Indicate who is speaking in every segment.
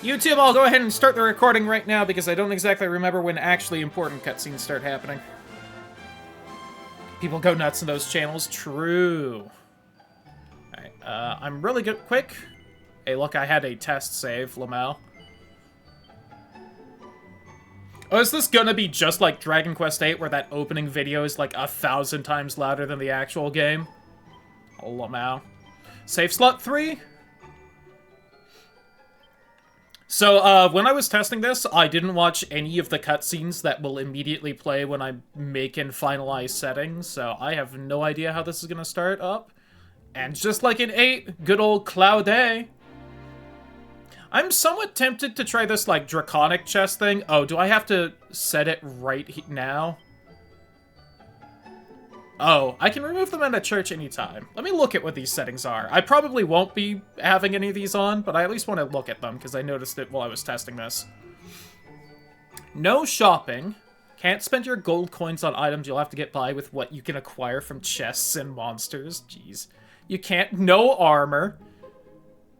Speaker 1: YouTube, I'll go ahead and start the recording right now because I don't exactly remember when actually important cutscenes start happening. People go nuts in those channels. True. Alright, I'm really good. Quick. Hey, look, I had a test save, Lamel. Oh, is this gonna be just like Dragon Quest VIII, where that opening video is like 1,000 times louder than the actual game? Oh, Lamel. Save slot 3? So, when I was testing this, I didn't watch any of the cutscenes that will immediately play when I make and finalize settings, so I have no idea how this is gonna start up. And just like in 8, good old Cloud A. I'm somewhat tempted to try this, like, draconic chest thing. Oh, do I have to set it right now? Oh, I can remove them at a church anytime. Let me look at what these settings are. I probably won't be having any of these on, but I at least want to look at them, because I noticed it while I was testing this. No shopping. Can't spend your gold coins on items you'll have to get by with what you can acquire from chests and monsters. Jeez. You can't... No armor.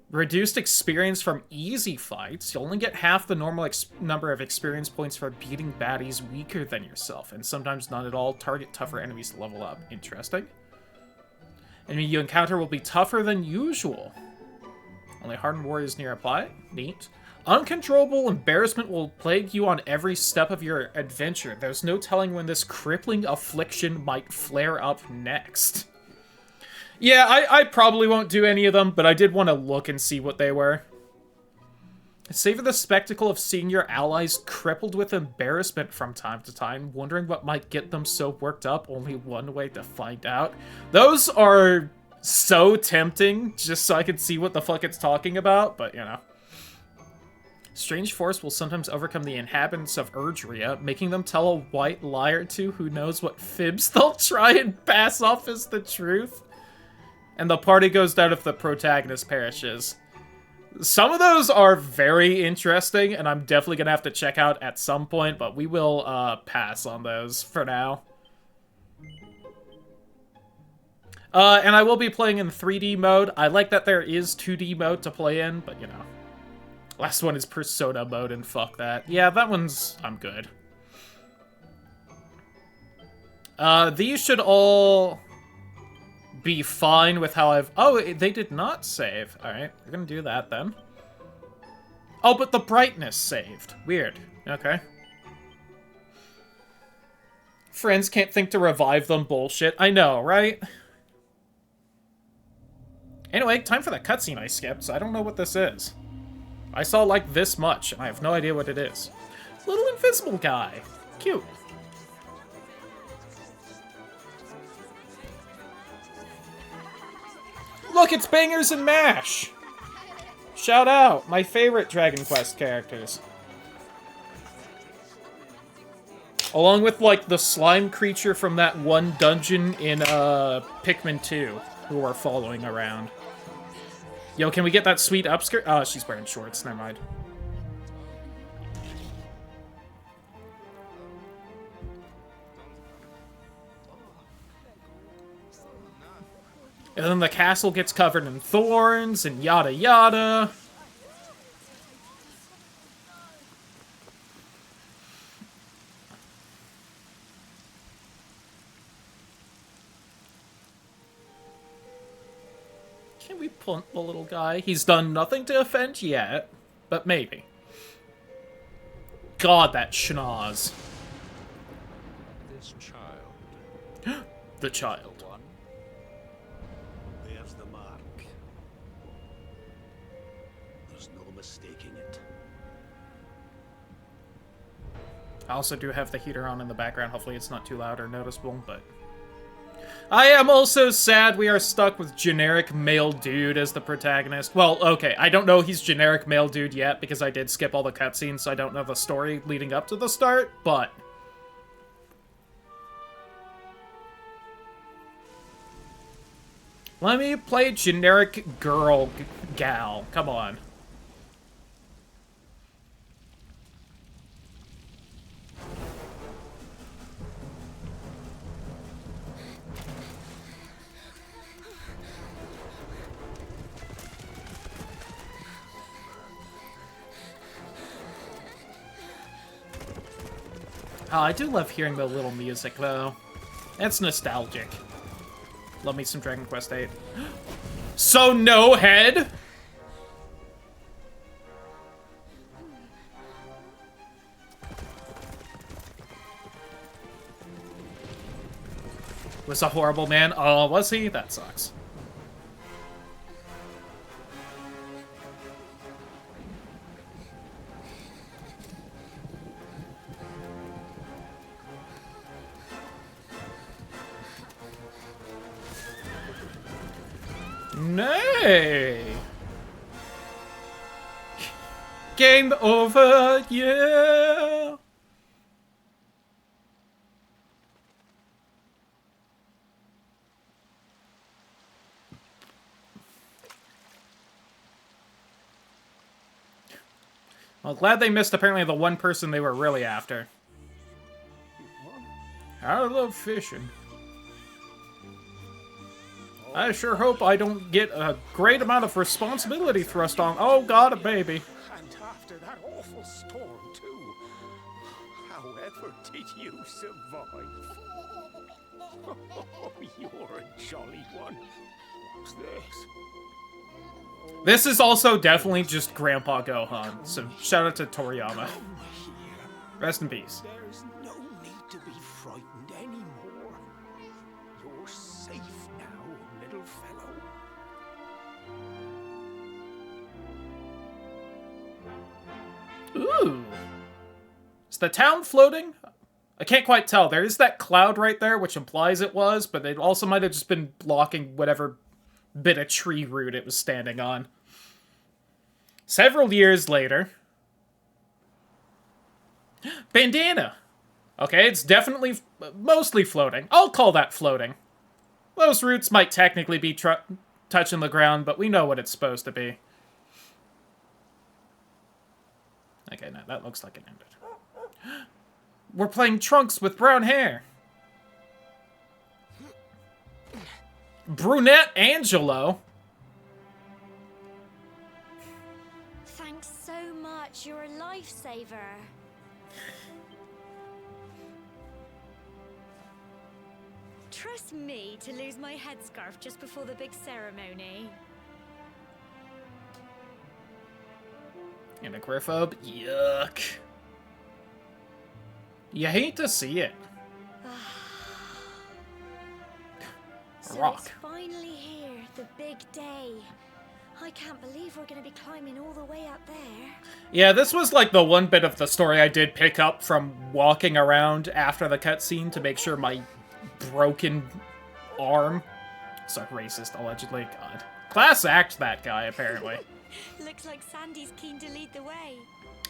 Speaker 1: Reduced experience from easy fights. You'll only get half the normal number of experience points for beating baddies weaker than yourself, and sometimes none at all. Target tougher enemies to level up. Interesting. Enemy you encounter will be tougher than usual. Only hardened warriors near apply. Neat. Uncontrollable embarrassment will plague you on every step of your adventure. There's no telling when this crippling affliction might flare up next. Yeah, I probably won't do any of them, but I did want to look and see what they were. Savor the spectacle of seeing your allies crippled with embarrassment from time to time, wondering what might get them so worked up. Only one way to find out. Those are so tempting, just so I can see what the fuck it's talking about, but, you know. Strange force will sometimes overcome the inhabitants of Erdrea, making them tell a white lie or two who knows what fibs they'll try and pass off as the truth. And the party goes down if the protagonist perishes. Some of those are very interesting, and I'm definitely going to have to check out at some point, but we will pass on those for now. And I will be playing in 3D mode. I like that there is 2D mode to play in, but you know. Last one is Persona mode, and fuck that. Yeah, that one's... I'm good. These should all... be fine with how I've... Oh, they did not save. Alright, we're gonna do that then. Oh, but the brightness saved. Weird. Okay. Friends can't think to revive them bullshit. I know, right? Anyway, time for the cutscene I skipped, so I don't know what this is. I saw, like, this much, and I have no idea what it is. Little invisible guy. Cute. Look, it's Bangers and Mash! Shout out, my favorite Dragon Quest characters. Along with, like, the slime creature from that one dungeon in, Pikmin 2, who we're following around. Yo, can we get that sweet upskirt? Oh, she's wearing shorts, never mind. And then the castle gets covered in thorns and yada yada. Can we punt the little guy? He's done nothing to offend yet, but maybe. God, that schnoz.
Speaker 2: This child.
Speaker 1: The child.
Speaker 2: There's the mark. There's no mistaking it.
Speaker 1: I also do have the heater on in the background. Hopefully it's not too loud or noticeable, but... I am also sad we are stuck with generic male dude as the protagonist. Well, okay, I don't know he's generic male dude yet because I did skip all the cutscenes, so I don't know the story leading up to the start, but... Let me play generic girl gal. Come on. Oh, I do love hearing the little music, though. It's nostalgic. Love me some Dragon Quest VIII. So no head? Was a horrible man. Oh, was he? That sucks. Nay. Game over, yeah. Well, glad they missed apparently the one person they were really after. I love fishing. I sure hope I don't get a great amount of responsibility thrust on. Oh god, a baby.
Speaker 2: And after that awful storm, too. However did you survive? Oh, you're a jolly one. What's this?
Speaker 1: This is also definitely just Grandpa Gohan, so shout out to Toriyama.
Speaker 2: Come here.
Speaker 1: Rest in peace.
Speaker 2: There's no need to be frightened anymore. You're safe now, little fellow.
Speaker 1: Ooh. Is the town floating? I can't quite tell. There is that cloud right there, which implies it was, but it also might have just been blocking whatever bit of tree root it was standing on. Several years later. Bandana! Okay, it's definitely mostly floating. I'll call that floating. Those roots might technically be touching the ground, but we know what it's supposed to be. Okay, now that looks like it ended. We're playing Trunks with brown hair. Brunette Angelo.
Speaker 3: Thanks so much. You're a lifesaver. Trust me to lose my headscarf just before the big ceremony.
Speaker 1: And a Griffophobe? Yuck. You hate to see it.
Speaker 3: So
Speaker 1: Rock.
Speaker 3: it's finally here, the big day. I can't believe we're going to be climbing all the way up there.
Speaker 1: Yeah, this was like the one bit of the story I did pick up from walking around after the cutscene to make sure my broken arm... So racist, allegedly. God. Class act, that guy, apparently.
Speaker 3: Looks like Sandy's keen to lead the way.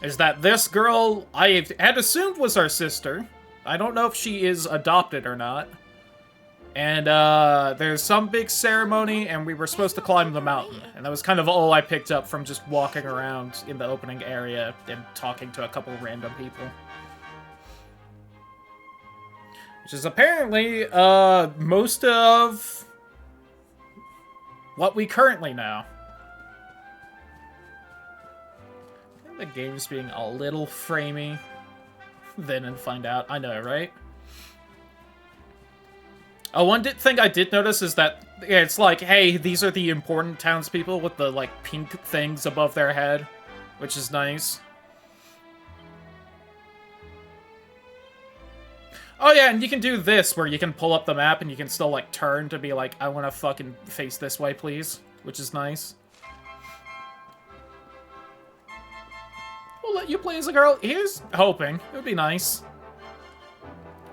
Speaker 1: Is that this girl I had assumed was our sister. I don't know if she is adopted or not. And there's some big ceremony, and we were supposed to climb the mountain. And that was kind of all I picked up from just walking around in the opening area and talking to a couple random people. Which is apparently most of what we currently know. The game's being a little framey. Then and find out. I know, right? Oh, one thing I did notice is that it's like, hey, these are the important townspeople with the, like, pink things above their head, which is nice. Oh, yeah, and you can do this, where you can pull up the map and you can still, like, turn to be like, I want to fucking face this way, please, which is nice. We'll let you play as a girl. Here's hoping. It would be nice.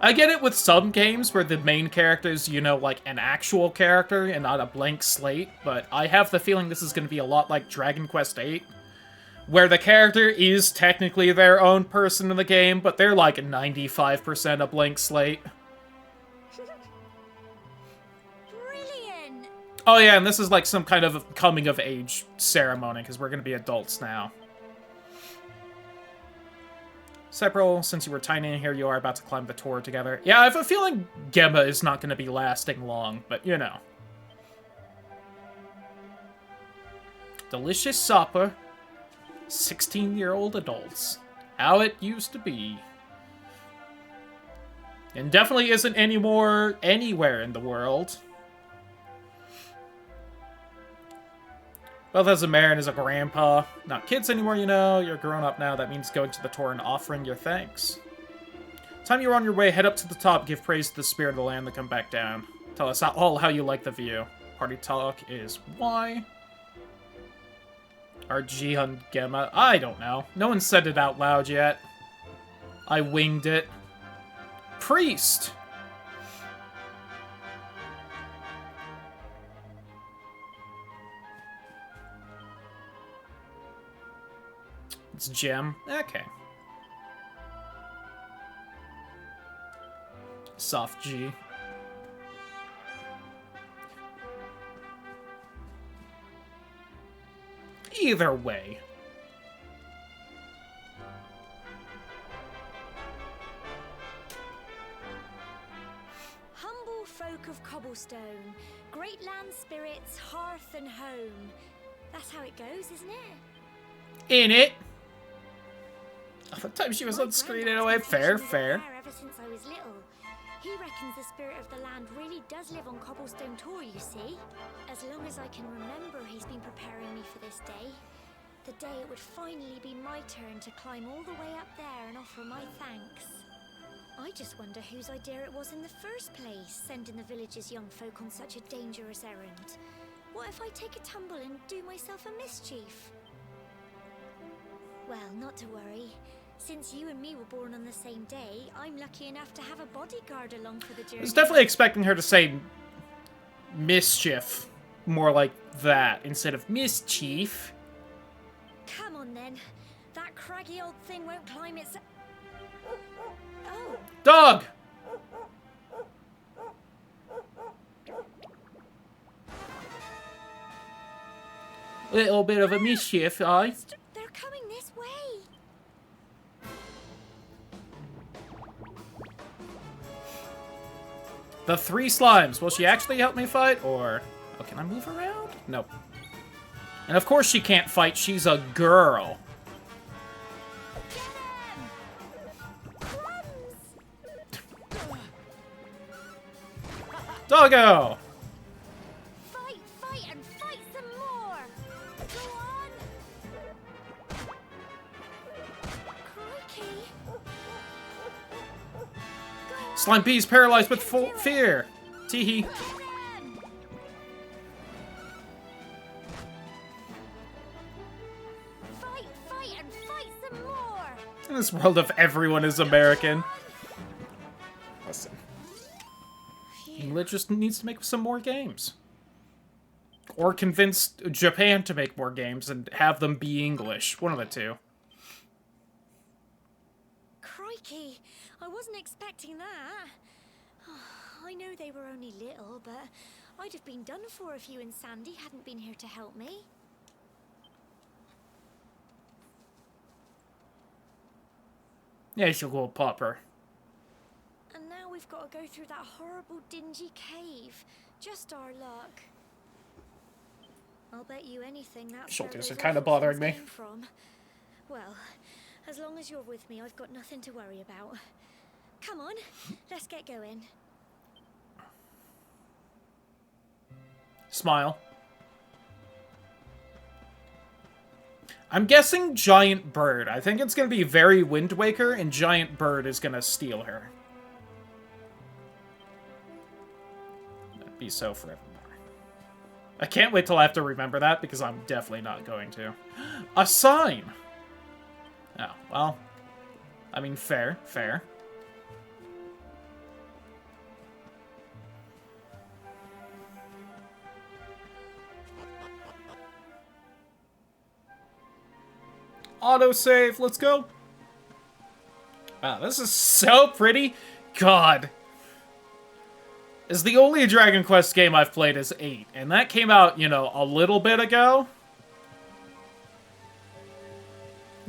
Speaker 1: I get it with some games where the main character is, you know, like an actual character and not a blank slate, but I have the feeling this is going to be a lot like Dragon Quest VIII, where the character is technically their own person in the game, but they're like 95% a blank slate.
Speaker 3: Brilliant!
Speaker 1: Oh yeah, and this is like some kind of coming-of-age ceremony, because we're going to be adults now. Sephiroth, since you were tiny and here you are about to climb the tower together. Yeah, I have a feeling Gemma is not going to be lasting long, but you know. Delicious supper. 16-year-old adults. How it used to be. And definitely isn't anymore anywhere in the world. Both as a mayor and as a grandpa. Not kids anymore, you know. You're grown up now. That means going to the Tor and offering your thanks. Time you're on your way, head up to the top, give praise to the spirit of the land, then come back down. Tell us all how you like the view. Party talk is why? Arjihun Gemma? I don't know. No one said it out loud yet. I winged it. Priest! It's Gem. Okay. Soft G. Either way.
Speaker 3: Humble folk of Cobblestone, great land spirits, hearth and home. That's how it goes, isn't it?
Speaker 1: In it. Oh, the time she was
Speaker 3: My
Speaker 1: on screen
Speaker 3: granddad's
Speaker 1: anyway.
Speaker 3: been
Speaker 1: Fair,
Speaker 3: fishing
Speaker 1: fair.
Speaker 3: there ever since I was little. He reckons the spirit of the land really does live on Cobblestone Tor, you see. As long as I can remember, he's been preparing me for this day. The day it would finally be my turn to climb all the way up there and offer my thanks. I just wonder whose idea it was in the first place, sending the village's young folk on such a dangerous errand. What if I take a tumble and do myself a mischief? Well, not to worry. Since you and me were born on the same day, I'm lucky enough to have a bodyguard along for the journey.
Speaker 1: I was definitely expecting her to say mischief. More like that, instead of mischief.
Speaker 3: Come on then. That craggy old thing won't climb its... Oh,
Speaker 1: Dog! Little bit of a mischief, aye?
Speaker 3: they're coming this way.
Speaker 1: The three slimes. Will she actually help me fight, or... Oh, can I move around? Nope. And of course she can't fight. She's a girl.
Speaker 3: Get him! Crumbs!
Speaker 1: Doggo!
Speaker 3: Fight, fight, and fight some more! Go on! Crikey! Go on,
Speaker 1: Slime B's paralyzed with full fear. Teehee.
Speaker 3: get him! Fight, fight, and fight some more!
Speaker 1: In this world of everyone is American. Listen. England just needs to make some more games. Or convince Japan to make more games and have them be English. One of the two.
Speaker 3: Crikey, I wasn't expecting that. I know they were only little, but I'd have been done for if you and Sandy hadn't been here to help me.
Speaker 1: Yeah, she'll go pop her.
Speaker 3: And now we've got to go through that horrible, dingy cave. Just our luck. I'll bet you anything that's where
Speaker 1: Shoulders
Speaker 3: those
Speaker 1: are kinda
Speaker 3: awful
Speaker 1: bothering
Speaker 3: things
Speaker 1: me.
Speaker 3: came from. Well, as long as you're with me, I've got nothing to worry about. Come on, let's get going.
Speaker 1: Smile. I'm guessing Giant Bird. I think it's going to be very Wind Waker, and Giant Bird is going to steal her. That'd be so forevermore. I can't wait till I have to remember that, because I'm definitely not going to. A sign! Oh, well. I mean, fair, fair. Autosave, let's go. Wow, this is so pretty. God. This is the only Dragon Quest game I've played is 8, and that came out, you know, a little bit ago.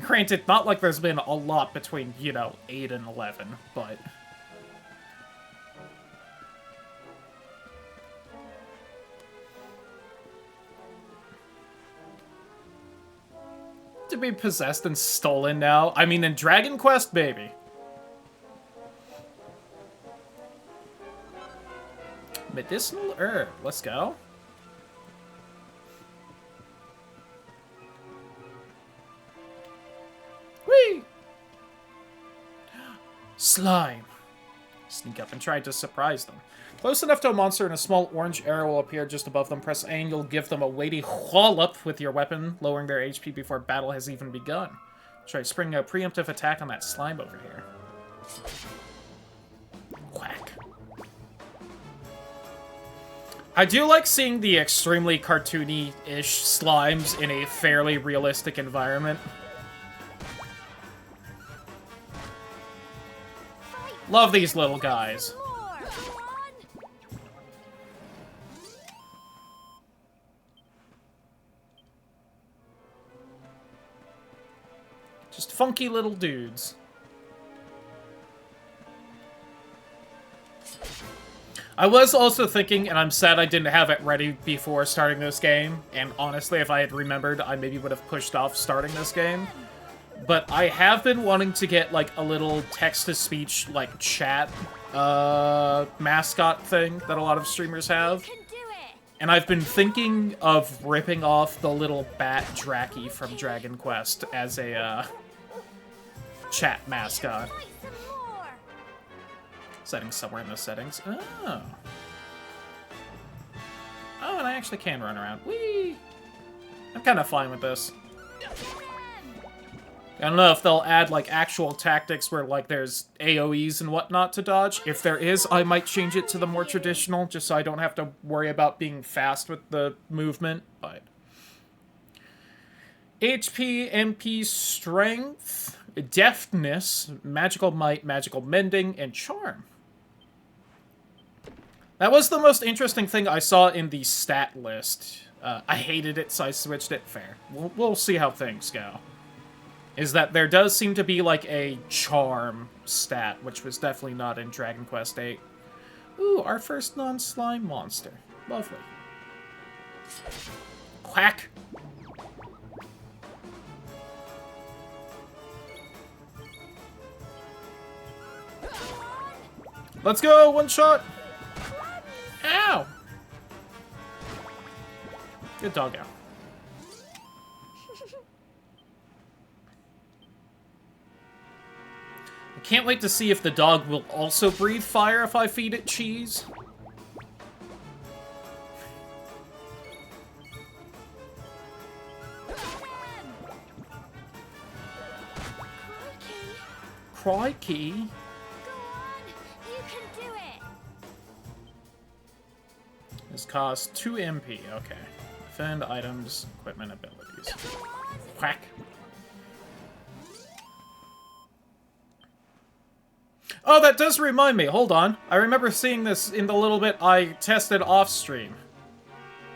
Speaker 1: Granted, not like there's been a lot between, you know, 8 and 11, but... To be possessed and stolen now. I mean, in Dragon Quest, baby. Medicinal herb. Let's go. Whee! Slime. Sneak up and try to surprise them. Close enough to a monster and a small orange arrow will appear just above them. Press A and you'll give them a weighty wallop with your weapon, lowering their HP before battle has even begun. Try springing a preemptive attack on that slime over here. Whack. I do like seeing the extremely cartoony-ish slimes in a fairly realistic environment. Love these little guys. Just funky little dudes. I was also thinking, and I'm sad I didn't have it ready before starting this game, and honestly, if I had remembered, I maybe would have pushed off starting this game. But I have been wanting to get, like, a little text-to-speech, like, chat, mascot thing that a lot of streamers have. And I've been thinking of ripping off the little bat Draki from Dragon Quest as a, chat mascot. Settings somewhere in the settings. Oh. Oh, and I actually can run around. Whee! I'm kind of fine with this. I don't know if they'll add, like, actual tactics where, like, there's AoEs and whatnot to dodge. If there is, I might change it to the more traditional, just so I don't have to worry about being fast with the movement, but... HP, MP, Strength, Deftness, Magical Might, Magical Mending, and Charm. That was the most interesting thing I saw in the stat list. I hated it, so I switched it. Fair. We'll see how things go. Is that there does seem to be, like, a charm stat, which was definitely not in Dragon Quest VIII. Ooh, our first non-slime monster. Lovely. Quack! Let's go! One shot! Ow! Good doggo. Can't wait to see if the dog will also breathe fire if I feed it cheese. Crikey.
Speaker 3: Go on, you can do it.
Speaker 1: This costs 2 MP. Okay. Defend items, equipment, abilities. Quack. Oh, that does remind me. Hold on. I remember seeing this in the little bit I tested off stream.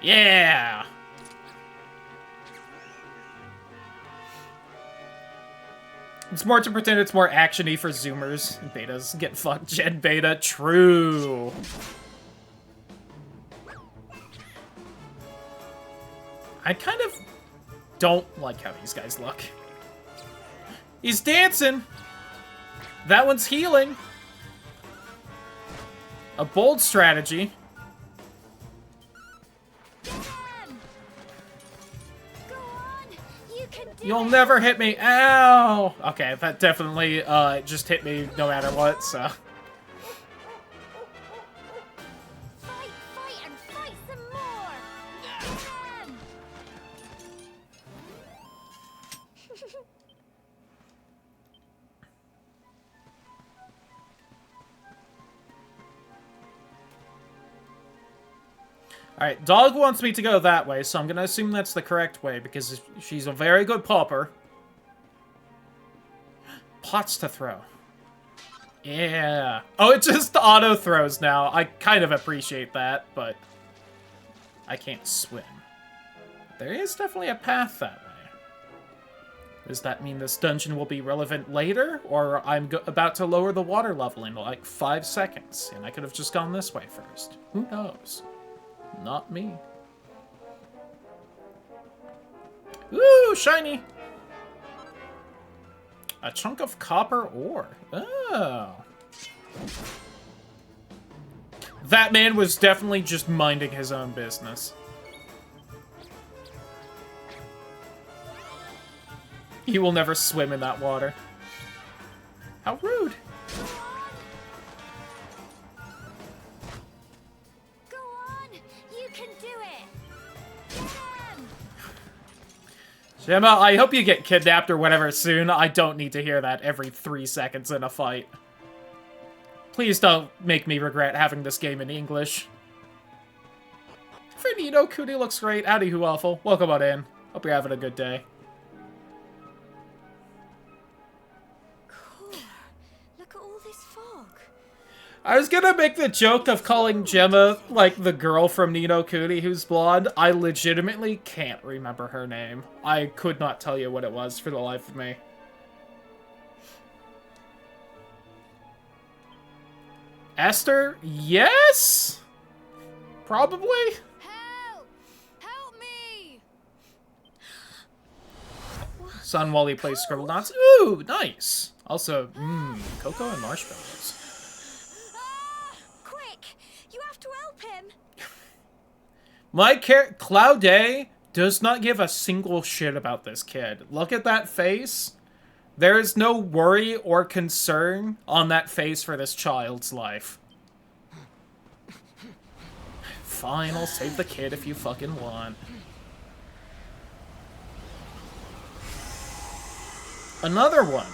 Speaker 1: Yeah! It's more to pretend it's more action-y for Zoomers. Betas get fucked. Gen Beta. True. I kind of don't like how these guys look. He's dancing! That one's healing. A bold strategy. You'll never hit me. Ow! Okay, that definitely just hit me no matter what, so.
Speaker 3: Fight, fight, and fight some more.
Speaker 1: Alright, dog wants me to go that way, so I'm gonna assume that's the correct way, because she's a very good popper. Pots to throw. Yeah. Oh, it just auto-throws now. I kind of appreciate that, but I can't swim. There is definitely a path that way. Does that mean this dungeon will be relevant later, or I'm about to lower the water level in, like, 5 seconds, and I could have just gone this way first? Who knows? Not me. Ooh, shiny! A chunk of copper ore. Oh. That man was definitely just minding his own business. He will never swim in that water. How rude.
Speaker 3: Go on! You can do it!
Speaker 1: Gemma, I hope you get kidnapped or whatever soon. I don't need to hear that every 3 seconds in a fight. Please don't make me regret having this game in English. Fernino Kuni looks great. Howdy, who awful. Welcome on in. Hope you're having a good day.
Speaker 3: Cool. Look at all this fog.
Speaker 1: I was gonna make the joke of calling Gemma, like, the girl from Ni no Kuni who's blonde. I legitimately can't remember her name. I could not tell you what it was for the life of me. Esther? Yes? Probably?
Speaker 3: Help! Help me!
Speaker 1: Son Wally plays Scribble Knots. Ooh, nice. Also, cocoa and marshmallows.
Speaker 3: Quick! You have to help him!
Speaker 1: Cloudet does not give a single shit about this kid. Look at that face. There is no worry or concern on that face for this child's life. Fine, I'll save the kid if you fucking want. Another one.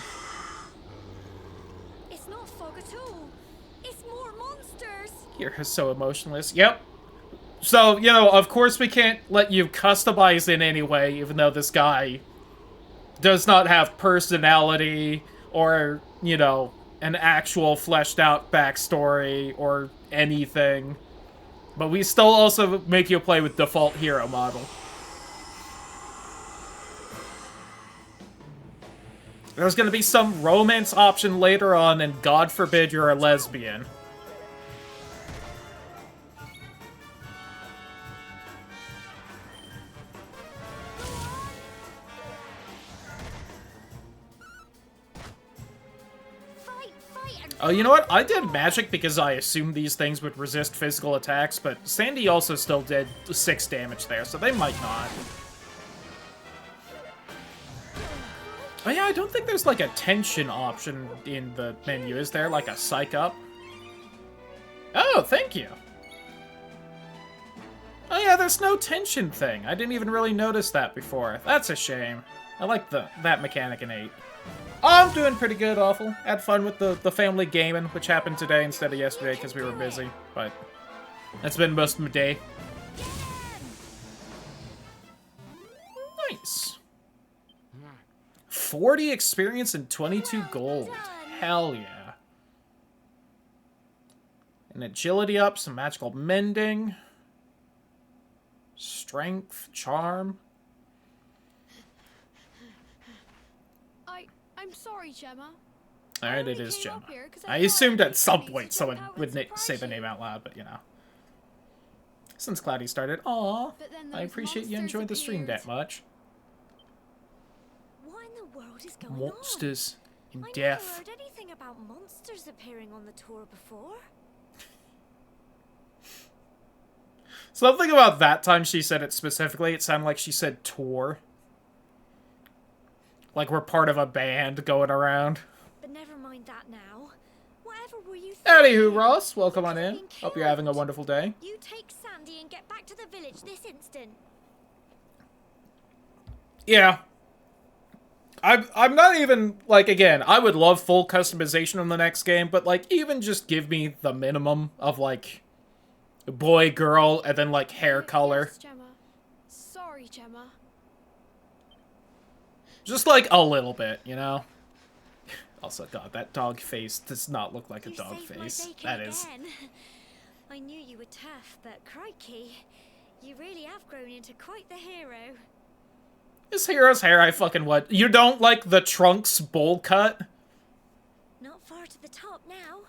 Speaker 3: It's not fog at all. It's more monsters.
Speaker 1: You're so emotionless. Yep. So, you know, of course we can't let you customize in any way, even though this guy does not have personality or, you know, an actual fleshed out backstory or anything. But we still also make you play with default hero model. There's gonna be some romance option later on, and God forbid you're a lesbian. Oh, you know what? I did magic because I assumed these things would resist physical attacks, but Sandy also still did 6 damage there, so they might not. Oh yeah, I don't think there's like a tension option in the menu, is there? Like a psych up? Oh, thank you. Oh yeah, there's no tension thing. I didn't even really notice that before. That's a shame. I like that mechanic in 8. I'm doing pretty good, Awful. Had fun with the family gaming, which happened today instead of yesterday because we were busy, but that's been most of my day. Nice. 40 experience and 22 gold. Hell yeah. An agility up, some magical mending. Strength, charm.
Speaker 4: I'm sorry, Gemma.
Speaker 1: Alright, it is Gemma. I assumed at some point someone would say the name out loud, but you know. Since Cloudy started, aw, I appreciate you enjoyed the stream that much.
Speaker 3: What in the world is going
Speaker 1: Monsters in
Speaker 3: on?
Speaker 1: death.
Speaker 3: I never heard anything about monsters appearing on the tour before.
Speaker 1: Something about that time she said it specifically, it sounded like she said tour. Like we're part of a band going around.
Speaker 3: But never mind that now. Whatever were you thinking?
Speaker 1: Anywho, Ross, welcome on in. Hope you're having a wonderful day.
Speaker 3: You take Sandy and get back to the village this instant.
Speaker 1: Yeah. I'm not even, like, again, I would love full customization in the next game, but, like, even just give me the minimum of, like, boy, girl, and then, like, hair color.
Speaker 4: Yes, Gemma. Sorry, Gemma.
Speaker 1: Just, like, a little bit, you know? Also, God, that dog face does not look like a
Speaker 3: You
Speaker 1: dog
Speaker 3: saved my
Speaker 1: face.
Speaker 3: bacon
Speaker 1: That is.
Speaker 3: again. I knew you were tough, but crikey, you really have grown into quite the hero.
Speaker 1: This hero's hair, I fucking what? You don't like the Trunks bowl cut?
Speaker 3: Not far to the top now.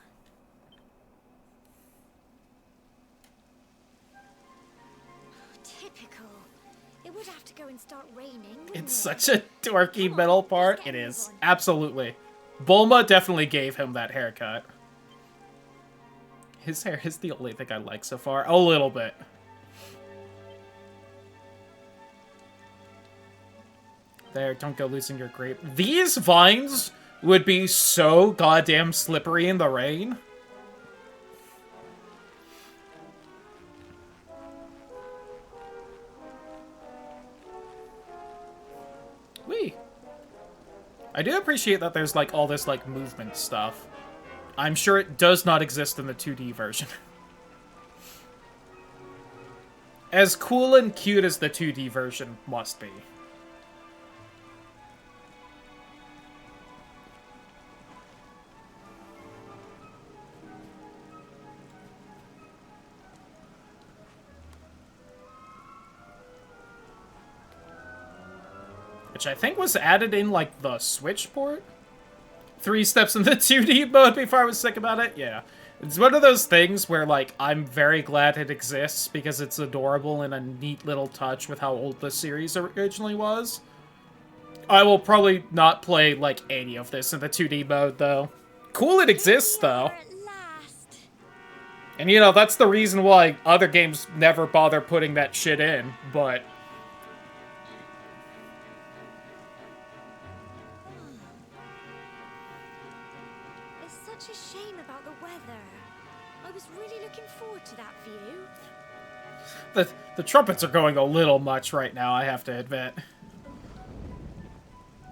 Speaker 3: Typical. It would have to go and start raining. wouldn't
Speaker 1: It's
Speaker 3: it?
Speaker 1: such a dorky middle part. It is. Absolutely. Bulma definitely gave him that haircut. His hair is the only thing I like so far. A little bit. There, don't go losing your grape. These vines would be so goddamn slippery in the rain. Whee! I do appreciate that there's, like, all this, like, movement stuff. I'm sure it does not exist in the 2D version. As cool and cute as the 2D version must be. Which I think was added in, like, the Switch port? 3 steps in the 2D mode before I was sick about it? Yeah. It's one of those things where, like, I'm very glad it exists because it's adorable and a neat little touch with how old the series originally was. I will probably not play, like, any of this in the 2D mode, though. Cool it exists, though.
Speaker 3: At last.
Speaker 1: And, you know, that's the reason why other games never bother putting that shit in, but...
Speaker 3: It's such a shame about the weather. I was really looking forward to that view.
Speaker 1: The trumpets are going a little much right now, I have to admit.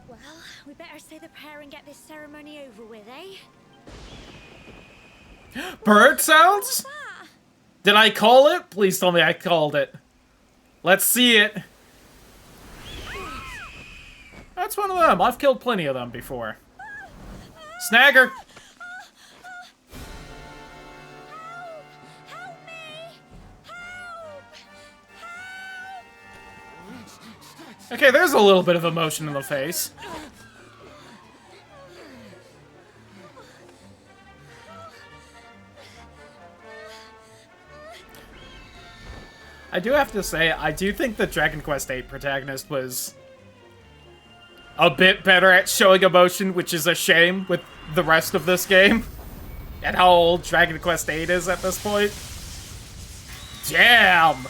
Speaker 3: Well, we better say the prayer and get this ceremony over with, eh?
Speaker 1: Bird sounds?
Speaker 3: Ah,
Speaker 1: Did I call it? Please tell me I called it. Let's see it. That's one of them. I've killed plenty of them before. Snagger!
Speaker 3: help me! Help! Help!
Speaker 1: Okay, there's a little bit of emotion in the face. I do have to say, I do think the Dragon Quest VIII protagonist was a bit better at showing emotion, which is a shame with the rest of this game. And how old Dragon Quest VIII is at this point. Damn!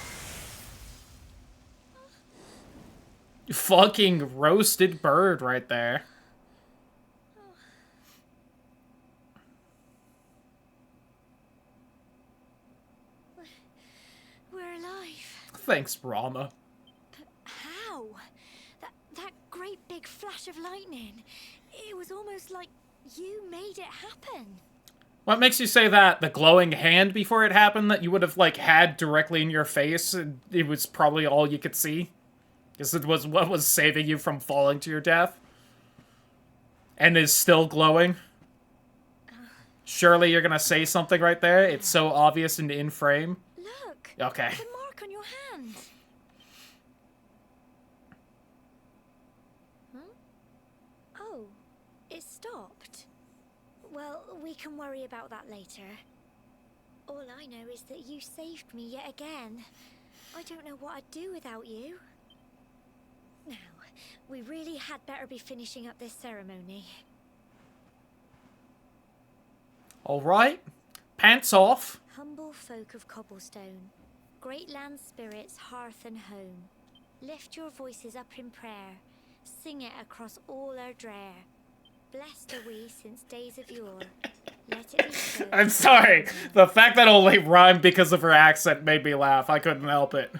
Speaker 1: Fucking roasted bird right there.
Speaker 3: We're alive.
Speaker 1: Thanks, Rama.
Speaker 3: How? That great big flash of lightning. It was almost like you made it happen.
Speaker 1: What makes you say that? The glowing hand before it happened that you would have, like, had directly in your face? And it was probably all you could see? Because it was what was saving you from falling to your death? And is still glowing? Surely you're gonna say something right there? It's so obvious and in frame.
Speaker 3: Look.
Speaker 1: Okay.
Speaker 3: The mark on your hand. Huh? Oh, it stopped. Well, we can worry about that later. All I know is that you saved me yet again. I don't know what I'd do without you. Now, we really had better be finishing up this ceremony.
Speaker 1: Alright. Pants off.
Speaker 3: Humble folk of Cobblestone, great land spirits, hearth and home, lift your voices up in prayer, sing it across all our drear. Blessed are we since days of yore. Let it be so.
Speaker 1: I'm sorry. The fact that only rhymed because of her accent made me laugh. I couldn't help it.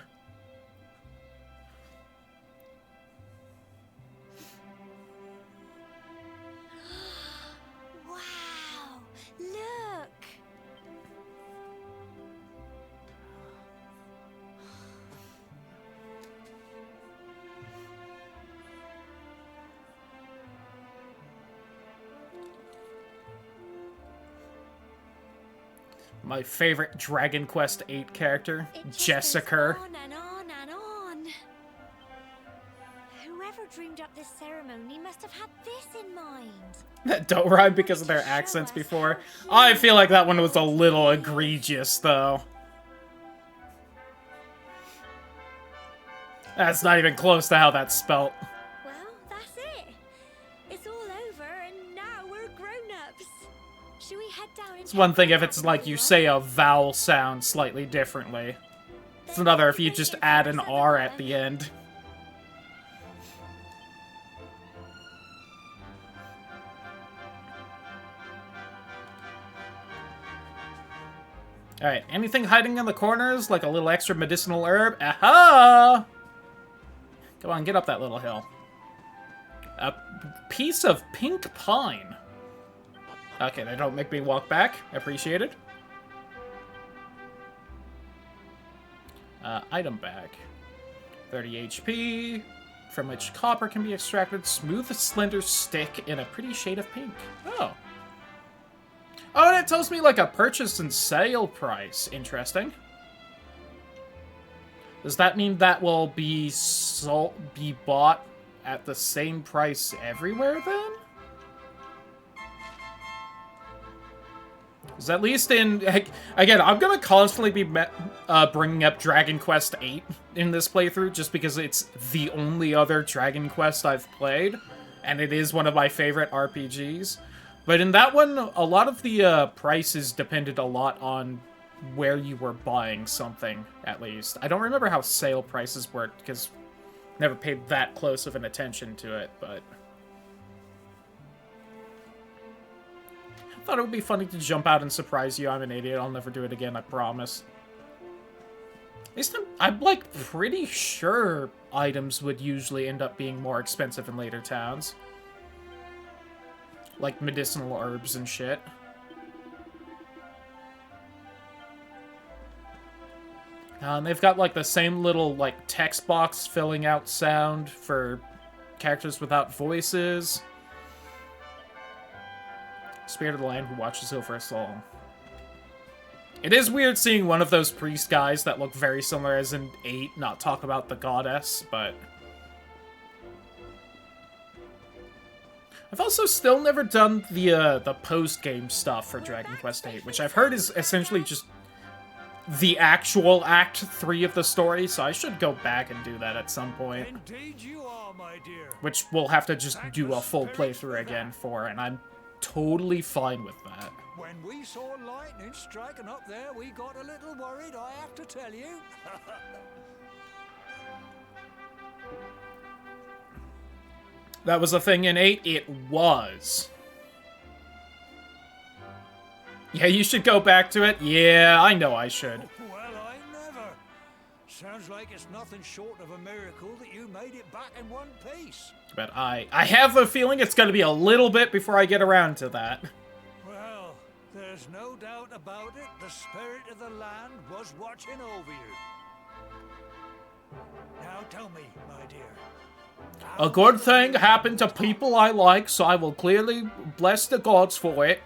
Speaker 3: Wow! Look!
Speaker 1: My favorite Dragon Quest VIII character,
Speaker 3: It just
Speaker 1: Jessica.
Speaker 3: goes on and on and on. Whoever dreamed up this ceremony must have had this in mind.
Speaker 1: That don't rhyme because of their accents before. I feel like that one was a little egregious, though. That's not even close to how that's spelt.
Speaker 3: Well, that's it. It's all over and now we're grown-ups. Should we head down and
Speaker 1: It's one thing if it's like you say a vowel sound slightly differently. It's another if you just add an R at the end. Alright, anything hiding in the corners, like a little extra medicinal herb? Aha! Come on, get up that little hill. A piece of pink pine. Okay, they don't make me walk back. Appreciated. Item bag. 30 HP, from which copper can be extracted. Smooth, slender stick in a pretty shade of pink. Oh. Oh, and it tells me, like, a purchase and sale price. Interesting. Does that mean that will be bought at the same price everywhere, then? Because at least in... Again, I'm going to constantly be bringing up Dragon Quest VIII in this playthrough, just because it's the only other Dragon Quest I've played, and it is one of my favorite RPGs. But in that one, a lot of the prices depended a lot on where you were buying something, at least. I don't remember how sale prices worked, because never paid that close of an attention to it, but... I thought it would be funny to jump out and surprise you. I'm an idiot. I'll never do it again, I promise. At least I'm like, pretty sure items would usually end up being more expensive in later towns. Like medicinal herbs and shit. And they've got, like, the same little, like, text box filling out sound for characters without voices. Spirit of the Land who watches over us all. It is weird seeing one of those priest guys that look very similar as in 8 not talk about the goddess, but... I've also still never done the post-game stuff for Dragon Quest VIII, which I've heard is essentially just the actual Act 3 of the story, so I should go back and do that at some point.
Speaker 2: Indeed you are, my dear.
Speaker 1: Which we'll have to just do a full playthrough again for, and I'm totally fine with that.
Speaker 2: When we saw lightning striking up there, we got a little worried, I have to tell you.
Speaker 1: That was a thing in 8? It was. Yeah, you should go back to it? Yeah, I know I should.
Speaker 2: Well, I never. Sounds like it's nothing short of a miracle that you made it back in one piece.
Speaker 1: But I have a feeling it's going to be a little bit before I get around to that.
Speaker 2: Well, there's no doubt about it. The spirit of the land was watching over you. Now tell me, my dear.
Speaker 1: A good thing happened to people I like, so I will clearly bless the gods for it.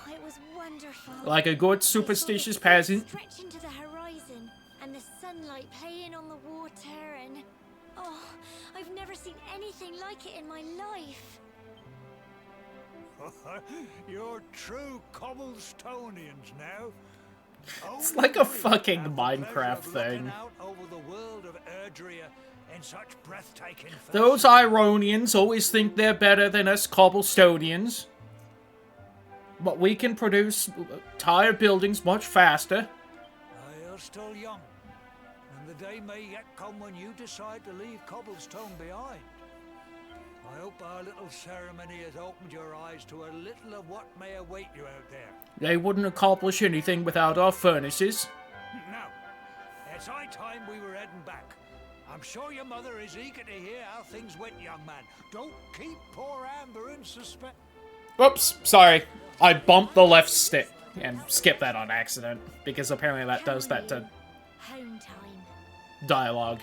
Speaker 3: It was wonderful.
Speaker 1: Like a good superstitious peasant.
Speaker 3: Stretching to the horizon, and the sunlight playing on the water, and oh, I've never seen anything like it in my life.
Speaker 2: You're true Cobblestonians now.
Speaker 1: It's like a fucking Minecraft thing.
Speaker 2: Out over the world of Erdrea in such breathtaking fashion.
Speaker 1: Those Ironians always think they're better than us Cobblestonians. But we can produce entire buildings much faster.
Speaker 2: You're still young, and the day may yet come when you decide to leave Cobblestone behind. I hope our little ceremony has opened your eyes to a little of what may await you out there.
Speaker 1: They wouldn't accomplish anything without our furnaces.
Speaker 2: Now, it's high time we were heading back. I'm sure your mother is eager to hear how things went, young man. Don't keep poor Amber in suspense.
Speaker 1: Oops, sorry. I bumped the left stick and skipped that on accident, because apparently that does that to
Speaker 3: Home time.
Speaker 1: dialogue.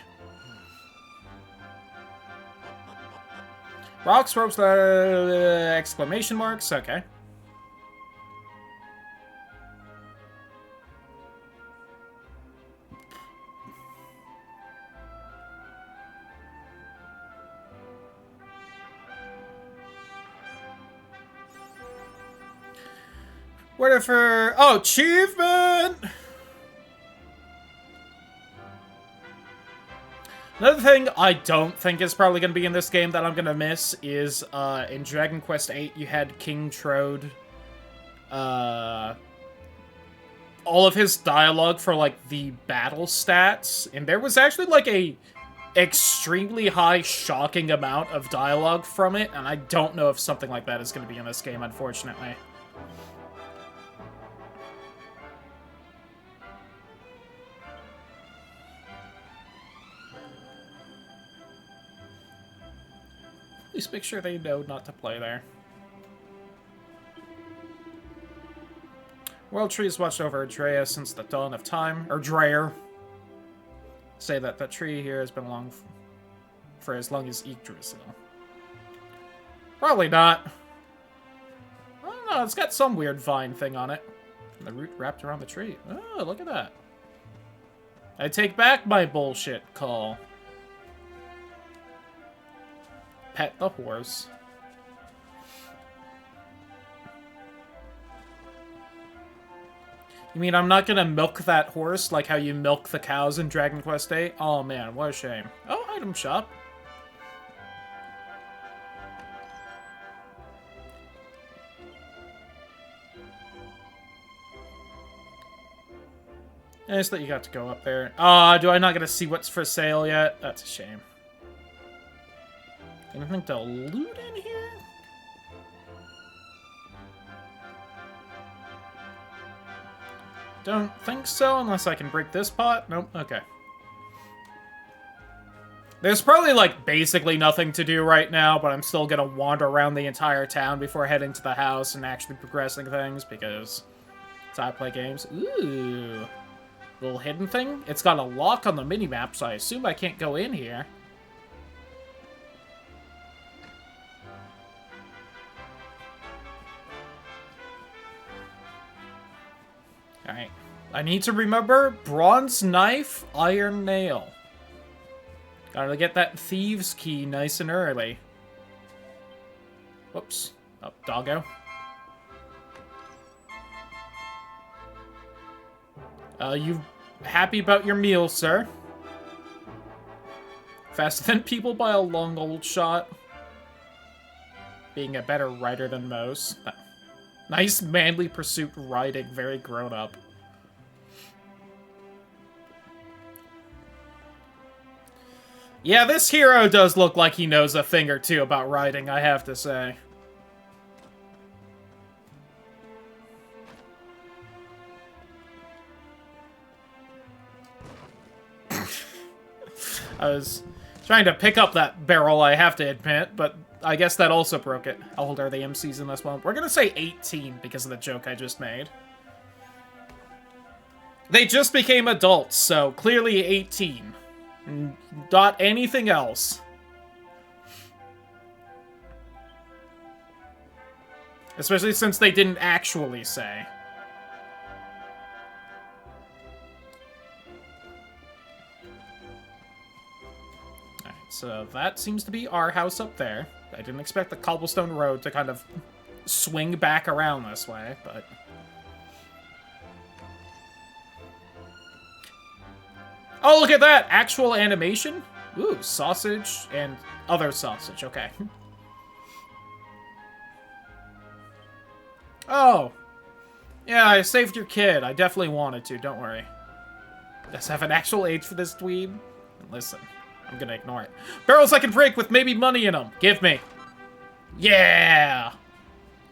Speaker 1: Rocks, ropes, exclamation marks, okay. Whatever. Oh, achievement! Another thing I don't think is probably going to be in this game that I'm going to miss is, in Dragon Quest VIII, you had King Trode all of his dialogue for, like, the battle stats, and there was actually, like, a extremely high, shocking amount of dialogue from it, and I don't know if something like that is going to be in this game, unfortunately. Please make sure they know not to play there. World Tree has watched over Drea since the dawn of time, or Dreyer. Say that the tree here has been along for as long as Yggdrasil. Probably not. I don't know, it's got some weird vine thing on it. And the root wrapped around the tree. Oh, look at that. I take back my bullshit call. Pet the horse. You mean I'm not gonna milk that horse like how you milk the cows in Dragon Quest VIII? Oh man, what a shame. Oh, item shop. Nice that you got to go up there. Do I not get to see what's for sale yet? That's a shame. Anything to loot in here? Don't think so, unless I can break this pot. Nope, okay. There's probably, like, basically nothing to do right now, but I'm still gonna wander around the entire town before heading to the house and actually progressing things, because that's how I play games. Ooh. Little hidden thing? It's got a lock on the minimap, so I assume I can't go in here. Alright. I need to remember bronze knife, iron nail. Gotta get that thieves key nice and early. Whoops. Oh, doggo. You happy about your meal, sir? Faster than people by a long old shot. Being a better rider than most. Nice manly pursuit riding, very grown up. Yeah, this hero does look like he knows a thing or two about riding, I have to say. I was trying to pick up that barrel, I have to admit, but I guess that also broke it. How old are the MCs in this one? We're gonna say 18 because of the joke I just made. They just became adults, so clearly 18. Not anything else. Especially since they didn't actually say. Alright, so that seems to be our house up there. I didn't expect the cobblestone road to kind of swing back around this way, but... Oh, look at that! Actual animation? Ooh, sausage and other sausage. Okay. Oh. Yeah, I saved your kid. I definitely wanted to. Don't worry. Does have an actual age for this dweeb? Listen, I'm gonna ignore it. Barrels I can break with maybe money in them. Give me. Yeah!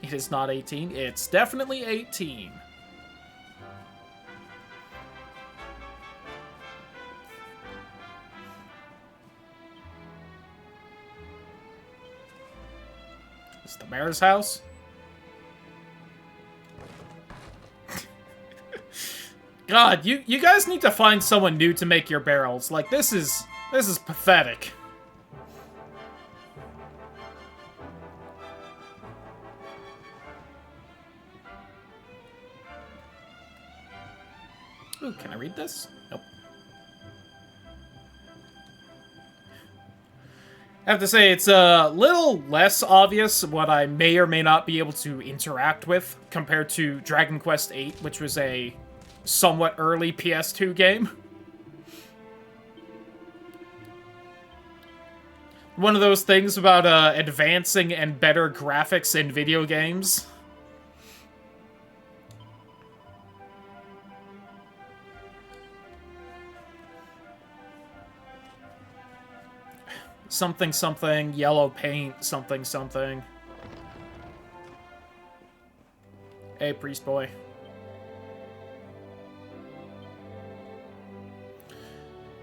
Speaker 1: It is not 18. It's definitely 18. It's the mayor's house. God, you guys need to find someone new to make your barrels. Like, this is pathetic. Ooh, can I read this? Nope. I have to say, it's a little less obvious what I may or may not be able to interact with compared to Dragon Quest VIII, which was a somewhat early PS2 game. One of those things about advancing and better graphics in video games. something something, yellow paint, something something. Hey, priest boy.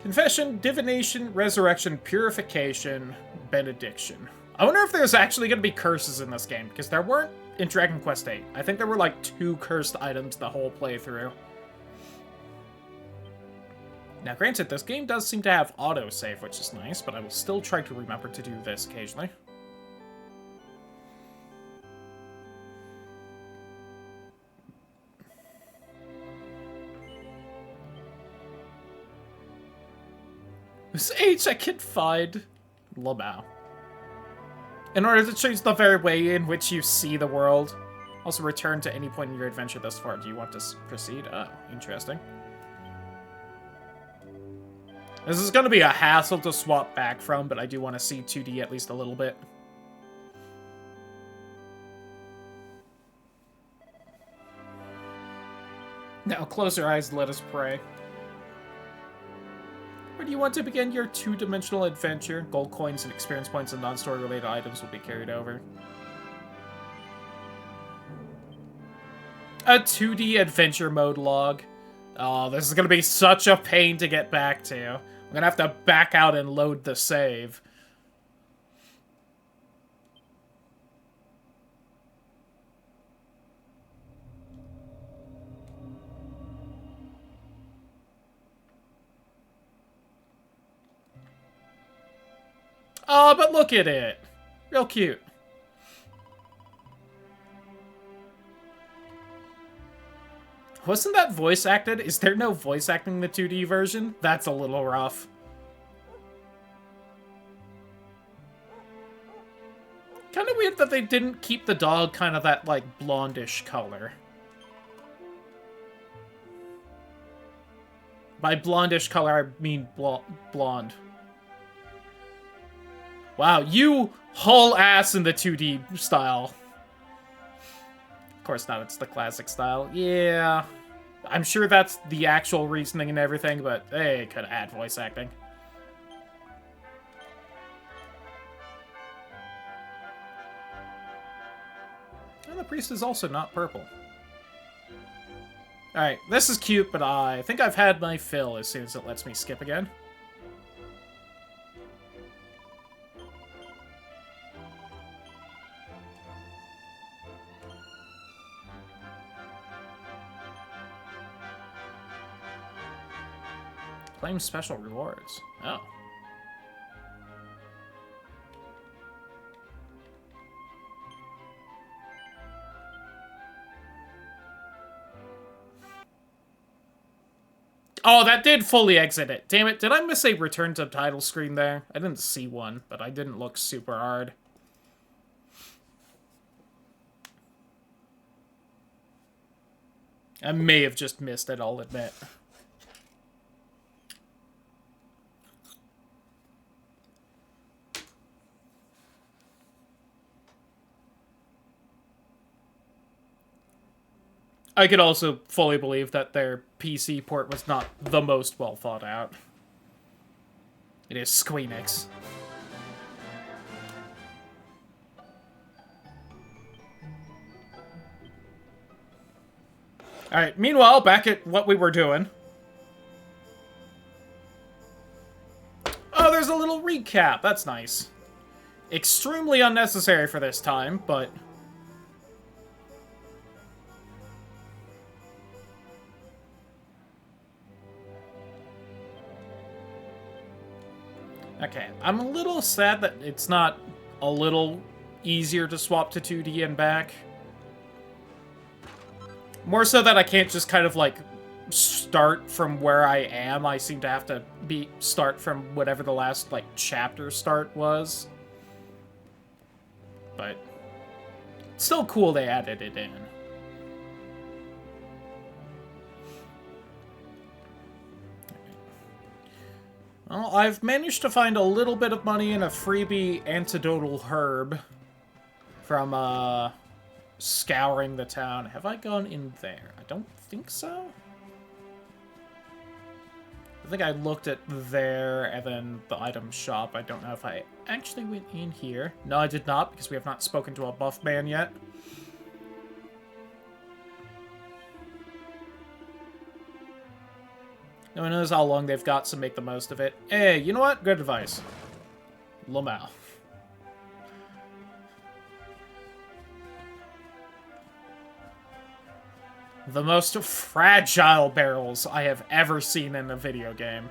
Speaker 1: Confession, divination, resurrection, purification, benediction. I wonder if there's actually going to be curses in this game, because there weren't in Dragon Quest VIII. I think there were like 2 cursed items the whole playthrough. Now, granted, this game does seem to have autosave, which is nice, but I will still try to remember to do this occasionally. This age I can find Lamau. In order to change the very way in which you see the world. Also, return to any point in your adventure thus far. Do you want to proceed? Oh, interesting. This is going to be a hassle to swap back from, but I do want to see 2D at least a little bit. Now, close your eyes and let us pray. Where do you want to begin your 2-dimensional adventure? Gold coins and experience points and non-story related items will be carried over. A 2D adventure mode log. Oh, this is going to be such a pain to get back to. I'm going to have to back out and load the save. Oh, but look at it. Real cute. Wasn't that voice acted? Is there no voice acting in the 2D version? That's a little rough. Kind of weird that they didn't keep the dog kind of that, like, blondish color. By blondish color, I mean blonde. Wow, you haul ass in the 2D style. Of course not, it's the classic style. Yeah, I'm sure that's the actual reasoning and everything, but they could add voice acting. And the priest is also not purple. Alright, this is cute, but I think I've had my fill as soon as it lets me skip again. Claim special rewards. Oh. Oh, that did fully exit it. Damn it, did I miss a return to title screen there? I didn't see one, but I didn't look super hard. I may have just missed it, I'll admit. I could also fully believe that their PC port was not the most well thought out. It is Squeenix. Alright, meanwhile, back at what we were doing. Oh, there's a little recap. That's nice. Extremely unnecessary for this time, but... Okay, I'm a little sad that it's not a little easier to swap to 2D and back. More so that I can't just kind of, like, start from where I am. I seem to have to start from whatever the last, like, chapter start was. But it's still cool they added it in. Well, I've managed to find a little bit of money in a freebie antidotal herb from, scouring the town. Have I gone in there? I don't think so. I think I looked at there and then the item shop. I don't know if I actually went in here. No, I did not, because we have not spoken to a buff man yet. No one knows how long they've got, so make the most of it. Hey, you know what? Good advice. Lamau. The most fragile barrels I have ever seen in a video game.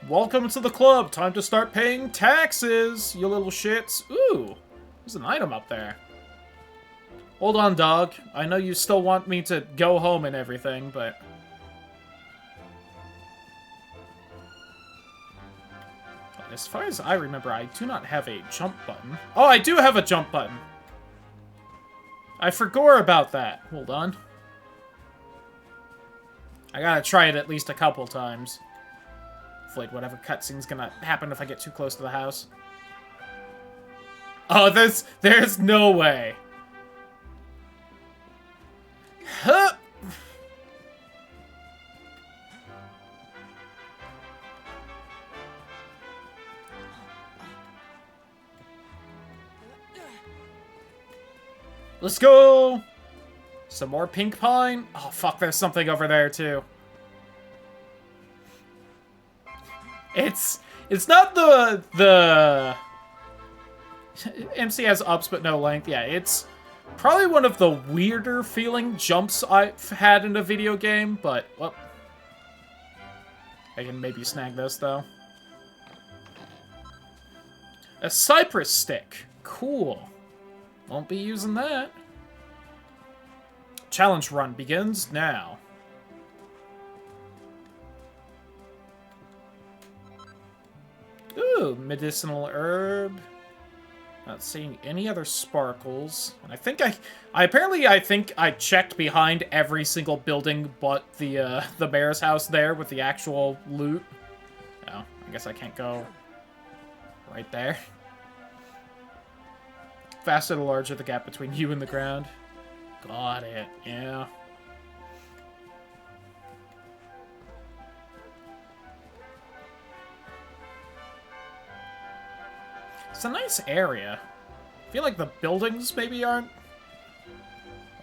Speaker 1: Welcome to the club. Time to start paying taxes, you little shits. Ooh, there's an item up there. Hold on, dog. I know you still want me to go home and everything, but... as far as I remember, I do not have a jump button. Oh, I do have a jump button. I forgot about that. Hold on. I gotta try it at least a couple times. Avoid whatever cutscene's gonna happen if I get too close to the house. Oh, there's no way. Huh. Let's go! Some more pink pine? Oh, fuck, there's something over there, too. It's not the... MC has ups but no length. Yeah, it's probably one of the weirder feeling jumps I've had in a video game, but, well... I can maybe snag this, though. A cypress stick. Cool. Won't be using that. Challenge run begins now. Ooh, medicinal herb. Not seeing any other sparkles. And I think I think I checked behind every single building but the mayor's house there with the actual loot. Oh, I guess I can't go right there. Faster the larger the gap between you and the ground. Got it, yeah. It's a nice area. I feel like the buildings maybe aren't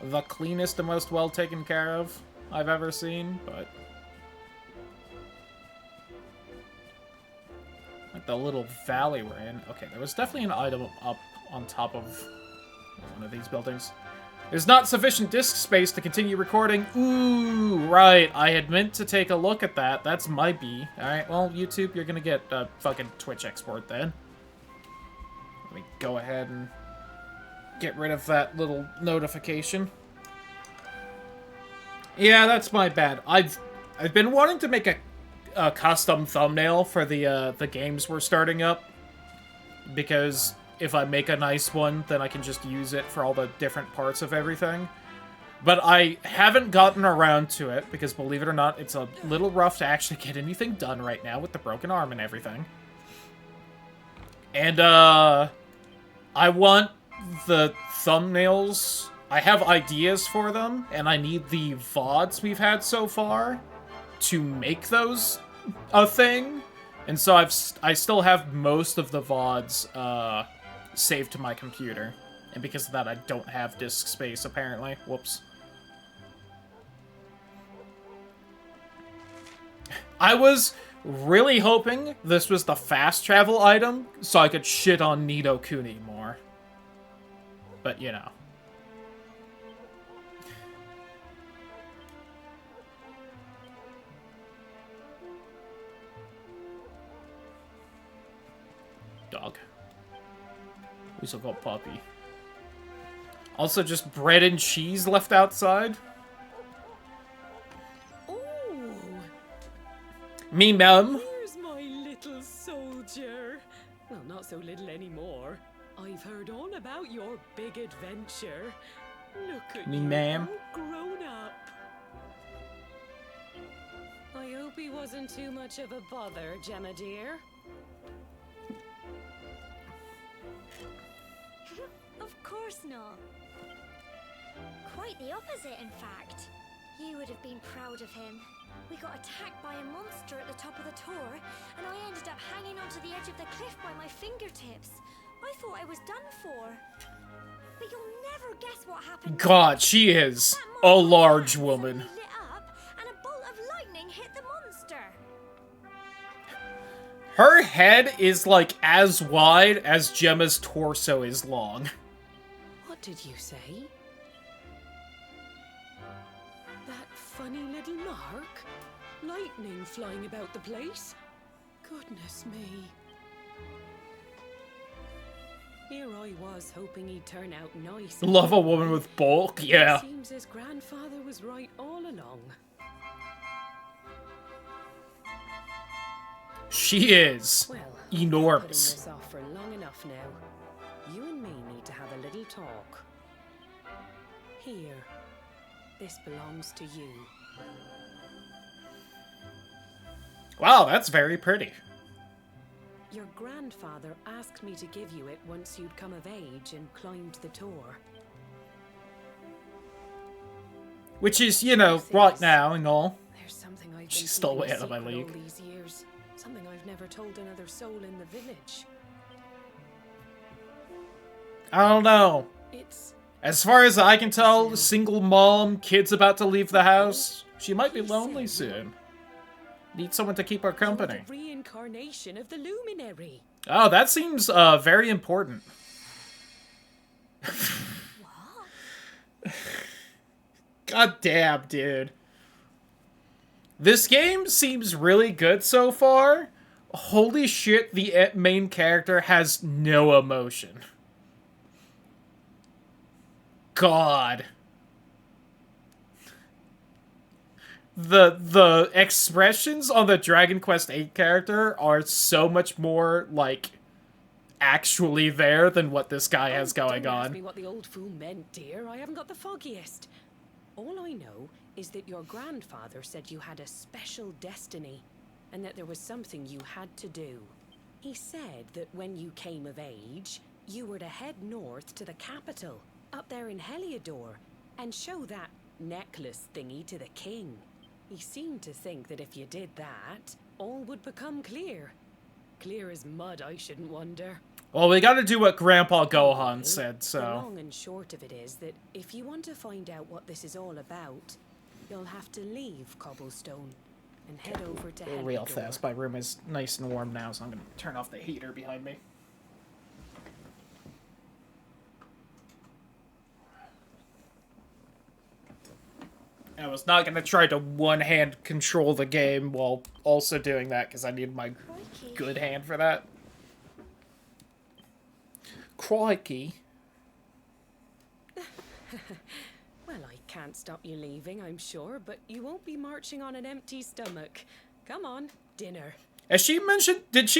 Speaker 1: the cleanest and most well taken care of I've ever seen, but... like the little valley we're in. Okay, there was definitely an item up on top of one of these buildings. There's not sufficient disk space to continue recording. Ooh, right. I had meant to take a look at that. That's my B. Alright, well, YouTube, you're gonna get a fucking Twitch export then. Let me go ahead and get rid of that little notification. Yeah, that's my bad. I've been wanting to make a custom thumbnail for the games we're starting up, because if I make a nice one, then I can just use it for all the different parts of everything. But I haven't gotten around to it, because believe it or not, it's a little rough to actually get anything done right now with the broken arm and everything. And, I want the thumbnails... I have ideas for them, and I need the VODs we've had so far to make those a thing. And so I still have most of the VODs, saved to my computer. And because of that, I don't have disk space, apparently. Whoops. I was really hoping this was the fast travel item, so I could shit on Nito Kuni more. But, you know. Dog. We still got puppy. Also, just bread and cheese left outside.
Speaker 5: Oh,
Speaker 1: Me, ma'am.
Speaker 5: here's my little soldier. Well, not so little anymore. I've heard all about your big adventure. Look at
Speaker 1: Me,
Speaker 5: you,
Speaker 1: ma'am.
Speaker 5: all grown up. I hope he wasn't too much of a bother, Gemma dear.
Speaker 3: course not. Quite the opposite, in fact. You would have been proud of him. We got attacked by a monster at the top of the tower, and I ended up hanging onto the edge of the cliff by my fingertips. I thought I was done for. But you'll never guess what happened.
Speaker 1: God, she is
Speaker 3: That
Speaker 1: a
Speaker 3: monster's
Speaker 1: large
Speaker 3: hand
Speaker 1: woman.
Speaker 3: suddenly lit up, and a bolt of lightning hit the monster.
Speaker 1: Her head is like as wide as Gemma's torso is long.
Speaker 5: What did you say? That funny little mark? Lightning flying about the place? Goodness me. Here I was hoping he'd turn out nice.
Speaker 1: Love a woman with bulk, yeah.
Speaker 5: It seems his grandfather was right all along.
Speaker 1: She is
Speaker 5: Well,
Speaker 1: enormous.
Speaker 5: putting this off for long enough now. You and me need to have a little talk. Here. This belongs to you.
Speaker 1: Wow, that's very pretty.
Speaker 5: Your grandfather asked me to give you it once you'd come of age and climbed the Tor.
Speaker 1: Which is, you know, right now and all.
Speaker 5: There's something I've been
Speaker 1: She's still
Speaker 5: keeping
Speaker 1: way out of my
Speaker 5: secret
Speaker 1: league.
Speaker 5: all these years. Something I've never told another soul in the village.
Speaker 1: I don't know.
Speaker 5: It's
Speaker 1: As far as I can tell, single mom, kids about to leave the house. She might be lonely soon. Need someone to keep her company.
Speaker 5: the reincarnation of the luminary.
Speaker 1: Oh, that seems very important. God damn, dude. This game seems really good so far. Holy shit, the main character has no emotion. God. The expressions on the Dragon Quest VIII character are so much more, like, actually there than what this guy has going
Speaker 5: Don't ask
Speaker 1: on.
Speaker 5: me what the old fool meant, dear. I haven't got the foggiest. All I know is that your grandfather said you had a special destiny, and that there was something you had to do. He said that when you came of age, you were to head north to the capital, up there in Heliodor, and show that necklace thingy to the king. He seemed to think that if you did that, all would become clear. Clear as mud, I shouldn't wonder.
Speaker 1: Well, we gotta do what Grandpa Gohan said,
Speaker 5: The
Speaker 1: so...
Speaker 5: long and short of it is that if you want to find out what this is all about, you'll have to leave Cobblestone and head over to
Speaker 1: Real
Speaker 5: Heliodor.
Speaker 1: fast. My room is nice and warm now, so I'm gonna turn off the heater behind me. I was not gonna try to one-hand control the game while also doing that, because I need my
Speaker 3: Crikey.
Speaker 1: good hand for that. Crikey.
Speaker 5: Well, I can't stop you leaving, I'm sure, but you won't be marching on an empty stomach. Come on, dinner.
Speaker 1: Did she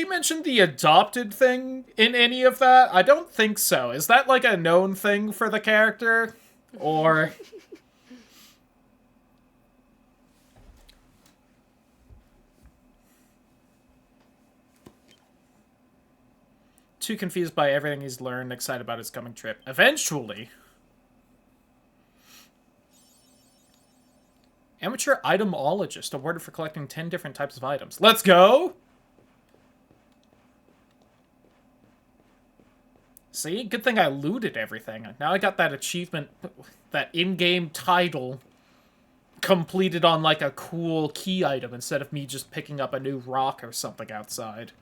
Speaker 1: mention the adopted thing in any of that? I don't think so. Is that like a known thing for the character? Or... Too confused by everything he's learned, excited about his coming trip. Eventually. Amateur itemologist, awarded for collecting 10 different types of items. Let's go! See? Good thing I looted everything. Now I got that achievement, that in-game title, completed on, like, a cool key item instead of me just picking up a new rock or something outside.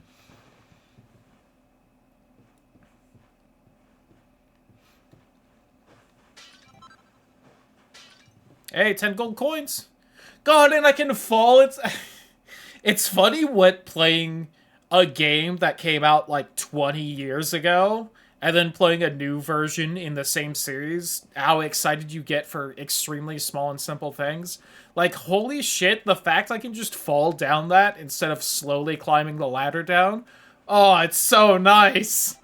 Speaker 1: Hey, 10 gold coins! God, and I can fall! It's funny what playing a game that came out like 20 years ago, and then playing a new version in the same series, how excited you get for extremely small and simple things. Like, holy shit, the fact I can just fall down that instead of slowly climbing the ladder down. Oh, it's so nice!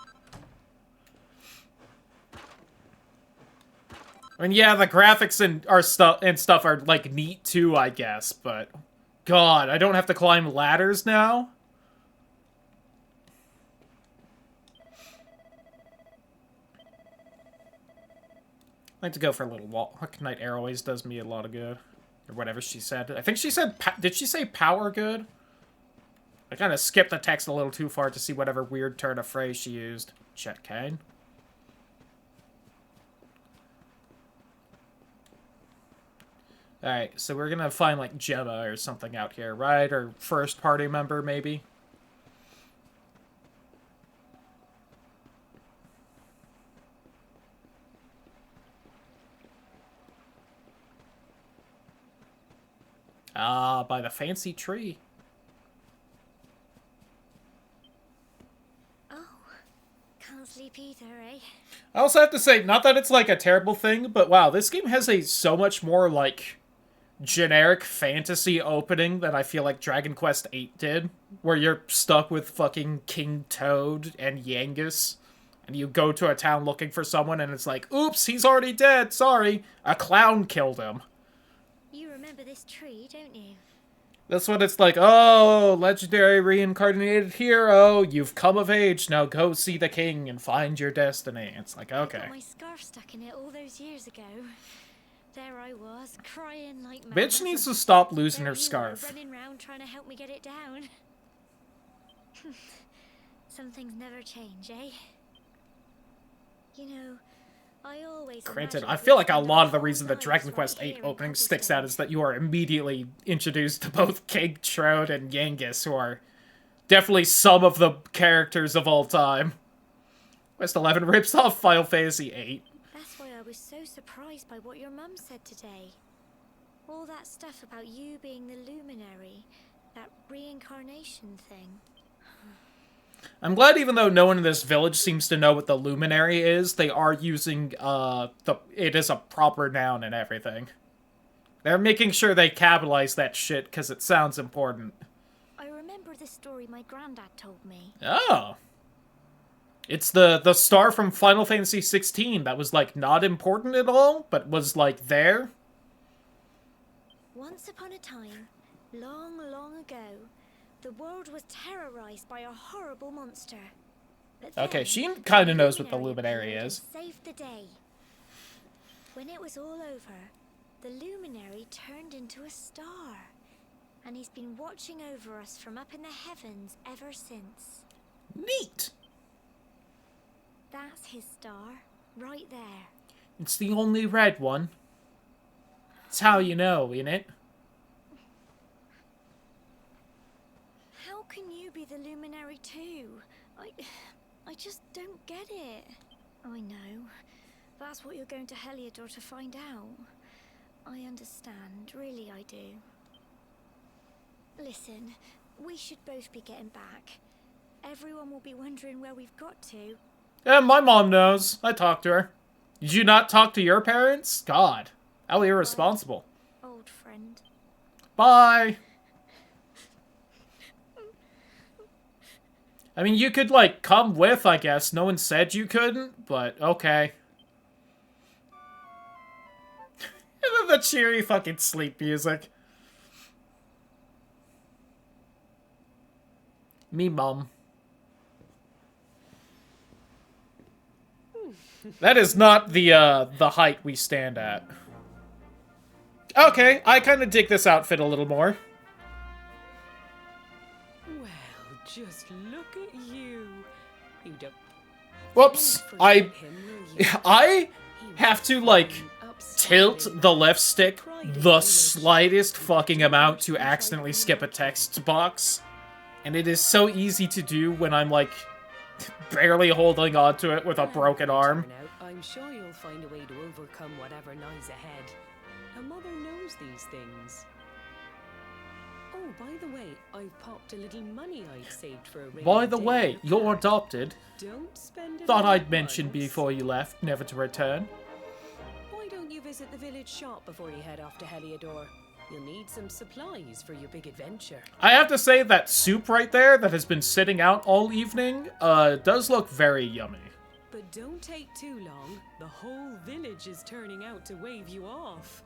Speaker 1: I mean, yeah, the graphics and stuff are like neat too, I guess, but God, I don't have to climb ladders now. I like to go for a little walk. Knight Air always does me a lot of good. Or whatever she said. I think she said... Did she say power good? I kind of skipped the text a little too far to see whatever weird turn of phrase she used. Chet Kane. Alright, so we're gonna find, like, Gemma or something out here, right? Or first party member, maybe? Ah, by the fancy tree.
Speaker 3: Oh, can't sleep either, eh?
Speaker 1: I also have to say, not that it's, like, a terrible thing, but wow, this game has a so much more, like, generic fantasy opening than I feel like Dragon Quest VIII did, where you're stuck with fucking King Toad and Yangus, and you go to a town looking for someone, and it's like, oops, he's already dead, sorry, a clown killed him.
Speaker 3: You remember this tree, don't you?
Speaker 1: That's what it's like, oh, legendary reincarnated hero, you've come of age, now go see the king and find your destiny. It's like,
Speaker 3: I
Speaker 1: okay.
Speaker 3: got my scarf stuck in it all those years ago. There I was, crying like mad.
Speaker 1: Bitch needs to stop losing
Speaker 3: There
Speaker 1: her
Speaker 3: you were,
Speaker 1: scarf.
Speaker 3: running round trying to help me get it down. Some things never change, eh? You know, I always
Speaker 1: Granted,
Speaker 3: imagined
Speaker 1: I
Speaker 3: we'd
Speaker 1: feel like a
Speaker 3: spend
Speaker 1: lot
Speaker 3: our
Speaker 1: of the
Speaker 3: whole
Speaker 1: reason that
Speaker 3: lives
Speaker 1: Dragon
Speaker 3: right
Speaker 1: Quest
Speaker 3: here
Speaker 1: VIII
Speaker 3: in
Speaker 1: opening sticks out
Speaker 3: Cobblestone.
Speaker 1: is that you are immediately introduced to both King Troad and Yangus, who are definitely some of the characters of all time. Quest 11 rips off Final Fantasy VIII.
Speaker 3: That's why I was so surprised by what your mum said today. All that stuff about you being the luminary, that reincarnation thing.
Speaker 1: I'm glad even though no one in this village seems to know what the luminary is, they are using, it is a proper noun and everything. They're making sure they capitalize that shit, because it sounds important.
Speaker 3: I remember the story my granddad told me.
Speaker 1: Oh. It's the star from Final Fantasy 16 that was, like, not important at all, but was, like, there.
Speaker 3: Once upon a time, long, long ago, the world was terrorized by a horrible monster. But
Speaker 1: Okay,
Speaker 3: then,
Speaker 1: she kind of
Speaker 3: the
Speaker 1: knows what the luminary
Speaker 3: appeared and
Speaker 1: is.
Speaker 3: saved the day. When it was all over, the luminary turned into a star, and he's been watching over us from up in the heavens ever since.
Speaker 1: Neat!
Speaker 3: That's his star, right there.
Speaker 1: It's the only red one. It's how you know, innit?
Speaker 3: How can you be the luminary too? I just don't get it. I know. That's what you're going to Heliodor to find out. I understand, really I do. Listen, we should both be getting back. Everyone will be wondering where we've got to.
Speaker 1: Yeah, my mom knows. I talked to her. Did you not talk to your parents? God. How irresponsible.
Speaker 3: Old friend.
Speaker 1: Bye! I mean, you could, like, come with, I guess. No one said you couldn't, but okay. And then the cheery fucking sleep music. Me mum. That is not the height we stand at. Okay, I kind of dig this outfit a little more.
Speaker 5: Well, just look at you. You don't
Speaker 1: Whoops,
Speaker 5: forget
Speaker 1: I
Speaker 5: him, will you?
Speaker 1: I
Speaker 5: He
Speaker 1: have
Speaker 5: was
Speaker 1: to, like, tilt
Speaker 5: upstanding.
Speaker 1: the left stick
Speaker 5: Pride in
Speaker 1: the
Speaker 5: village.
Speaker 1: slightest fucking amount to accidentally skip a text box. And it is so easy to do when I'm, like, barely holding onto it with a broken arm.
Speaker 5: Turn out, I'm sure you'll find a way to overcome whatever lies ahead. A mother knows these things. Oh, by the way, I've popped a little money I'd saved for a rainy
Speaker 1: By the
Speaker 5: day
Speaker 1: way,
Speaker 5: in the
Speaker 1: you're
Speaker 5: card.
Speaker 1: adopted.
Speaker 5: Don't spend it
Speaker 1: Thought
Speaker 5: all
Speaker 1: I'd
Speaker 5: at
Speaker 1: mention
Speaker 5: once.
Speaker 1: before you left, never to return.
Speaker 5: Why don't you visit the village shop before you head off to Heliodor? You'll need some supplies for your big adventure.
Speaker 1: I have to say that soup right there that has been sitting out all evening, does look very yummy.
Speaker 5: But don't take too long. The whole village is turning out to wave you off.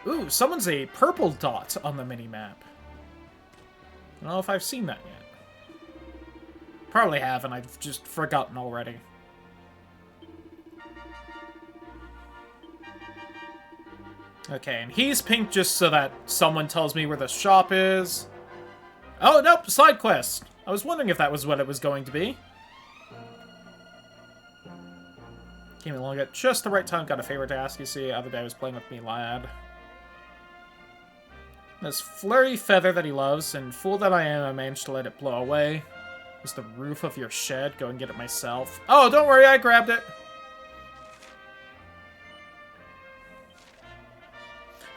Speaker 1: Ooh, someone's a purple dot on the mini-map. don't know if I've seen that yet. Probably haven't, I've just forgotten already. Okay, and he's pink just so that someone tells me where the shop is. Oh, nope, side quest. I was wondering if that was what it was going to be. Came along at just the right time, got a favor to ask. You see, the other day I was playing with me, lad. This flurry feather that he loves, and fool that I am, I managed to let it blow away. Was the roof of your shed? Go and get it myself. Oh, don't worry, I grabbed it.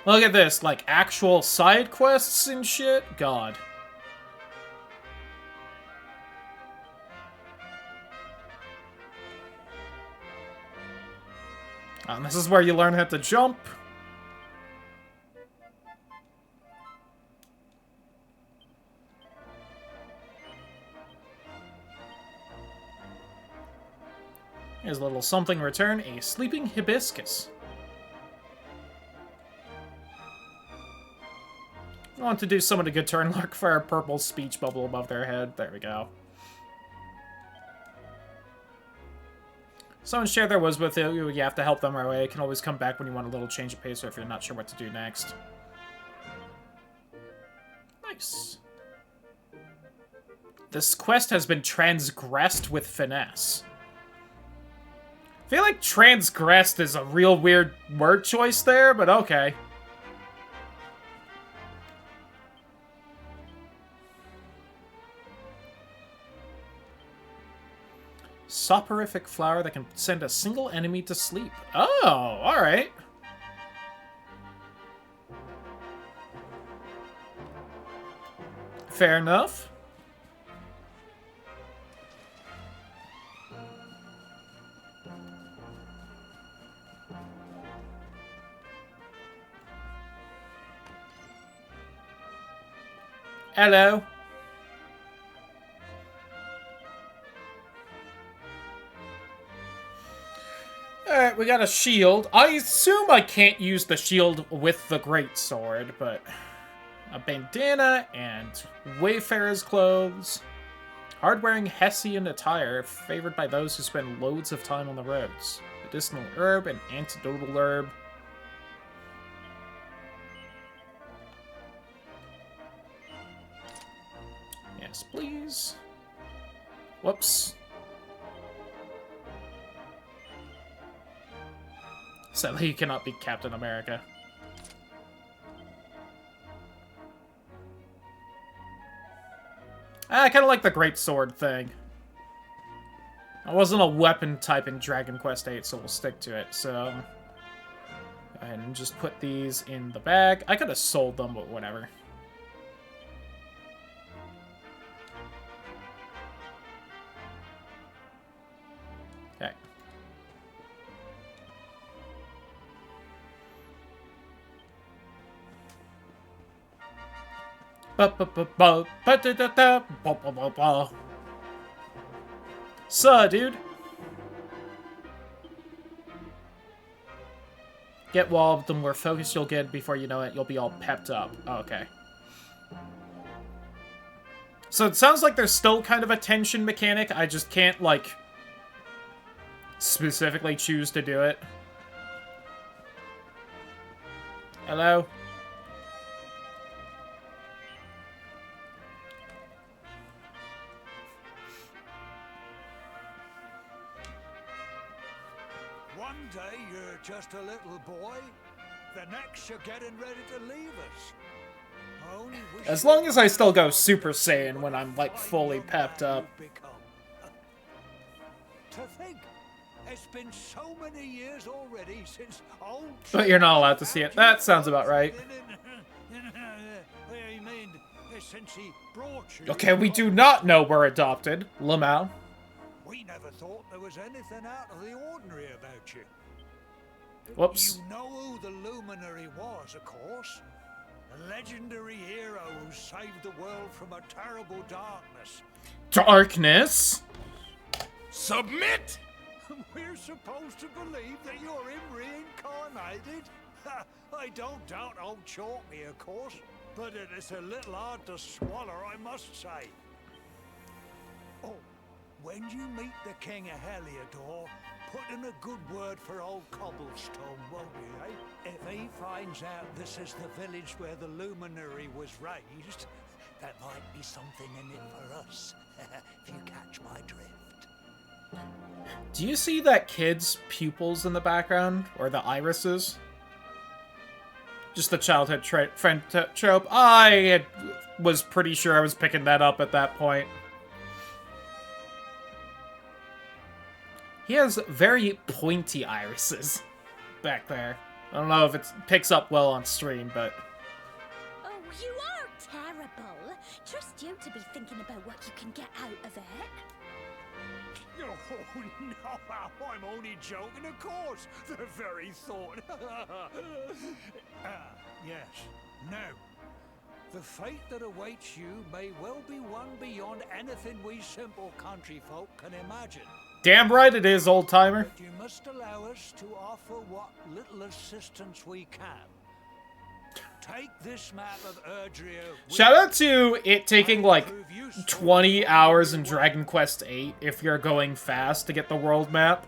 Speaker 1: Look at this, like, actual side quests and shit? God. And this is where you learn how to jump. Here's a little something in return, a sleeping hibiscus. I want to do someone a good turn, look for a purple speech bubble above their head. There we go. Someone share their woes with you. You have to help them right away. You can always come back when you want a little change of pace or if you're not sure what to do next. Nice. This quest has been transgressed with finesse. I feel like transgressed is a real weird word choice there, but okay. Soporific flower that can send a single enemy to sleep. Oh, alright. Fair enough. Hello. Alright, we got a shield. I assume I can't use the shield with the greatsword, but a bandana and wayfarer's clothes. Hard-wearing Hessian attire, favored by those who spend loads of time on the roads. Medicinal herb and antidotal herb. Yes, please. Whoops. Sadly, you cannot be Captain America. I kind of like the greatsword thing. I wasn't a weapon type in Dragon Quest VIII, so we'll stick to it. So, go ahead and just put these in the bag. I could have sold them, but whatever. Okay. So, dude. Get walled, the more focus you'll get before you know it, you'll be all pepped up. Oh, okay. So it sounds like there's still kind of a tension mechanic, I just can't, like, specifically choose to do it. Hello?
Speaker 2: One day you're just a little boy, the next you're getting ready to leave us. I only wish
Speaker 1: As long as I still go Super Saiyan when I'm, like, fully pepped up.
Speaker 2: To think, it's been so many years already since old...
Speaker 1: But you're not allowed to see it. That sounds about right.
Speaker 2: I mean, since he brought you...
Speaker 1: Okay, we do not know we're adopted, Lamau.
Speaker 2: We never thought there was anything out of the ordinary about you.
Speaker 1: Whoops.
Speaker 2: You know who the Luminary was, of course. A legendary hero who saved the world from a terrible darkness.
Speaker 1: Darkness?
Speaker 6: Submit!
Speaker 2: We're supposed to believe that you're him reincarnated? I don't doubt old Chalky, of course. but it is a little hard to swallow, I must say. Oh, when you meet the King of Heliodor, put in a good word for old Cobblestone, won't you, eh? If he finds out this is the village where the luminary was raised, there might be something in it for us, if you catch my drift.
Speaker 1: Do you see that kid's pupils in the background? Or the irises? Just the childhood friend trope. Was pretty sure I was picking that up at that point. He has very pointy irises back there. I don't know if it picks up well on stream, but...
Speaker 3: Oh, you are terrible. Trust you to be thinking about what you can get out of it.
Speaker 2: Oh, no, I'm only joking, of course. The very thought. Yes. Now, the fate that awaits you may well be one beyond anything we simple country folk can imagine.
Speaker 1: Damn right it is, old-timer.
Speaker 2: But you must allow us to offer what little assistance we can. Take this map of Erdrea.
Speaker 1: Shout out to it taking like 20 hours in Dragon Quest VIII if you're going fast to get the world map.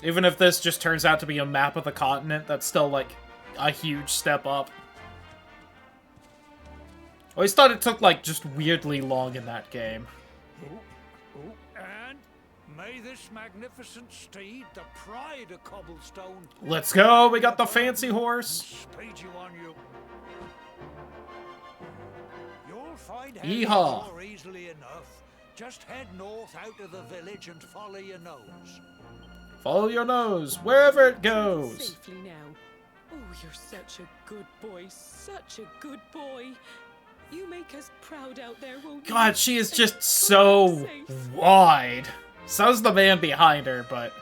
Speaker 1: Even if this just turns out to be a map of the continent, that's still like a huge step up. I always thought it took like just weirdly long in that game.
Speaker 2: And may this magnificent steed, the pride of Cobblestone,
Speaker 1: Let's go, we got the fancy horse.
Speaker 2: speed you on you. You'll find
Speaker 1: Yeehaw.
Speaker 2: Heliodor easily enough. Just head north out of the village and follow your nose.
Speaker 1: Follow your nose, wherever it goes.
Speaker 5: Safely now. Oh, you're such a good boy. Such a good boy. You make us proud out there, won't you?
Speaker 1: God, she is
Speaker 5: And
Speaker 1: just
Speaker 5: come
Speaker 1: so
Speaker 5: back safe.
Speaker 1: wide. So's the man behind her, but...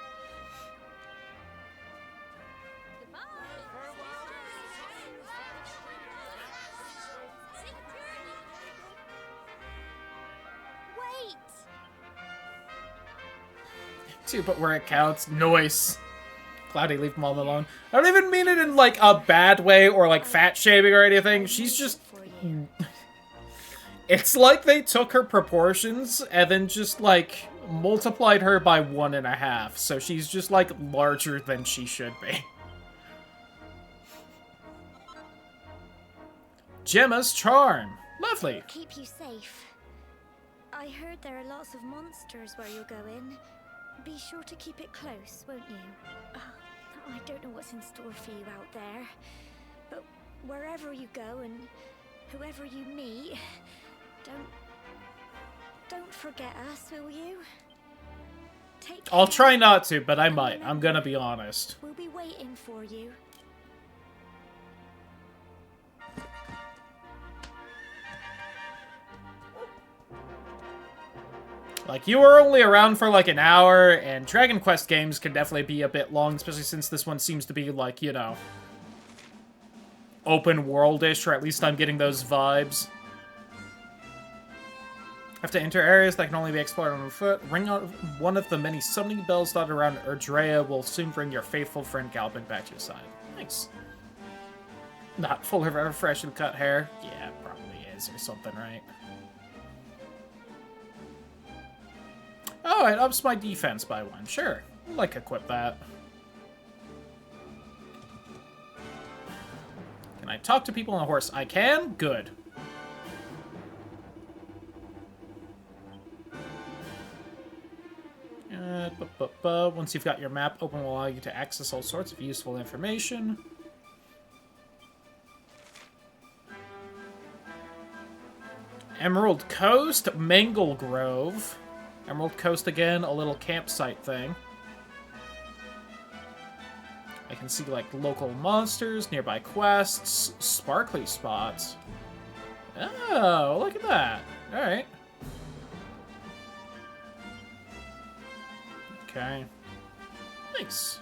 Speaker 3: Wait!
Speaker 1: Too, but where it counts. Noise. Cloudy, leave Mom alone. I don't even mean it in, like, a bad way or, like, fat-shaming or anything. She's just...
Speaker 3: For you.
Speaker 1: It's like they took her proportions and then just, like, multiplied her by 1.5. So she's just, like, larger than she should be. Gemma's charm. Lovely.
Speaker 3: Keep you safe. I heard there are lots of monsters where you're going. Be sure to keep it close, won't you? I don't know what's in store for you out there, but wherever you go and whoever you meet, don't forget us, will you? Take care.
Speaker 1: I'll try not to, but I might. I'm gonna be honest.
Speaker 3: We'll be waiting for you.
Speaker 1: Like, you were only around for like an hour, and Dragon Quest games can definitely be a bit long, especially since this one seems to be like, you know, open world-ish, or at least I'm getting those vibes. Have to enter areas that can only be explored on foot. Ring out one of the many summoning bells dotted around Erdrea will soon bring your faithful friend galloping back to your side. Nice. Not full of freshly cut hair. Yeah, it probably is, or something, right? Oh, it ups my defense by 1. Sure. I'll, like, equip that. Can I talk to people on a horse? I can? Good. Once you've got your map open, will allow you to access all sorts of useful information. Emerald Coast, Mangle Grove. Emerald Coast again, a little campsite thing. I can see, like, local monsters, nearby quests, sparkly spots. Oh, look at that. Alright. Okay. Nice.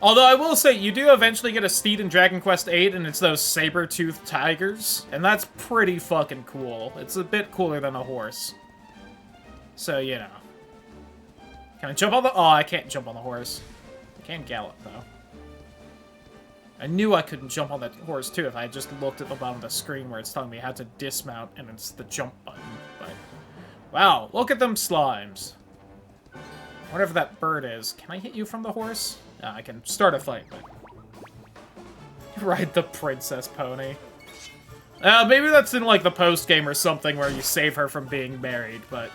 Speaker 1: Although I will say, you do eventually get a steed in Dragon Quest VIII, and it's those saber-toothed tigers, and that's pretty fucking cool. It's a bit cooler than a horse. So, you know. Can I jump on the... Oh, I can't jump on the horse. I Can't gallop, though. I knew I couldn't jump on that horse, too, if I had just looked at the bottom of the screen where it's telling me how to dismount, and it's the jump button. But, wow, look at them slimes. Whatever that bird is. Can I hit you from the horse? No, I can start a fight, but... Ride the princess pony. Maybe that's in, like, the post-game or something where you save her from being married, but...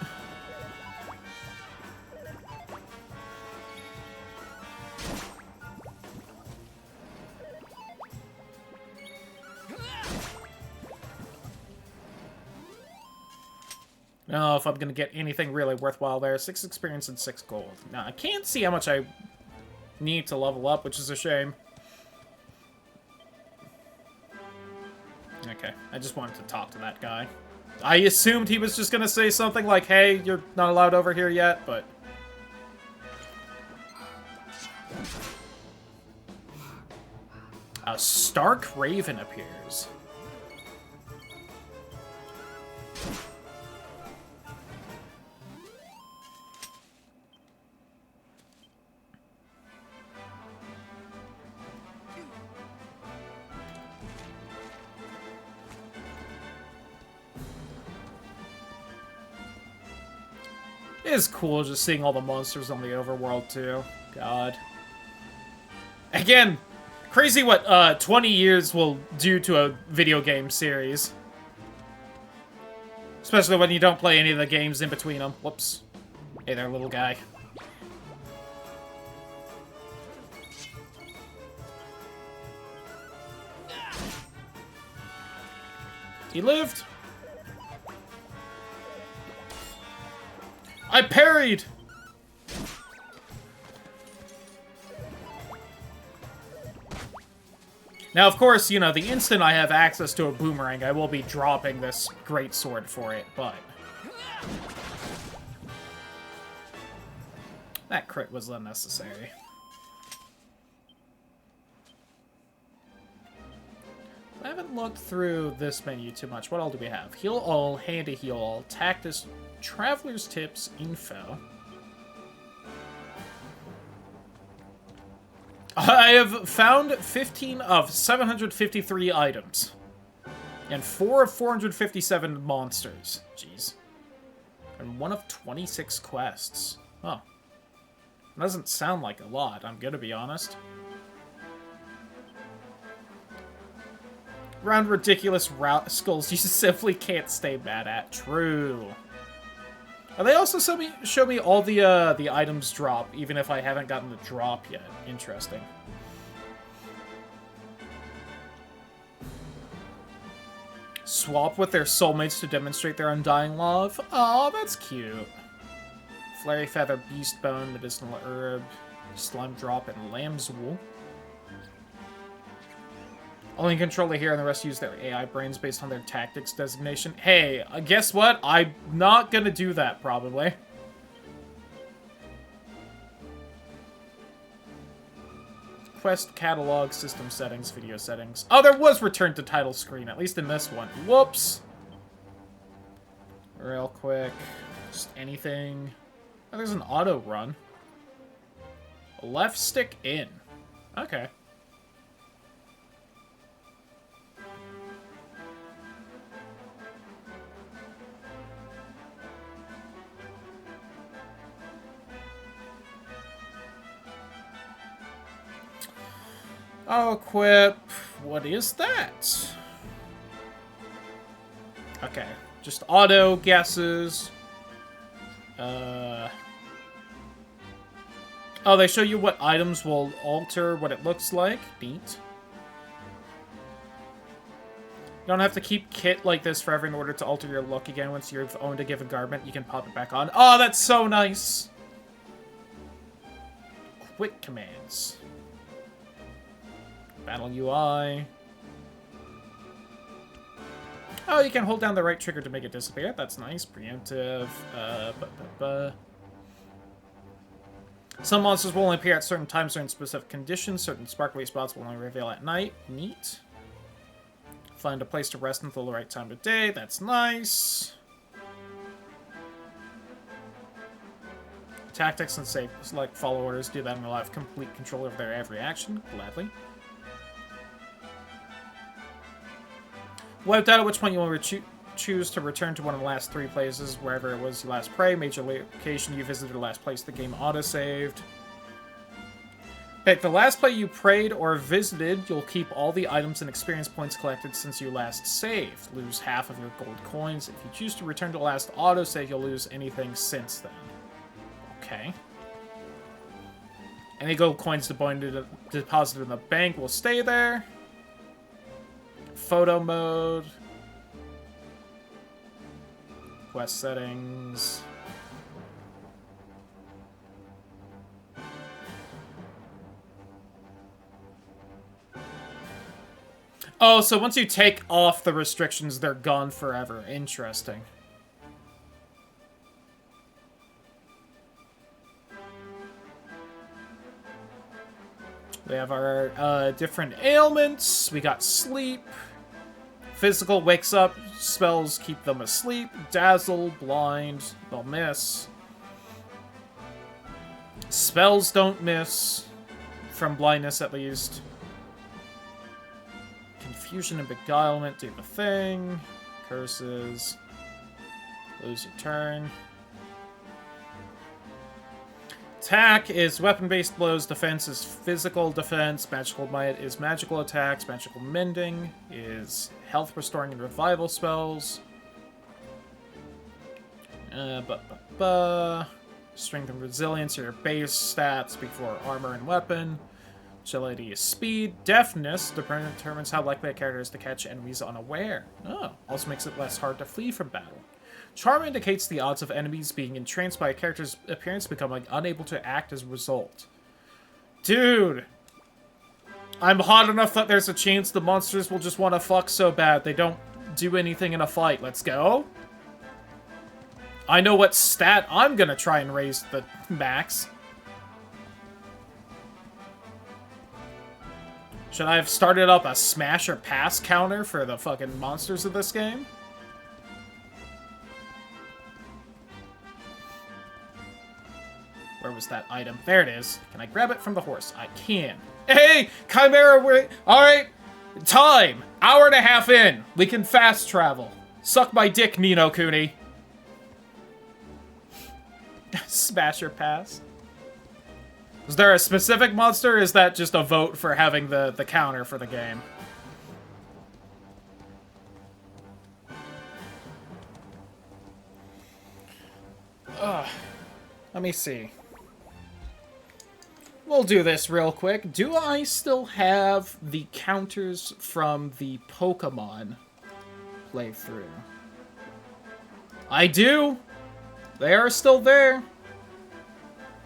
Speaker 1: No, if I'm gonna get anything really worthwhile there. 6 experience and 6 gold. Now, I can't see how much I need to level up, which is a shame. Okay, I just wanted to talk to that guy. I assumed he was just gonna say something like, hey, you're not allowed over here yet, but... A Stark Raven appears. It is cool just seeing all the monsters on the overworld, too. God. Again, crazy what 20 years will do to a video game series. Especially when you don't play any of the games in between them. Whoops. Hey there, little guy. He lived. I parried! Now, of course, you know, the instant I have access to a boomerang, I will be dropping this great sword for it, but... That crit was unnecessary. I haven't looked through this menu too much. What all do we have? Heal all, handy heal all, tactus, traveler's tips, info. I have found 15 of 753 items. And 4 of 457 monsters. Jeez. And 1 of 26 quests. Huh. Doesn't sound like a lot, I'm gonna be honest. Round ridiculous skulls you simply can't stay mad at. True. They also show me all the items drop, even if I haven't gotten the drop yet. Interesting. Swap with their soulmates to demonstrate their undying love. Oh, that's cute. Flary feather, beast bone, medicinal herb, slime drop, and lamb's wool. Only controller here and the rest use their AI brains based on their tactics designation. Hey, guess what? I'm not gonna do that, probably. Quest catalog, system settings, video settings. Oh, there was return to title screen, at least in this one. Whoops! Real quick. Just anything. Oh, there's an auto run. Left stick in. Okay. I'll equip... What is that? Okay. Just auto guesses. Oh, they show you what items will alter what it looks like. Neat. You don't have to keep kit like this forever in order to alter your look again. Once you've owned a given garment, you can pop it back on. Oh, that's so nice! Quick commands. Battle UI. Oh, you can hold down the right trigger to make it disappear. That's nice. Preemptive. Some monsters will only appear at certain times or in specific conditions. Certain sparkly spots will only reveal at night. Neat. Find a place to rest until the right time of day. That's nice. tactics and say select follow orders. Do that and you'll have complete control over their every action. Gladly. Wiped out, at which point you will choose to return to one of the last 3 places, wherever it was you last prayed. Major location you visited, the last place the game auto-saved. Pick the last place you prayed or visited. You'll keep all the items and experience points collected since you last saved. Lose half of your gold coins. If you choose to return to the last autosave, you'll lose anything since then. Okay. Any gold coins deposited in the bank will stay there. Photo mode. Quest settings. Oh, so once you take off the restrictions, they're gone forever. Interesting. We have our different ailments. We got sleep. Physical wakes up. Spells keep them asleep. Dazzle, blind, they'll miss. Spells don't miss. From blindness, at least. Confusion and beguilement do the thing. Curses. Lose your turn. Attack is weapon-based blows. Defense is physical defense. Magical might is magical attacks. Magical mending is health restoring and revival spells. Strength and resilience are your base stats before armor and weapon. Agility is speed. Deafness determines how likely a character is to catch enemies unaware. Oh, also makes it less hard to flee from battle. Charm indicates the odds of enemies being entranced by a character's appearance becoming unable to act as a result. Dude! I'm hot enough that there's a chance the monsters will just want to fuck so bad they don't do anything in a fight. Let's go. I know what stat I'm gonna try and raise the max. Should I have started up a smash or pass counter for the fucking monsters of this game? Where was that item? There it is. Can I grab it from the horse? I can. Hey! Chimera, alright! Time! Hour and a half in. We can fast travel. Suck my dick, Ni no Kuni. Smash or pass? Is there a specific monster, or is that just a vote for having the counter for the game? Let me see. We'll do this real quick. Do I still have the counters from the Pokemon playthrough? I do! They are still there.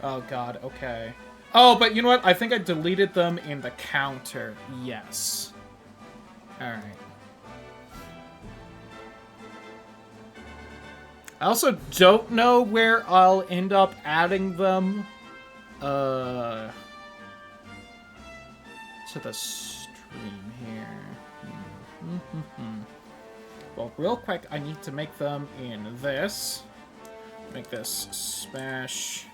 Speaker 1: Oh god, okay. Oh, but you know what? I think I deleted them in the counter. Yes. Alright. I also don't know where I'll end up adding them. To the stream here. Well, real quick, I need to make them in this. Make this smash.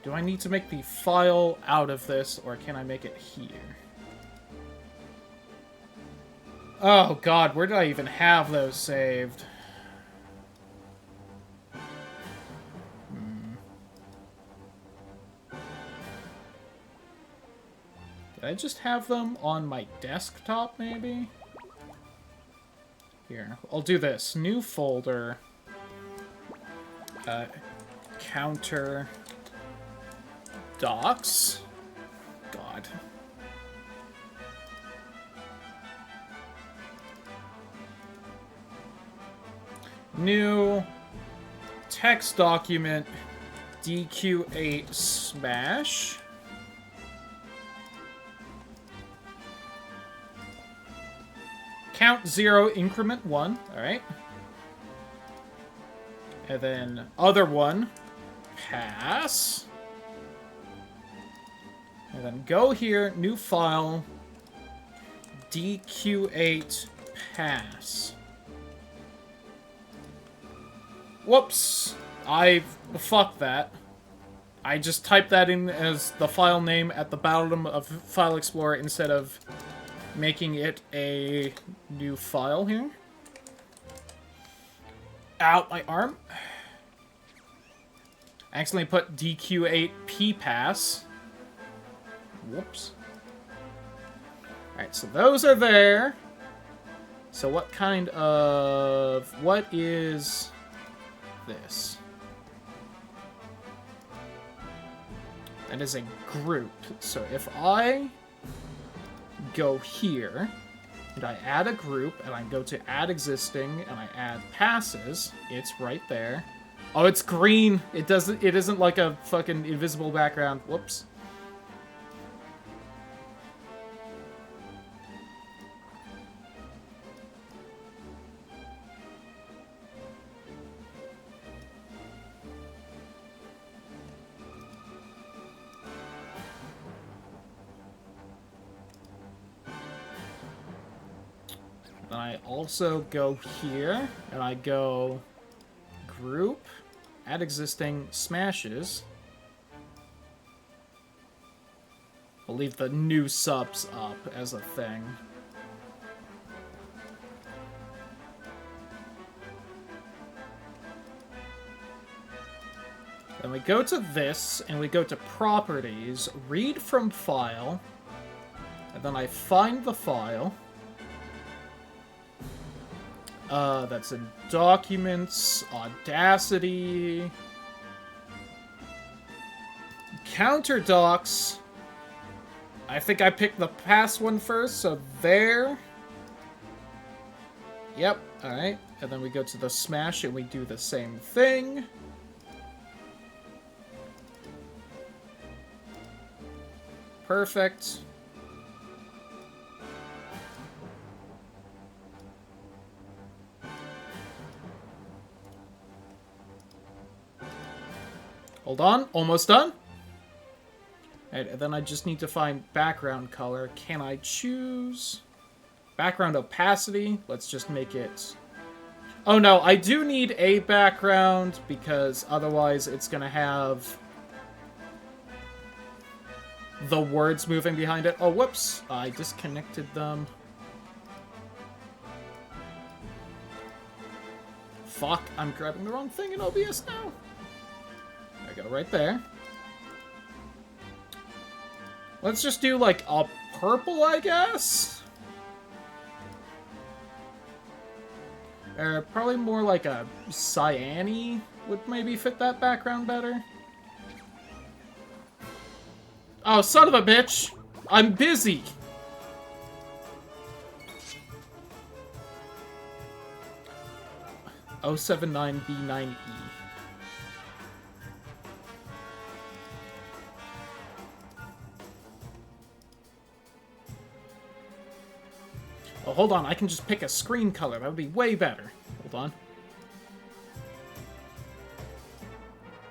Speaker 1: Do I need to make the file out of this, or can I make it here? Oh god, where did I even have those saved? Did I just have them on my desktop, maybe? Here, I'll do this. New folder. Counter. Docs. God. New text document. DQ8 smash. Count 0, increment 1. Alright. And then other one. Pass. And then go here, new file. DQ8 pass. Whoops. Fuck that. I just typed that in as the file name at the bottom of File Explorer instead of making it a new file here. Out my arm. I accidentally put DQ8PPass. Whoops. Alright, so those are there. So what is this? That is a group. So if I go here, and I add a group, and I go to add existing, and I add passes, it's right there. Oh, it's green! It isn't like a fucking invisible background. Whoops. Then I also go here, and I go group, add existing, smashes. I'll leave the new subs up as a thing. Then we go to this, and we go to Properties, Read from File, and then I find the file. That's in Documents, Audacity, Counterdocs. I think I picked the past one first, so there. Yep, alright. And then we go to the Smash and we do the same thing. Perfect. Hold on, almost done. Alright, and then I just need to find background color. Can I choose background opacity? Let's just make it... Oh no, I do need a background because otherwise it's gonna have the words moving behind it. Oh, whoops, I disconnected them. Fuck, I'm grabbing the wrong thing in OBS now. There we go, right there. Let's just do, like, a purple, I guess? Or probably more like a cyan-y would maybe fit that background better. Oh, son of a bitch! I'm busy! O79B9E. Oh, hold on, I can just pick a screen color. That would be way better. Hold on.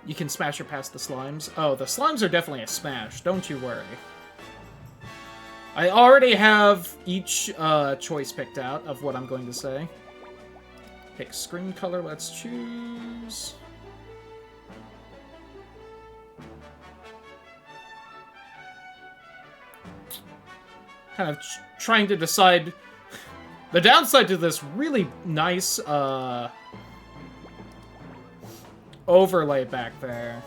Speaker 1: You can smash or pass the slimes. Oh, the slimes are definitely a smash. Don't you worry. I already have each choice picked out of what I'm going to say. Pick screen color. Let's choose... Kind of trying to decide... The downside to this really nice, overlay back there,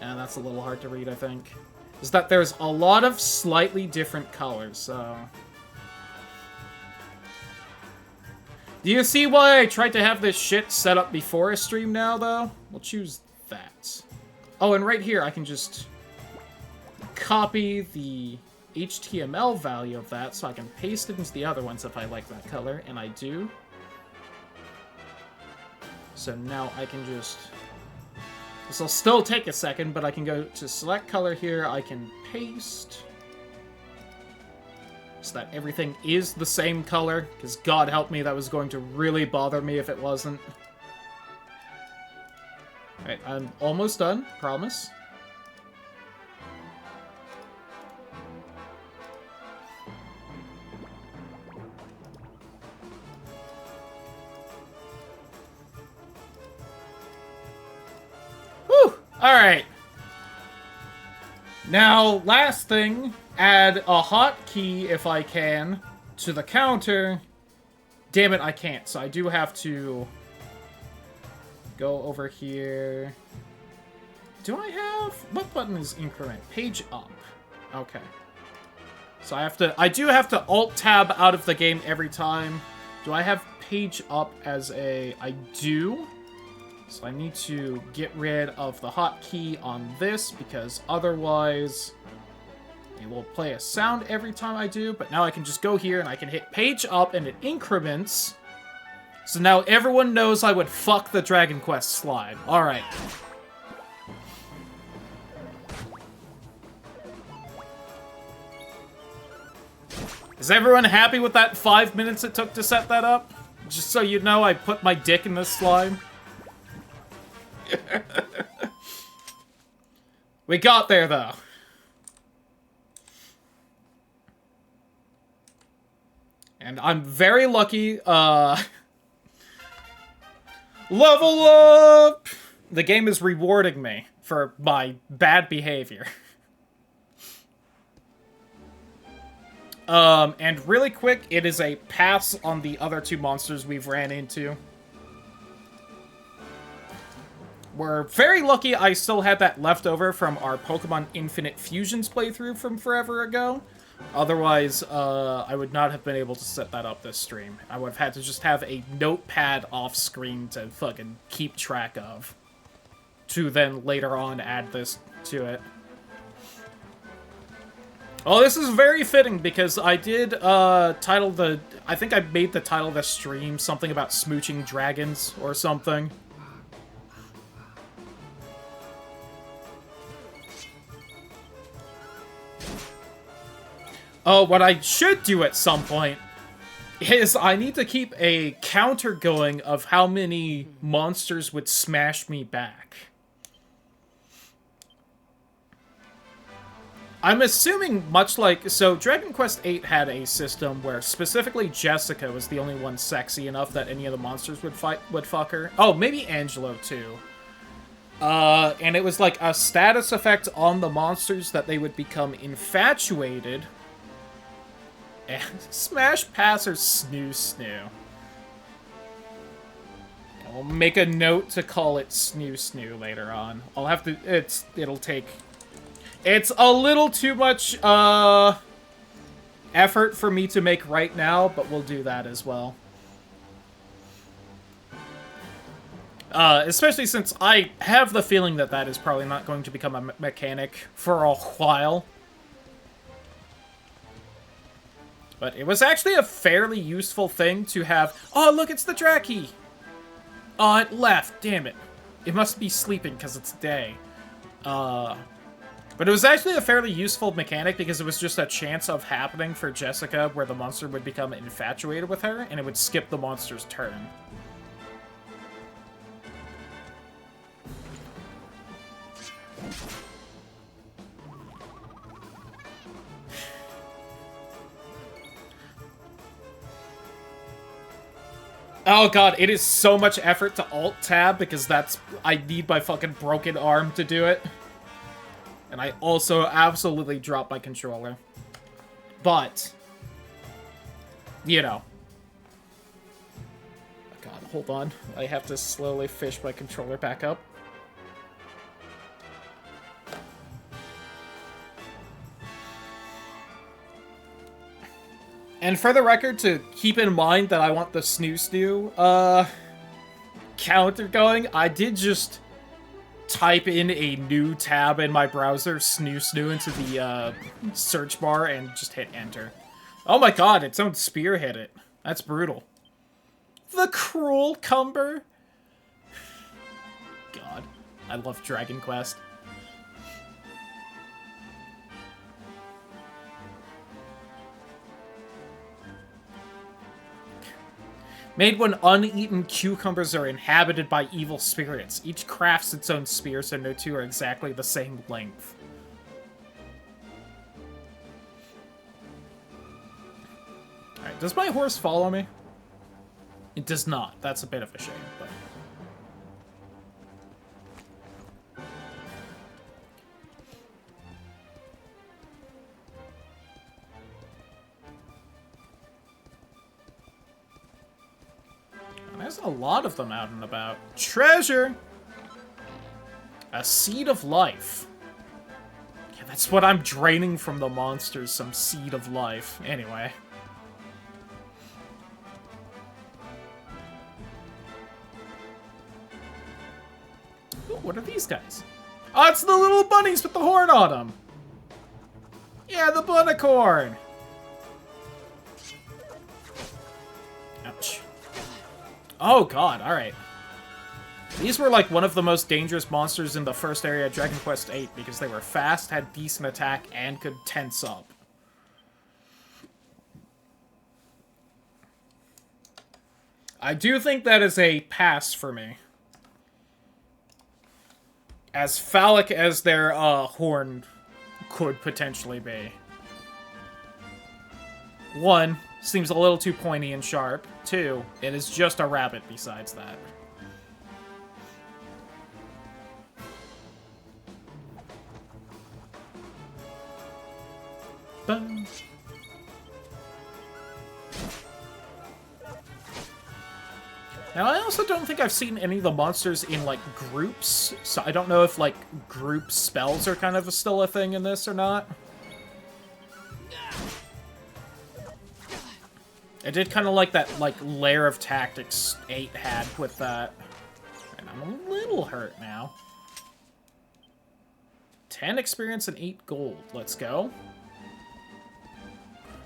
Speaker 1: and that's a little hard to read, I think, is that there's a lot of slightly different colors, so... Do you see why I tried to have this shit set up before a stream now, though? We'll choose that. Oh, and right here, I can just copy the HTML value of that, so I can paste it into the other ones if I like that color, and I do. So now I can just... This will still take a second, but I can go to select color here, I can paste, so that everything is the same color, because God help me, that was going to really bother me if it wasn't. Alright, I'm almost done, promise. Alright. Now, last thing, add a hotkey, if I can, to the counter. Damn it, I can't, so I do have to go over here. Do I have... What button is increment? Page up. Okay. So I do have to Alt-Tab out of the game every time. Do I have page up as a... I do. So I need to get rid of the hotkey on this, because otherwise it will play a sound every time I do. But now I can just go here and I can hit page up and it increments. So now everyone knows I would fuck the Dragon Quest slide. Alright. Is everyone happy with that 5 minutes it took to set that up? Just so you know, I put my dick in this slime. We got there, though. And I'm very lucky, level up! The game is rewarding me for my bad behavior. And really quick, it is a pass on the other two monsters we've ran into. We're very lucky I still had that left over from our Pokemon Infinite Fusions playthrough from forever ago. Otherwise, I would not have been able to set that up this stream. I would have had to just have a notepad off-screen to fucking keep track of. To then later on add this to it. Well, this is very fitting because I did title the... I think I made the title of the stream something about smooching dragons or something. Oh, what I should do at some point is I need to keep a counter going of how many monsters would smash me back. I'm assuming much like... So, Dragon Quest VIII had a system where specifically Jessica was the only one sexy enough that any of the monsters would fuck her. Oh, maybe Angelo, too. And it was like a status effect on the monsters that they would become infatuated. And Smash Pass or Snoo Snoo. I'll make a note to call it Snoo Snoo later on. I'll have to... It'll take... It's a little too much, effort for me to make right now, but we'll do that as well. Especially since I have the feeling that that is probably not going to become a mechanic for a while. But it was actually a fairly useful thing to have... Oh, look, it's the Draki! Oh, it left. Damn it. It must be sleeping because it's day. But it was actually a fairly useful mechanic because it was just a chance of happening for Jessica where the monster would become infatuated with her and it would skip the monster's turn. Oh god, it is so much effort to Alt-Tab because I need my fucking broken arm to do it. And I also absolutely dropped my controller. But, you know. Oh god, hold on. I have to slowly fish my controller back up. And for the record, to keep in mind that I want the Snoo Snoo, counter going, I did just type in a new tab in my browser, Snoo Snoo, into the, search bar and just hit enter. Oh my god, its own spear hit it. That's brutal. The Cruel Cumber? God, I love Dragon Quest. Made when uneaten cucumbers are inhabited by evil spirits. Each crafts its own spear, so no two are exactly the same length. Alright, does my horse follow me? It does not. That's a bit of a shame, but... There's a lot of them out and about. Treasure! A seed of life. Yeah, that's what I'm draining from the monsters, some seed of life. Anyway. Ooh, what are these guys? Oh, it's the little bunnies with the horn on them! Yeah, the bunnicorn! Ouch. Oh god, alright. These were like one of the most dangerous monsters in the first area of Dragon Quest VIII because they were fast, had decent attack, and could tense up. I do think that is a pass for me. As phallic as their horn could potentially be. 1, seems a little too pointy and sharp. 2, it is just a rabbit besides that. Boom. Now, I also don't think I've seen any of the monsters in, like, groups, so I don't know if, like, group spells are kind of still a thing in this or not. I did kind of like that, like, Lair of Tactics 8 had with that. And I'm a little hurt now. 10 experience and 8 gold. Let's go.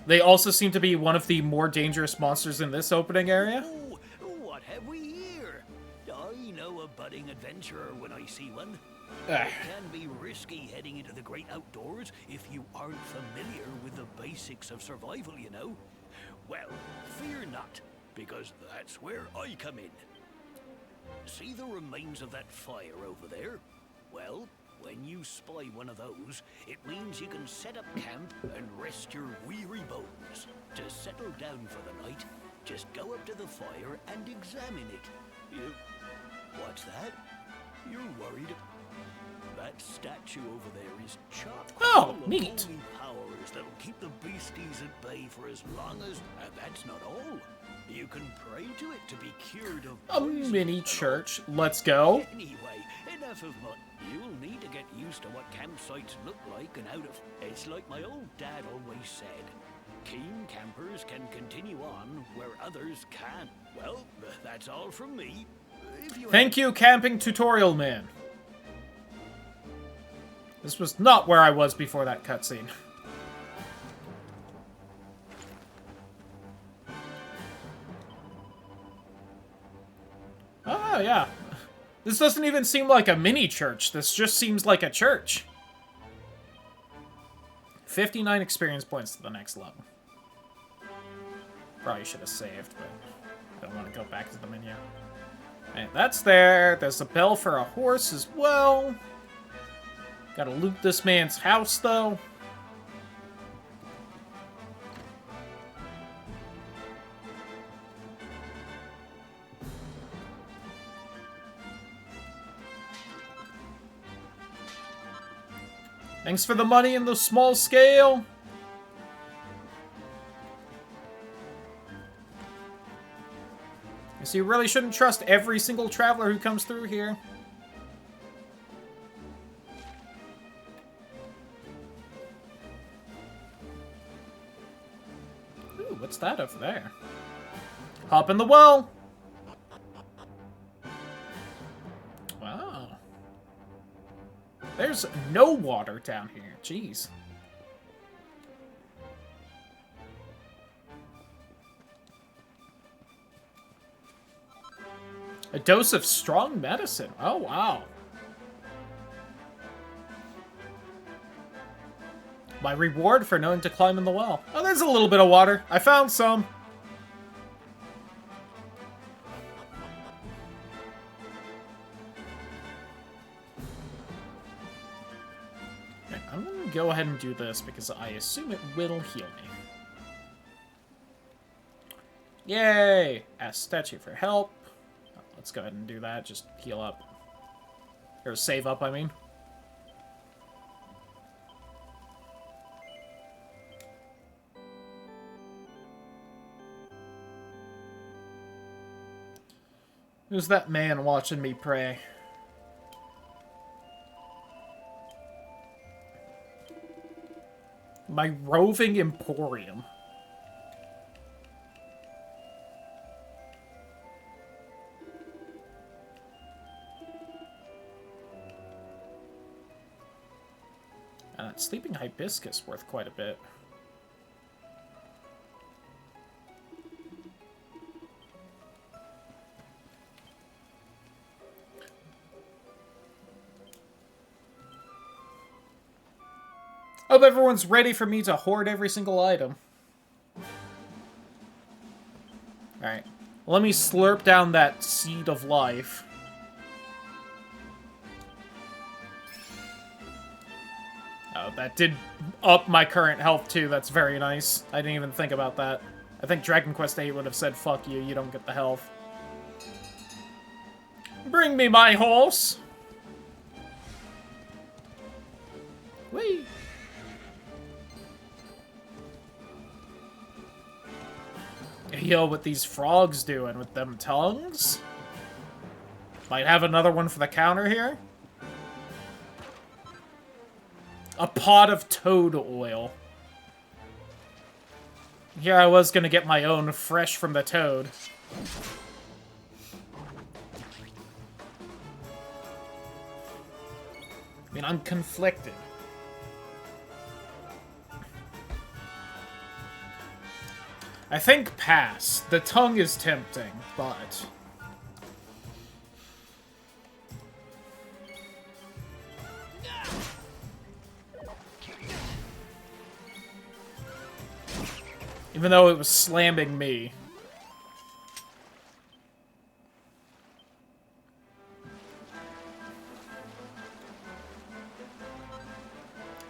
Speaker 1: They also seem to be one of the more dangerous monsters in this opening area.
Speaker 7: Oh, what have we here? I know a budding adventurer when I see one. It can be risky heading into the great outdoors if you aren't familiar with the basics of survival, you know. Well, fear not, because that's where I come in. See the remains of that fire over there? Well, when you spy one of those, it means you can set up camp and rest your weary bones. To settle down for the night, just go up to the fire and examine it. What's that? You're worried? That statue over there is chock
Speaker 1: Oh,
Speaker 7: full of
Speaker 1: neat.
Speaker 7: holy powers that'll keep the beasties at bay for as long as... And that's not all. You can pray to it to be cured of
Speaker 1: A
Speaker 7: poison
Speaker 1: mini
Speaker 7: and all.
Speaker 1: church. Let's go.
Speaker 7: Anyway, enough of mud. You'll need to get used to what campsites look like and out of... It's like my old dad always said. Keen campers can continue on where others can't. Well, that's all from me.
Speaker 1: Thank you, camping tutorial man. This was not where I was before that cutscene. Oh, yeah. This doesn't even seem like a mini church. This just seems like a church. 59 experience points to the next level. Probably should have saved, but I don't want to go back to the menu. Alright, that's there. There's a bell for a horse as well. Gotta loot this man's house, though. Thanks for the money in the small scale. So you really shouldn't trust every single traveler who comes through here. Ooh, what's that over there? Hop in the well! Wow. There's no water down here. Jeez. A dose of strong medicine. Oh, wow. My reward for knowing to climb in the well. Oh, there's a little bit of water. I found some. Okay, I'm going to go ahead and do this because I assume it will heal me. Yay! Ask statue for help. Let's go ahead and do that. Just heal up. Or save up, I mean. Who's that man watching me pray? My roving emporium. Sleeping hibiscus worth quite a bit. Hope everyone's ready for me to hoard every single item. Alright. Let me slurp down that seed of life. Oh, that did up my current health too. That's very nice. I didn't even think about that. I think Dragon Quest VIII would have said, fuck you, you don't get the health. Bring me my horse! Whee! Yo, what these frogs doing with them tongues? Might have another one for the counter here. A pot of toad oil. Here I was gonna get my own fresh from the toad. I mean, I'm conflicted. I think pass. The tongue is tempting, but... even though it was slamming me.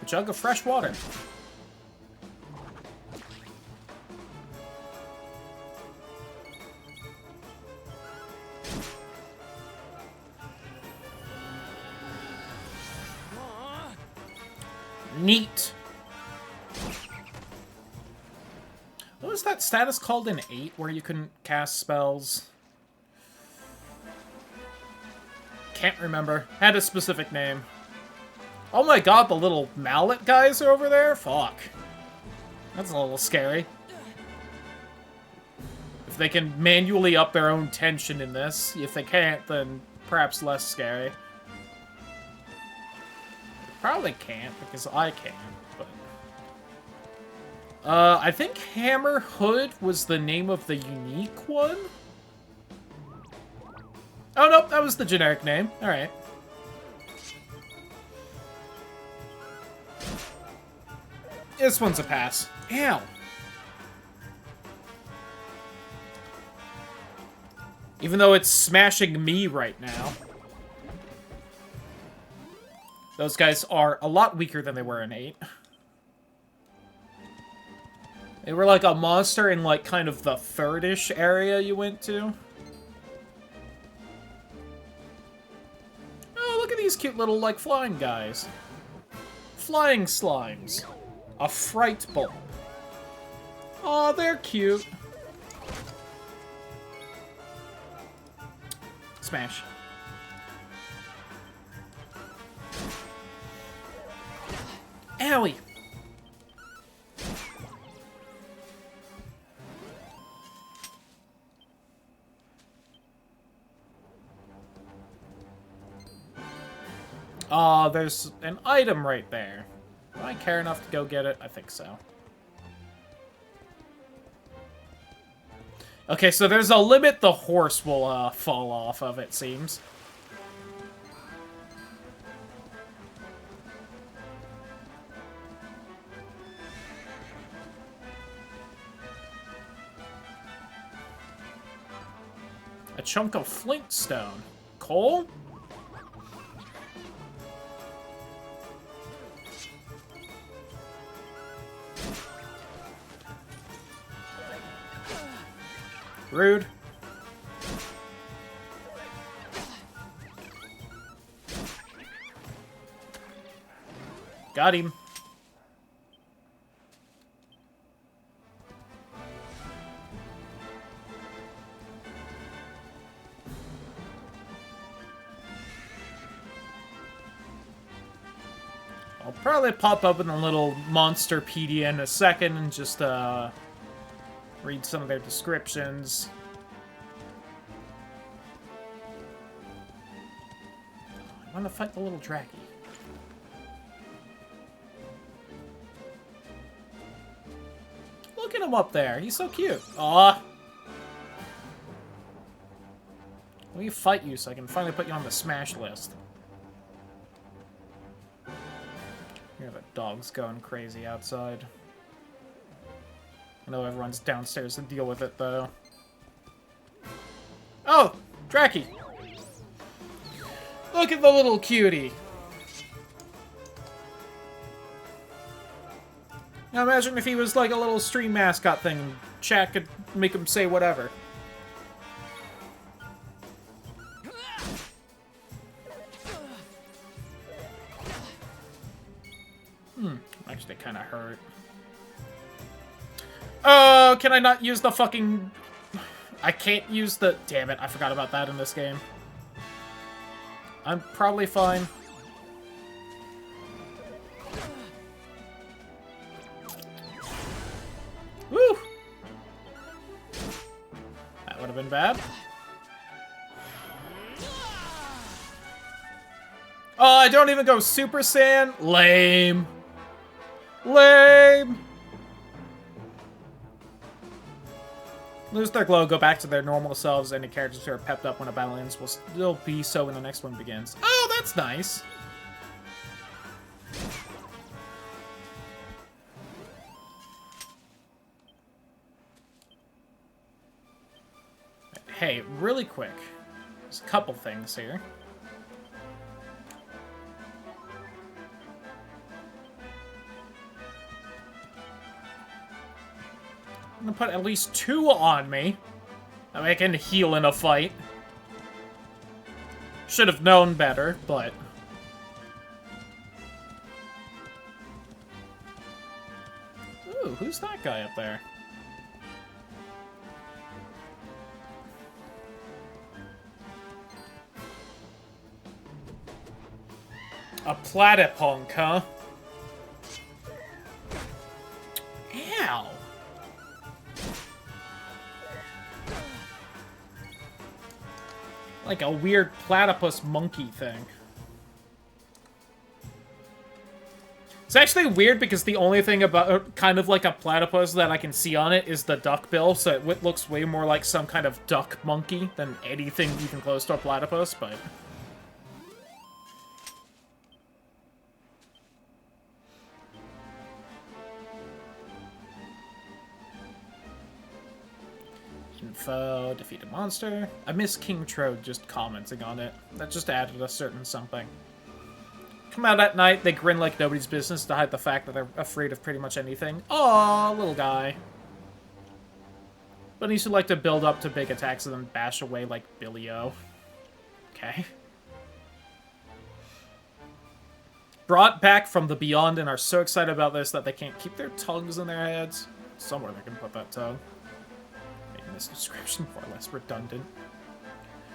Speaker 1: A jug of fresh water. Neat. What was that status called in 8 where you couldn't cast spells? Can't remember. Had a specific name. Oh my god, the little mallet guys are over there? Fuck. That's a little scary. If they can manually up their own tension in this. If they can't, then perhaps less scary. Probably can't, because I can't, but... I think Hammer Hood was the name of the unique one? Oh, nope, that was the generic name. Alright. This one's a pass. Ow! Even though it's smashing me right now. Those guys are a lot weaker than they were in 8. They were like a monster in like kind of the third-ish area you went to. Oh, look at these cute little like flying guys. Flying slimes. A fright bulb. Aw, they're cute. Smash. Owie! Aw, there's an item right there. Do I care enough to go get it? I think so. Okay, so there's a limit the horse will fall off of, it seems. A chunk of flintstone. Coal? Rude. Got him. I'll probably pop up in a little Monsterpedia in a second and just, read some of their descriptions. I want to fight the little Draggy. Look at him up there. He's so cute. Aw. Let me fight you so I can finally put you on the smash list. Here, the dog's going crazy outside. I know everyone's downstairs to deal with it, though. Oh! Dracky! Look at the little cutie! Now imagine if he was like a little stream mascot thing and chat could make him say whatever. Actually kind of hurt. Oh, can I not use the fucking... I can't use the... Damn it, I forgot about that in this game. I'm probably fine. Woo! That would have been bad. Oh, I don't even go Super Saiyan? Lame. Lame! Lose their glow, go back to their normal selves. Any characters who are pepped up when a battle ends will still be so when the next one begins. Oh, that's nice! Hey, really quick. There's a couple things here. I'm gonna put at least 2 on me. That way I can heal in a fight. Should have known better, but... Ooh, who's that guy up there? A platypunk, huh? Ow! Like a weird platypus monkey thing. It's actually weird because the only thing about kind of like a platypus that I can see on it is the duck bill, so it looks way more like some kind of duck monkey than anything even close to a platypus, but... Info, defeat a monster. I miss King Trode just commenting on it. That just added a certain something. Come out at night, they grin like nobody's business to hide the fact that they're afraid of pretty much anything. Aww, little guy. Bunnies who like to build up to big attacks and then bash away like Billy-O. Okay. Brought back from the beyond and are so excited about this that they can't keep their tongues in their heads. Somewhere they can put that tongue. This description more or less redundant.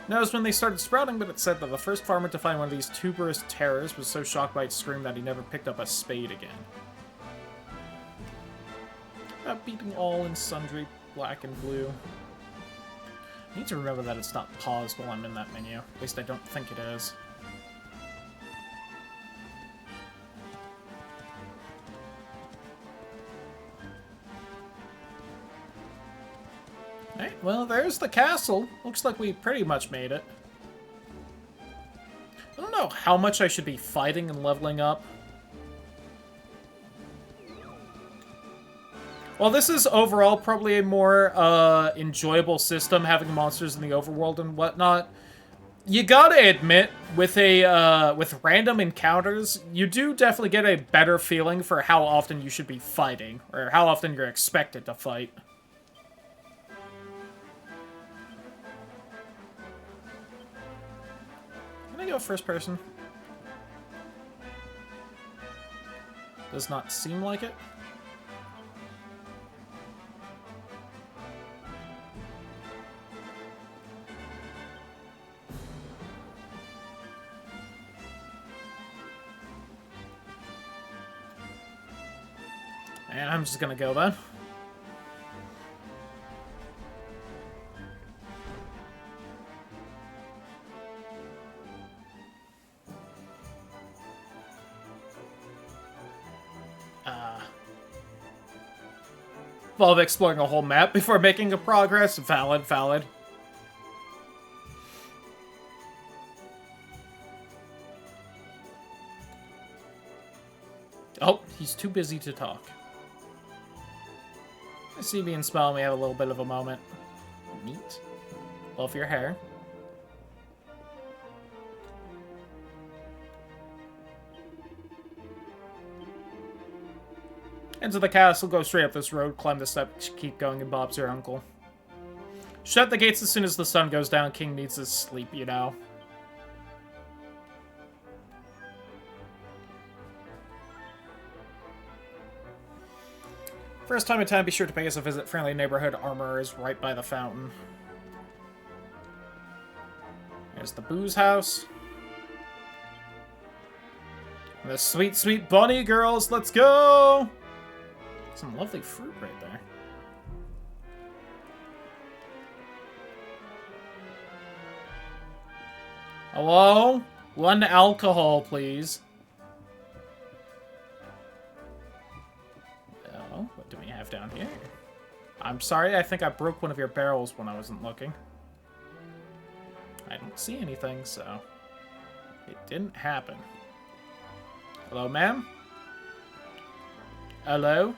Speaker 1: Knows when they started sprouting, but it said that the first farmer to find one of these tuberous terrors was so shocked by its scream that he never picked up a spade again. About beating all and sundry, black and blue. I need to remember that it's not paused while I'm in that menu. At least I don't think it is. Alright, well, there's the castle. Looks like we pretty much made it. I don't know how much I should be fighting and leveling up. Well, this is overall probably a more enjoyable system, having monsters in the overworld and whatnot. You gotta admit, with random encounters, you do definitely get a better feeling for how often you should be fighting, or how often you're expected to fight. Can I go first person? Does not seem like it. And I'm just gonna go then. Involve exploring a whole map before making a progress. Valid, valid. Oh, he's too busy to talk. I see me and Smell, we have a little bit of a moment. Neat. Love your hair. Enter the castle, go straight up this road, climb the steps, keep going, and Bob's your uncle. Shut the gates as soon as the sun goes down. King needs his sleep, you know. First time in town, be sure to pay us a visit. Friendly neighborhood armorer is right by the fountain. There's the booze house. And the sweet, sweet bunny girls. Let's go! Some lovely fruit right there. Hello? 1 alcohol, please. Oh, what do we have down here? I'm sorry, I think I broke one of your barrels when I wasn't looking. I don't see anything, so... it didn't happen. Hello, ma'am? Hello?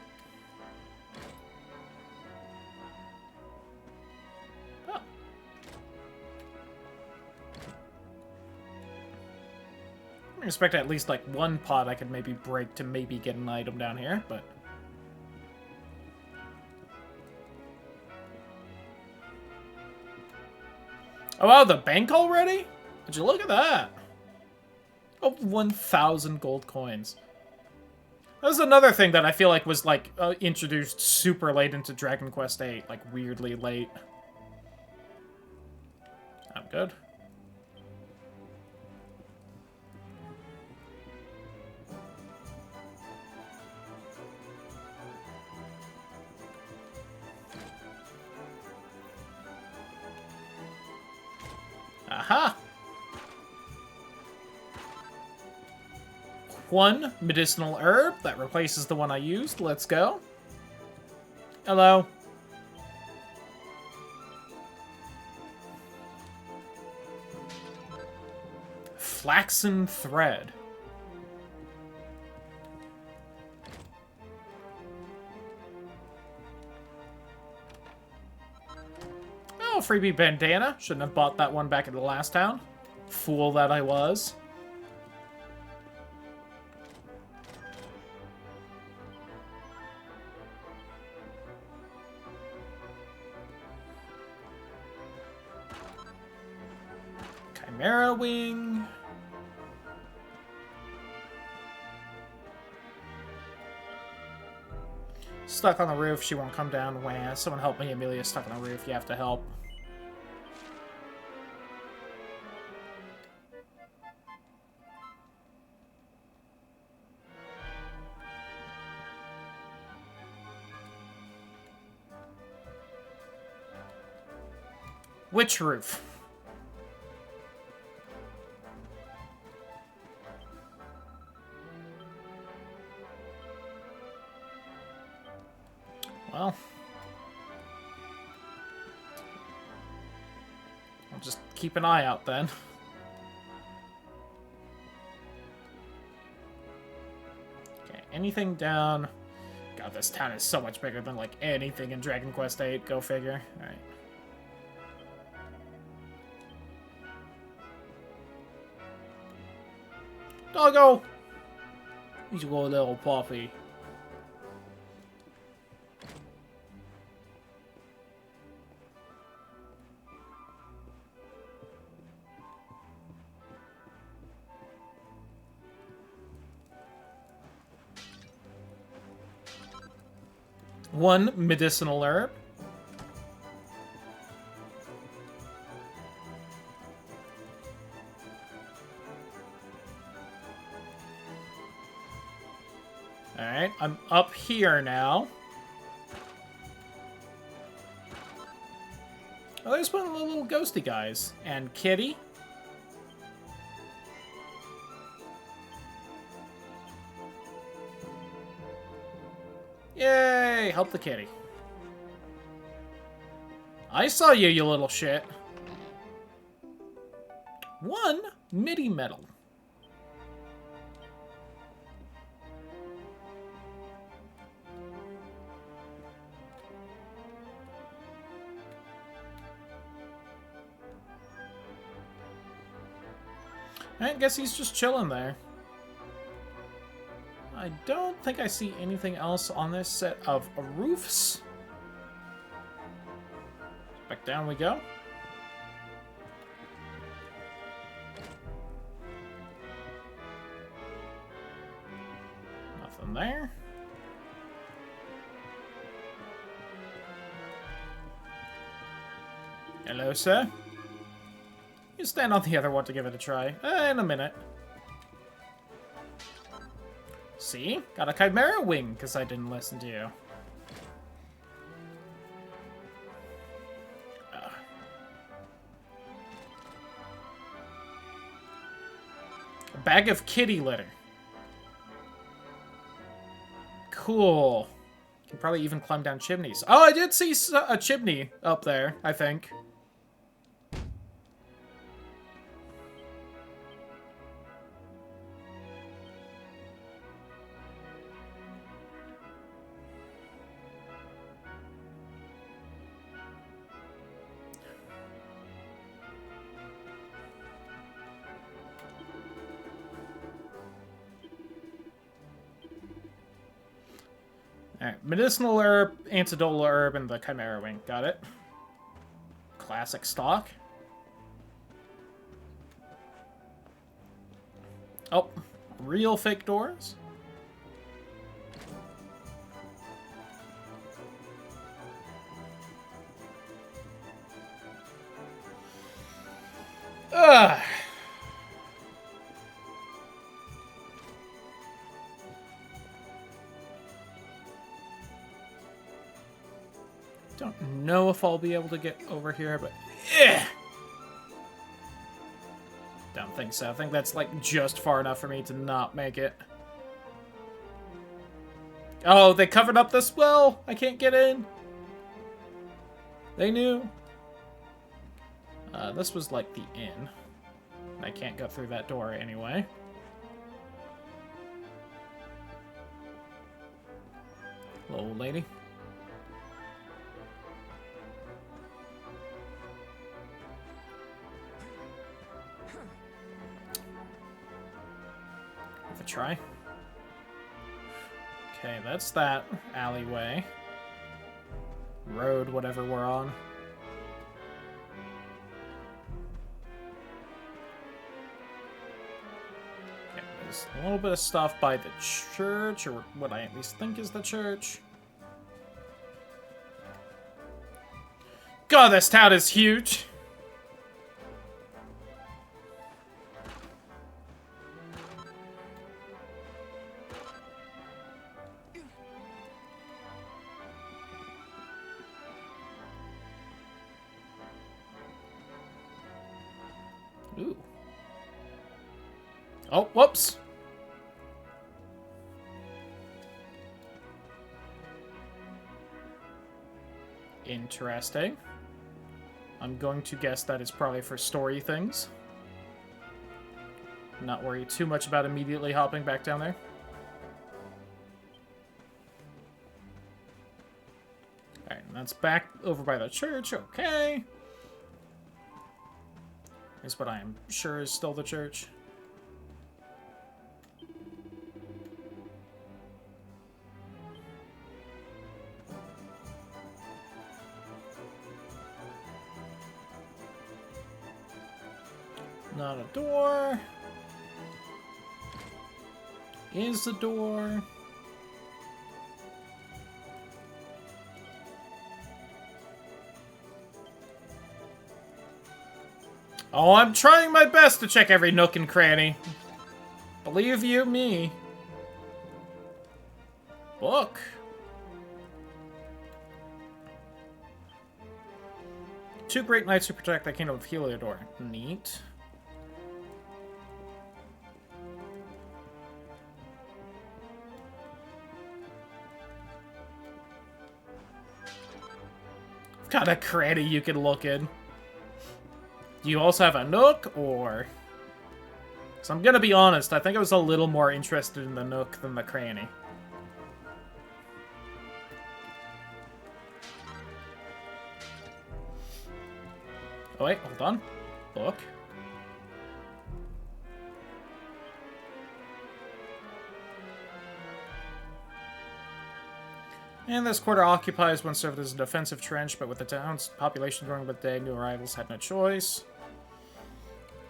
Speaker 1: Oh. I expect at least, like, one pot I could maybe break to maybe get an item down here, but... oh, wow, the bank already? Would you look at that? Oh, 1,000 gold coins. That was another thing that I feel like was, like, introduced super late into Dragon Quest VIII. Like, weirdly late. I'm good. Aha! 1 medicinal herb. That replaces the one I used. Let's go. Hello. Flaxen thread. Oh, freebie bandana. Shouldn't have bought that one back in the last town. Fool that I was. Chimera wing. Stuck on the roof. She won't come down. Wah. Someone help me. Amelia's stuck on the roof. You have to help. Which roof? Well, I'll just keep an eye out then. Okay, anything down? God, this town is so much bigger than, like, anything in Dragon Quest VIII. Go figure. Alright. Doggo! He's a little puppy. One medicinal herb. Alright, I'm up here now. Oh, there's one of the little ghosty guys. And Kitty. Yay! Help the kitty. I saw you, you little shit. 1 MIDI medal. I guess he's just chilling there. I don't think I see anything else on this set of roofs. Back down we go. Nothing there. Hello, sir. You stand on the other one to give it a try. In a minute. See? Got a chimera wing because I didn't listen to you. A bag of kitty litter. Cool. Can probably even climb down chimneys. Oh, I did see a chimney up there, I think. Alright, medicinal herb, antidotal herb, and the chimera wing. Got it. Classic stock. Oh, real fake doors. Ugh. Don't know if I'll be able to get over here, but don't think so. I think that's like just far enough for me to not make it. Oh, they covered up this well. I can't get in. They knew. This was like the inn. I can't go through that door anyway. Little old lady. Have a try. Okay, that's that alleyway. Road, whatever we're on. Okay, there's a little bit of stuff by the church, or what I at least think is the church. God, this town is huge! Ooh. Oh, whoops. Interesting. I'm going to guess that it's probably for story things. Not worry too much about immediately hopping back down there. Alright, that's back over by the church. Okay. Is what I am sure is still the church. Not a door. Is a door. Oh, I'm trying my best to check every nook and cranny. Believe you me. Book. Two great knights who protect the kingdom of Heliodor. Neat. Got a cranny you can look in. Do you also have a nook, or... So I'm gonna be honest, I think I was a little more interested in the nook than the cranny. Oh wait, hold on. Book. And this quarter occupies one served as a defensive trench, but with the town's population growing by the day, new arrivals had no choice.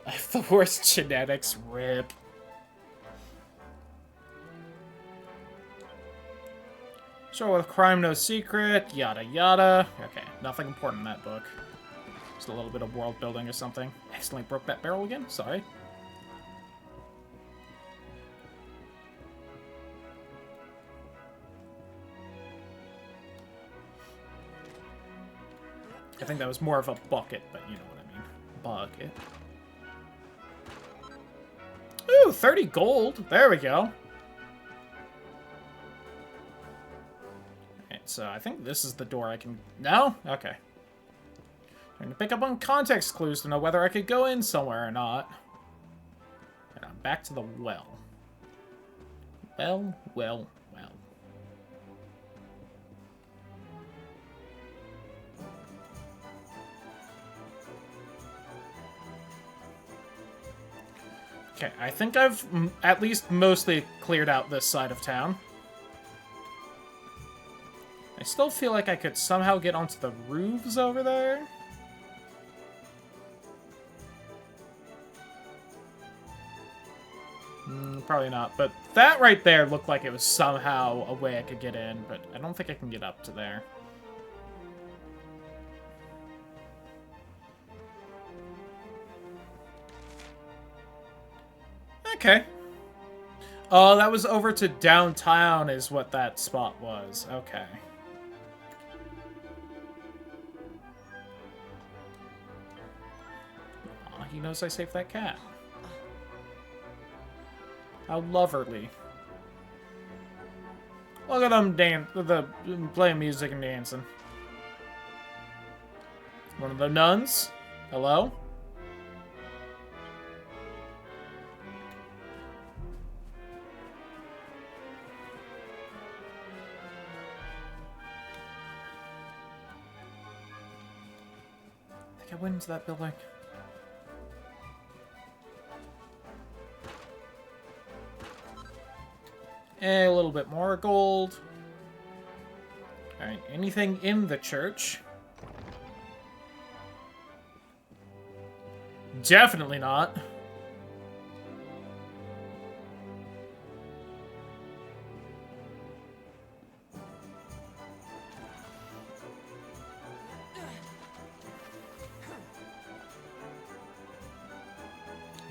Speaker 1: I have the worst genetics, rip. So with crime no secret, yada yada. Okay, nothing important in that book. Just a little bit of world building or something. Accidentally broke that barrel again, sorry. I think that was more of a bucket, but you know what I mean. Bucket. Ooh, 30 gold. There we go. Okay, so I think this is the door I can... No? Okay. Trying to pick up on context clues to know whether I could go in somewhere or not. And I'm back to the well. Well. Okay, I think I've at least mostly cleared out this side of town. I still feel like I could somehow get onto the roofs over there. Probably not, but that right there looked like it was somehow a way I could get in, but I don't think I can get up to there. Okay. Oh, that was over to downtown is what that spot was. Okay. Aw, he knows I saved that cat. How loverly. Look at them playing music and dancing. One of the nuns? Hello? I think I went into that building. A little bit more gold. Alright, anything in the church? Definitely not.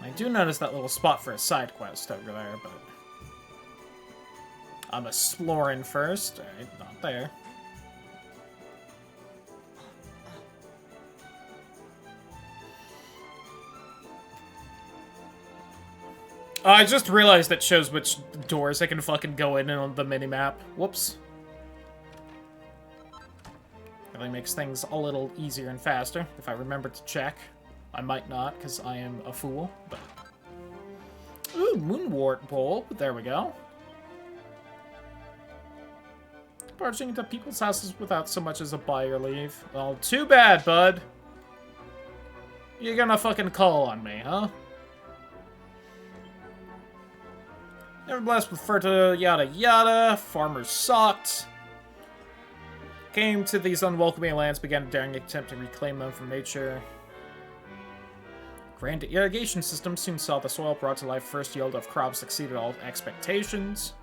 Speaker 1: I do notice that little spot for a side quest over there, but... I'm exploring first. Alright, not there. I just realized that shows which doors I can fucking go in on the minimap. Whoops. Really makes things a little easier and faster, if I remember to check. I might not, because I am a fool, but... Ooh, Moonwort Bowl. There we go. Barging into people's houses without so much as a buy or leave. Well, too bad, bud. You're gonna fucking call on me, huh? Never blessed with fertile, yada yada. Farmers sucked. Came to these unwelcoming lands, began a daring attempt to reclaim them from nature. Grand irrigation system soon saw the soil brought to life. First yield of crops exceeded all expectations.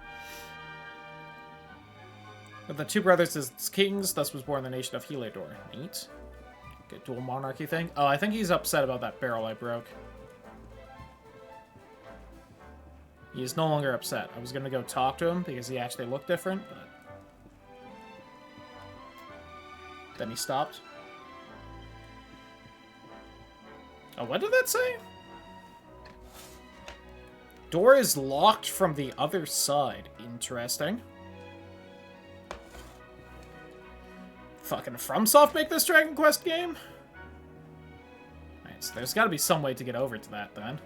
Speaker 1: With the two brothers as kings, thus was born the nation of Heliodor. Neat. Good dual monarchy thing. Oh, I think he's upset about that barrel I broke. He is no longer upset. I was gonna go talk to him because he actually looked different, but... Then he stopped. Oh, what did that say? Door is locked from the other side. Interesting. Fucking FromSoft make this Dragon Quest game? Alright, so there's gotta be some way to get over to that, then.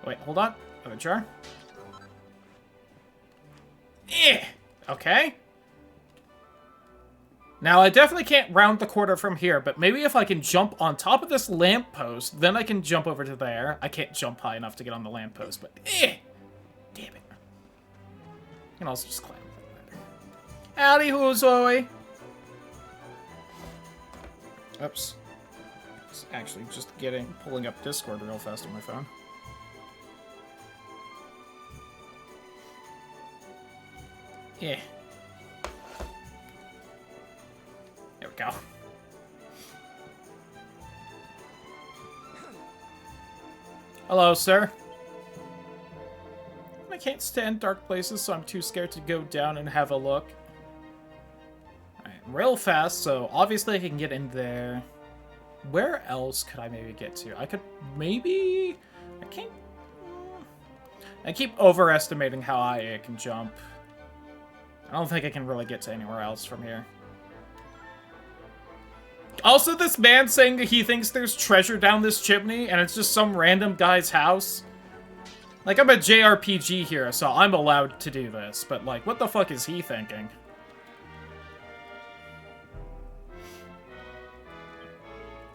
Speaker 1: Wait, hold on. Other jar. Okay. Now, I definitely can't round the corner from here, but maybe if I can jump on top of this lamppost, then I can jump over to there. I can't jump high enough to get on the lamppost, but damn it. I can also just climb over the ladder. Howdy, Huzoi. Oops. It's actually just pulling up Discord real fast on my phone. Yeah. There we go. Hello, sir. I can't stand dark places, so I'm too scared to go down and have a look. Alright, I'm real fast, so obviously I can get in there. Where else could I maybe get to? I could maybe... I can't... I keep overestimating how high I can jump. I don't think I can really get to anywhere else from here. Also, this man saying that he thinks there's treasure down this chimney, and it's just some random guy's house. Like, I'm a JRPG here, so I'm allowed to do this, but, like, what the fuck is he thinking?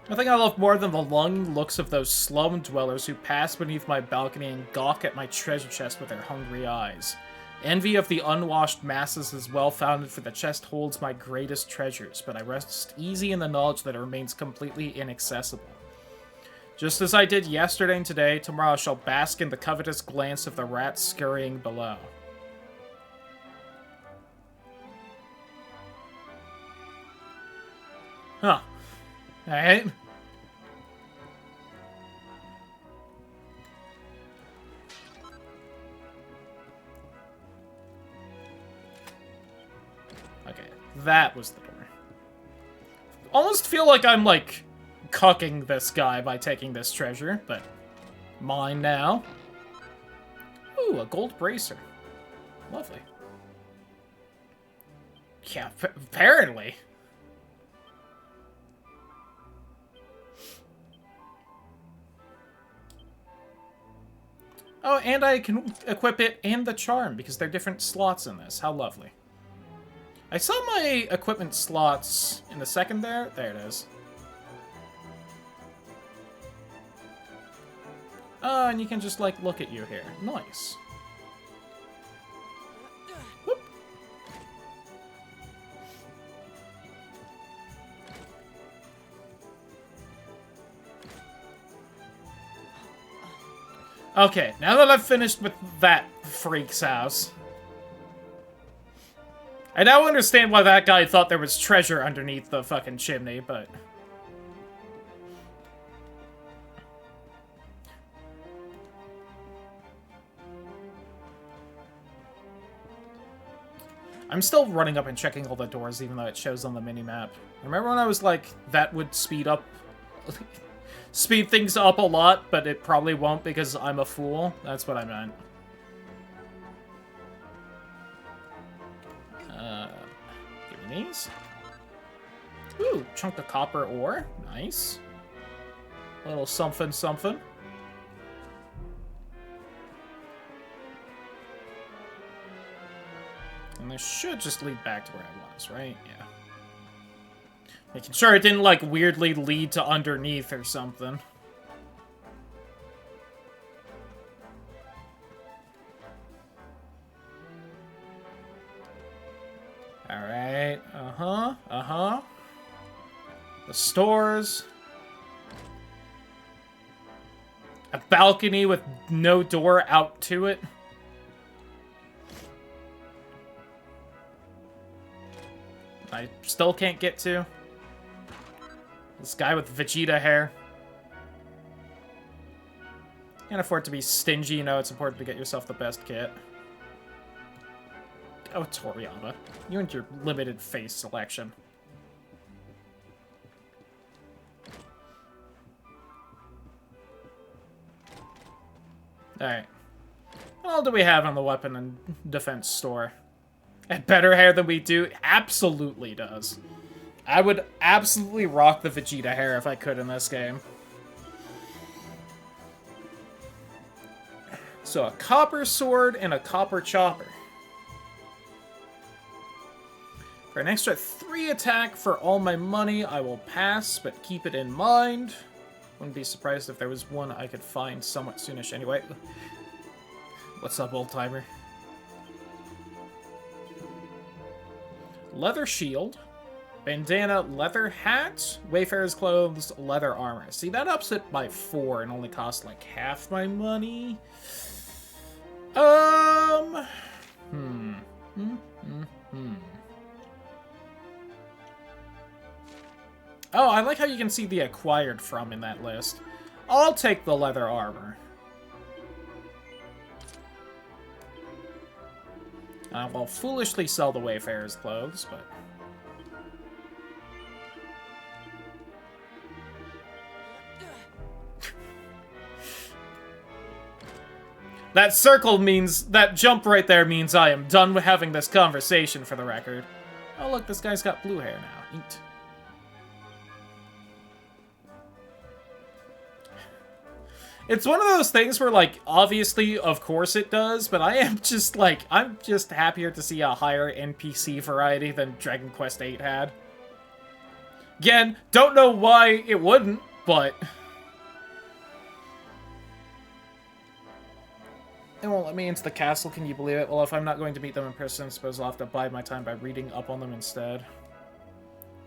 Speaker 1: Nothing I love more than the longing looks of those slum dwellers who pass beneath my balcony and gawk at my treasure chest with their hungry eyes. Envy of the unwashed masses is well-founded, for the chest holds my greatest treasures, but I rest easy in the knowledge that it remains completely inaccessible. Just as I did yesterday and today, tomorrow I shall bask in the covetous glance of the rats scurrying below. Huh. Alright. Okay, that was the door. Almost feel like I'm, like, cucking this guy by taking this treasure, but mine now. Ooh, a gold bracer. Lovely. Yeah, apparently. Oh, and I can equip it and the charm, because there are different slots in this. How lovely. I saw my equipment slots in the second there. There it is. Oh, and you can just, like, look at you here. Nice. Whoop. Okay, now that I've finished with that freak's house, I now understand why that guy thought there was treasure underneath the fucking chimney, but... I'm still running up and checking all the doors, even though it shows on the mini-map. Remember when I was like, that would speed up... speed things up a lot, but it probably won't because I'm a fool? That's what I meant. Give me these. Ooh, chunk of copper ore. Nice. A little something something. And this should just lead back to where I was, right? Yeah. Making sure it didn't, like, weirdly lead to underneath or something. Alright, The stores. A balcony with no door out to it. I still can't get to. This guy with Vegeta hair. Can't afford to be stingy, you know, it's important to get yourself the best kit. Oh, Toriyama. You and your limited face selection. Alright. What all do we have on the weapon and defense store? Better hair than we do? Absolutely does. I would absolutely rock the Vegeta hair if I could in this game. So a copper sword and a copper chopper. For an extra 3 attack for all my money, I will pass, but keep it in mind. Wouldn't be surprised if there was one I could find somewhat soonish anyway. What's up, old-timer? Leather shield. Bandana, leather hat. Wayfarer's clothes, leather armor. See, that ups it by 4 and only costs like half my money. Oh, I like how you can see the acquired from in that list. I'll take the leather armor. I will foolishly sell the Wayfarer's clothes, but... That circle means... That jump right there means I am done with having this conversation, for the record. Oh, look, this guy's got blue hair now. Neat. It's one of those things where, like, obviously, of course it does, but I am just, like, I'm just happier to see a higher NPC variety than Dragon Quest VIII had. Again, don't know why it wouldn't, but... It won't let me into the castle, can you believe it? Well, if I'm not going to meet them in person, I suppose I'll have to bide my time by reading up on them instead.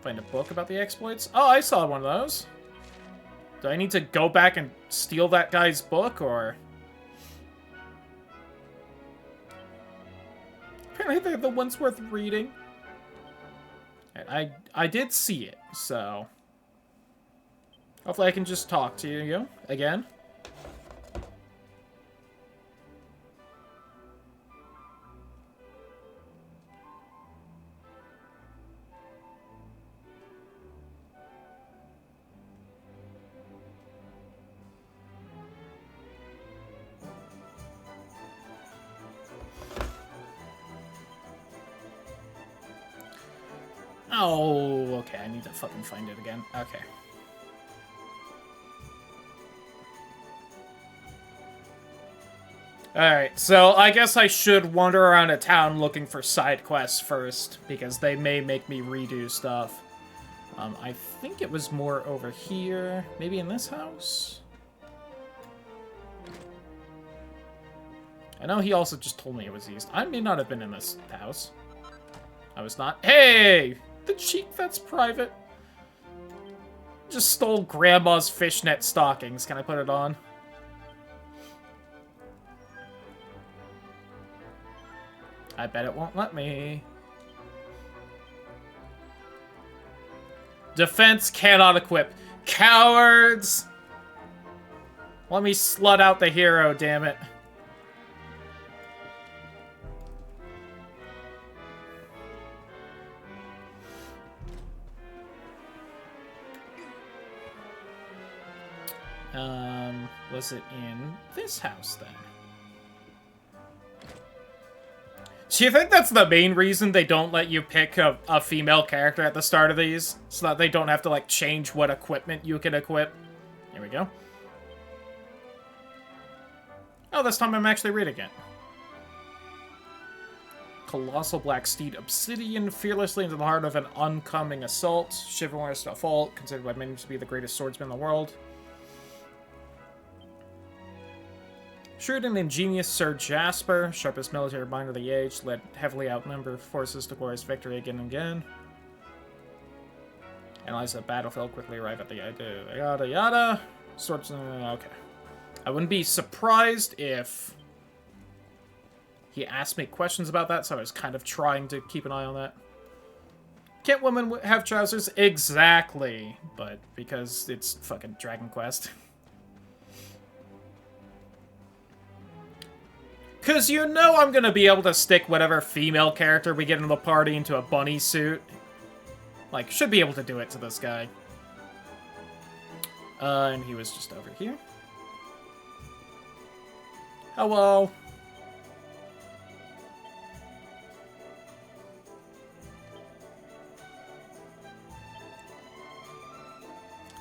Speaker 1: Find a book about the exploits? Oh, I saw one of those. Do I need to go back and steal that guy's book, or...? Apparently they're the ones worth reading. I did see it, so... Hopefully I can just talk to you again. Oh, okay, I need to fucking find it again. Okay. Alright, so I guess I should wander around a town looking for side quests first, because they may make me redo stuff. I think it was more over here. Maybe in this house? I know he also just told me it was east. I may not have been in this house. I was not. Hey! The cheek, that's private. Just stole Grandma's fishnet stockings. Can I put it on? I bet it won't let me. Defense cannot equip. Cowards! Let me slut out the hero, damn it. Was it in this house, then? Do you think that's the main reason they don't let you pick a female character at the start of these? So that they don't have to, like, change what equipment you can equip? Here we go. Oh, this time I'm actually reading it. Colossal Black Steed Obsidian, fearlessly into the heart of an oncoming assault. Chivalrous to fault, considered by many to be the greatest swordsman in the world. Shrewd and ingenious Sir Jasper, sharpest military mind of the age, led heavily outnumbered forces to glorious victory again and again. Analyze the battlefield, quickly arrive at the idea, yada yada. Sorts of, okay. I wouldn't be surprised if he asked me questions about that, so I was kind of trying to keep an eye on that. Can't women have trousers? Exactly. But because it's fucking Dragon Quest. Because you know I'm going to be able to stick whatever female character we get in the party into a bunny suit. Like, should be able to do it to this guy. And he was just over here. Hello.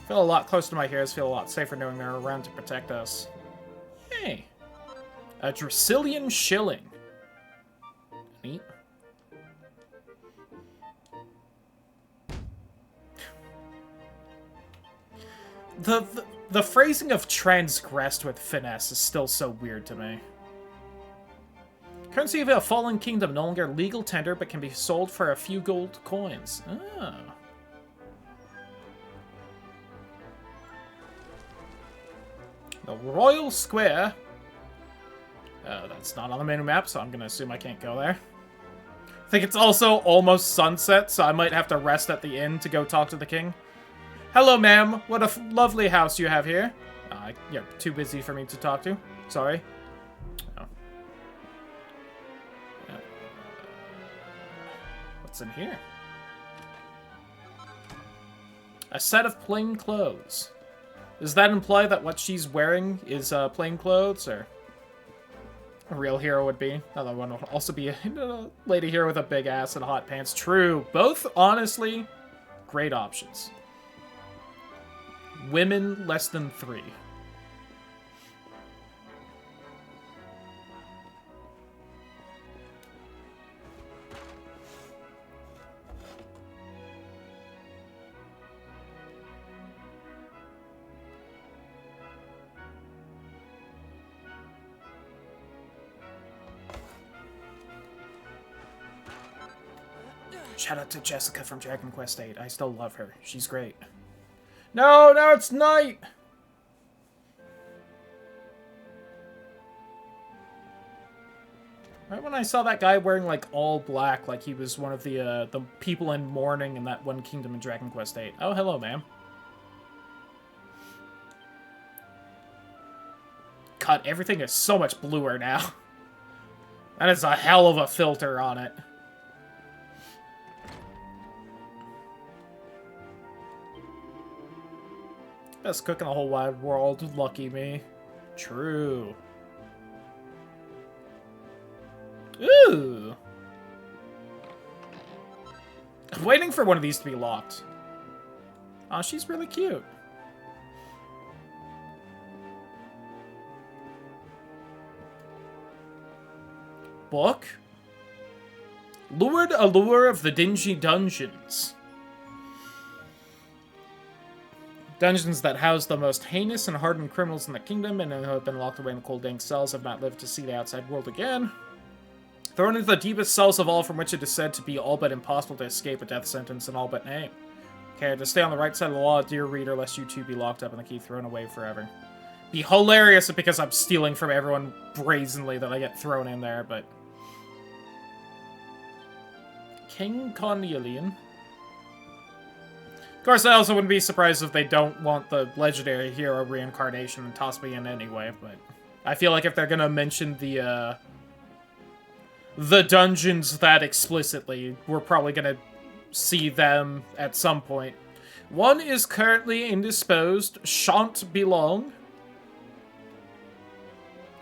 Speaker 1: Feel a lot closer to my heroes, feel a lot safer knowing they're around to protect us. Hey. A Dracilian shilling. Neat. The phrasing of transgressed with finesse is still so weird to me. Currency of a fallen kingdom, no longer legal tender, but can be sold for a few gold coins. Ah. The Royal Square. That's not on the menu map, so I'm gonna assume I can't go there. I think it's also almost sunset, so I might have to rest at the inn to go talk to the king. Hello, ma'am. What a lovely house you have here. You're too busy for me to talk to. Sorry. Oh. What's in here? A set of plain clothes. Does that imply that what she's wearing is plain clothes, or a real hero would be? Another one would also be a lady hero with a big ass and hot pants. True. Both, honestly, great options. Women less than 3. Shout out to Jessica from Dragon Quest VIII. I still love her. She's great. No, now it's night! Right when I saw that guy wearing, like, all black, like he was one of the people in mourning in that one kingdom in Dragon Quest VIII. Oh, hello, ma'am. God, everything is so much bluer now. That is a hell of a filter on it. Best cook in the whole wide world. Lucky me. True. Ooh. I'm waiting for one of these to be locked. Oh, she's really cute. Book? Lured Allure of the Dingy Dungeons. Dungeons that house the most heinous and hardened criminals in the kingdom and who have been locked away in cold, dank cells have not lived to see the outside world again. Thrown into the deepest cells of all from which it is said to be all but impossible to escape a death sentence in all but name. Okay, to stay on the right side of the law, dear reader, lest you too be locked up and the key thrown away forever. Be hilarious because I'm stealing from everyone brazenly that I get thrown in there, but... King Cornelian. Of course, I also wouldn't be surprised if they don't want the legendary hero reincarnation and toss me in anyway, but I feel like if they're gonna mention the dungeons that explicitly, we're probably gonna see them at some point. One is currently indisposed, shan't belong.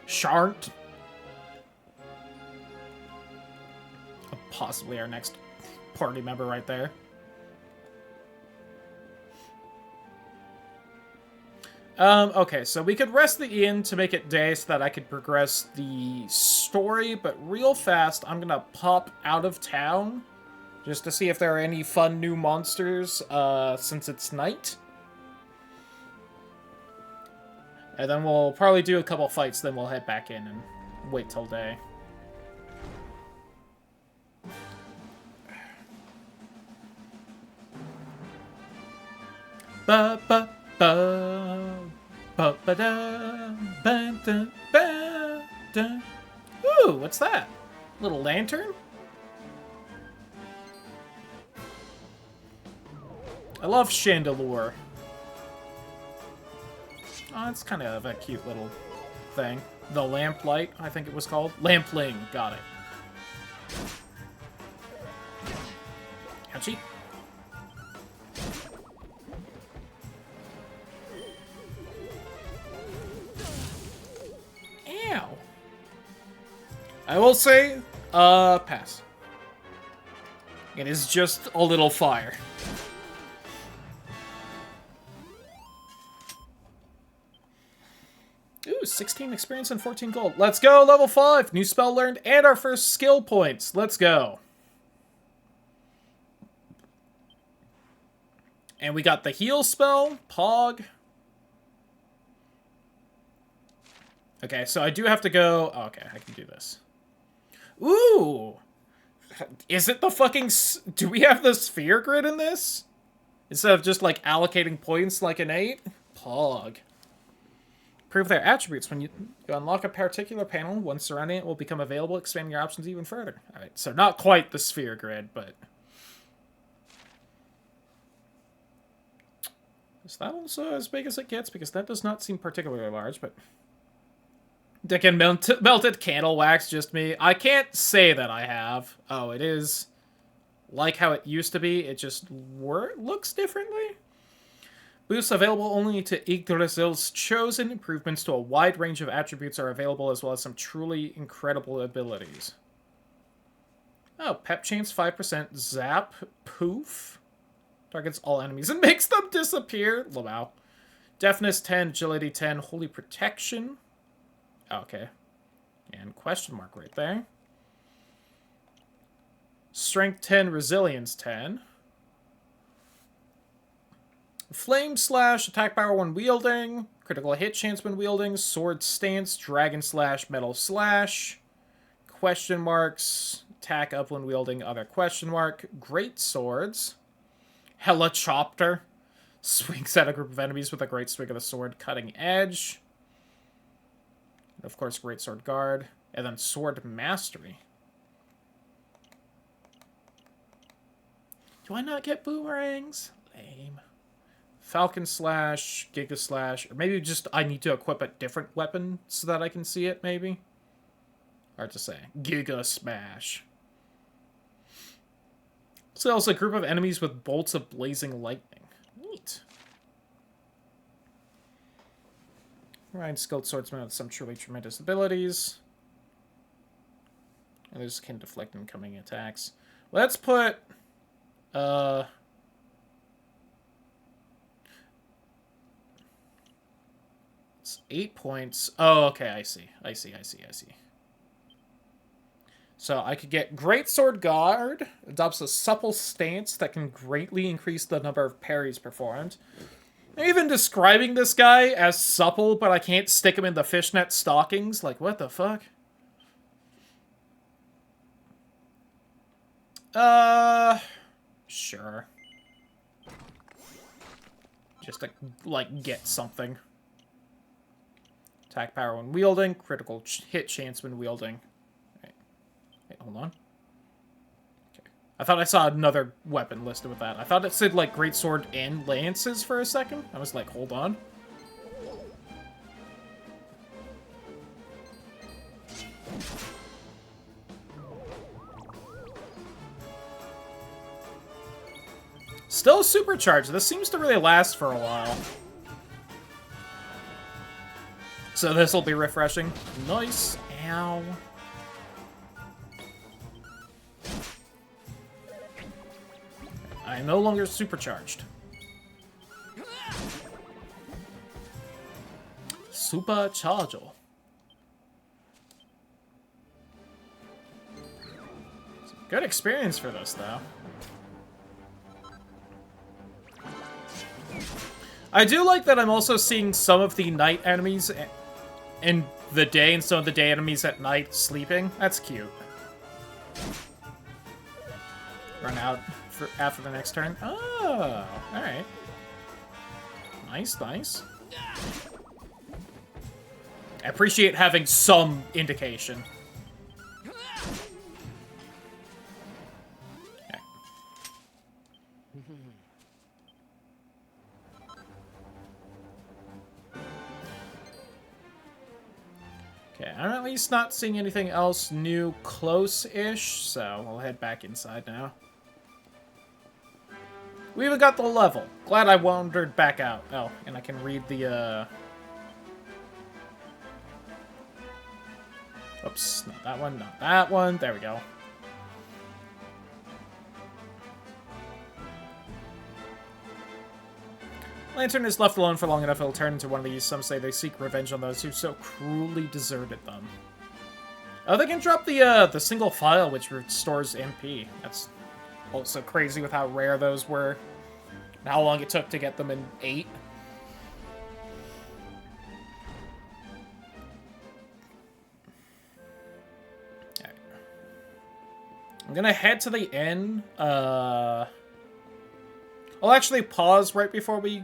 Speaker 1: Shan't. Possibly our next party member right there. Okay, so we could rest the inn to make it day so that I could progress the story, but real fast, I'm gonna pop out of town just to see if there are any fun new monsters, since it's night. And then we'll probably do a couple fights, then we'll head back in and wait till day. Ba-ba. Ooh, what's that? Little lantern? I love Chandelure. Oh, it's kind of a cute little thing. The Lamplight, I think it was called. Lampling, got it. Ouchie. Ow. I will say, pass. It is just a little fire. Ooh, 16 experience and 14 gold. Let's go, level 5. New spell learned and our first skill points. Let's go. And we got the heal spell, Pog. Okay, so I do have to go... Oh, okay, I can do this. Ooh! Is it the fucking... Do we have the sphere grid in this? Instead of just, like, allocating points like an 8? Pog. Improve their attributes. When you unlock a particular panel, once surrounding it will become available, expanding your options even further. Alright, so not quite the sphere grid, but... Is that also as big as it gets? Because that does not seem particularly large, but... Dick and melted candle wax, just me. I can't say that I have. Oh, it is like how it used to be. It just looks differently. Boosts available only to Yggdrasil's chosen. Improvements to a wide range of attributes are available, as well as some truly incredible abilities. Oh, Pep Chance 5%, Zap, Poof. Targets all enemies and makes them disappear. Wow. Deafness 10, Agility 10, Holy Protection. Okay. And question mark right there. Strength 10, Resilience 10. Flame Slash, attack power when wielding. Critical hit chance when wielding. Sword Stance, Dragon Slash, Metal Slash. Question marks, attack up when wielding, other question mark. Great Swords. Helichopter. Swings at a group of enemies with a great swing of the sword. Cutting Edge. And of course, Great Sword Guard. And then Sword Mastery. Do I not get boomerangs? Lame. Falcon Slash, Giga Slash, or maybe just I need to equip a different weapon so that I can see it, maybe? Hard to say. Giga Smash. So also a group of enemies with bolts of blazing lightning. Neat. Ryan, skilled swordsman with some truly tremendous abilities. Others can deflect incoming attacks. Let's put... It's 8 points. Oh, okay, I see. So I could get Great Sword Guard. Adopts a supple stance that can greatly increase the number of parries performed. I'm even describing this guy as supple, but I can't stick him in the fishnet stockings. Like, what the fuck? Sure. Just to, like, get something. Attack power when wielding. Critical hit chance when wielding. Wait, hold on. Okay. I thought I saw another weapon listed with that. I thought it said, like, Great Sword and Lances for a second. I was like, hold on. Still supercharged. This seems to really last for a while. So this will be refreshing. Nice. Ow. I am no longer supercharged. Supercharger. Good experience for this, though. I do like that I'm also seeing some of the night enemies in the day and some of the day enemies at night sleeping. That's cute. Run out for after the next turn. Oh, alright. Nice, nice. I appreciate having some indication. Okay, I'm at least not seeing anything else new close-ish, so we'll head back inside now. We even got the level. Glad I wandered back out. Oh, and I can read the, Oops, not that one, not that one. There we go. Lantern is left alone for long enough, it'll turn into one of these. Some say they seek revenge on those who so cruelly deserted them. Oh, they can drop the single file, which restores MP. That's also crazy with how rare those were. And how long it took to get them in 8. Right. I'm gonna head to the inn. I'll actually pause right before we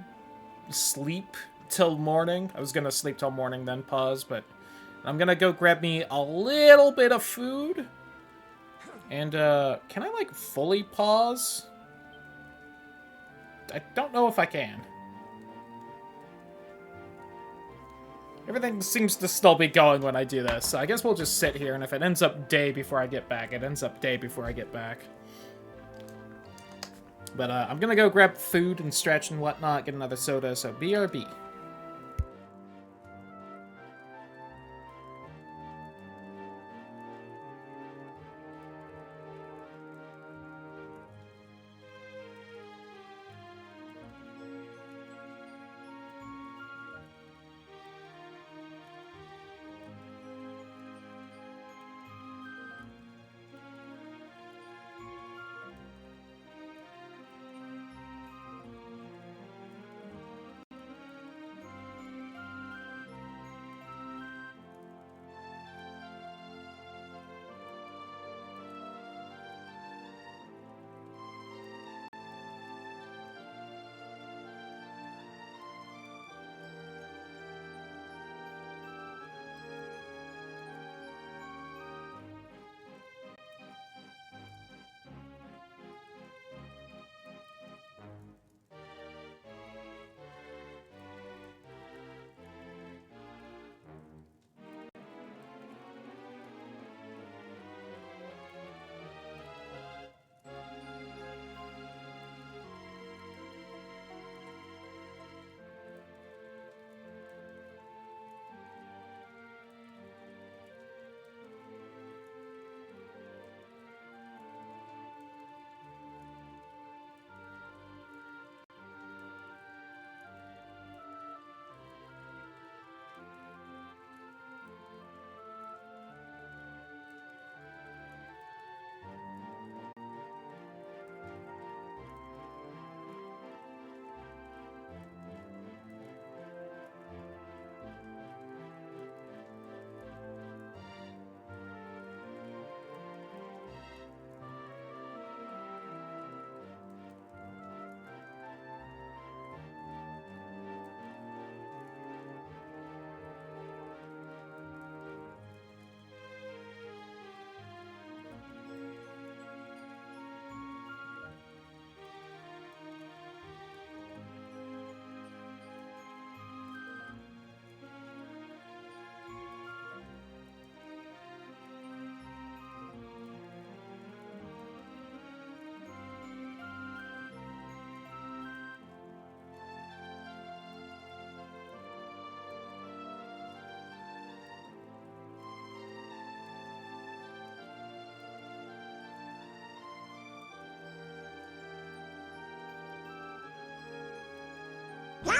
Speaker 1: sleep till morning. I was gonna sleep till morning, then pause, but I'm gonna go grab me a little bit of food. And, can I, like, fully pause? I don't know if I can. Everything seems to still be going when I do this, so I guess we'll just sit here, and if it ends up day before I get back, it ends up day before I get back. But, I'm gonna go grab food and stretch and whatnot, get another soda, so BRB.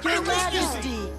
Speaker 8: Your Majesty!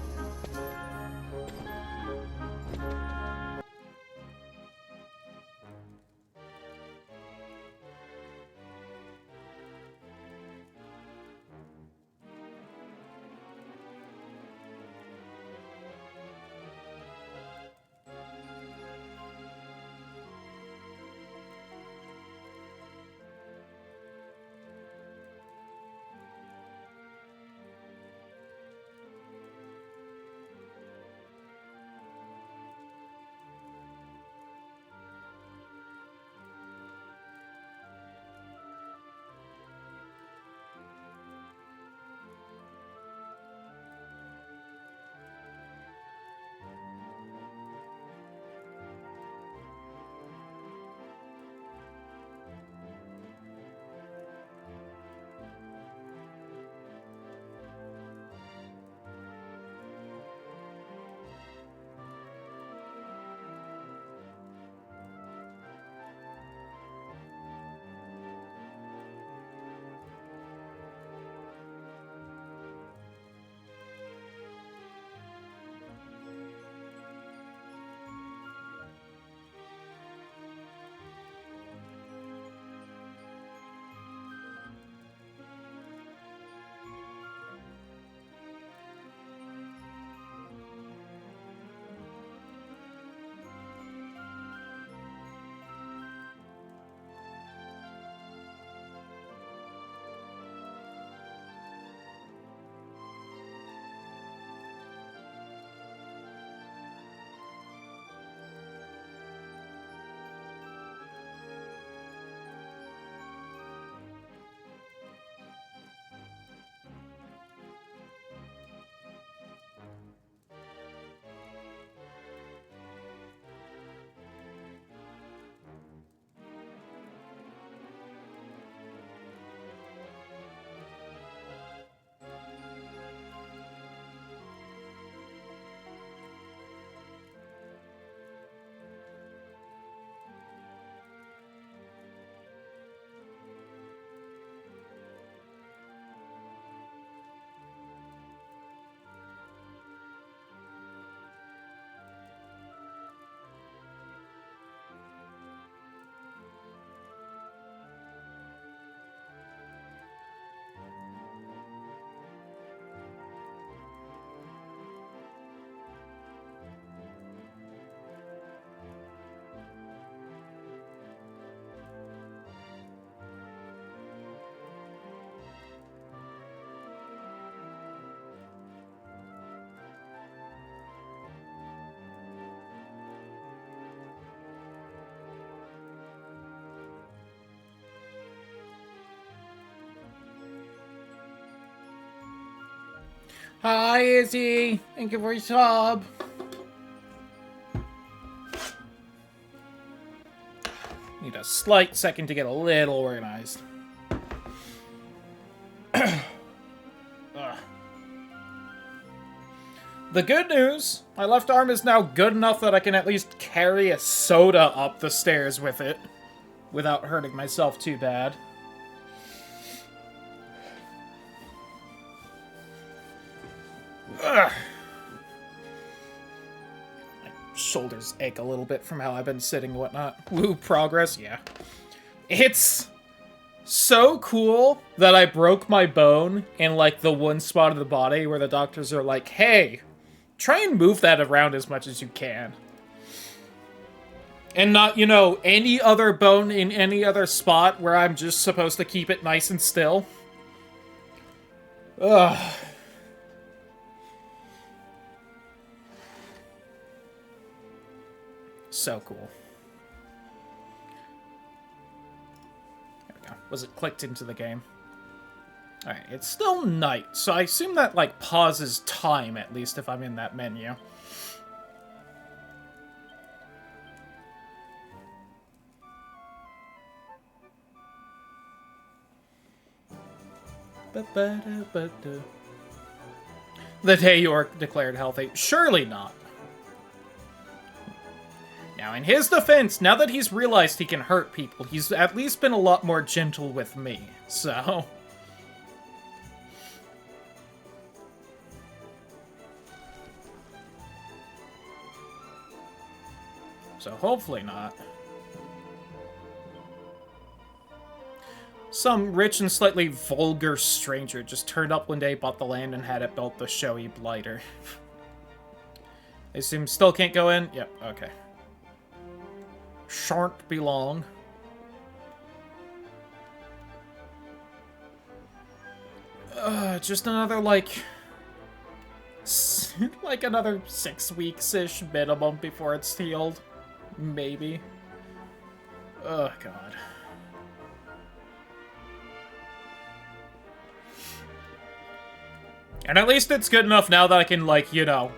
Speaker 1: Hi, Izzy. Thank you for your sub. Need a slight second to get a little organized. The good news, my left arm is now good enough that I can at least carry a soda up the stairs with it without hurting myself too bad. Ugh. My shoulders ache a little bit from how I've been sitting and whatnot. Woo, progress, yeah. It's so cool that I broke my bone in, like, the one spot of the body where the doctors are like, hey, try and move that around as much as you can. And not, you know, any other bone in any other spot where I'm just supposed to keep it nice and still. Ugh. So cool. There we go. Was it clicked into the game? Alright, it's still night, so I assume that, like, pauses time, at least, if I'm in that menu. The day you're declared healthy. Surely not. Now, in his defense, now that he's realized he can hurt people, he's at least been a lot more gentle with me, so... So hopefully not. Some rich and slightly vulgar stranger just turned up one day, bought the land, and had it built the showy blighter. I assume still can't go in? Yep, okay. Shan't be long. Just another, like... like another 6 weeks-ish minimum before it's healed. Maybe. Oh, God. And at least it's good enough now that I can, like, you know,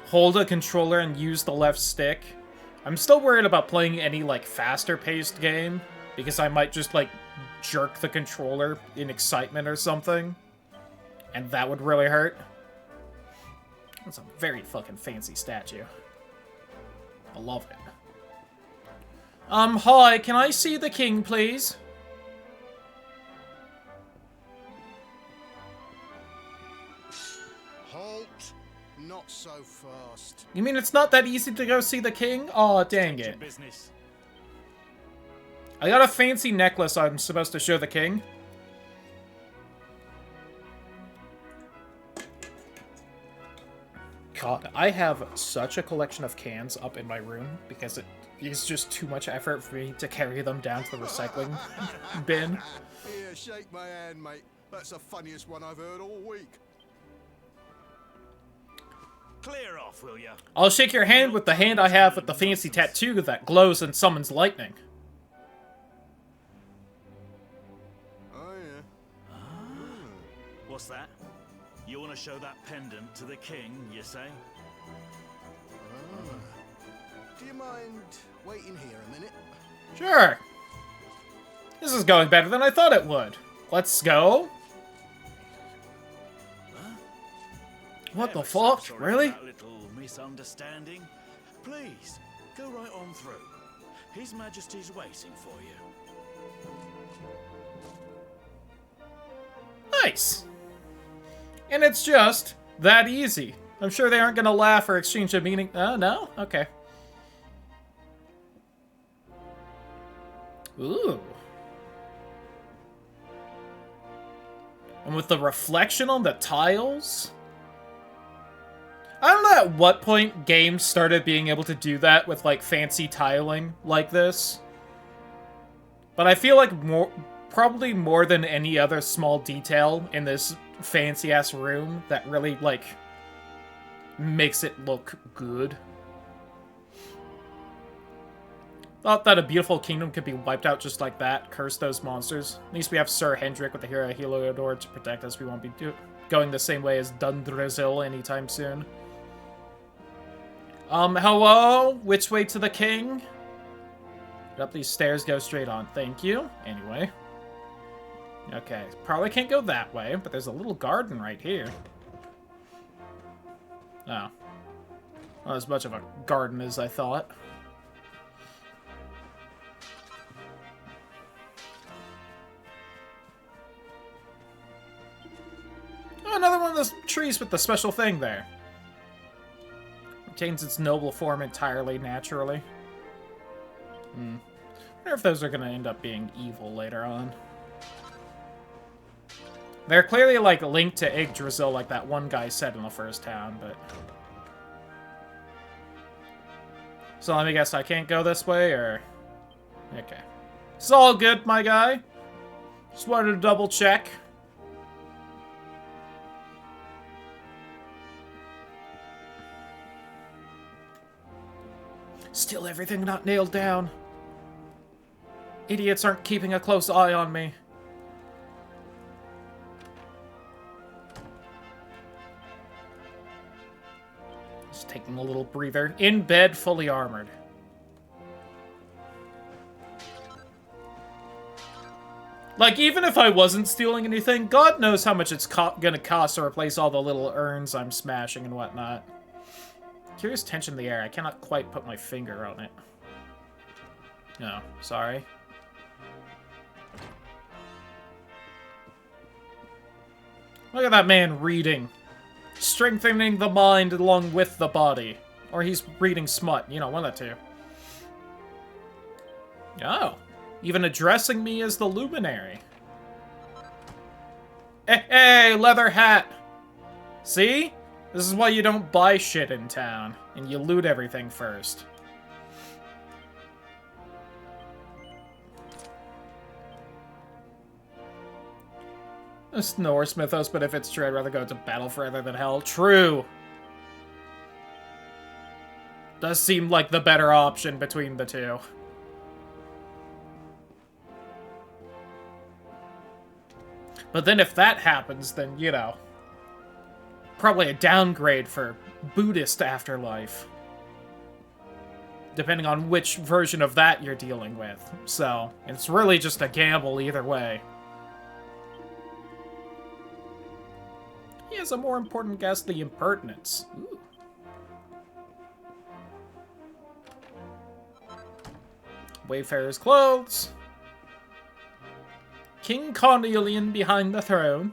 Speaker 1: hold a controller and use the left stick. I'm still worried about playing any, like, faster-paced game, because I might just, like, jerk the controller in excitement or something. And that would really hurt. That's a very fucking fancy statue. I love it. Hi, can I see the king, please?
Speaker 8: Halt! Not so fast.
Speaker 1: You mean it's not that easy to go see the king? Aw, dang it. I got a fancy necklace I'm supposed to show the king. God, I have such a collection of cans up in my room because it is just too much effort for me to carry them down to the recycling bin.
Speaker 8: Here, shake my hand, mate. That's the funniest one I've heard all week.
Speaker 6: Clear off, will ya?
Speaker 1: I'll shake your hand with the hand I have with the fancy tattoo that glows and summons lightning.
Speaker 8: Oh, yeah.
Speaker 6: What's that? You want to show that pendant to the king, you say?
Speaker 8: Do you mind waiting here a minute?
Speaker 1: Sure. This is going better than I thought it would. Let's go.
Speaker 6: Huh?
Speaker 1: What the
Speaker 6: Ever so
Speaker 1: fuck?
Speaker 6: sorry
Speaker 1: Really?
Speaker 6: for that little misunderstanding. Please, go right on through. His Majesty's waiting for you.
Speaker 1: Nice. And it's just that easy. I'm sure they aren't gonna laugh or exchange a meaning. Oh, no? Okay. Ooh. And with the reflection on the tiles? I don't know at what point games started being able to do that with, like, fancy tiling like this. But I feel like probably more than any other small detail in this fancy-ass room that really, like, makes it look good. Thought that a beautiful kingdom could be wiped out just like that. Curse those monsters. At least we have Sir Hendrik with the hero Heliodor to protect us. We won't be going the same way as Dundrizil anytime soon. Hello? Which way to the king? Up these stairs, go straight on. Thank you. Anyway. Okay, probably can't go that way, but there's a little garden right here. Oh. Not as much of a garden as I thought. Oh, another one of those trees with the special thing there. Retains its noble form entirely naturally. I wonder if those are going to end up being evil later on. They're clearly, like, linked to Yggdrasil, like that one guy said in the first town, but... So let me guess, I can't go this way, or... Okay. It's all good, my guy. Just wanted to double check. Still everything not nailed down. Idiots aren't keeping a close eye on me. Just taking a little breather. In bed, fully armored. Like, even if I wasn't stealing anything, God knows how much it's gonna cost to replace all the little urns I'm smashing and whatnot. Curious tension in the air. I cannot quite put my finger on it. No, sorry. Look at that man reading. Strengthening the mind along with the body. Or he's reading smut. You know, one of the two. Oh. Even addressing me as the luminary. Hey, leather hat! See? This is why you don't buy shit in town. And you loot everything first. It's Norse mythos, but if it's true, I'd rather go to battle rather than hell. True! Does seem like the better option between the two. But then if that happens, then, you know... Probably a downgrade for Buddhist afterlife. Depending on which version of that you're dealing with. So, it's really just a gamble either way. He has a more important guest, the impertinence. Ooh. Wayfarer's clothes. King Cornelian behind the throne.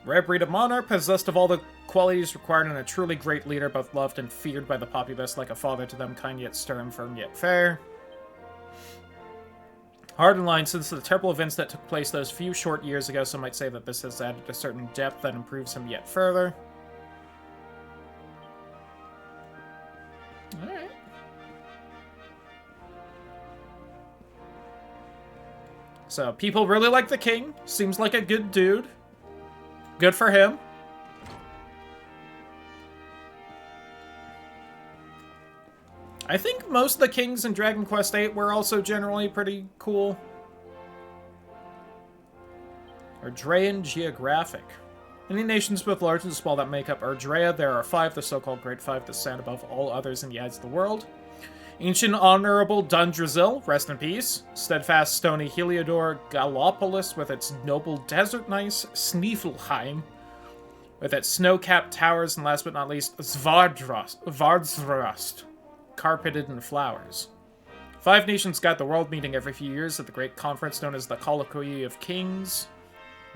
Speaker 1: Rare breed of monarch, possessed of all the qualities required in a truly great leader, both loved and feared by the populace, like a father to them, kind yet stern, firm yet fair. Hard in line, since the terrible events that took place those few short years ago, some might say that this has added a certain depth that improves him yet further. Alright. So, people really like the king. Seems like a good dude. Good for him. I think most of the kings in Dragon Quest VIII were also generally pretty cool. Erdrean Geographic. Many nations both large and small that make up Erdrea. There are 5, the so-called Great Five, that stand above all others in the eyes of the world. Ancient Honorable Dundrizil, rest in peace. Steadfast Stony Heliodor Gallopolis with its noble desert nice. Snefelheim with its snow-capped towers. And last but not least, Svardsrust, carpeted in flowers. 5 nations guide the world, meeting every few years at the great conference known as the Colloquy of Kings.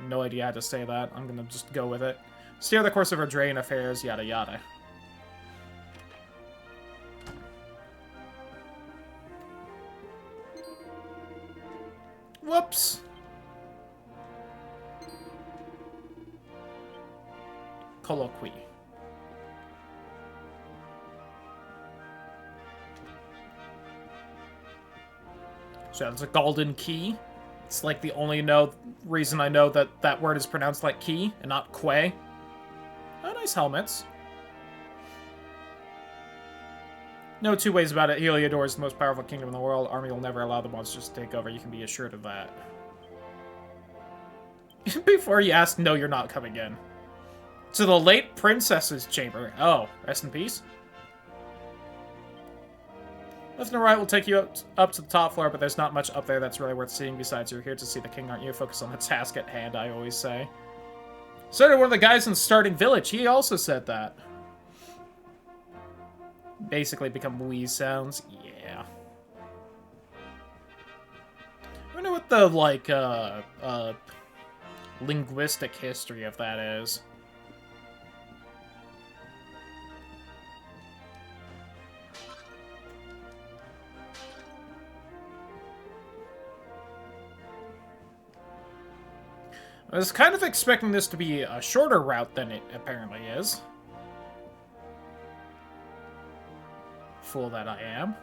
Speaker 1: No idea how to say that. I'm gonna just go with it. Steer the course of Erdrean affairs, yada yada. Whoops. Colloquy. So that's a golden key. It's like the only reason I know that that word is pronounced like key and not quay. Oh, nice helmets. No two ways about it. Heliodor is the most powerful kingdom in the world. Army will never allow the monsters to take over. You can be assured of that. Before you ask, no, you're not coming in. To the late princess's chamber. Oh, rest in peace. Left and right will take you up to the top floor, but there's not much up there that's really worth seeing. Besides, you're here to see the king, aren't you? Focus on the task at hand, I always say. So did one of the guys in Starting Village. He also said that. Basically become wheeze sounds. Yeah. I wonder what the, like, linguistic history of that is. I was kind of expecting this to be a shorter route than it apparently is. Fool that I am.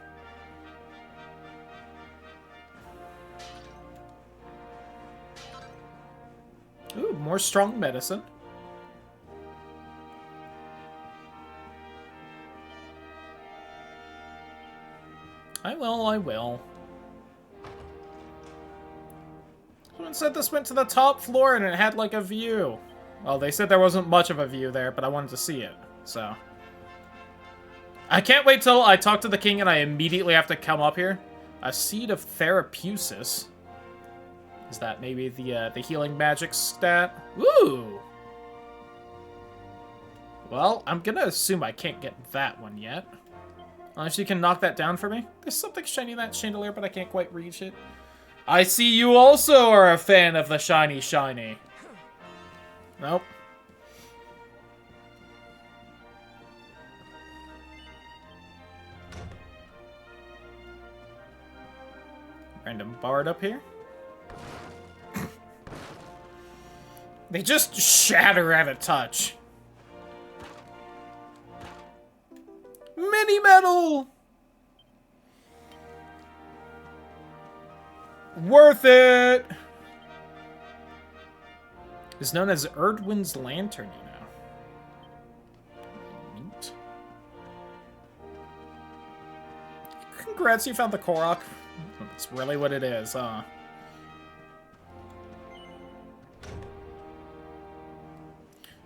Speaker 1: Ooh, more strong medicine. I will. Someone said this went to the top floor and it had, like, a view. Well, they said there wasn't much of a view there, but I wanted to see it, so. I can't wait till I talk to the king and I immediately have to come up here. A Seed of Therapusis. Is that maybe the healing magic stat? Woo! Well, I'm gonna assume I can't get that one yet. Unless you can knock that down for me. There's something shiny in that chandelier, but I can't quite reach it. I see you also are a fan of the shiny. Nope. Random bard up here. They just shatter at a touch. Mini metal! Worth it! It's known as Erdwin's Lantern, you know. Neat. Congrats, you found the Korok. That's really what it is, huh?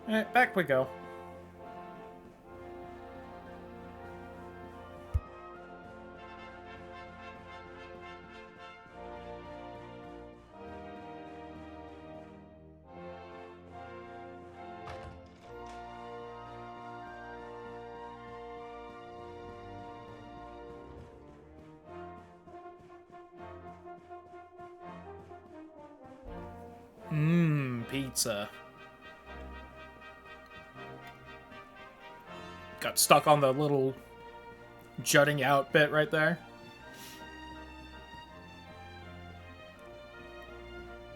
Speaker 1: Alright, back we go. Pizza. Got stuck on the little jutting out bit right there.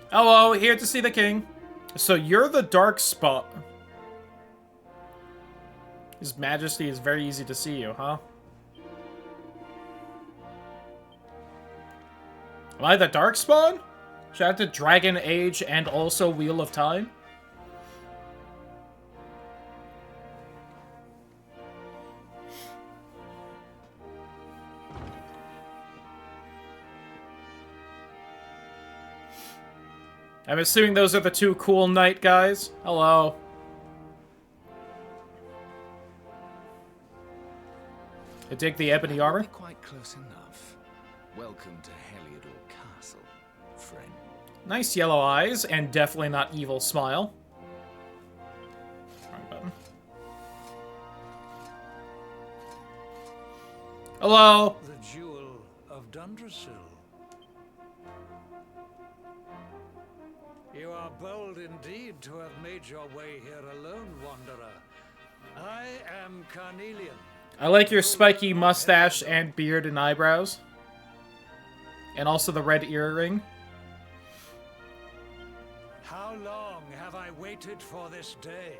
Speaker 1: Hello, here to see the king. So you're the dark spot. His Majesty is very easy to see you, huh? Am I the Darkspawn? Should I have to Dragon Age and also Wheel of Time? I'm assuming those are the two cool knight guys. Hello. I dig the ebony armor.
Speaker 9: Quite close enough. Welcome to Heliodor Castle, friend.
Speaker 1: Nice yellow eyes, and definitely not evil smile. Wrong button. Hello.
Speaker 2: The Jewel of Dundrasil. You are bold indeed to have made your way here alone, Wanderer. I am Carnelian.
Speaker 1: I like your spiky mustache and beard and eyebrows. And also the red earring.
Speaker 2: How long have I waited for this day?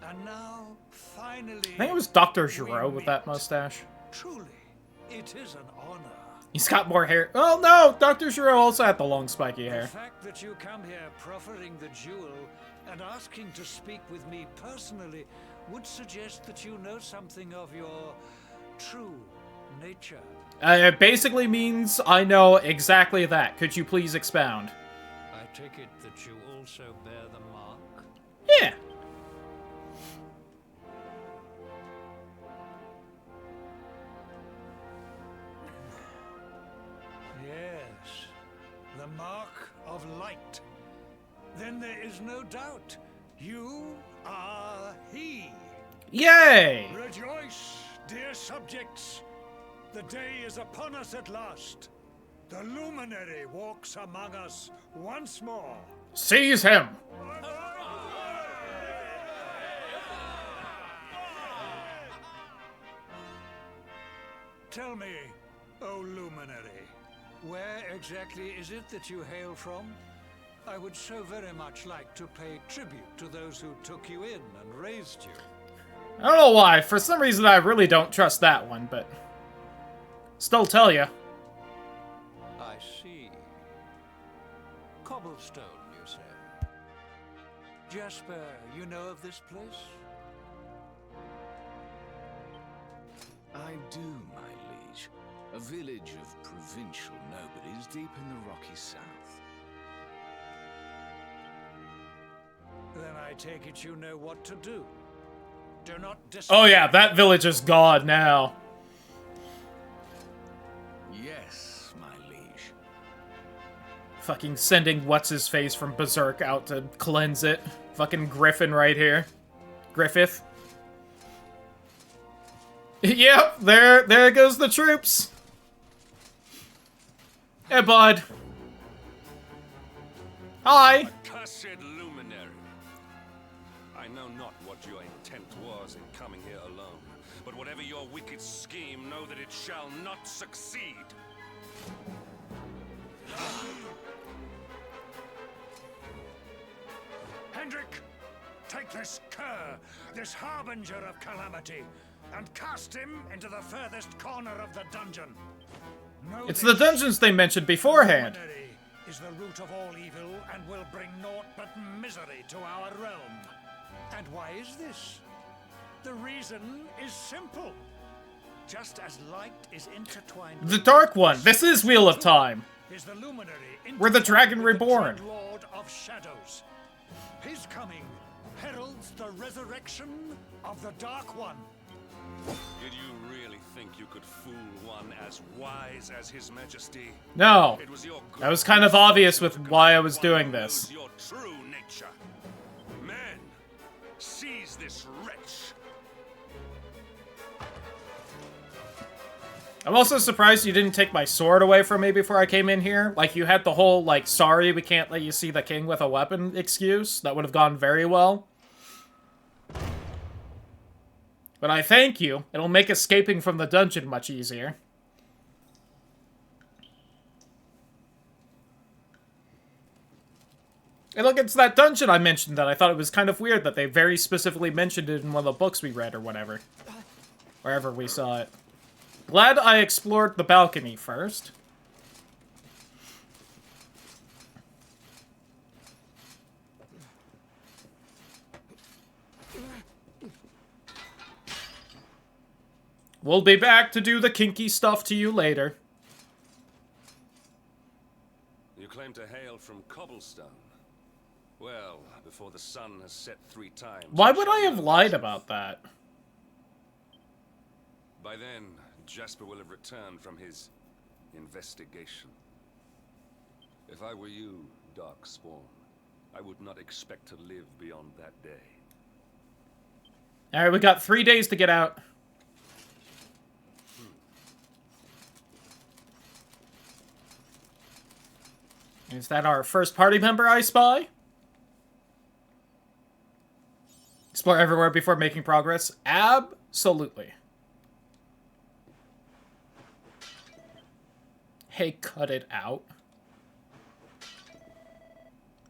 Speaker 2: And now, finally...
Speaker 1: I think it was Dr.
Speaker 2: we
Speaker 1: Giro with
Speaker 2: meet.
Speaker 1: that mustache.
Speaker 2: Truly, it is an honor.
Speaker 1: He's got more hair. Oh no! Dr. Giro also had the long spiky
Speaker 2: The
Speaker 1: hair.
Speaker 2: fact that you come here proffering the jewel and asking to speak with me personally would suggest that you know something of your true nature.
Speaker 1: It basically means I know exactly that. Could you please expound?
Speaker 2: I take it that you also bear the mark?
Speaker 1: Yeah.
Speaker 2: Yes, the mark of light. Then there is no doubt. You are he.
Speaker 1: Yay!
Speaker 2: Rejoice, dear subjects. The day is upon us at last. The luminary walks among us once more.
Speaker 1: Seize him!
Speaker 2: Tell me, O luminary, where exactly is it that you hail from? I would so very much like to pay tribute to those who took you in and raised you.
Speaker 1: I don't know why. For some reason, I really don't trust that one, but... Still tell you.
Speaker 2: I see. Cobblestone, you say? Jasper, you know of this place?
Speaker 9: I do, my liege. A village of provincial nobodies deep in the rocky south.
Speaker 2: Then I take it you know what to do. Do not
Speaker 1: Oh yeah, that village is gone now.
Speaker 9: Yes, my liege.
Speaker 1: Fucking sending what's-his-face from Berserk out to cleanse it. Fucking Griffin right here. Griffith. Yep, there goes the troops. Hey, bud. Hi.
Speaker 10: Accursed luminary. I know not what your intent was in coming here alone, but whatever your wicked scheme, know that it shall not succeed.
Speaker 2: Hendrik, take this cur, this harbinger of calamity, and cast him into the furthest corner of the dungeon. Know
Speaker 1: It's the dungeons they mentioned beforehand.
Speaker 2: luminary is the root of all evil and will bring naught but misery to our realm. And why is this? The reason is simple. Just as light is intertwined
Speaker 1: The Dark One. This is Wheel of Time.
Speaker 2: is the luminary
Speaker 1: We're the Dragon
Speaker 2: with the
Speaker 1: Reborn.
Speaker 2: dread Lord of Shadows. His coming heralds the resurrection of the Dark One.
Speaker 10: Did you really think you could fool one as wise as His Majesty?
Speaker 1: No.
Speaker 10: It was your
Speaker 1: That was kind of obvious with why I was doing
Speaker 10: one who
Speaker 1: this.
Speaker 10: knows your true nature. Men, seize this wretch.
Speaker 1: I'm also surprised you didn't take my sword away from me before I came in here. Like, you had the whole, like, sorry, we can't let you see the king with a weapon excuse. That would have gone very well. But I thank you. It'll make escaping from the dungeon much easier. And look, it's that dungeon I mentioned that I thought it was kind of weird that they very specifically mentioned it in one of the books we read or whatever. Wherever we saw it. Glad I explored the balcony first. We'll be back to do the kinky stuff to you later.
Speaker 10: You claim to hail from Cobblestone. Well, before the sun has set 3 times...
Speaker 1: Why would I have lied about that?
Speaker 10: By then, Jasper will have returned from his investigation. If I were you, Darkspawn, I would not expect to live beyond that day.
Speaker 1: Alright, we got 3 days to get out. Is that our first party member I spy? Explore everywhere before making progress? Absolutely. Hey, cut it out.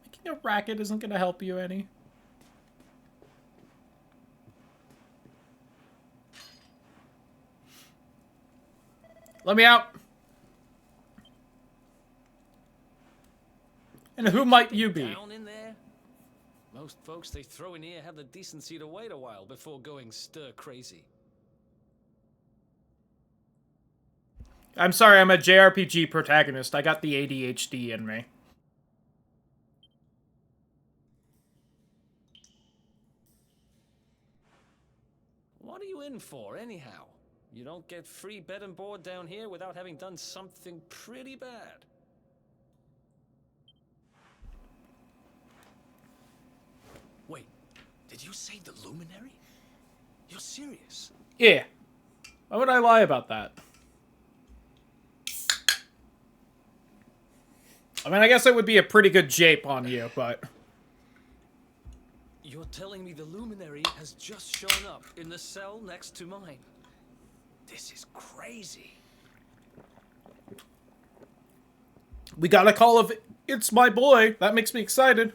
Speaker 1: Making a racket isn't gonna help you any. Let me out. And who might you be?
Speaker 11: Down in there? Most folks they throw in here have the decency to wait a while before going stir crazy.
Speaker 1: I'm sorry, I'm a JRPG protagonist. I got the ADHD in me.
Speaker 11: What are you in for, anyhow? You don't get free bed and board down here without having done something pretty bad.
Speaker 9: Wait, did you say the Luminary? You're serious?
Speaker 1: Yeah. Why would I lie about that? I mean, I guess it would be a pretty good jape on you, but...
Speaker 11: You're telling me the Luminary has just shown up in the cell next to mine? This is crazy.
Speaker 1: We got a call of "It's my boy." That makes me excited.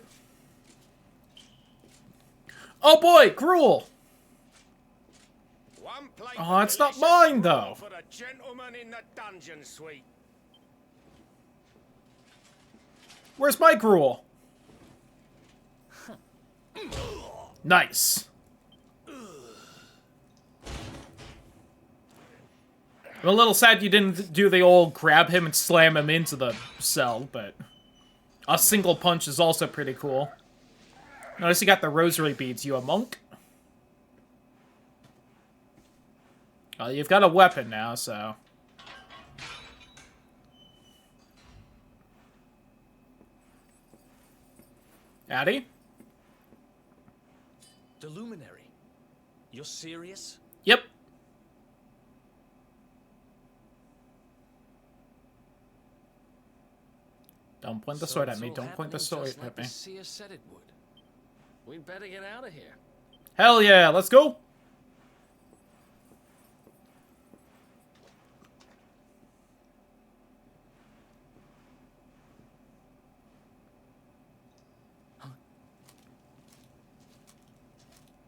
Speaker 1: Oh boy, Gruel! Oh, it's not mine, though.
Speaker 12: For the gentleman in the dungeon suite.
Speaker 1: Where's my Gruel? Nice. I'm a little sad you didn't do the old grab him and slam him into the cell, but a single punch is also pretty cool. Notice you got the rosary beads. You a monk? Well, you've got a weapon now, so... Addy?
Speaker 11: The Luminary? You're serious?
Speaker 1: Yep. Don't point the sword at me. Don't point the sword at me.
Speaker 11: Seer said it would. We'd better get out of here.
Speaker 1: Hell yeah, let's go.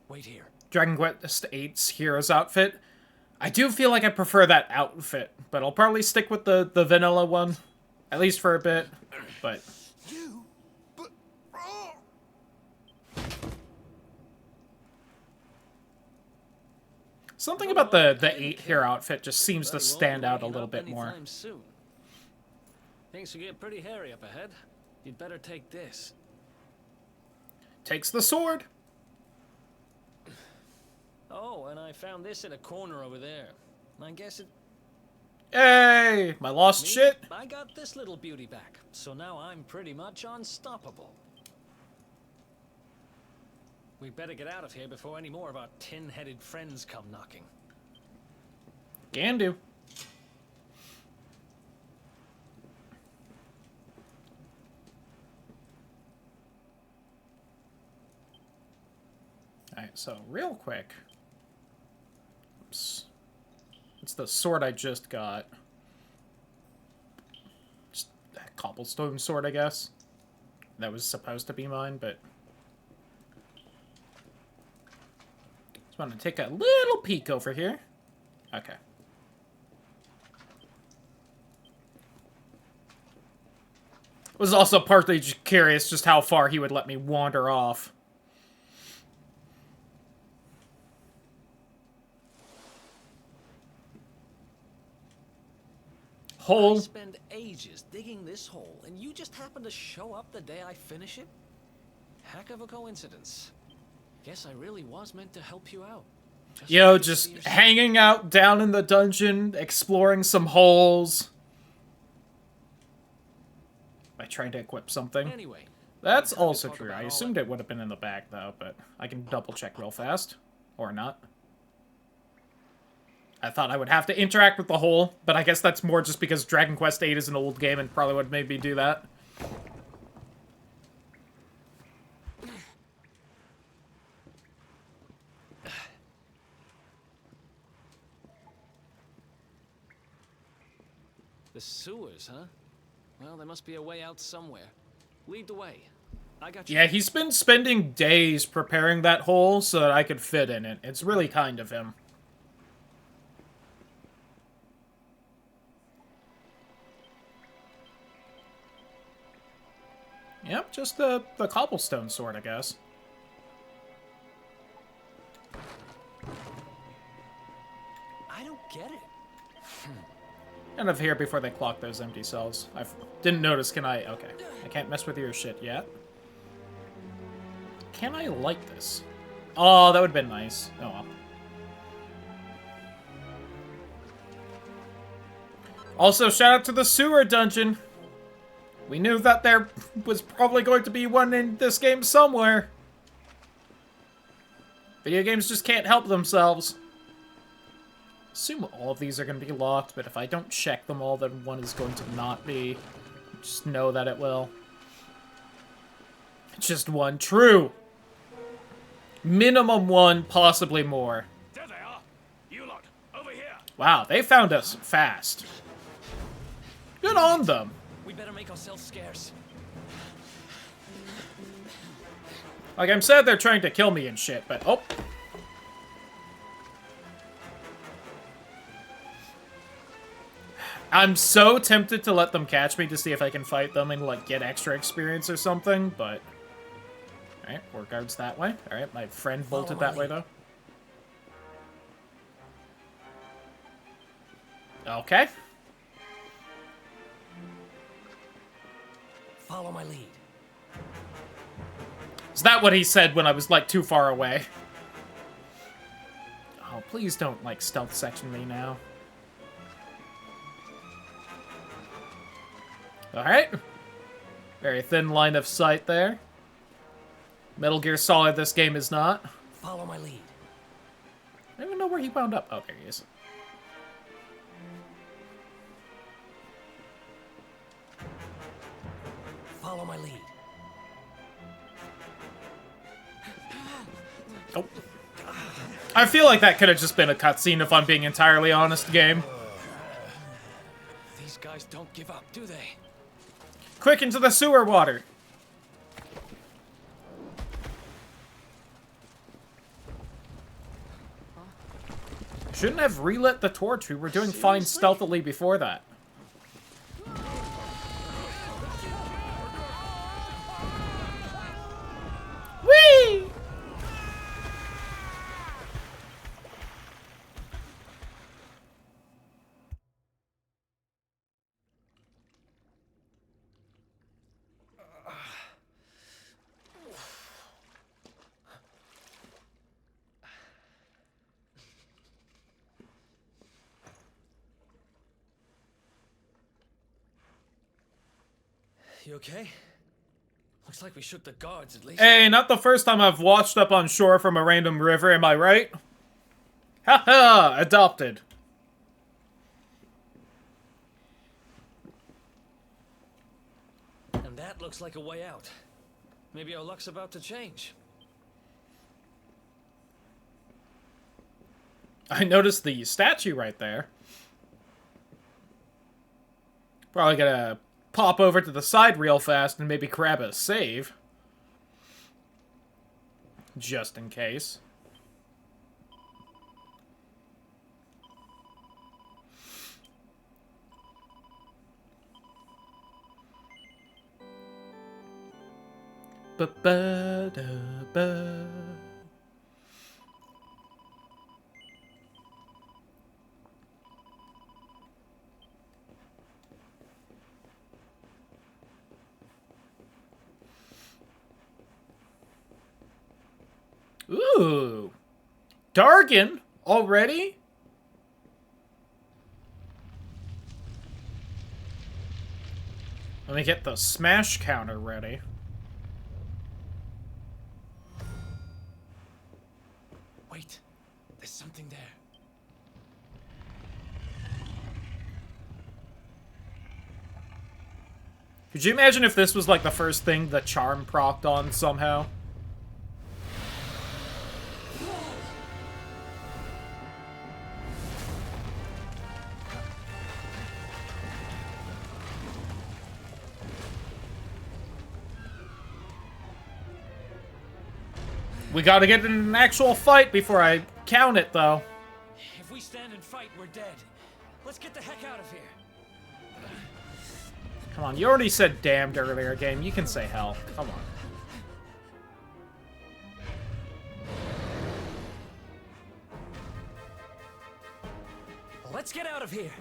Speaker 11: Wait here.
Speaker 1: Dragon Quest VIII's hero's outfit. I do feel like I prefer that outfit, but I'll probably stick with the vanilla one, at least for a bit. But something about the 8 hero outfit just seems to stand out a little bit more.
Speaker 11: Things will get pretty hairy up ahead. You'd better take this.
Speaker 1: Takes the sword.
Speaker 11: Oh, and I found this in a corner over there. I guess it...
Speaker 1: Hey! My lost shit?
Speaker 11: I got this little beauty back, so now I'm pretty much unstoppable. We'd better get out of here before any more of our tin-headed friends come knocking.
Speaker 1: Can do. Alright, so real quick. Oops. It's the sword I just got. Just a cobblestone sword, I guess. That was supposed to be mine, but... Just want to take a little peek over here. Okay. Was also partly just curious just how far he would let me wander off. Hole.
Speaker 11: I spend ages digging this hole, and you just happen to show up the day I finish it? Heck of a coincidence. Guess I really was meant to help you out.
Speaker 1: Yo, just hanging out down in the dungeon, exploring some holes. By trying to equip something.
Speaker 11: Anyway,
Speaker 1: that's also true. I assumed it would have been in the bag, though, but I can double check real fast. Or not. I thought I would have to interact with the hole, but I guess that's more just because Dragon Quest VIII is an old game and probably would have made me do that.
Speaker 11: The sewers, huh? Well, there must be a way out somewhere. Lead the way. I got you.
Speaker 1: Yeah, he's been spending days preparing that hole so that I could fit in it. It's really kind of him. Yep, just the cobblestone sword, I guess.
Speaker 11: I don't get it.
Speaker 1: End of here before they clock those empty cells. I didn't notice. Can I? Okay. I can't mess with your shit yet. Can I light this? Oh, that would have been nice. Oh well. Also, shout out to the sewer dungeon. We knew that there was probably going to be one in this game somewhere. Video games just can't help themselves. Assume all of these are going to be locked, but if I don't check them all, then one is going to not be. Just know that it will. Just one. True. Minimum one, possibly more.
Speaker 7: There they are. You lot, over here.
Speaker 1: Wow, they found us fast. Good on them.
Speaker 11: We better make ourselves scarce.
Speaker 1: Like I'm sad they're trying to kill me and shit, but oh. I'm so tempted to let them catch me to see if I can fight them and, like, get extra experience or something, but... Alright, war guards that way. Alright, my friend bolted that way, though. Okay.
Speaker 11: Follow my lead.
Speaker 1: Is that what he said when I was, like, too far away? Oh, please don't, like, stealth section me now. Alright. Very thin line of sight there. Metal Gear Solid this game is not.
Speaker 11: Follow my lead.
Speaker 1: I don't even know where he wound up. Oh, there he is.
Speaker 11: Follow my lead.
Speaker 1: Oh. I feel like that could have just been a cutscene if I'm being entirely honest, game.
Speaker 11: These guys don't give up, do they?
Speaker 1: Quick into the sewer water! Shouldn't have relit the torch. We were doing fine stealthily before that. Whee!
Speaker 11: You okay? Looks like we shook the guards at least.
Speaker 1: Hey, not the first time I've washed up on shore from a random river, am I right? Haha, adopted.
Speaker 11: And that looks like a way out. Maybe our luck's about to change.
Speaker 1: I noticed the statue right there. Probably gonna pop over to the side real fast and maybe grab a save. Just in case. Ba-ba-da-ba. Ooh. Dargan? Already? Let me get the smash counter ready.
Speaker 11: Wait, there's something there.
Speaker 1: Could you imagine if this was like the first thing the charm procced on somehow? We gotta get in an actual fight before I count it, though.
Speaker 11: If we stand and fight, we're dead. Let's get the heck out of here.
Speaker 1: Come on, you already said damned earlier, game. You can say hell. Come on.
Speaker 11: Let's get out of here.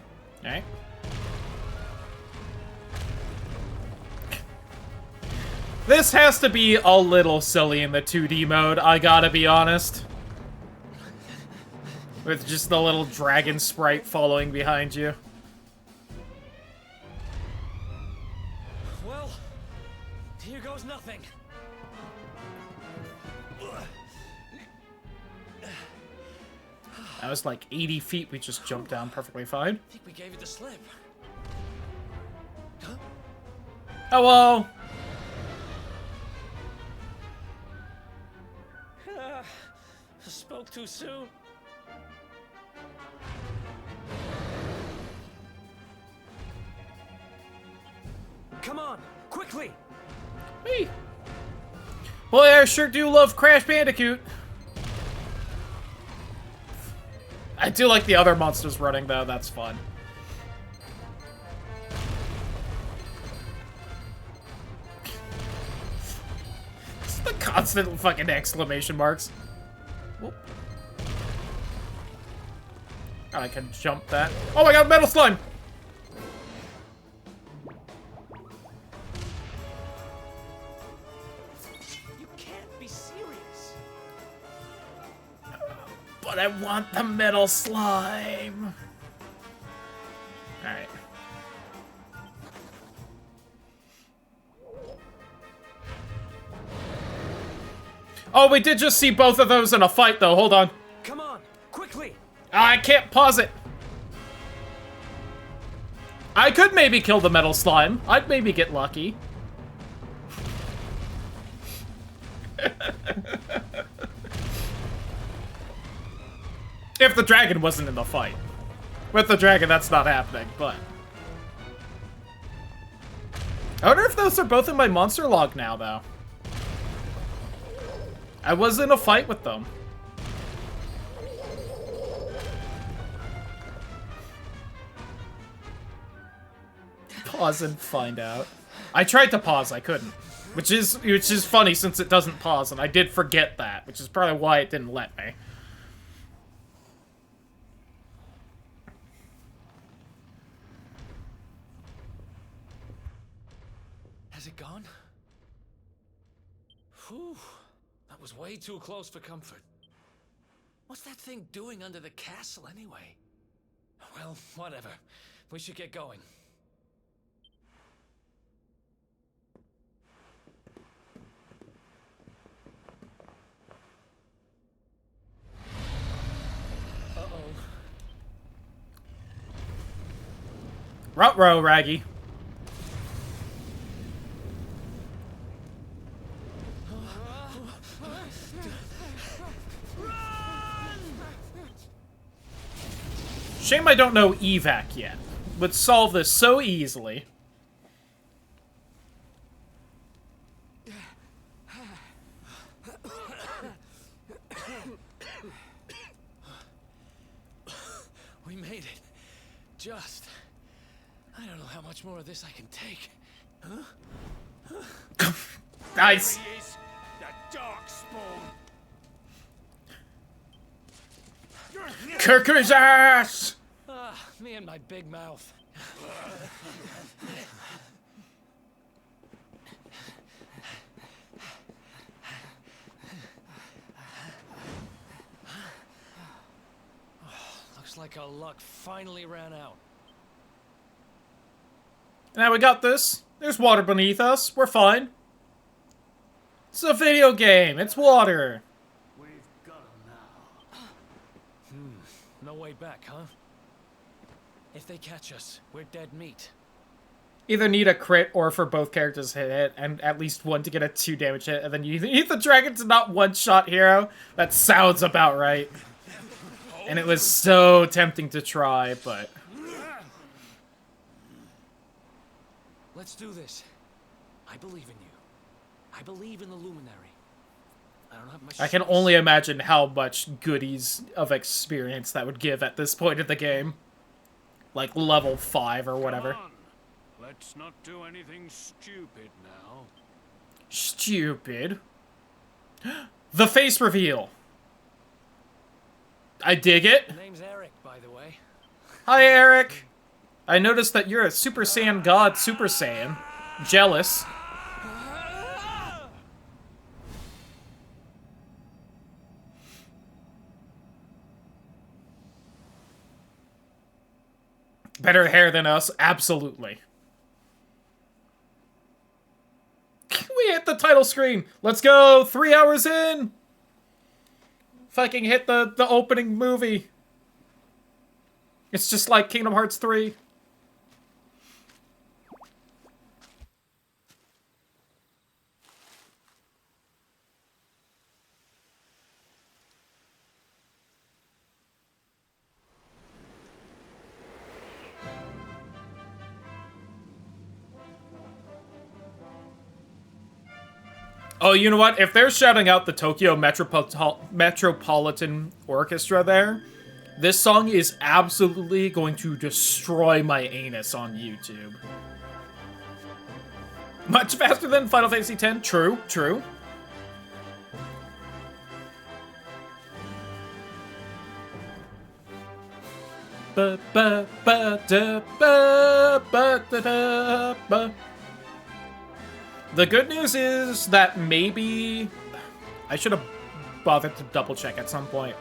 Speaker 1: Alright. This has to be a little silly in the 2D mode, I gotta be honest. With just the little dragon sprite following behind you. That was like 80 feet we just jumped down perfectly fine.
Speaker 11: I think we gave it the slip. Huh?
Speaker 1: Hello!
Speaker 11: I spoke too soon. Come on, quickly!
Speaker 1: Me! Boy, I sure do love Crash Bandicoot. I do like the other monsters running, though. That's fun. It's the constant fucking exclamation marks. Whoop. I can jump that. Oh my god, metal slime!
Speaker 11: You can't be serious.
Speaker 1: But I want the metal slime. Alright. Oh, we did just see both of those in a fight, though. Hold on.
Speaker 11: Come on, quickly!
Speaker 1: I can't pause it. I could maybe kill the metal slime. I'd maybe get lucky. If the dragon wasn't in the fight. With the dragon, that's not happening, but... I wonder if those are both in my monster log now, though. I was in a fight with them. Pause and find out. I tried to pause, I couldn't. Which is funny since it doesn't pause, and I did forget that, which is probably why it didn't let me.
Speaker 11: Has it gone? Whew. That was way too close for comfort. What's that thing doing under the castle anyway? Well, whatever. We should get going. Uh-oh.
Speaker 1: Ruh-roh, Raggy. Shame I don't know evac yet. Would solve this so easily.
Speaker 11: We made it. Just. I don't know how much more of this I can take. Huh?
Speaker 1: Nice.
Speaker 12: There he is, the Darkspawn.
Speaker 1: Kirker's ass!
Speaker 11: Ah, me and my big mouth. Looks like our luck finally ran out.
Speaker 1: Now we got this. There's water beneath us. We're fine. It's a video game. It's water.
Speaker 11: No way back, huh? If they catch us, we're dead meat.
Speaker 1: Either need a crit or for both characters to hit, and at least one to get a 2 damage hit, and then you need the dragon to not one-shot hero. That sounds about right. And it was so tempting to try, but...
Speaker 11: Let's do this. I believe in you. I believe in the Luminary. I don't have much
Speaker 1: I can
Speaker 11: choice.
Speaker 1: only imagine how much goodies of experience that would give at this point in the game. Like level 5 or whatever.
Speaker 12: Come on. Let's not do anything stupid now.
Speaker 1: Stupid. The face reveal. I dig it.
Speaker 11: Name's Eric, by the way.
Speaker 1: Hi, Eric. I noticed that you're a Super Saiyan God Super Saiyan. Jealous. Better hair than us, absolutely. We hit the title screen. Let's go. 3 hours in. Fucking hit the opening movie. It's just like Kingdom Hearts 3. Oh, you know what? If they're shouting out the Tokyo Metropolitan Orchestra there, this song is absolutely going to destroy my anus on YouTube. Much faster than Final Fantasy X? True, true. Ba ba ba da ba ba da da ba. The good news is that maybe I should have bothered to double check at some point.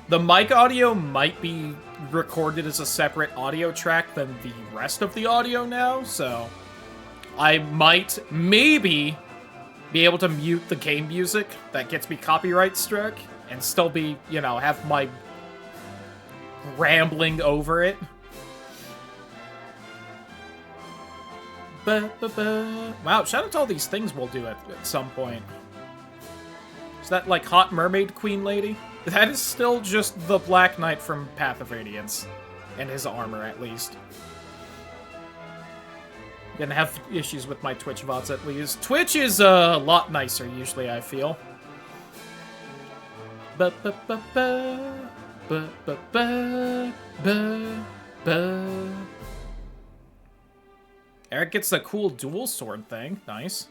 Speaker 1: The mic audio might be recorded as a separate audio track than the rest of the audio now, so I might maybe be able to mute the game music that gets me copyright struck and still be, you know, have my rambling over it. Wow, shout out to all these things we'll do at some point. Is that like Hot Mermaid Queen Lady? That is still just the Black Knight from Path of Radiance. And his armor, at least. Gonna have issues with my Twitch VODs at least. Twitch is a lot nicer, usually, I feel. Eric gets the cool dual sword thing. Nice.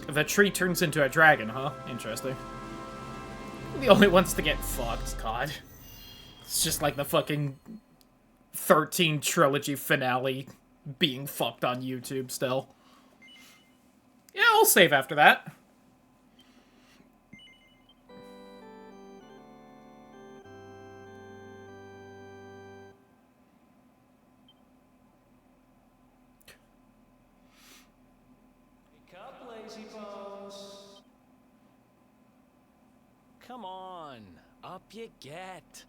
Speaker 1: The tree turns into a dragon, huh? Interesting. The only ones to get fucked, God. It's just like the fucking 13 trilogy finale being fucked on YouTube still. Yeah, I'll save after that.
Speaker 11: Wake up, lazy bones. Come on, up you get.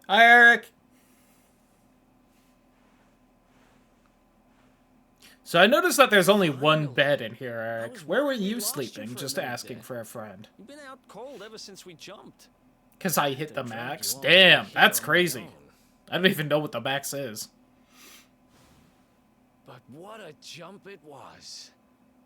Speaker 1: Hi, Eric. So I noticed that there's only one bed in here, Eric. Where were you sleeping? Just asking for a friend.
Speaker 11: You've been out cold ever since we jumped.
Speaker 1: Because I hit the max? Damn, that's crazy. I don't even know what the max is.
Speaker 11: But what a jump it was.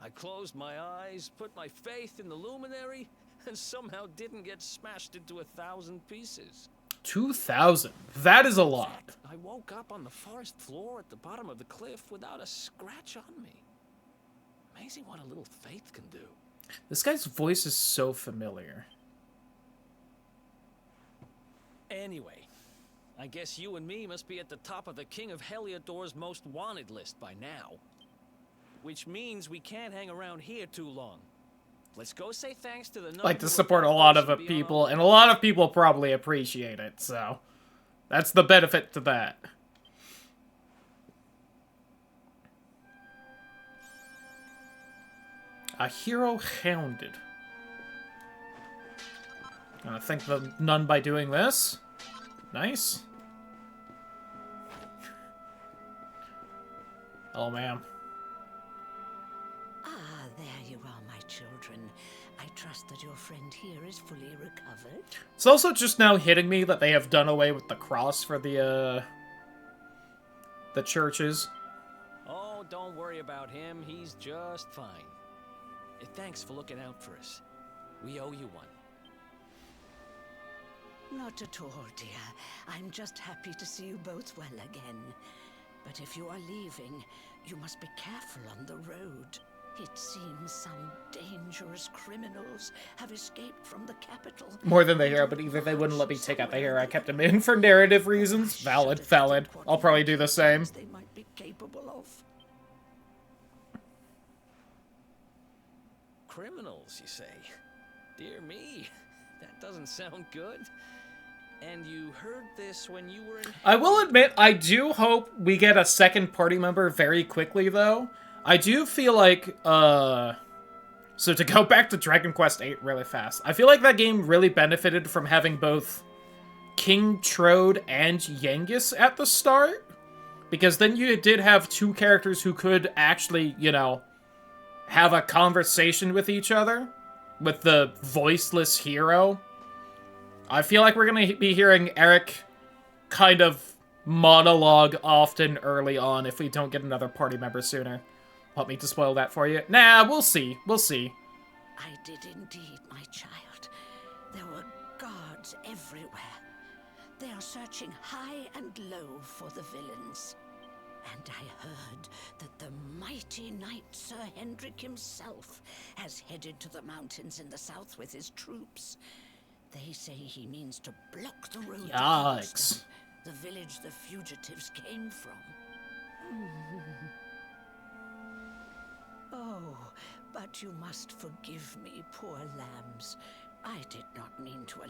Speaker 11: I closed my eyes, put my faith in the luminary, and somehow didn't get smashed into 1,000 pieces.
Speaker 1: 2,000. That is a lot.
Speaker 11: I woke up on the forest floor at the bottom of the cliff without a scratch on me. Amazing what a little faith can do.
Speaker 1: This guy's voice is so familiar.
Speaker 11: Anyway, I guess you and me must be at the top of the King of Heliodor's most wanted list by now. Which means we can't hang around here too long. Let's go say thanks to the
Speaker 1: like to support a lot of people, and a lot of people probably appreciate it, so that's the benefit to that. A hero hounded. Gonna thank the nun by doing this. Nice. Oh, ma'am.
Speaker 13: There you are, my children. I trust that your friend here is fully recovered.
Speaker 1: It's also just now hitting me that they have done away with the cross for the churches.
Speaker 11: Oh, don't worry about him. He's just fine. Thanks for looking out for us. We owe you one.
Speaker 13: Not at all, dear. I'm just happy to see you both well again. But if you are leaving, you must be careful on the road. It seems some dangerous criminals have escaped from the capital.
Speaker 1: More than the hero, but either they wouldn't let me take out the hero. I kept him in for narrative reasons. Valid, valid. I'll probably do the same.
Speaker 13: They might be capable of.
Speaker 11: Criminals, you say? Dear me, that doesn't sound good. And you heard this when you were in...
Speaker 1: I will admit, I do hope we get a second party member very quickly, though. I do feel like, So to go back to Dragon Quest VIII really fast, I feel like that game really benefited from having both King Trode and Yengus at the start. Because then you did have two characters who could actually, you know, have a conversation with each other. With the voiceless hero. I feel like we're going to be hearing Eric kind of monologue often early on if we don't get another party member sooner. Want me to spoil that for you? Nah, we'll see. We'll see.
Speaker 13: I did indeed, my child. There were guards everywhere. They are searching high and low for the villains. And I heard that the mighty knight Sir Hendrik himself has headed to the mountains in the south with his troops. They say he means to block the road to
Speaker 1: Yikes.
Speaker 13: the village the fugitives came from. Oh, but you must forgive me, poor lambs. I did not mean to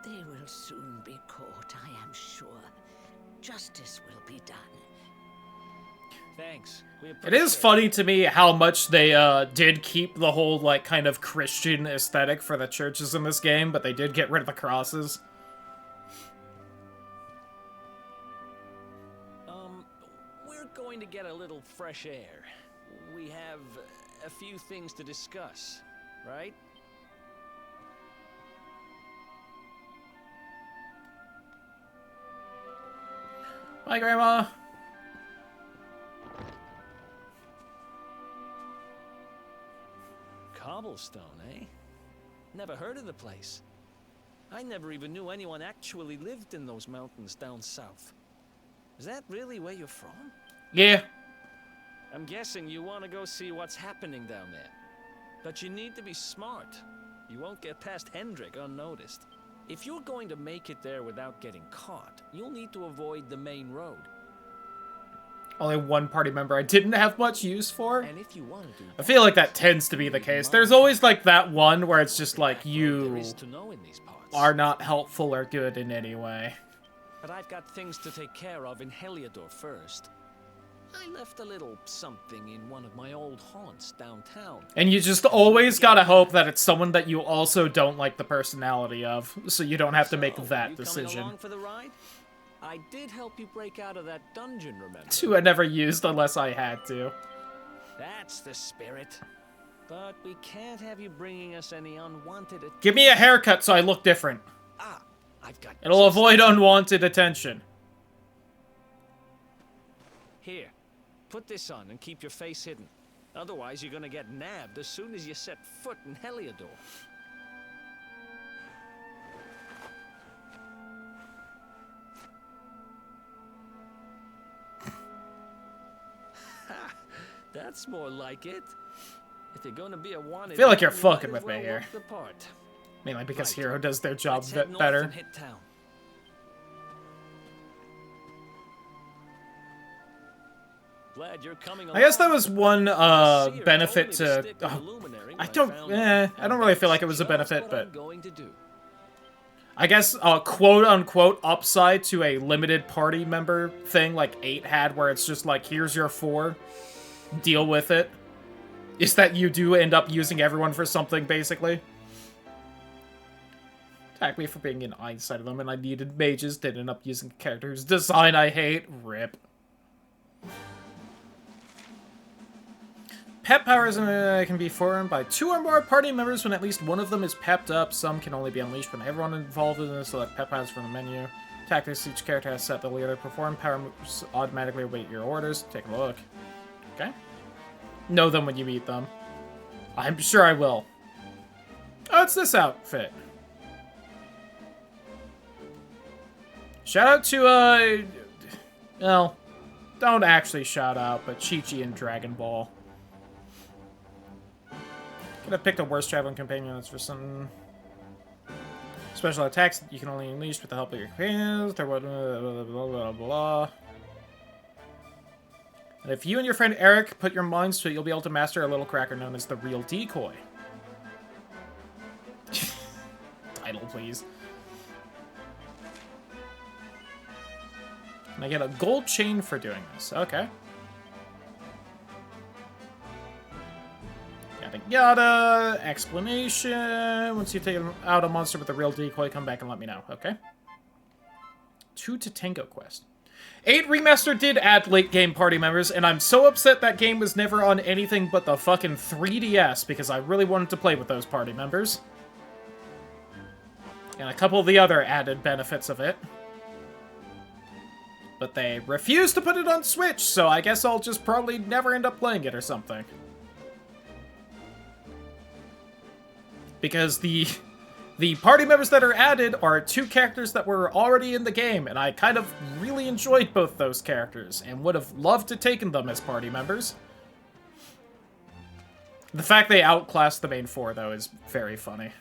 Speaker 13: They will soon be caught, I am sure. Justice will be done.
Speaker 11: Thanks.
Speaker 1: It is funny to me how much they did keep the whole, like, kind of Christian aesthetic for the churches in this game, but they did get rid of the crosses.
Speaker 11: We're going to get a little fresh air. We have a few things to discuss, right?
Speaker 1: Bye, Grandma.
Speaker 11: Cobblestone, eh? Never heard of the place. I never even knew anyone actually lived in those mountains down south. Is that really where you're from?
Speaker 1: Yeah.
Speaker 11: I'm guessing you want to go see what's happening down there. But you need to be smart. You won't get past Hendrik unnoticed. If you're going to make it there without getting caught, you'll need to avoid the main road.
Speaker 1: Only one party member I didn't have much use for.
Speaker 11: And if you want to do
Speaker 1: I feel like that tends to be the case. There's always like that one where it's just like you are not helpful or good in any way.
Speaker 11: But I've got things to take care of in Heliodor first. I left a little something in one of my old haunts downtown.
Speaker 1: And you just always gotta hope that it's someone that you also don't like the personality of, so you don't have to make that decision.
Speaker 11: Coming along for the ride? I did help you break out of that dungeon, remember?
Speaker 1: Two I never used unless I had to.
Speaker 11: That's the spirit. But we can't have you bringing us any unwanted...
Speaker 1: Give me a haircut so I look different.
Speaker 11: Ah, I've got...
Speaker 1: It'll avoid unwanted attention.
Speaker 11: Here, put this on and keep your face hidden. Otherwise, you're gonna get nabbed as soon as you set foot in Heliodor. That's more like it. If you're gonna be a wanted,
Speaker 1: I feel like you're
Speaker 11: you
Speaker 1: fucking
Speaker 11: might
Speaker 1: with
Speaker 11: as
Speaker 1: me
Speaker 11: well
Speaker 1: here.
Speaker 11: walk the part.
Speaker 1: Mainly because
Speaker 11: Right.
Speaker 1: Hero does their job
Speaker 11: Let's head north
Speaker 1: better.
Speaker 11: and hit town. Glad you're coming
Speaker 1: I guess that
Speaker 11: along.
Speaker 1: was one
Speaker 11: Seer
Speaker 1: benefit
Speaker 11: told me
Speaker 1: to...
Speaker 11: stick with the luminary
Speaker 1: I
Speaker 11: when
Speaker 1: don't...
Speaker 11: found
Speaker 1: I don't really feel like it was a
Speaker 11: just
Speaker 1: benefit,
Speaker 11: what
Speaker 1: but...
Speaker 11: I'm going to do.
Speaker 1: I guess a quote-unquote upside to a limited party member thing like 8 had, where it's just like, here's your 4, deal with it, is that you do end up using everyone for something, basically. Attack me for being an eyesight of them, and I needed mages, did end up using a character whose design I hate. RIP. Pep powers can be formed by 2 or more party members when at least one of them is pepped up. Some can only be unleashed when everyone involved in this, select pep powers from the menu. Tactics each character has set the leader. Perform power moves automatically await your orders. Take a look. Okay. Know them when you meet them. I'm sure I will. Oh, it's this outfit. Shout out to, well, don't actually shout out, but Chi-Chi and Dragon Ball. Could have picked a worse traveling companion. That's for some special attacks that you can only unleash with the help of your companions. Blah, blah, blah, blah, blah. And if you and your friend Eric put your minds to it, you'll be able to master a little cracker known as the Real Decoy. title, please. Can I get a gold chain for doing this? Okay. Yada yada. Explanation. Once you take out a monster with a real decoy, come back and let me know. Okay. 2 to Tango Quest. 8 Remaster did add late-game party members, and I'm so upset that game was never on anything but the fucking 3DS, because I really wanted to play with those party members. And a couple of the other added benefits of it. But they refused to put it on Switch, so I guess I'll just probably never end up playing it or something. Because the party members that are added are 2 characters that were already in the game, and I kind of really enjoyed both those characters, and would have loved to taken them as party members. The fact they outclassed the main 4, though, is very funny.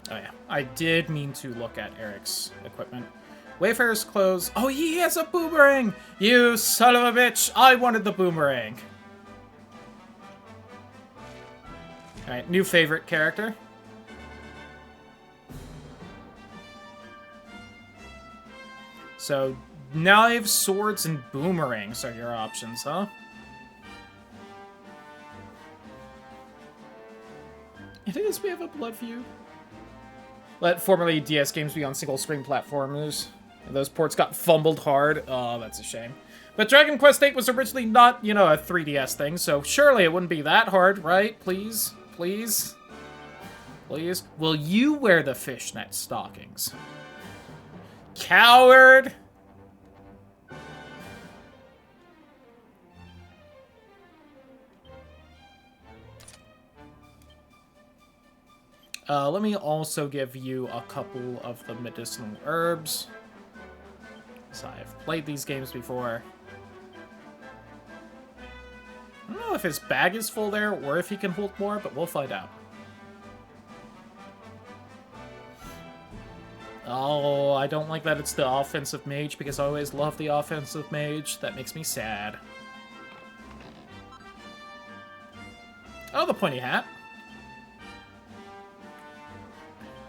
Speaker 1: Oh yeah, I did mean to look at Eric's equipment. Wayfarer's clothes. Oh, he has a boomerang! You son of a bitch! I wanted the boomerang. Alright, new favorite character. So, knives, swords, and boomerangs are your options, huh? It is, we have a blood feud. Let formerly DS games be on single-screen platformers. Those ports got fumbled hard. Oh, that's a shame. But Dragon Quest VIII was originally not, you know, a 3DS thing, so surely it wouldn't be that hard, right? Please? Please? Please? Will you wear the fishnet stockings? Coward! Let me also give you a couple of the medicinal herbs. So I've played these games before. I don't know if his bag is full there, or if he can hold more, but we'll find out. Oh, I don't like that it's the offensive mage, because I always love the offensive mage. That makes me sad. Oh, the pointy hat.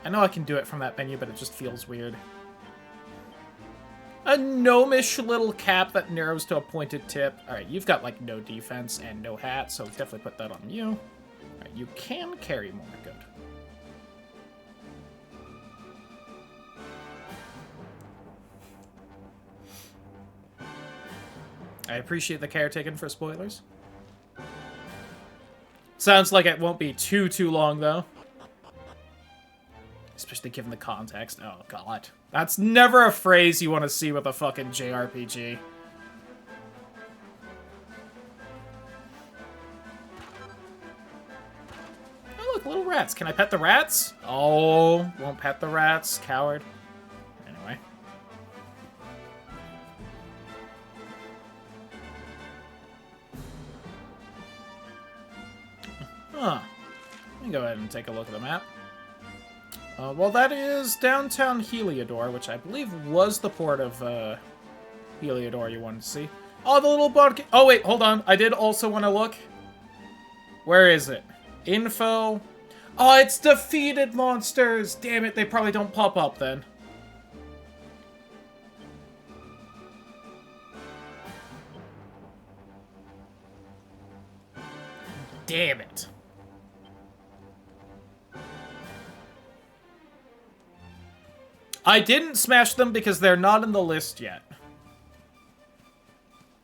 Speaker 1: I know I can do it from that menu, but it just feels weird. A gnomish little cap that narrows to a pointed tip. Alright, you've got, like, no defense and no hat, so definitely put that on you. Alright, you can carry more. Good. I appreciate the care taken for spoilers. Sounds like it won't be too long, though. Especially given the context. Oh, God. That's never a phrase you want to see with a fucking JRPG. Oh, look, little rats. Can I pet the rats? Oh, won't pet the rats. Coward. Anyway. Huh. Let me go ahead and take a look at the map. Well, that is downtown Heliodor, which I believe was the port of Heliodor you wanted to see. Oh, the little bug. Oh, wait, hold on. I did also want to look. Where is it? Info. Oh, it's defeated monsters. Damn it, they probably don't pop up then. Damn it. I didn't smash them because they're not in the list yet.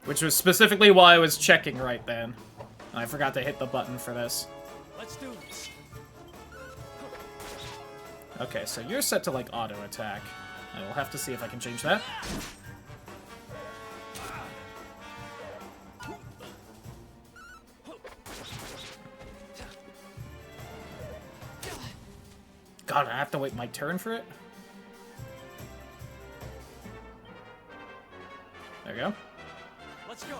Speaker 1: Which was specifically why I was checking right then. And I forgot to hit the button for this.
Speaker 11: Let's do this.
Speaker 1: Okay, so you're set to, like, auto attack. I will have to see if I can change that. God, I have to wait my turn for it? There we go.
Speaker 11: Let's go.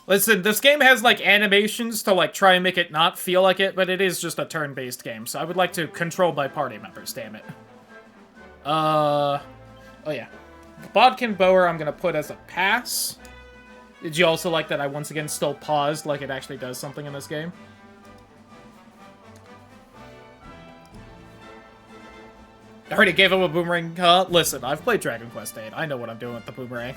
Speaker 1: Listen, this game has, like, animations to, like, try and make it not feel like it, but it is just a turn-based game, so I would like to control my party members, damn it. Oh yeah. Bodkin Bower I'm gonna put as a pass. Did you also like that I once again still paused like it actually does something in this game? I already gave him a boomerang. Listen, I've played Dragon Quest VIII. I know what I'm doing with the boomerang.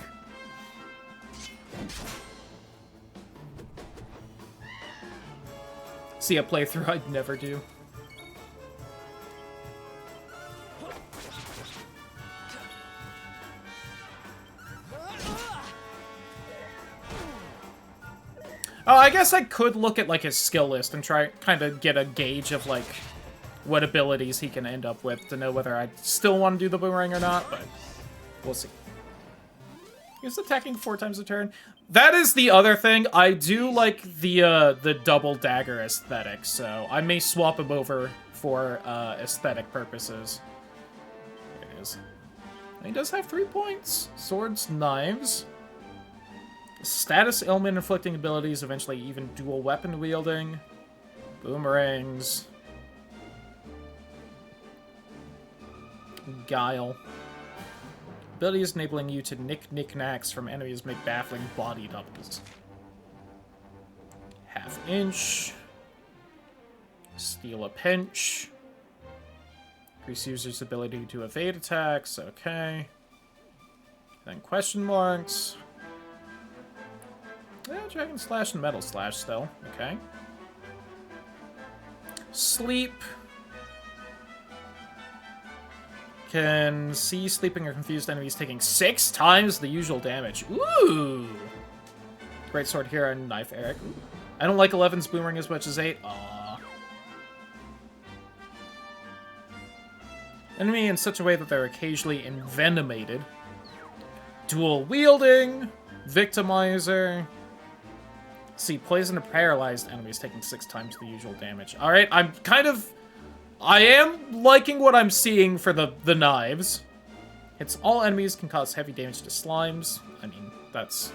Speaker 1: See a playthrough I'd never do. Oh, I guess I could look at, like, his skill list and try kind of get a gauge of, like, what abilities he can end up with to know whether I still want to do the boomerang or not, but we'll see. He's attacking 4 times a turn. That is the other thing. I do like the double dagger aesthetic, so I may swap him over for aesthetic purposes. There it is. He does have 3 points. Swords, knives. Status ailment inflicting abilities, eventually even dual weapon wielding. Boomerangs. Guile. Abilities enabling you to nick knickknacks from enemies make baffling body doubles. Half inch. Steal a pinch. Increase user's ability to evade attacks. Okay. Then question marks. Yeah, Dragon Slash and Metal Slash still. Okay. Sleep. Can see sleeping or confused enemies taking 6 times the usual damage. Ooh! Great Sword Hero and Knife Eric. Ooh. I don't like 11's Boomerang as much as 8. Aww. Enemy in such a way that they're occasionally envenomated. Dual wielding. Victimizer. See, poison or paralyzed enemies taking 6 times the usual damage. Alright, I am liking what I'm seeing for the knives. Hits all enemies, can cause heavy damage to slimes. I mean, that's...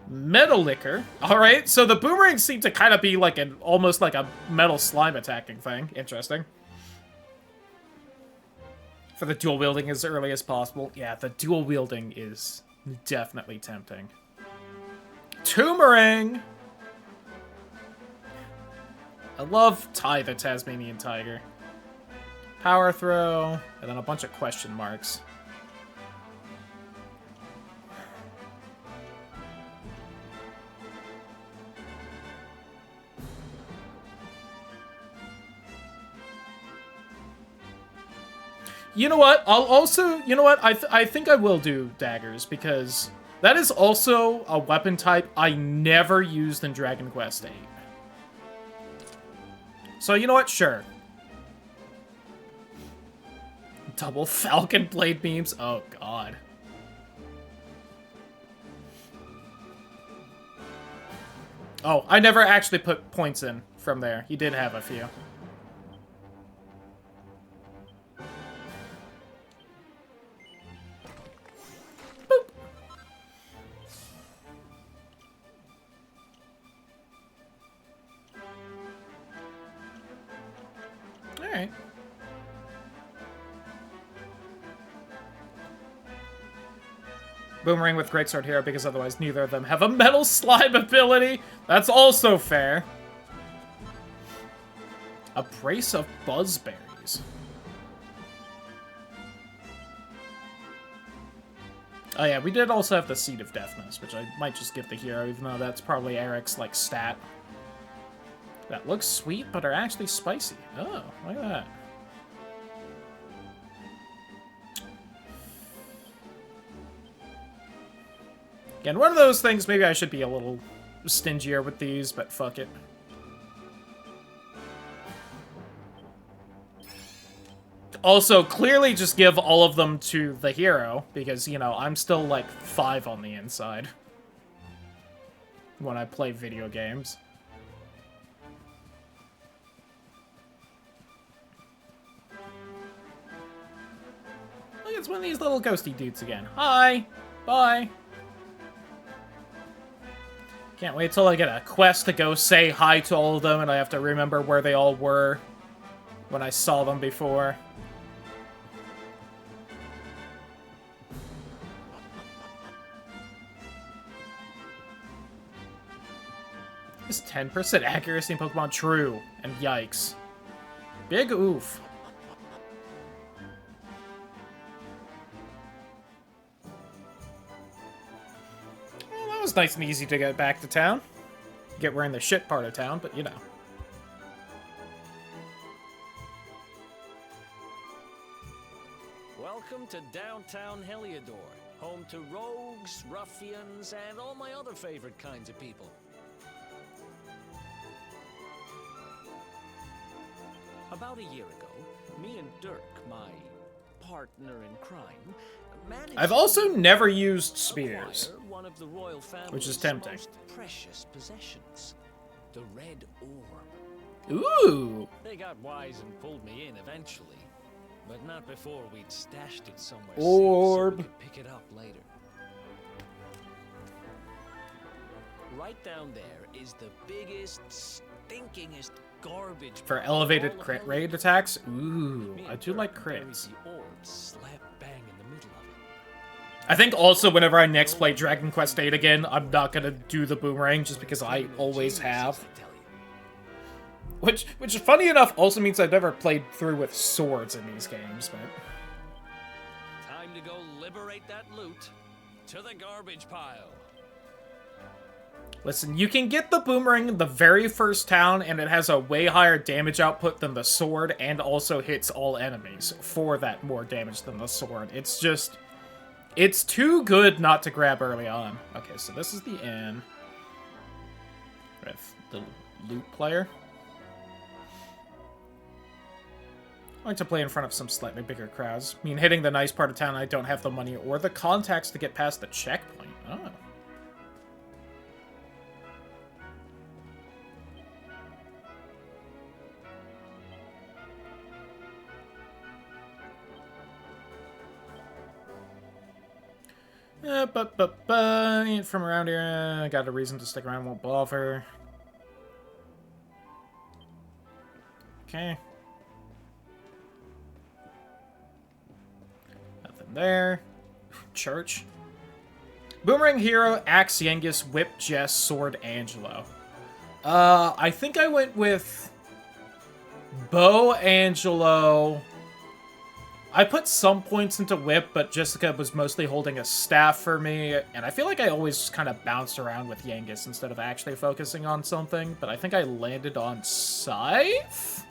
Speaker 1: Metal Liquor. Alright, so the boomerangs seem to kind of be like almost like a metal slime attacking thing. Interesting. For the dual wielding as early as possible. Yeah, the dual wielding is definitely tempting. Toomerang! I love Ty the Tasmanian Tiger. Power Throw, and then a bunch of question marks. You know what? I'll also... You know what? I think I will do daggers, because that is also a weapon type I never used in Dragon Quest VIII. So, you know what? Sure. Double Falcon Blade beams? Oh, God. Oh, I never actually put points in from there. He did have a few. Alright. Boomerang with Greatsword Hero because otherwise neither of them have a Metal Slime ability. That's also fair. A brace of buzzberries. Oh yeah, we did also have the Seed of Deafness, which I might just give the hero, even though that's probably Eric's, like, stat. That looks sweet, but are actually spicy. Oh, look at that. Again, one of those things, maybe I should be a little stingier with these, but fuck it. Also, clearly just give all of them to the hero, because, you know, I'm still, like, 5 on the inside when I play video games. Look, it's one of these little ghosty dudes again. Hi! Bye! Can't wait till I get a quest to go say hi to all of them, and I have to remember where they all were when I saw them before. 10% accuracy in Pokemon True. And yikes. Big oof. Well, that was nice and easy to get back to town. Get we're in the shit part of town, but you know.
Speaker 11: Welcome to downtown Heliodor, home to rogues, ruffians, and all my other favorite kinds of people. About a year ago, me and Dirk, my partner in crime, managed
Speaker 1: I've also never used spears,
Speaker 11: one of the royal
Speaker 1: which is
Speaker 11: family's
Speaker 1: tempting.
Speaker 11: most precious possessions, the Red Orb.
Speaker 1: Ooh!
Speaker 11: They got wise and pulled me in eventually, but not before we'd stashed it somewhere
Speaker 1: Orb.
Speaker 11: safe so we could pick it up later. Right down there is the biggest, stinkingest garbage
Speaker 1: For
Speaker 11: pile
Speaker 1: elevated
Speaker 11: all of
Speaker 1: crit
Speaker 11: Heliodor.
Speaker 1: rate attacks? Ooh,
Speaker 11: Me
Speaker 1: I
Speaker 11: and
Speaker 1: do
Speaker 11: Dirk
Speaker 1: like
Speaker 11: buried
Speaker 1: crits.
Speaker 11: the orb slap bang in the middle of it.
Speaker 1: I think also whenever I next play Dragon Quest VIII again, I'm not gonna do the boomerang just because I always have. Which funny enough, also means I've never played through with swords in these games, but...
Speaker 11: Time to go liberate that loot to the garbage pile.
Speaker 1: Listen, you can get the boomerang in the very first town, and it has a way higher damage output than the sword, and also hits all enemies for that more damage than the sword. It's just... It's too good not to grab early on. Okay, so this is the inn. With the loot player. I like to play in front of some slightly bigger crowds. I mean, hitting the nice part of town, I don't have the money or the contacts to get past the checkpoint. Oh. Ain't from around here. I got a reason to stick around, won't bother. Okay. Nothing there. Church. Boomerang Hero, Axe Yengus, Whip Jess, Sword Angelo. I think I went with Bow Angelo. I put some points into Whip, but Jessica was mostly holding a staff for me, and I feel like I always kind of bounced around with Yengus instead of actually focusing on something, but I think I landed on Scythe?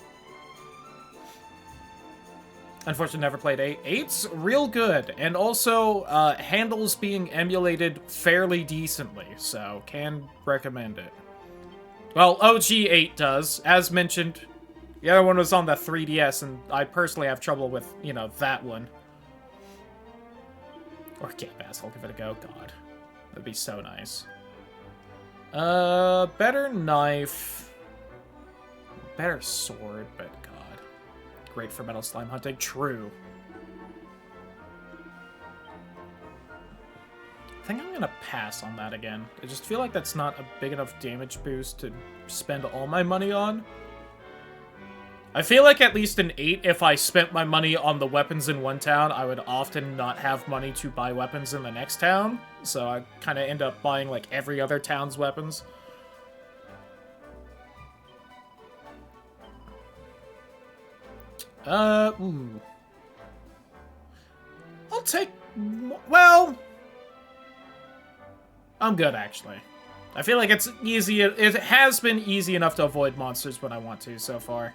Speaker 1: Unfortunately, never played 8. 8's real good, and also handles being emulated fairly decently, so can recommend it. Well, OG 8 does, as mentioned. The other one was on the 3DS, and I personally have trouble with, you know, that one. Or Game Pass, I'll give it a go. God, that'd be so nice. Better knife. Better sword, but God. Great for metal slime hunting. True. I think I'm gonna pass on that again. I just feel like that's not a big enough damage boost to spend all my money on. I feel like at least in 8, if I spent my money on the weapons in one town, I would often not have money to buy weapons in the next town. So I kind of end up buying, like, every other town's weapons. Ooh. I'll take... Well... I'm good, actually. I feel like it's easy... It has been easy enough to avoid monsters when I want to so far.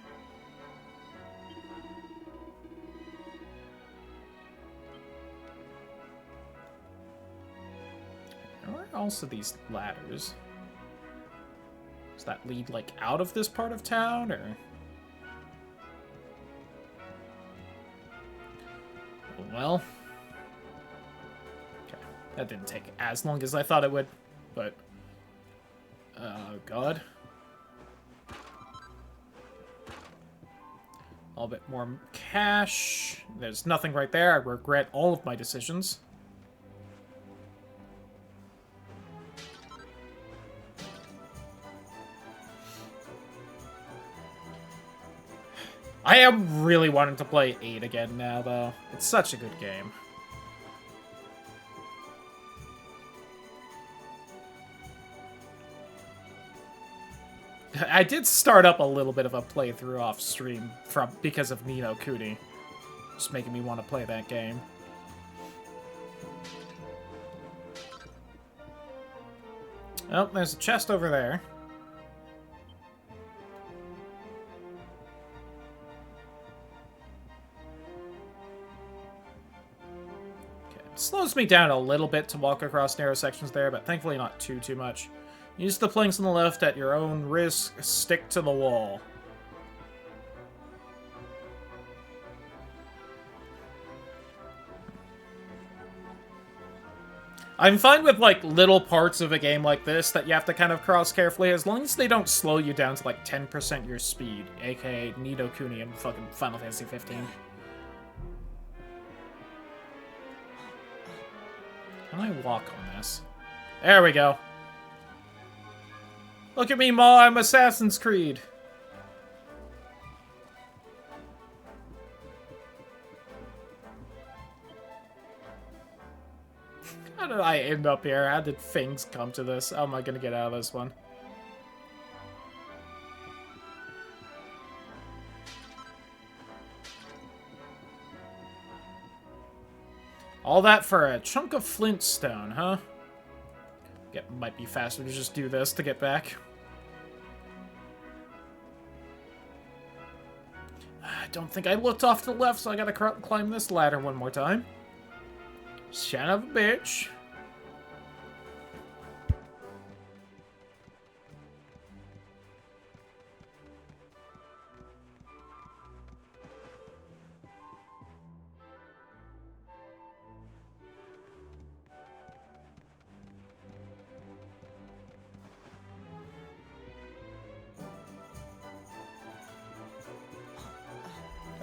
Speaker 1: Where else are these ladders? Does that lead, like, out of this part of town, or...? Well... Okay, that didn't take as long as I thought it would, but... Oh, God. A little bit more cash. There's nothing right there. I regret all of my decisions. I am really wanting to play 8 again now, though. It's such a good game. I did start up a little bit of a playthrough off stream because of Ni no Kuni. Just making me want to play that game. Oh, there's a chest over there. It slows me down a little bit to walk across narrow sections there, but thankfully not too much. Use the planks on the left at your own risk. Stick to the wall. I'm fine with, like, little parts of a game like this that you have to kind of cross carefully, as long as they don't slow you down to, like, 10% your speed, aka Ni no Kuni and fucking Final Fantasy 15. Can I walk on this? There we go. Look at me, Ma, I'm Assassin's Creed. How did I end up here? How did things come to this? How am I gonna get out of this one? All that for a chunk of flintstone, huh? It might be faster to just do this to get back. I don't think I looked off to the left, so I gotta climb this ladder one more time. Son of a bitch.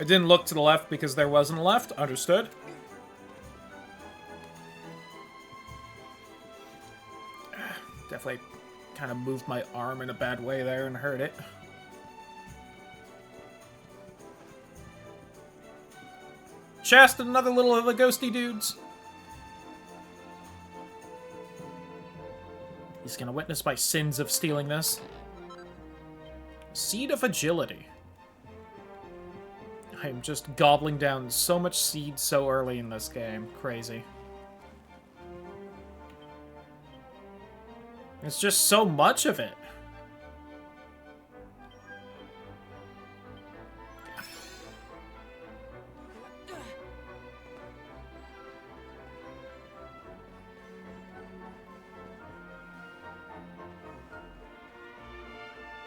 Speaker 1: I didn't look to the left because there wasn't a left. Understood. Definitely kind of moved my arm in a bad way there and hurt it. Chest and another little of the ghosty dudes. He's gonna witness my sins of stealing this. Seed of Agility. I'm just gobbling down so much seed so early in this game. Crazy. It's just so much of it.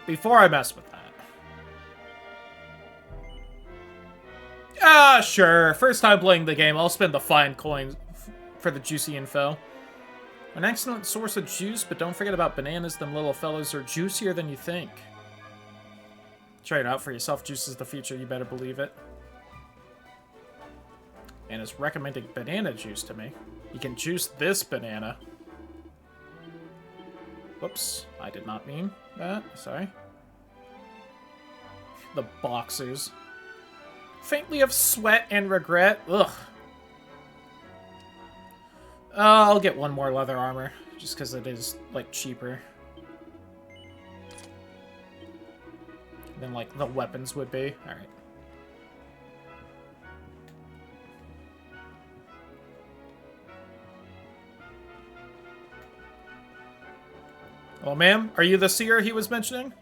Speaker 1: Before I mess with that. Ah, sure. First time playing the game, I'll spend the fine coins for the juicy info. An excellent source of juice, but don't forget about bananas. Them little fellows are juicier than you think. Try it out for yourself. Juice is the future. You better believe it. And it's recommending banana juice to me. You can juice this banana. Whoops. I did not mean that. Sorry. The boxers. Faintly of sweat and regret. Ugh. I'll get one more leather armor, just because it is, like, cheaper than, like, the weapons would be. Alright. Oh, ma'am, are you the seer he was mentioning?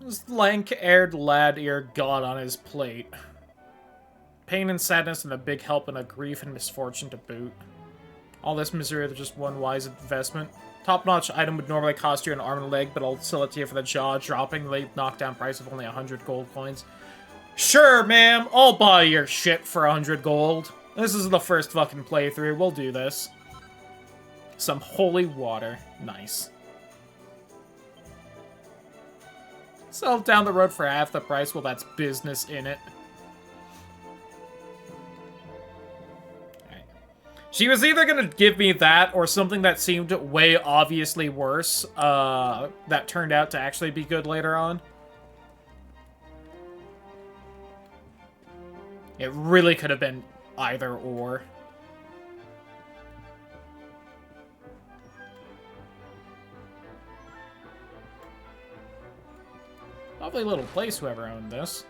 Speaker 1: This lank-haired lad here got on his plate. Pain and sadness and a big help and a grief and misfortune to boot. All this misery is just one wise investment. Top-notch item would normally cost you an arm and a leg, but I'll sell it to you for the jaw-dropping late knockdown price of only 100 gold coins. Sure, ma'am, I'll buy your shit for 100 gold. This is the first fucking playthrough, we'll do this. Some holy water. Nice. Sell down the road for half the price. Well, that's business in it. Right. She was either gonna give me that or something that seemed way obviously worse, that turned out to actually be good later on. It really could have been either or. Lovely little place, whoever owned this.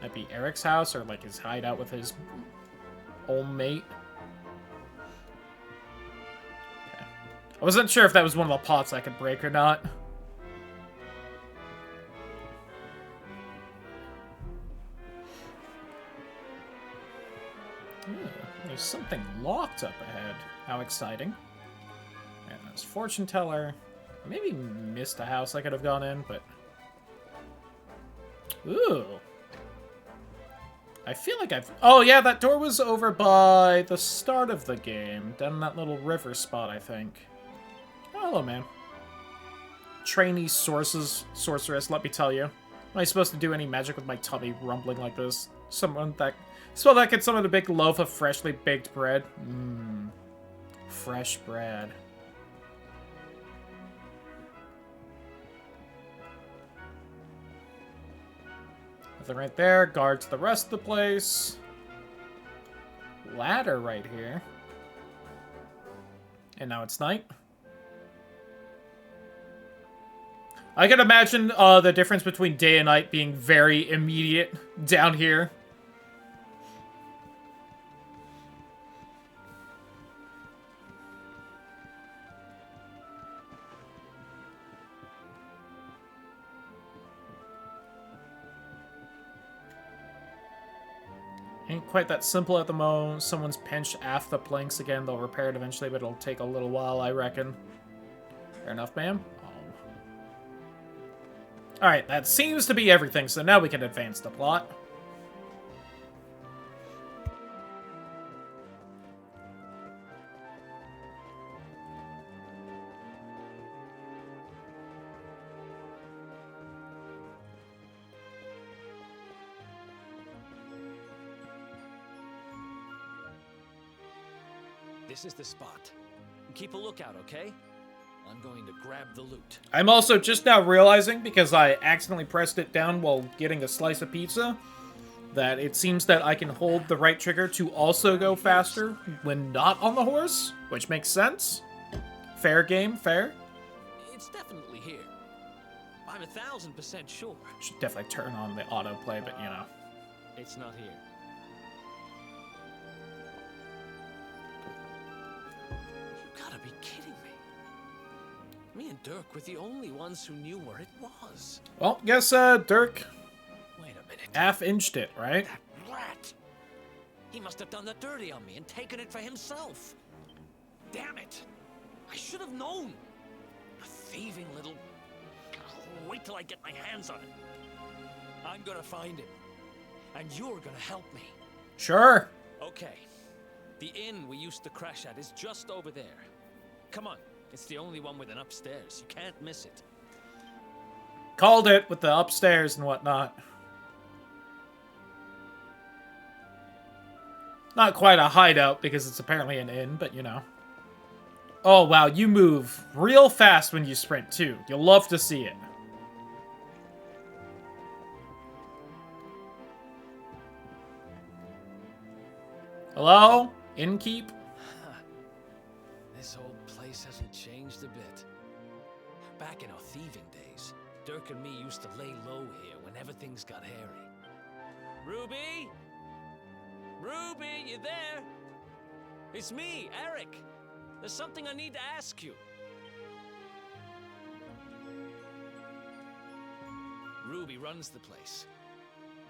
Speaker 1: Might be Eric's house, or like his hideout with his old mate. Okay. I wasn't sure if that was one of the pots I could break or not. Ooh, there's something locked up ahead. How exciting. And there's fortune teller. I maybe missed a house I could have gone in, but... Ooh. I feel like I've... Oh, yeah, that door was over by the start of the game. Down in that little river spot, I think. Oh, hello, man. Trainee sorceress, let me tell you. Am I supposed to do any magic with my tummy rumbling like this? Someone that... Spell that could summon a big loaf of freshly baked bread. Mmm. Fresh bread. Nothing right there. Guard to the rest of the place. Ladder right here. And now it's night. I can imagine the difference between day and night being very immediate down here. Ain't quite that simple at the moment. Someone's pinched aft the planks again. They'll repair it eventually, but it'll take a little while, I reckon. Fair enough, ma'am. Alright, that seems to be everything, so now we can advance the plot.
Speaker 11: This is the spot. Keep a lookout, okay? I'm going to grab the loot.
Speaker 1: I'm also just now realizing, because I accidentally pressed it down while getting a slice of pizza, that it seems that I can hold the right trigger to also go faster when not on the horse, which makes sense. Fair game, fair.
Speaker 11: It's definitely here. I'm 1000% sure.
Speaker 1: Should definitely turn on the autoplay, but you know.
Speaker 11: It's not here. You gotta be kidding me. Me and Dirk were the only ones who knew where it was.
Speaker 1: Well, guess Dirk
Speaker 11: Wait a minute.
Speaker 1: half-inched it, right?
Speaker 11: That rat! He must have done the dirty on me and taken it for himself. Damn it! I should have known. A thieving little... Wait till I get my hands on it. I'm gonna find him. And you're gonna help me.
Speaker 1: Sure.
Speaker 11: Okay. The inn we used to crash at is just over there. Come on. It's the only one with an upstairs. You can't miss it.
Speaker 1: Called it with the upstairs and whatnot. Not quite a hideout because it's apparently an inn, but you know. Oh, wow, you move real fast when you sprint, too. You'll love to see it. Hello? Innkeep?
Speaker 11: This whole place hasn't changed a bit. Back in our thieving days, Dirk and me used to lay low here whenever things got hairy. Ruby? Ruby, you there? It's me, Eric. There's something I need to ask you. Ruby runs the place.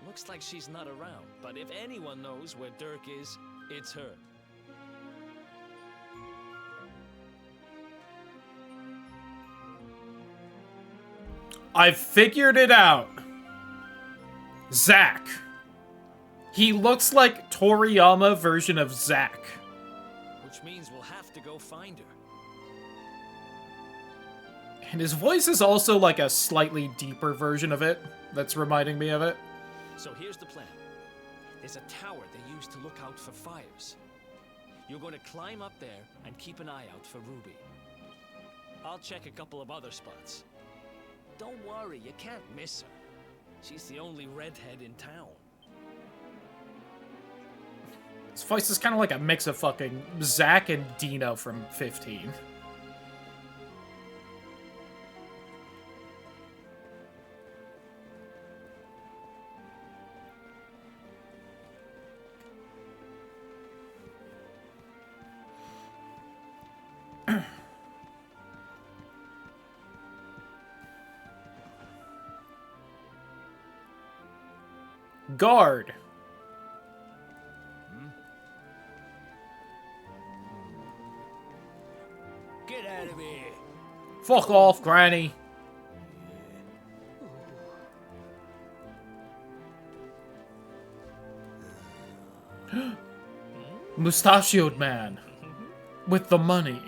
Speaker 11: Looks like she's not around, but if anyone knows where Dirk is, it's her.
Speaker 1: I've figured it out. Zack. He looks like Toriyama version of Zack.
Speaker 11: Which means we'll have to go find her.
Speaker 1: And his voice is also like a slightly deeper version of it. That's reminding me of it.
Speaker 11: So here's the plan. There's a tower they use to look out for fires. You're going to climb up there and keep an eye out for Ruby. I'll check a couple of other spots. Don't worry, you can't miss her. She's the only redhead in town.
Speaker 1: His voice is kind of like a mix of fucking Zack and Dino from 15. Guard.
Speaker 7: Get out of here.
Speaker 1: Fuck off, Granny. Mustachioed man. With the money.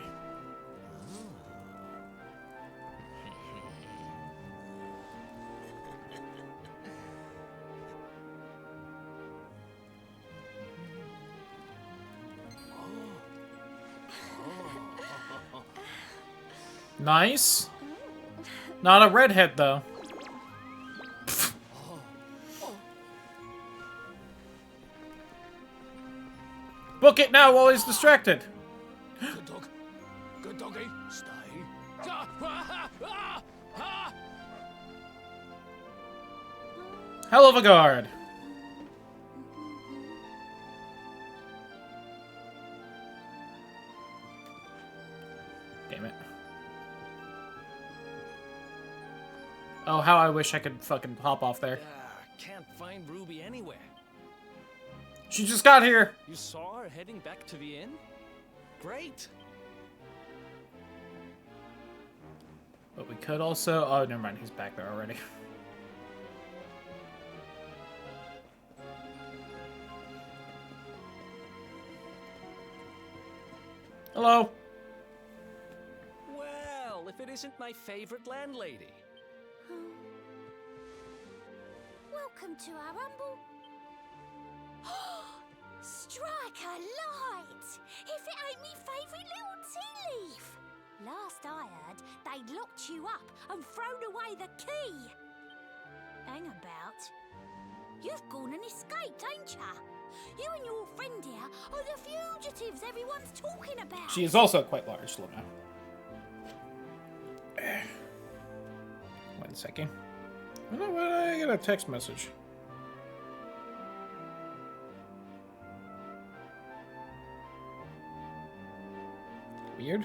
Speaker 1: Nice. Not a redhead, though. Book it now while he's distracted.
Speaker 7: Good dog. Good doggy. Stay.
Speaker 1: Hell of a guard. Damn it. Oh, how I wish I could fucking hop off there.
Speaker 11: Can't find Ruby anywhere.
Speaker 1: She just got here.
Speaker 11: You saw her heading back to the inn? Great.
Speaker 1: But we could also... Oh, never mind. He's back there already. Hello.
Speaker 11: Well, if it isn't my favorite landlady.
Speaker 3: Welcome to our humble... Strike a light! If it ain't me favourite little tea leaf! Last I heard, they'd locked you up and thrown away the key. Hang about. You've gone and escaped, ain't ya? You and your friend here are the fugitives everyone's talking about.
Speaker 1: She is also quite large, Luna. 1 second. Why did I get a text message? Weird.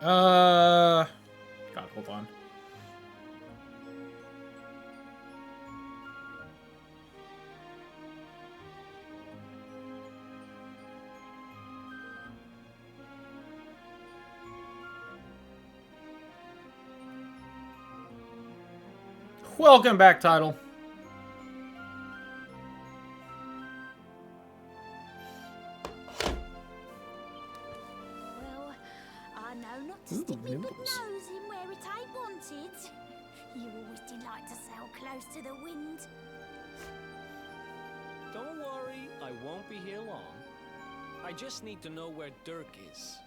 Speaker 1: God, hold on. Welcome back, Title.
Speaker 3: Well, I know not to stick my good nose in where it ain't wanted. You always delight to sail close to the wind.
Speaker 11: Don't worry, I won't be here long. I just need to know where Dirk is.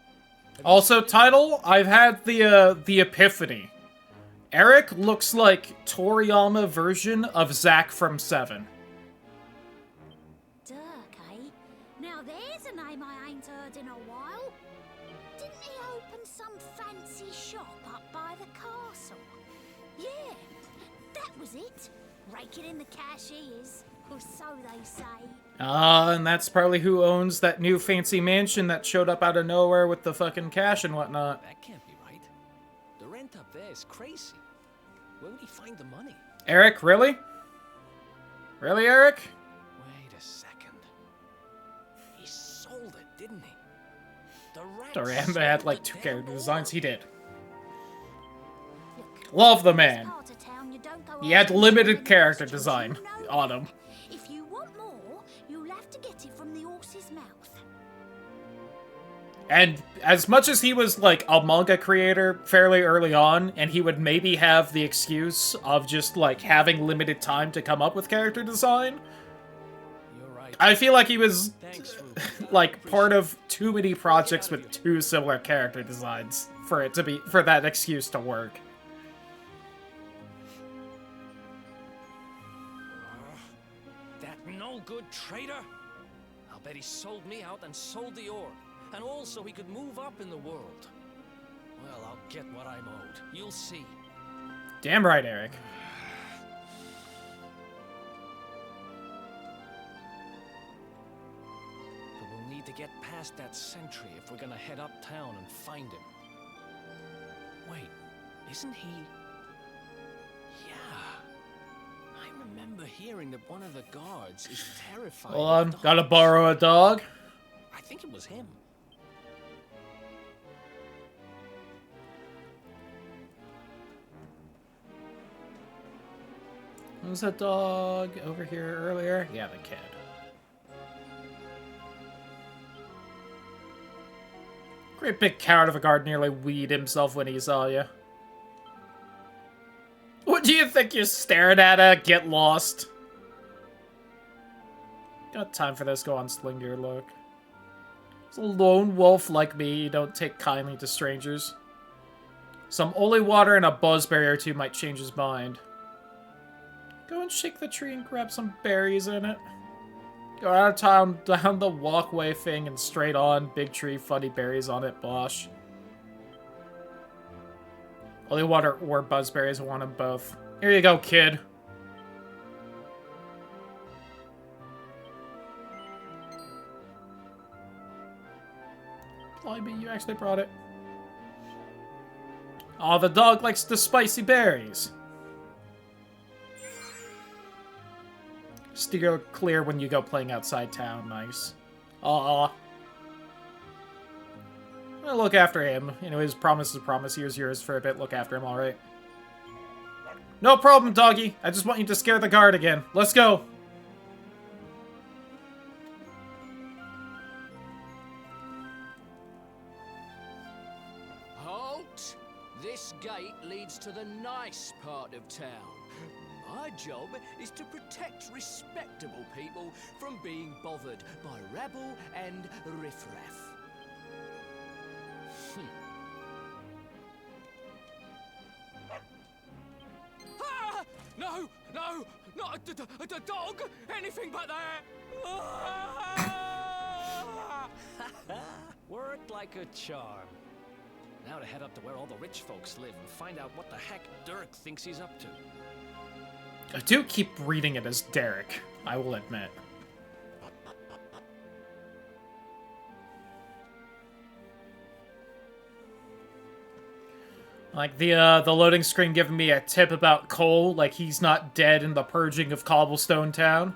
Speaker 1: Also, Title, I've had the epiphany. Eric looks like Toriyama version of Zack from 7.
Speaker 3: Dirk, eh? Now there's a name I ain't heard in a while. Didn't he open some fancy shop up by the castle? Yeah, that was it. Raking in the cashiers, or so they say.
Speaker 1: Ah, and that's probably who owns that new fancy mansion that showed up out of nowhere with the fucking cash and whatnot.
Speaker 11: That can't be right. The rent up there is crazy. Where would he find the money?
Speaker 1: Eric, really? Really, Eric?
Speaker 11: Wait a second. He sold it, didn't he? The rat
Speaker 1: Toriyama
Speaker 11: sold
Speaker 1: had like
Speaker 11: the
Speaker 1: 2
Speaker 11: damn
Speaker 1: character
Speaker 11: ore.
Speaker 1: designs. He did. Love the man.
Speaker 3: Part of town you don't go
Speaker 1: He had
Speaker 3: out and
Speaker 1: limited
Speaker 3: see the
Speaker 1: character
Speaker 3: masters,
Speaker 1: design
Speaker 3: you know.
Speaker 1: on him.
Speaker 3: If you want more, you'll have to get it from the horse's mouth.
Speaker 1: And as much as he was like a manga creator fairly early on, and he would maybe have the excuse of just like having limited time to come up with character design,
Speaker 11: You're right.
Speaker 1: I feel like he was
Speaker 11: Thanks, Ruby.
Speaker 1: like part of too many projects with 2 similar character designs for it to be for that excuse to work.
Speaker 11: That no-good traitor? I'll bet he sold me out and sold the ore. And also he could move up in the world. Well, I'll get what I'm owed. You'll see.
Speaker 1: Damn right, Eric.
Speaker 11: But we'll need to get past that sentry if we're gonna head uptown and find him. Wait, isn't he... Yeah. hearing that one of the guards is terrified.
Speaker 1: Hold on, gotta borrow a dog.
Speaker 11: I think it was him.
Speaker 1: Was that dog over here earlier? Yeah, the kid. Great big coward of a guard nearly weed himself when he saw you. What do you think you're staring at? Get lost. Got time for this, go on, sling your look. As a lone wolf like me, you don't take kindly to strangers. Some holy water and a buzzberry or two might change his mind. Go and shake the tree and grab some berries in it. Go out of town, down the walkway thing, and straight on. Big tree, funny berries on it, bosh. Holy water or buzzberries, I want them both. Here you go, kid. Blimey, you actually brought it. Oh, the dog likes the spicy berries. Steer clear when you go playing outside town. Nice. Aw. Well, look after him. You know, his promise is a promise. Here's yours for a bit. Look after him, alright? No problem, doggy. I just want you to scare the guard again. Let's go.
Speaker 7: Halt! This gate leads to the nice part of town. My job is to protect respectable people from being bothered by rabble and riffraff. Ah! No! No! Not a dog! Anything but that! Ah!
Speaker 11: Worked like a charm. Now to head up to where all the rich folks live and find out what the heck Dirk thinks he's up to.
Speaker 1: I do keep reading it as Derek, I will admit. Like the loading screen giving me a tip about Cole, like he's not dead in the purging of Cobblestone Town.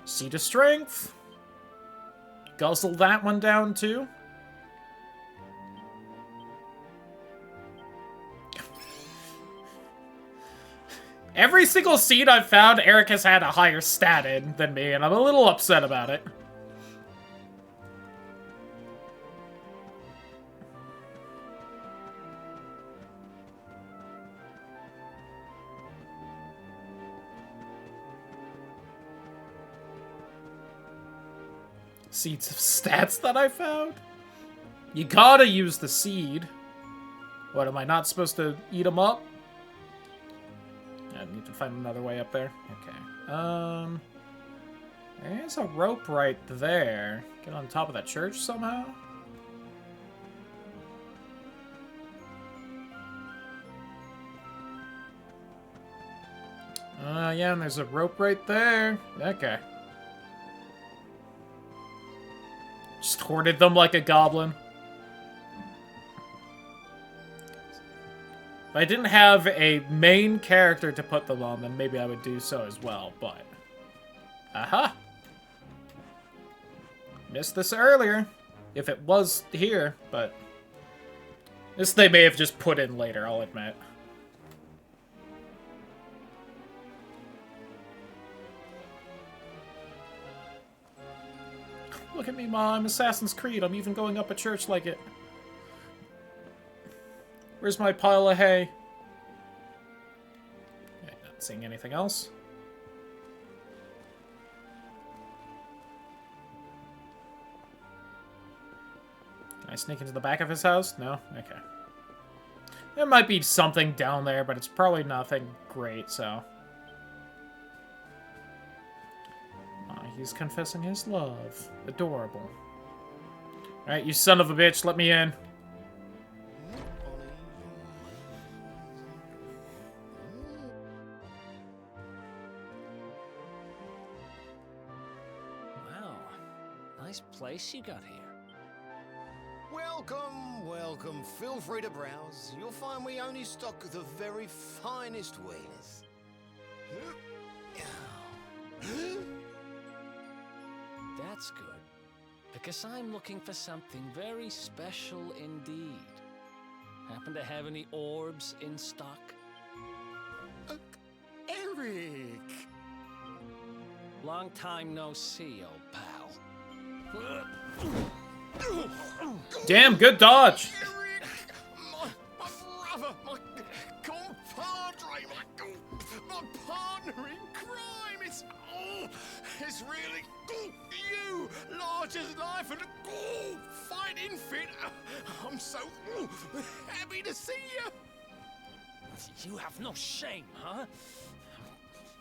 Speaker 1: Seed of Strength. Guzzle that one down too. Every single seed I've found, Eric has had a higher stat in than me, and I'm a little upset about it. Seeds of stats that I found? You gotta use the seed. What, am I not supposed to eat them up? I need to find another way up there. Okay. There's a rope right there. Get on top of that church somehow? Yeah, and there's a rope right there. Okay. Just hoarded them like a goblin. If I didn't have a main character to put them on, then maybe I would do so as well, but... Aha! Missed this earlier, if it was here, but... This they may have just put in later, I'll admit. Look at me, Ma, I'm Assassin's Creed. I'm even going up a church like it. Where's my pile of hay? Okay, not seeing anything else. Can I sneak into the back of his house? No? Okay. There might be something down there, but it's probably nothing great, so... He's confessing his love. Adorable. Alright, you son of a bitch, let me in.
Speaker 11: Wow. Nice place you got here.
Speaker 14: Well, Welcome, welcome. Feel free to browse. You'll find we only stock the very finest wares.
Speaker 11: That's good. Because I'm looking for something very special indeed. Happen to have any orbs in stock?
Speaker 14: Eric!
Speaker 11: Long time no see, old pal.
Speaker 1: Damn, good dodge.
Speaker 14: Eric! My brother, my compadre, my partner in crime. It's really you, large as life and fighting fit. I'm so happy to see you.
Speaker 11: You have no shame, huh?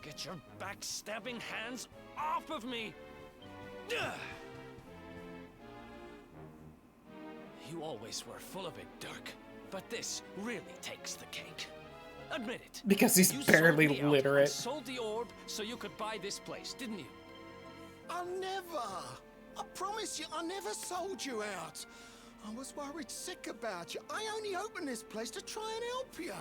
Speaker 11: Get your backstabbing hands off of me! You always were full of it, Dirk. But this really takes the cake. Admit it.
Speaker 1: Because he's barely literate.
Speaker 11: Sold the orb so you could buy this place, didn't you?
Speaker 14: I promise you, I never sold you out. I was worried sick about you. I only opened this place to try and help you.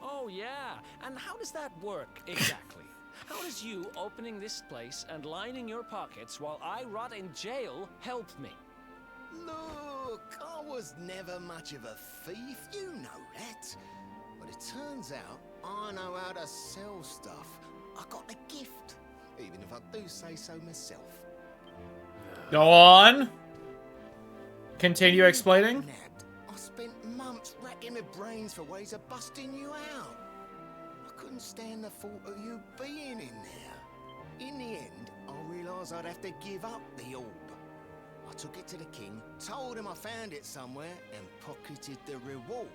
Speaker 11: Oh, yeah. And how does that work, exactly? How does you opening this place and lining your pockets while I rot in jail help me?
Speaker 14: Look, I was never much of a thief, you know that. But it turns out I know how to sell stuff. I got a gift, even if I do say so myself.
Speaker 1: Go on. Continue explaining.
Speaker 14: I spent months racking my brains for ways of busting you out. I couldn't stand the thought of you being in there. In the end, I realised I'd have to give up the orb. I took it to the king, told him I found it somewhere, and pocketed the reward.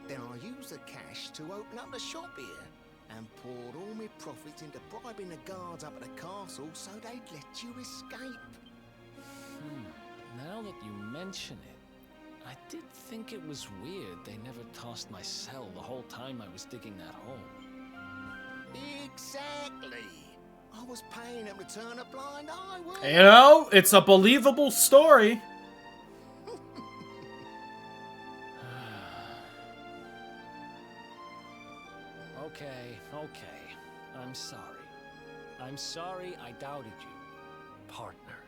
Speaker 14: Then I used the cash to open up the shop here, and poured all my profits into bribing the guards up at the castle so they'd let you escape.
Speaker 11: Now that you mention it, I did think it was weird they never tossed my cell the whole time I was digging that hole.
Speaker 14: Exactly. I was paying them to turn a blind eye, weren't
Speaker 1: You know, it's a believable story.
Speaker 11: Okay. I'm sorry. I'm sorry I doubted you, partner.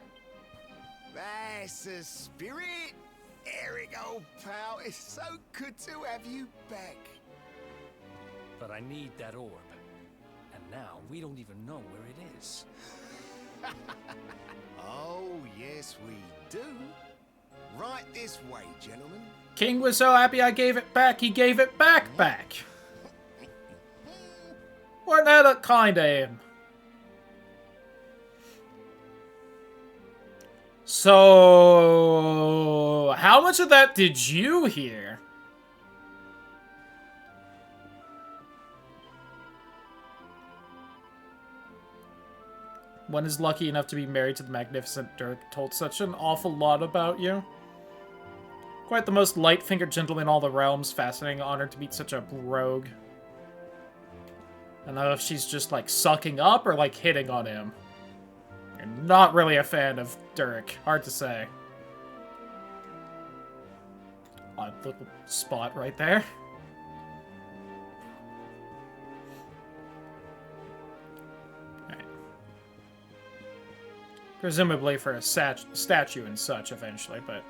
Speaker 14: That's the spirit. Eric, old pal, it's so good to have you back.
Speaker 11: But I need that orb. And now we don't even know where it is.
Speaker 14: Oh, yes, we do. Right this way, gentlemen.
Speaker 1: King was so happy I gave it back, he gave it back. Weren't that a kind of him? So, how much of that did you hear? One is lucky enough to be married to the magnificent Dirk told such an awful lot about you. Quite the most light-fingered gentleman in all the realms. Fascinating honor to meet such a rogue. I don't know if she's just, like, sucking up or, like, hitting on him. You're not really a fan of Dirk. Hard to say. Odd little spot right there. Alright. Presumably for a statue and such eventually, but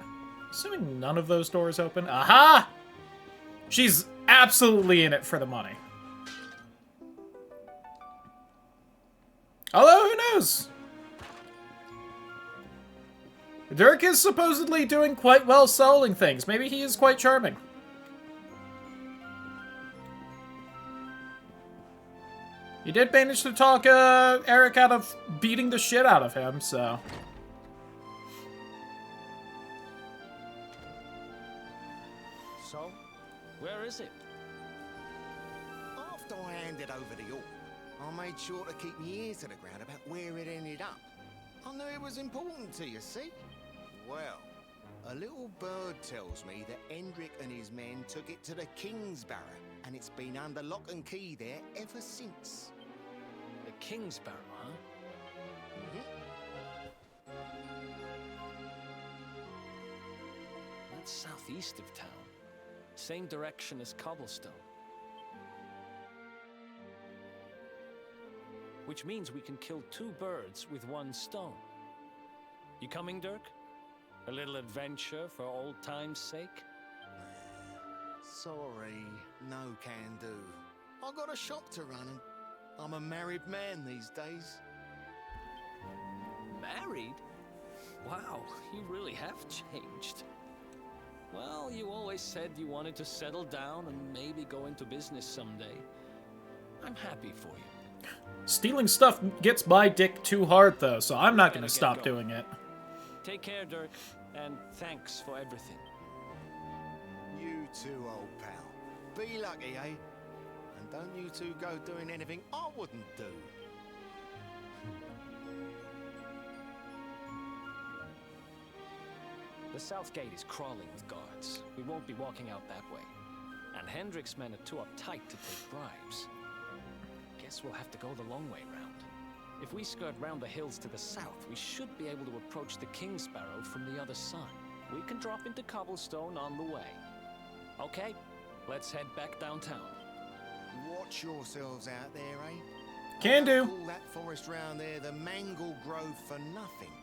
Speaker 1: assuming none of those doors open. Aha! She's absolutely in it for the money. Although, who knows? Dirk is supposedly doing quite well selling things. Maybe he is quite charming. You did manage to talk Eric out of beating the shit out of him, so...
Speaker 11: So, where is it?
Speaker 14: After I handed over the orb, I made sure to keep my ears to the ground about where it ended up. I knew it was important to you, see? Well, a little bird tells me that Hendrik and his men took it to the Kingsbarrow, and it's been under lock and key there ever since.
Speaker 11: The Kingsbarrow, huh? That's southeast of town. Same direction as Cobblestone. Which means we can kill 2 birds with 1 stone. You coming, Dirk? A little adventure for old time's sake?
Speaker 14: Sorry, no can do. I got a shop to run and I'm a married man these days.
Speaker 11: Married? Wow, you really have changed. Well, you always said you wanted to settle down and maybe go into business someday. I'm happy for you.
Speaker 1: Stealing stuff gets my dick too hard, though, so I'm not going to stop doing it.
Speaker 11: Take care, Dirk, and thanks for everything.
Speaker 14: You too, old pal. Be lucky, eh? And don't you two go doing anything I wouldn't do.
Speaker 11: The south gate is crawling with guards. We won't be walking out that way. And Hendrik's men are too uptight to take bribes. Guess we'll have to go the long way round. If we skirt round the hills to the south, we should be able to approach the King Sparrow from the other side. We can drop into Cobblestone on the way. Okay, let's head back downtown.
Speaker 14: Watch yourselves out there, eh?
Speaker 1: Can do.
Speaker 14: Call that forest round there the Mangle Grove for nothing.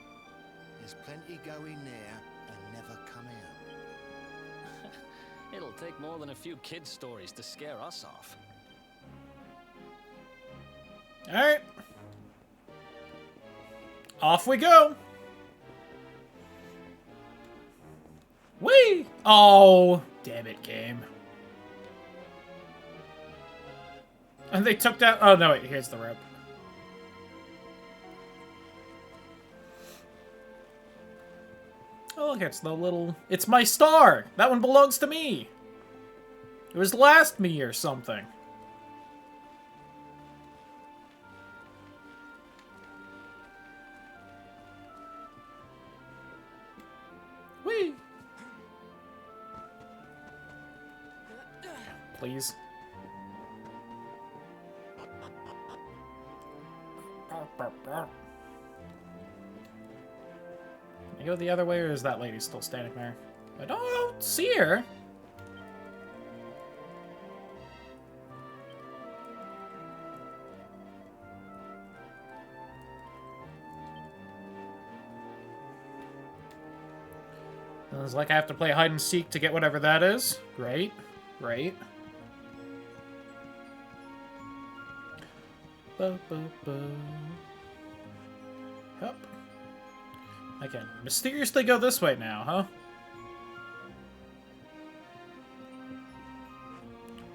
Speaker 14: There's plenty going there and never come out.
Speaker 11: It'll take more than a few kid stories to scare us off.
Speaker 1: Alright. Off we go. Whee! Oh, damn it, game. And they took that. Oh, no, wait, here's the rope. Oh, look, it's the little. It's my star! That one belongs to me! It was last me or something. Whee! Please. Can I go the other way, or is that lady still standing there? I don't see her. It's like I have to play hide and seek to get whatever that is. Great. Great. Hup. I can mysteriously go this way now, huh?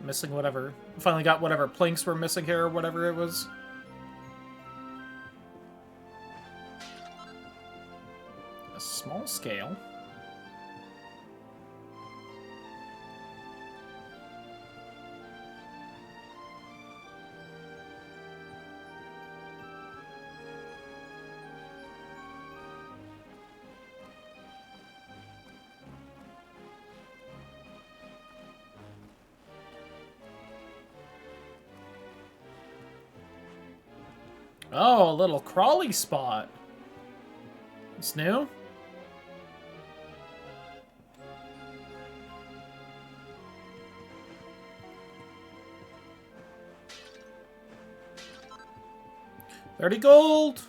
Speaker 1: Missing whatever. Finally got whatever planks were missing here or whatever it was. A small scale. Oh, a little crawly spot. It's new? $30 gold!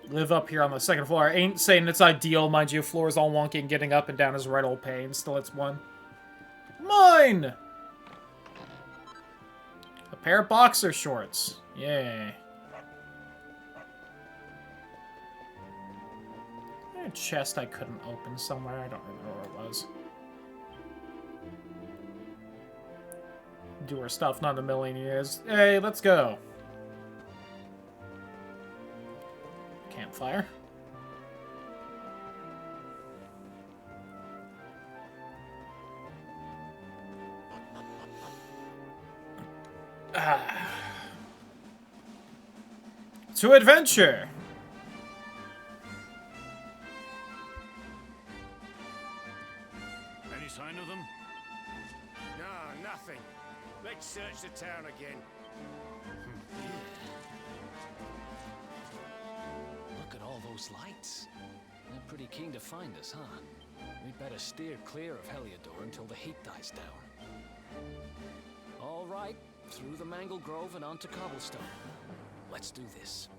Speaker 1: Live up here on the 2nd floor. I ain't saying it's ideal, mind you. Floor's all wonky and getting up and down is right old pain. Still, it's one. Mine! A pair of boxer shorts. Yay. A chest I couldn't open somewhere. I don't remember where it was. Do our stuff, not a million years. Hey, let's go. Campfire. To adventure!
Speaker 12: Any sign of them?
Speaker 8: No, nothing. Let's search the town again.
Speaker 11: Look at all those lights. They're pretty keen to find us, huh? We'd better steer clear of Heliodor until the heat dies down. All right, through the Mangle Grove and onto Cobblestone. Let's do this.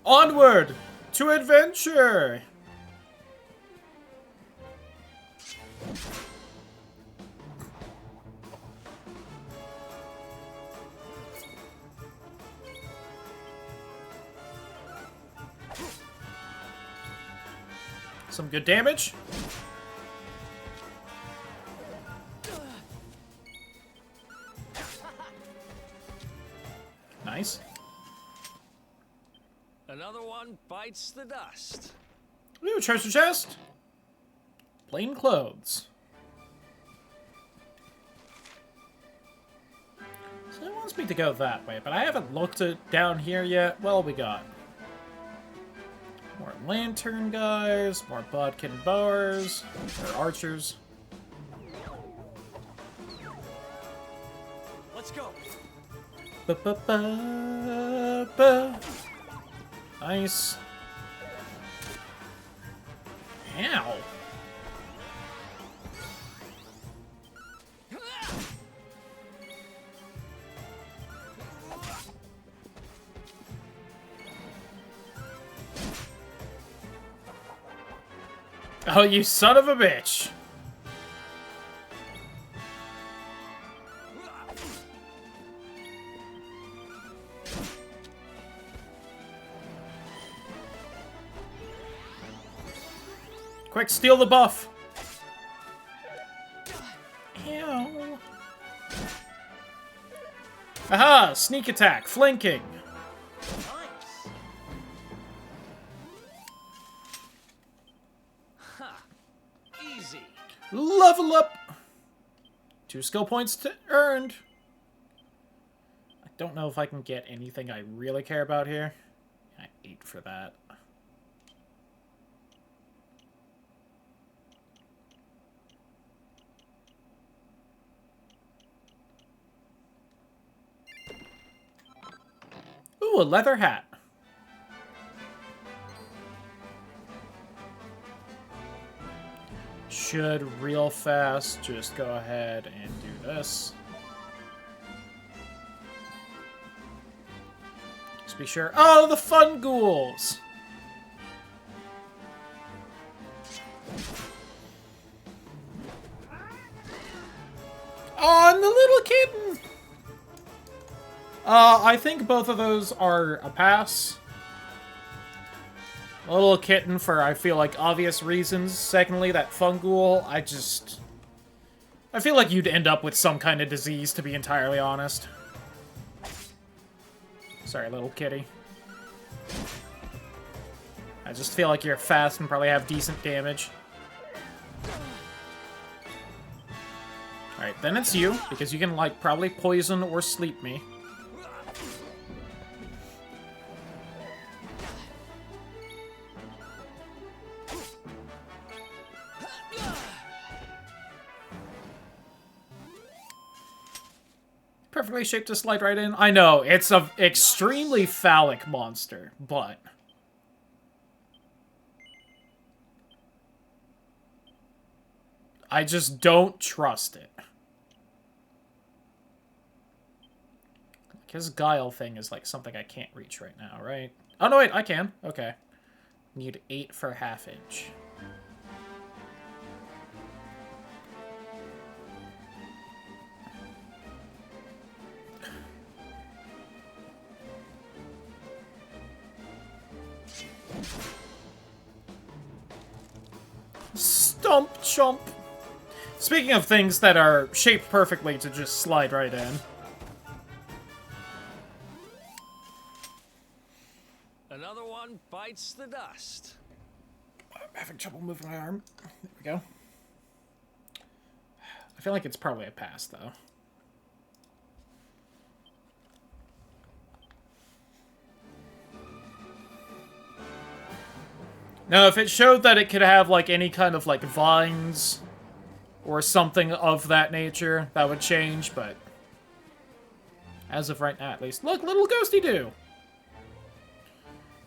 Speaker 1: Onward to adventure! Some good damage. Nice.
Speaker 11: Another one bites the dust.
Speaker 1: Ooh, treasure chest. Plain clothes. So it wants me to go that way, but I haven't looked at down here yet. Well, we got more lantern guys, more bodkin bowers, or archers.
Speaker 11: Let's go.
Speaker 1: Ba-ba-ba-ba. Nice. Ow. Oh, you son of a bitch. Quick, steal the buff. Ew. Aha! Sneak attack, flanking.
Speaker 11: Easy.
Speaker 1: Level up. 2 skill points earned. I don't know if I can get anything I really care about here. I 8 for that. Ooh, a leather hat. Should real fast just go ahead and do this. Just be sure. Oh, the fun ghouls! Oh, and the little kitten! I think both of those are a pass. A little kitten for, I feel like, obvious reasons. Secondly, that fungool, I feel like you'd end up with some kind of disease, to be entirely honest. Sorry, little kitty. I just feel like you're fast and probably have decent damage. Alright, then it's you, because you can, like, probably poison or sleep me. Perfectly shaped to slide right in. I know, it's an extremely phallic monster, but I just don't trust it. His guile thing is like something I can't reach right now, right? Oh no, wait, I can. Okay. Need 8 for half inch. Stomp chomp. Speaking of things that are shaped perfectly to just slide right in.
Speaker 11: Another one bites the dust.
Speaker 1: I'm having trouble moving my arm. There we go. I feel like it's probably a pass, though. Now, if it showed that it could have, like, any kind of, like, vines or something of that nature, that would change, but as of right now, at least. Look, little ghosty-doo!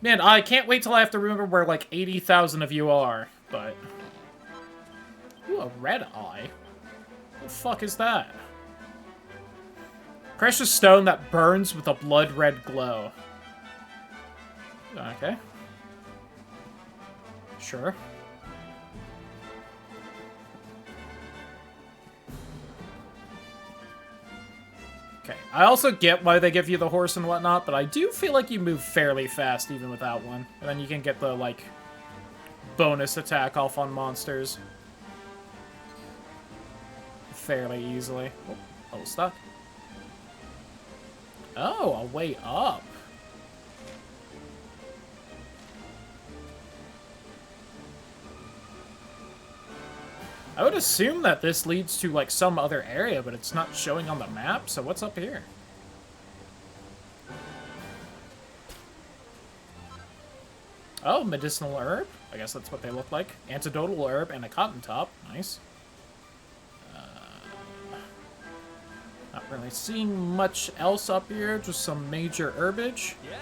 Speaker 1: Man, I can't wait till I have to remember where, like, 80,000 of you are, but... Ooh, a red eye? What the fuck is that? Precious stone that burns with a blood-red glow. Okay. Sure. Okay, I also get why they give you the horse and whatnot, but I do feel like you move fairly fast even without one. And then you can get the, like, bonus attack off on monsters fairly easily. Oh, stuck. Oh, a way up. I would assume that this leads to, like, some other area, but it's not showing on the map, so what's up here? Oh, medicinal herb? I guess that's what they look like. Antidotal herb and a cotton top. Nice. Not really seeing much else up here, just some major herbage.
Speaker 11: Yeah.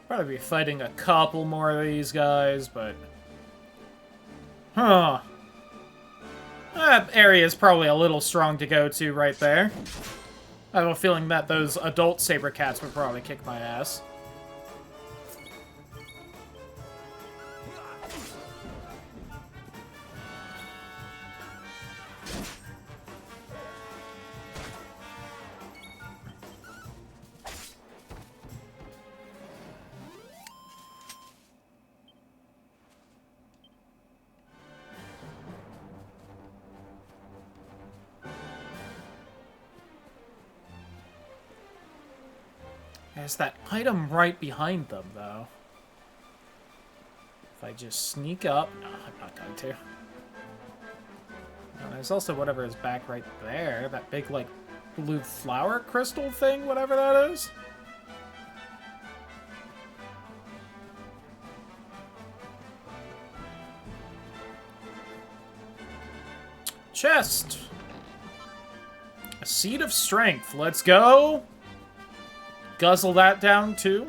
Speaker 1: Probably be fighting a couple more of these guys, but... Huh. That area is probably a little strong to go to right there. I have a feeling that those adult saber cats would probably kick my ass. There's that item right behind them, though. If I just sneak up... No, I'm not going to. And there's also whatever is back right there. That big, like, blue flower crystal thing, whatever that is. Chest! A seed of strength. Let's go! Guzzle that down, too.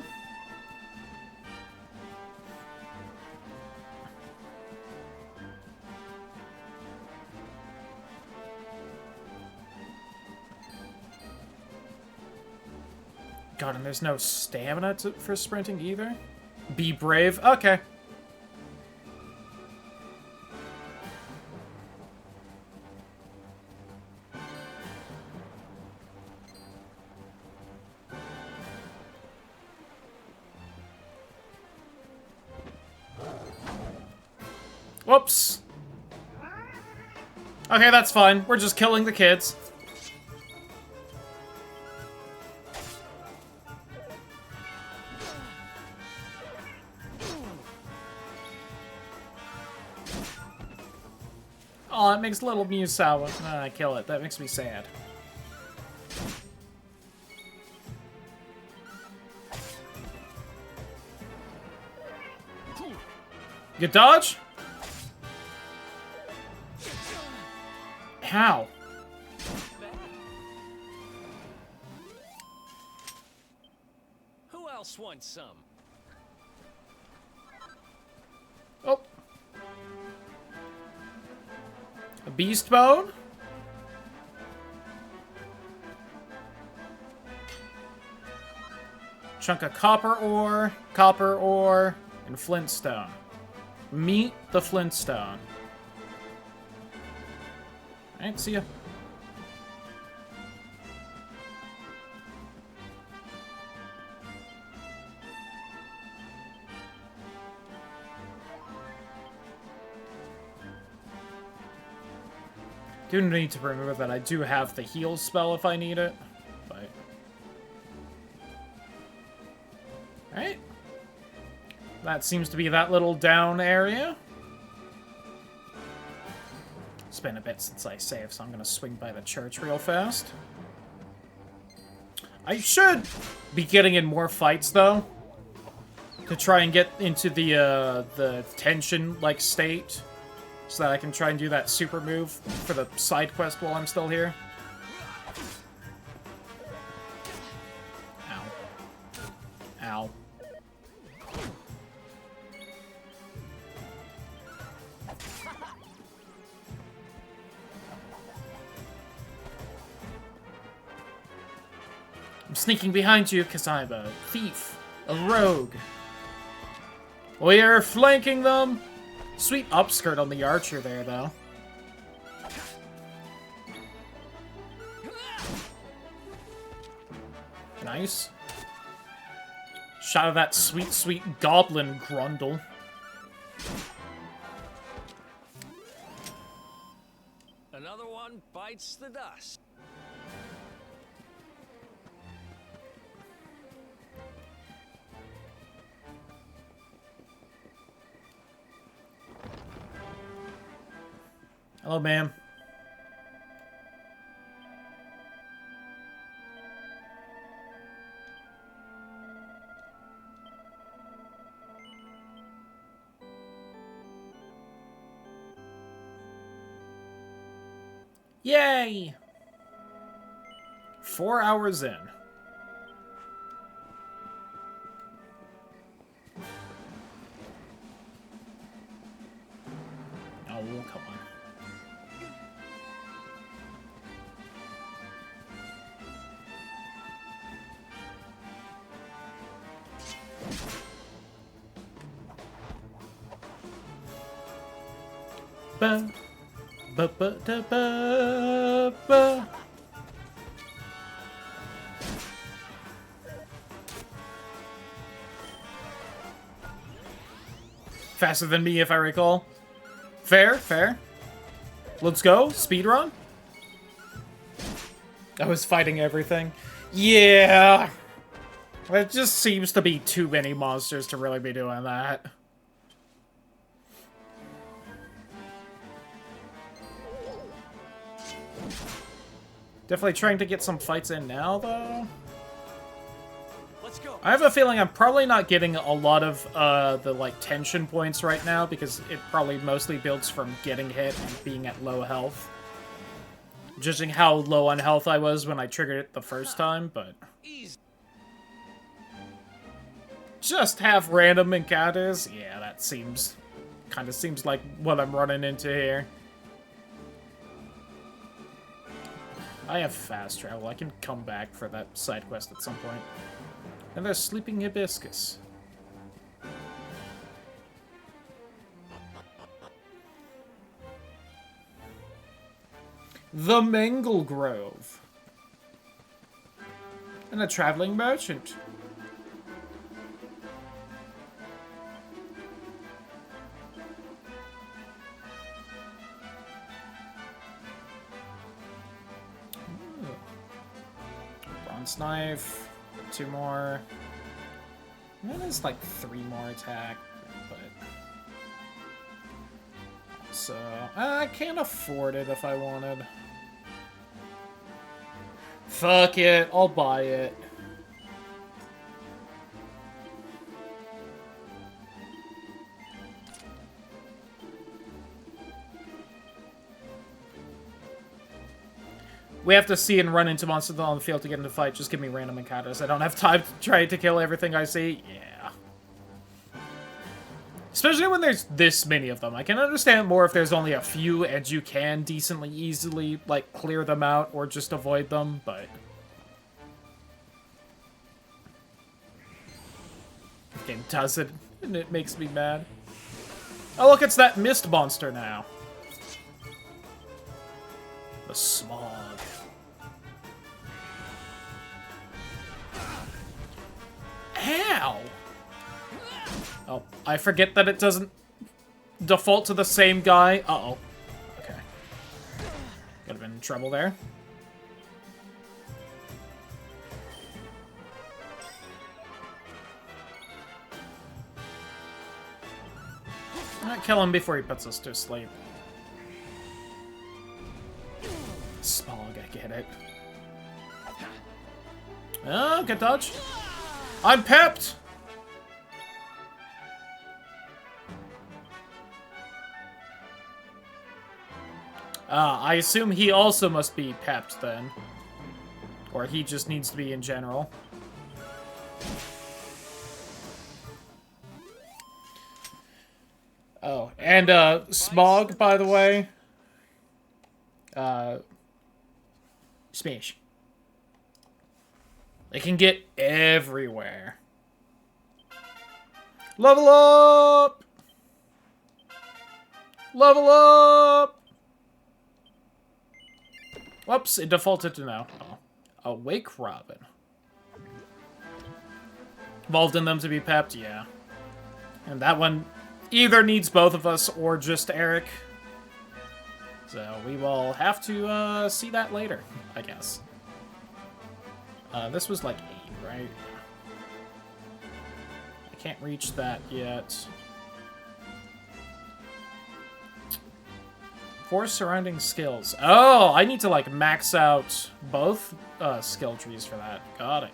Speaker 1: God, and there's no stamina for sprinting either? Be brave? Okay. Whoops. Okay, that's fine. We're just killing the kids. Oh, it makes little Mew sour when I kill it. That makes me sad. You dodge? How?
Speaker 11: Who else wants some?
Speaker 1: Oh. A beast bone? Chunk of copper ore, and flintstone. Meet the flintstone. Alright, see ya. Do need to remember that I do have the heal spell if I need it, but... Alright. That seems to be that little down area. It's been a bit since I saved, so I'm gonna swing by the church real fast. I should be getting in more fights, though, to try and get into the tension-like state, so that I can try and do that super move for the side quest while I'm still here. Ow. Ow. I'm sneaking behind you because I'm a thief, a rogue. We are flanking them. Sweet upskirt on the archer there, though. Nice. Shot of that sweet, sweet goblin grundle.
Speaker 11: Another one bites the dust.
Speaker 1: Hello, ma'am. Yay! 4 hours in. Oh, come on. Ba, ba, ba, da, ba, ba. Faster than me, if I recall. Fair, fair. Let's go. Speedrun. I was fighting everything. Yeah. It just seems to be too many monsters to really be doing that. Definitely trying to get some fights in now, though.
Speaker 11: Let's go.
Speaker 1: I have a feeling I'm probably not getting a lot of the like tension points right now because it probably mostly builds from getting hit and being at low health. Judging how low on health I was when I triggered it the first time, but just have random encounters. Yeah, that seems kind of seems like what I'm running into here. I have fast travel. I can come back for that side quest at some point. And there's Sleeping Hibiscus. The Mangle Grove. And a traveling merchant. Bronze knife. 2 more. That is like 3 more attack, but so I can't afford it if I wanted. Fuck it, I'll buy it. We have to see and run into monsters on the field to get into fight. Just give me random encounters. I don't have time to try to kill everything I see. Yeah. Especially when there's this many of them. I can understand more if there's only a few and you can decently easily, like, clear them out or just avoid them, but... the game does it, and it makes me mad. Oh, look, it's that mist monster now. The smog. Ow! Oh, I forget that it doesn't default to the same guy. Uh-oh. Okay. Could have been in trouble there. Kill him before he puts us to sleep. Smog, I get it. Oh, good dodge. I'm pepped! I assume he also must be pepped then. Or he just needs to be in general. Oh, and Smog, by the way. Smash. They can get everywhere. Level up! Level up! Whoops, it defaulted to no. Oh. Awake Robin. Evolved in them to be pepped, yeah. And that one either needs both of us or just Eric. So we will have to see that later, I guess. This was like 8, right? I can't reach that yet. 4 surrounding skills. Oh, I need to like max out both skill trees for that. Got it.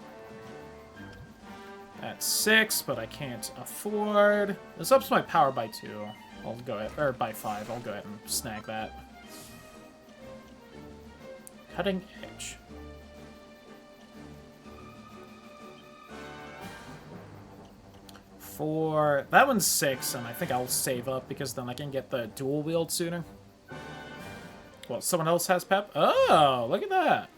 Speaker 1: That's 6, but I can't afford. This ups my power by 2. I'll go ahead, or by 5. I'll go ahead and snag that. Cutting edge. For that one's 6, and I think I'll save up because then I can get the dual wield sooner. Well, someone else has pep. Oh, look at that.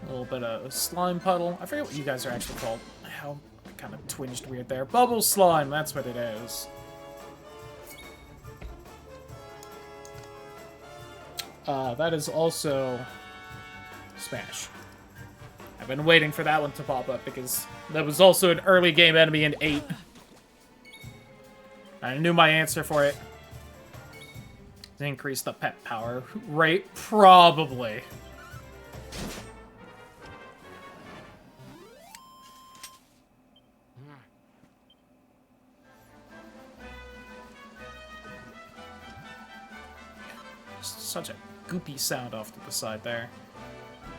Speaker 1: A little bit of slime puddle. I forget what you guys are actually called. How I kind of twinged weird there. Bubble slime, that's what it is. That is also Smash. I've been waiting for that one to pop up because that was also an early game enemy in 8. I knew my answer for it. To increase the pet power rate? Probably. Such a goopy sound off to the side there.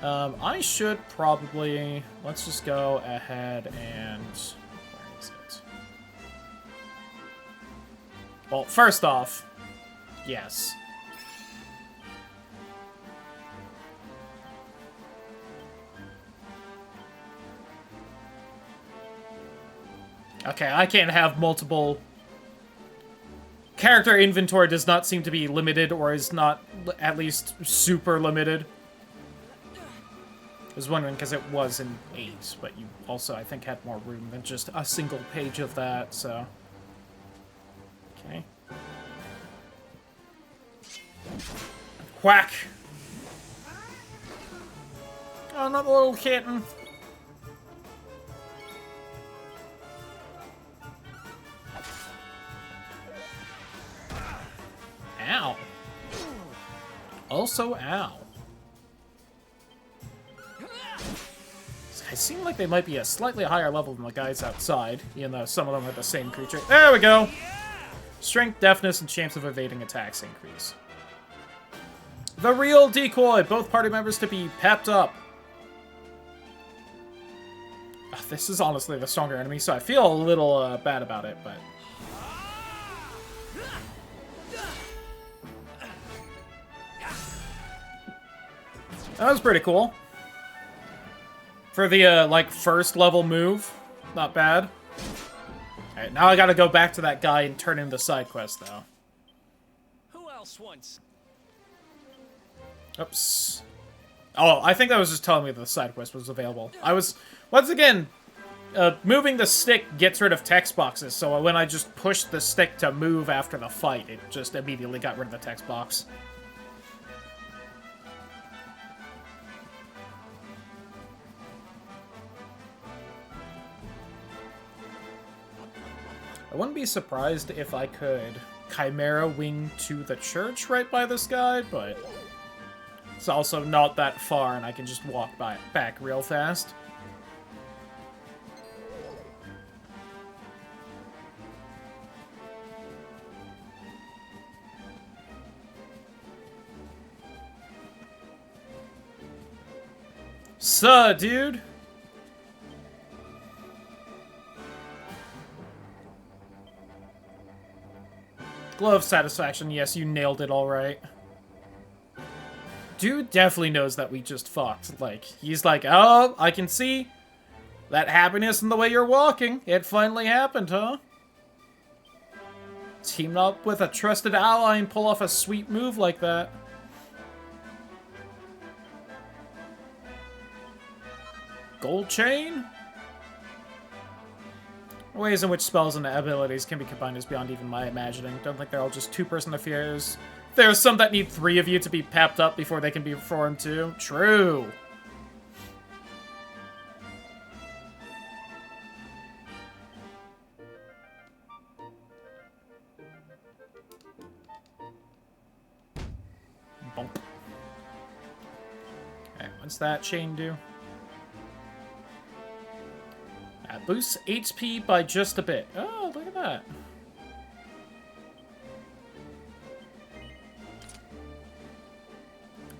Speaker 1: I should probably... Let's just go ahead and... Where is it? Well, first off, yes. Okay, I can't have multiple... Character inventory does not seem to be limited, or is not at least super limited. I was wondering because it was in 8, but you also, I think, had more room than just a single page of that, so... Okay. Whack! Oh, not the little kitten. Ow. Also, ow. These guys seem like they might be a slightly higher level than the guys outside, even though some of them are the same creature. There we go! Strength, deafness, and chance of evading attacks increase. The real decoy! Both party members to be pepped up. This is honestly the stronger enemy, so I feel a little bad about it, but... That was pretty cool. For the, like, first level move. Not bad. Alright, now I gotta go back to that guy and turn in the side quest, though.
Speaker 11: Who else wants?
Speaker 1: Oops. Oh, I think that was just telling me that the side quest was available. I was, once again, moving the stick gets rid of text boxes, so when I just pushed the stick to move after the fight, it just immediately got rid of the text box. I wouldn't be surprised if I could Chimera Wing to the church right by this guy, but It's also not that far, and I can just walk back real fast. Suh, dude? Glow of satisfaction. Yes, you nailed it all right. Dude definitely knows that we just fucked. Like, he's like, oh, I can see that happiness in the way you're walking. It finally happened, huh? Team up with a trusted ally and pull off a sweet move like that. Gold chain? Ways in which spells and abilities can be combined is beyond even my imagining. Don't think they're all just two-person affairs. There's some that need 3 of you to be pepped up before they can be performed too. True. Bump. Alright, what's that chain do? Boosts HP by just a bit. Oh, look at that.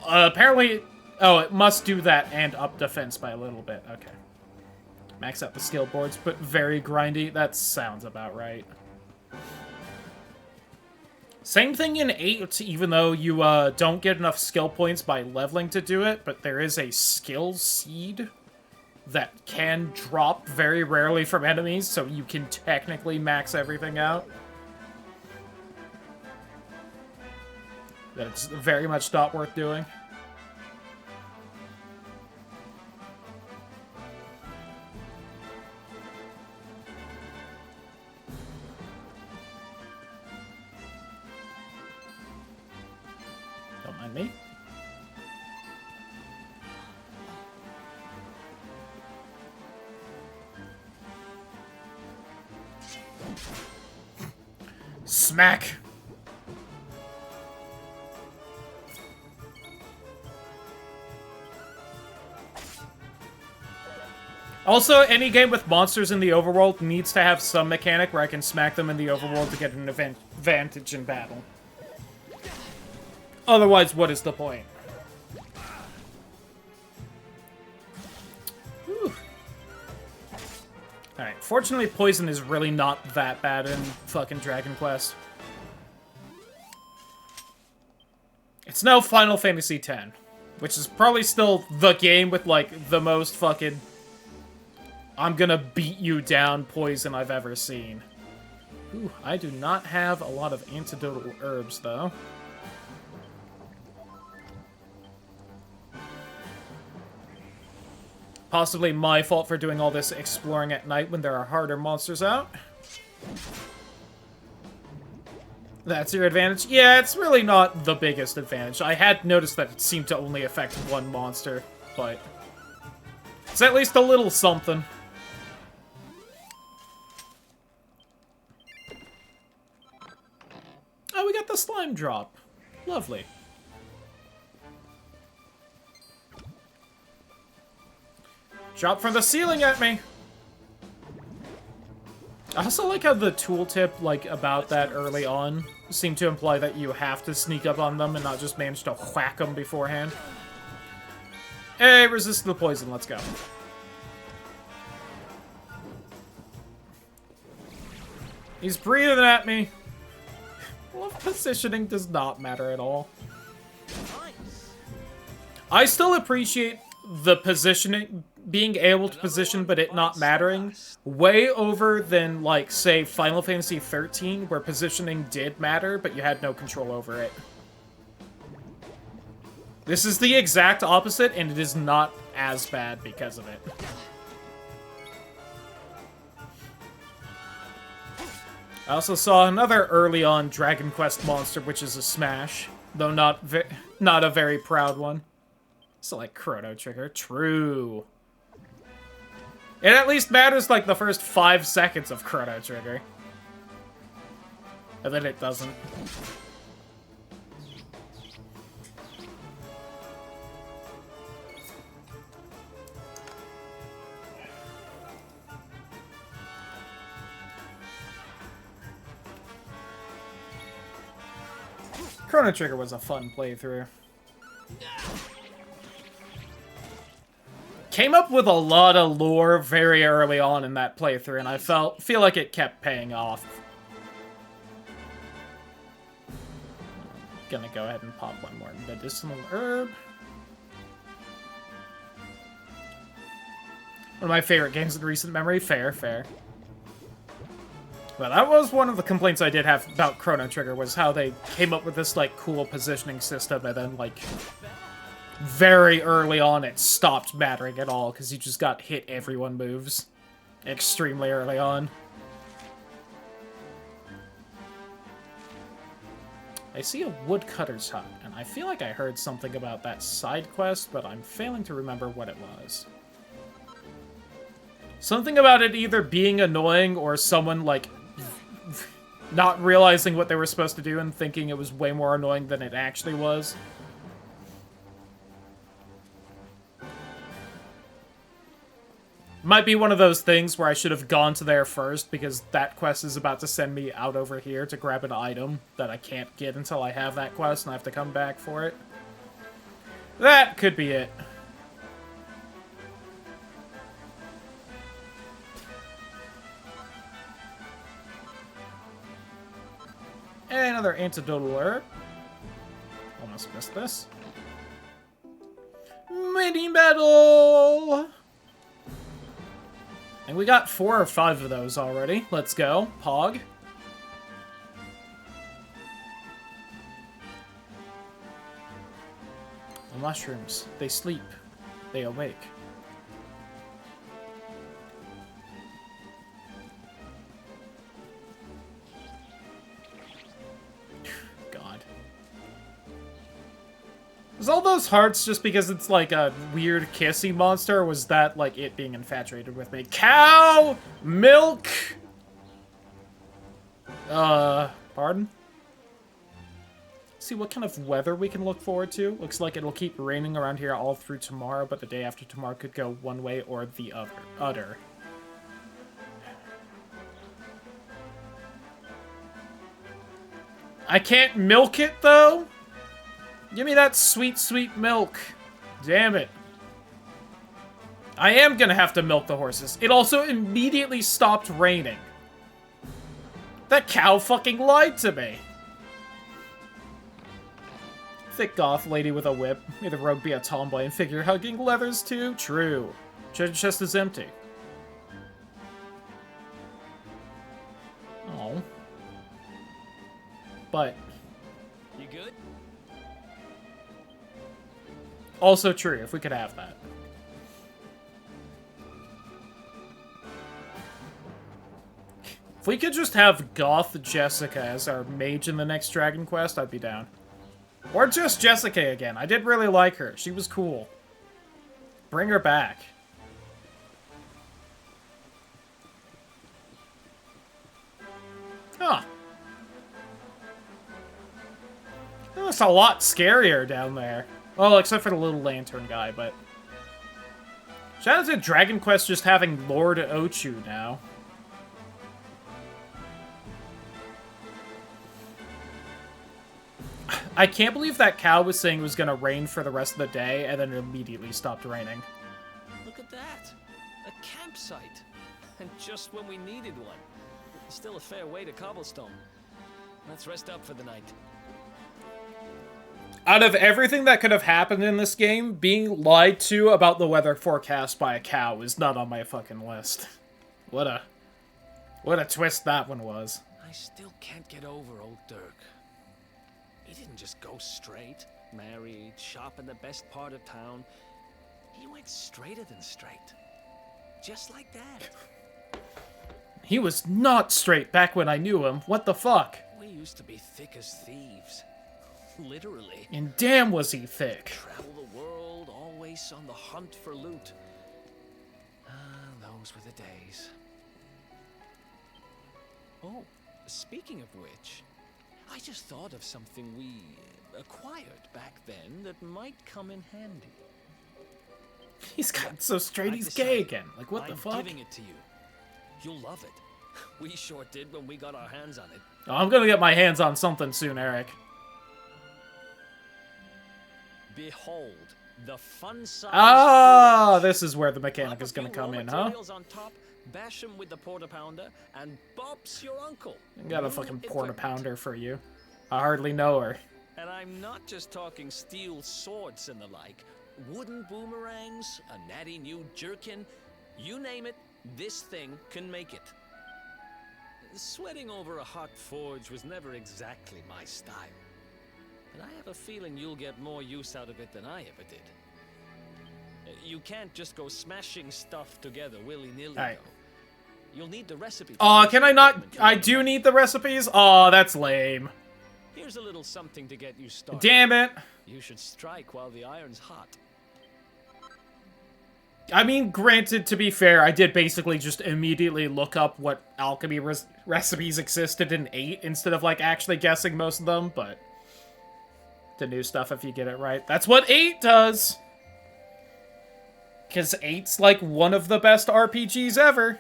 Speaker 1: Apparently... Oh, it must do that and up defense by a little bit. Okay. Max out the skill boards, but very grindy. That sounds about right. Same thing in 8, even though you don't get enough skill points by leveling to do it, but there is a skill seed that can drop very rarely from enemies, so you can technically max everything out. That's very much not worth doing. Don't mind me. Smack! Also, any game with monsters in the overworld needs to have some mechanic where I can smack them in the overworld to get an advantage in battle. Otherwise, what is the point? Alright, fortunately poison is really not that bad in fucking Dragon Quest. It's now Final Fantasy X, which is probably still the game with, like, the most fucking I'm gonna beat you down poison I've ever seen. Ooh, I do not have a lot of antidotal herbs, though. Possibly my fault for doing all this exploring at night when there are harder monsters out. That's your advantage? Yeah, it's really not the biggest advantage. I had noticed that it seemed to only affect one monster, but it's at least a little something. Oh, we got the slime drop. Lovely. Drop from the ceiling at me! I also like how the tooltip, like, about that early on seemed to imply that you have to sneak up on them and not just manage to whack them beforehand. Hey, resist the poison, let's go. He's breathing at me! Well, positioning does not matter at all. I still appreciate the positioning, being able to position but it not mattering, way over than, like, say, Final Fantasy XIII, where positioning did matter, but you had no control over it. This is the exact opposite, and it is not as bad because of it. I also saw another early on Dragon Quest monster, which is a smash, though not a very proud one. So, like, Chrono Trigger. True. It at least matters, like, the first 5 seconds of Chrono Trigger. And then it doesn't. Chrono Trigger was a fun playthrough. Came up with a lot of lore very early on in that playthrough, and I feel like it kept paying off. Gonna go ahead and pop one more medicinal herb. One of my favorite games in recent memory. Fair, fair. Well, that was one of the complaints I did have about Chrono Trigger, was how they came up with this, like, cool positioning system, and then, like, very early on it stopped mattering at all, because you just got hit every one moves. Extremely early on. I see a woodcutter's hut, and I feel like I heard something about that side quest, but I'm failing to remember what it was. Something about it either being annoying or someone, like, not realizing what they were supposed to do and thinking it was way more annoying than it actually was. Might be one of those things where I should have gone to there first, because that quest is about to send me out over here to grab an item that I can't get until I have that quest, and I have to come back for it. That could be it. And another antidotal herb. Almost missed this. Mini medal! And we got 4 or 5 of those already. Let's go. Pog. The mushrooms. They sleep. They awake. God. Was all those hearts just because it's like a weird kissy monster, or was that like it being infatuated with me? Cow! Milk! Pardon? See what kind of weather we can look forward to. Looks like it'll keep raining around here all through tomorrow, but the day after tomorrow could go one way or the other. I can't milk it, though? Give me that sweet, sweet milk. Damn it. I am gonna have to milk the horses. It also immediately stopped raining. That cow fucking lied to me. Thick goth lady with a whip. May the rogue be a tomboy and figure-hugging leathers too? True. Treasure chest is empty. Oh. But...
Speaker 11: You good?
Speaker 1: Also true, if we could have that. If we could just have Goth Jessica as our mage in the next Dragon Quest, I'd be down. Or just Jessica again. I did really like her. She was cool. Bring her back. Huh. It's a lot scarier down there. Well, except for the little lantern guy, but... Shout out to Dragon Quest just having Lord Ochu now. I can't believe that cow was saying it was gonna rain for the rest of the day, and then it immediately stopped raining.
Speaker 11: Look at that! A campsite! And just when we needed one. Still a fair way to Cobblestone. Let's rest up for the night.
Speaker 1: Out of everything that could have happened in this game, being lied to about the weather forecast by a cow is not on my fucking list. What a twist that one was.
Speaker 11: I still can't get over old Dirk. He didn't just go straight, married, shop in the best part of town. He went straighter than straight. Just like that.
Speaker 1: He was not straight back when I knew him. What the fuck?
Speaker 11: We used to be thick as thieves. Literally.
Speaker 1: And damn was he thick.
Speaker 11: Travel the world, always on the hunt for loot. Those were the days. Oh, speaking of which, I just thought of something we acquired back then that might come in handy.
Speaker 1: He's gotten so straight he's gay again. Like, what the fuck?
Speaker 11: I'm giving it to you. You'll love it. We sure did when we got our hands on it.
Speaker 1: Oh, I'm gonna get my hands on something soon, Eric.
Speaker 11: Behold, the fun-sized...
Speaker 1: Ah, this is where the mechanic is going to come in, huh?
Speaker 11: Materials on top, bash him with the porta pounder, and Bob's your uncle.
Speaker 1: Got a fucking porta pounder for you. I hardly know her.
Speaker 11: And I'm not just talking steel swords and the like. Wooden boomerangs, a natty new jerkin, you name it, this thing can make it. Sweating over a hot forge was never exactly my style. But I have a feeling you'll get more use out of it than I ever did. You can't just go smashing stuff together willy-nilly, though. You'll need the recipe.
Speaker 1: Oh, can I not? I do need the recipes? Oh, that's lame.
Speaker 11: Here's a little something to get you started.
Speaker 1: Damn it.
Speaker 11: You should strike while the iron's hot.
Speaker 1: I mean, granted, to be fair, I did basically just immediately look up what alchemy recipes existed in 8 instead of, like, actually guessing most of them, but... the new stuff, if you get it right. That's what 8 does! Because 8's, like, one of the best RPGs ever.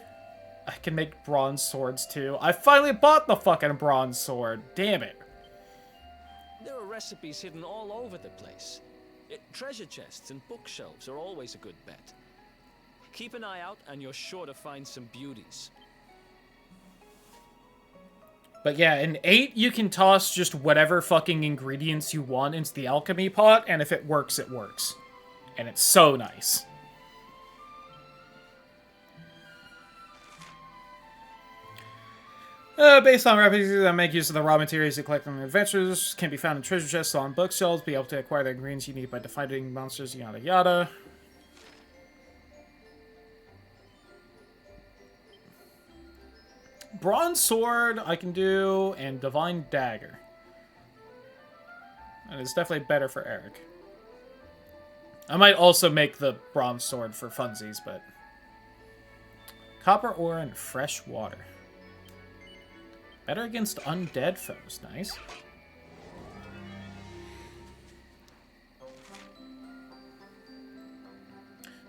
Speaker 1: I can make bronze swords, too. I finally bought the fucking bronze sword. Damn it.
Speaker 11: There are recipes hidden all over the place. Treasure chests and bookshelves are always a good bet. Keep an eye out, and you're sure to find some beauties.
Speaker 1: But yeah, in 8, you can toss just whatever fucking ingredients you want into the alchemy pot, and if it works, it works. And it's so nice. Based on recipes that make use of the raw materials you collect on adventures, can be found in treasure chests on bookshelves, be able to acquire the ingredients you need by defeating monsters, yada yada. Bronze sword I can do, and divine dagger. And it's definitely better for Eric. I might also make the bronze sword for funsies, but... copper ore and fresh water. Better against undead foes. Nice.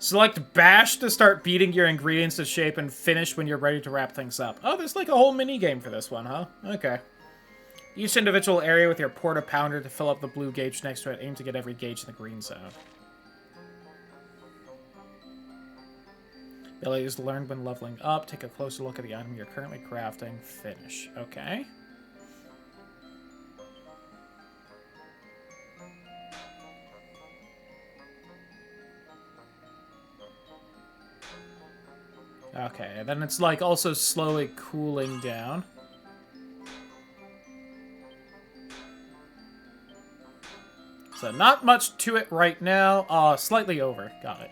Speaker 1: Select bash to start beating your ingredients to shape and finish when you're ready to wrap things up. Oh, there's like a whole mini game for this one, huh? Okay. Each individual area with your porta pounder to fill up the blue gauge next to it. Aim to get every gauge in the green zone. Abilities to learn when leveling up. Take a closer look at the item you're currently crafting. Finish. Okay. Okay, and then it's like also slowly cooling down. So not much to it right now. Slightly over. Got it.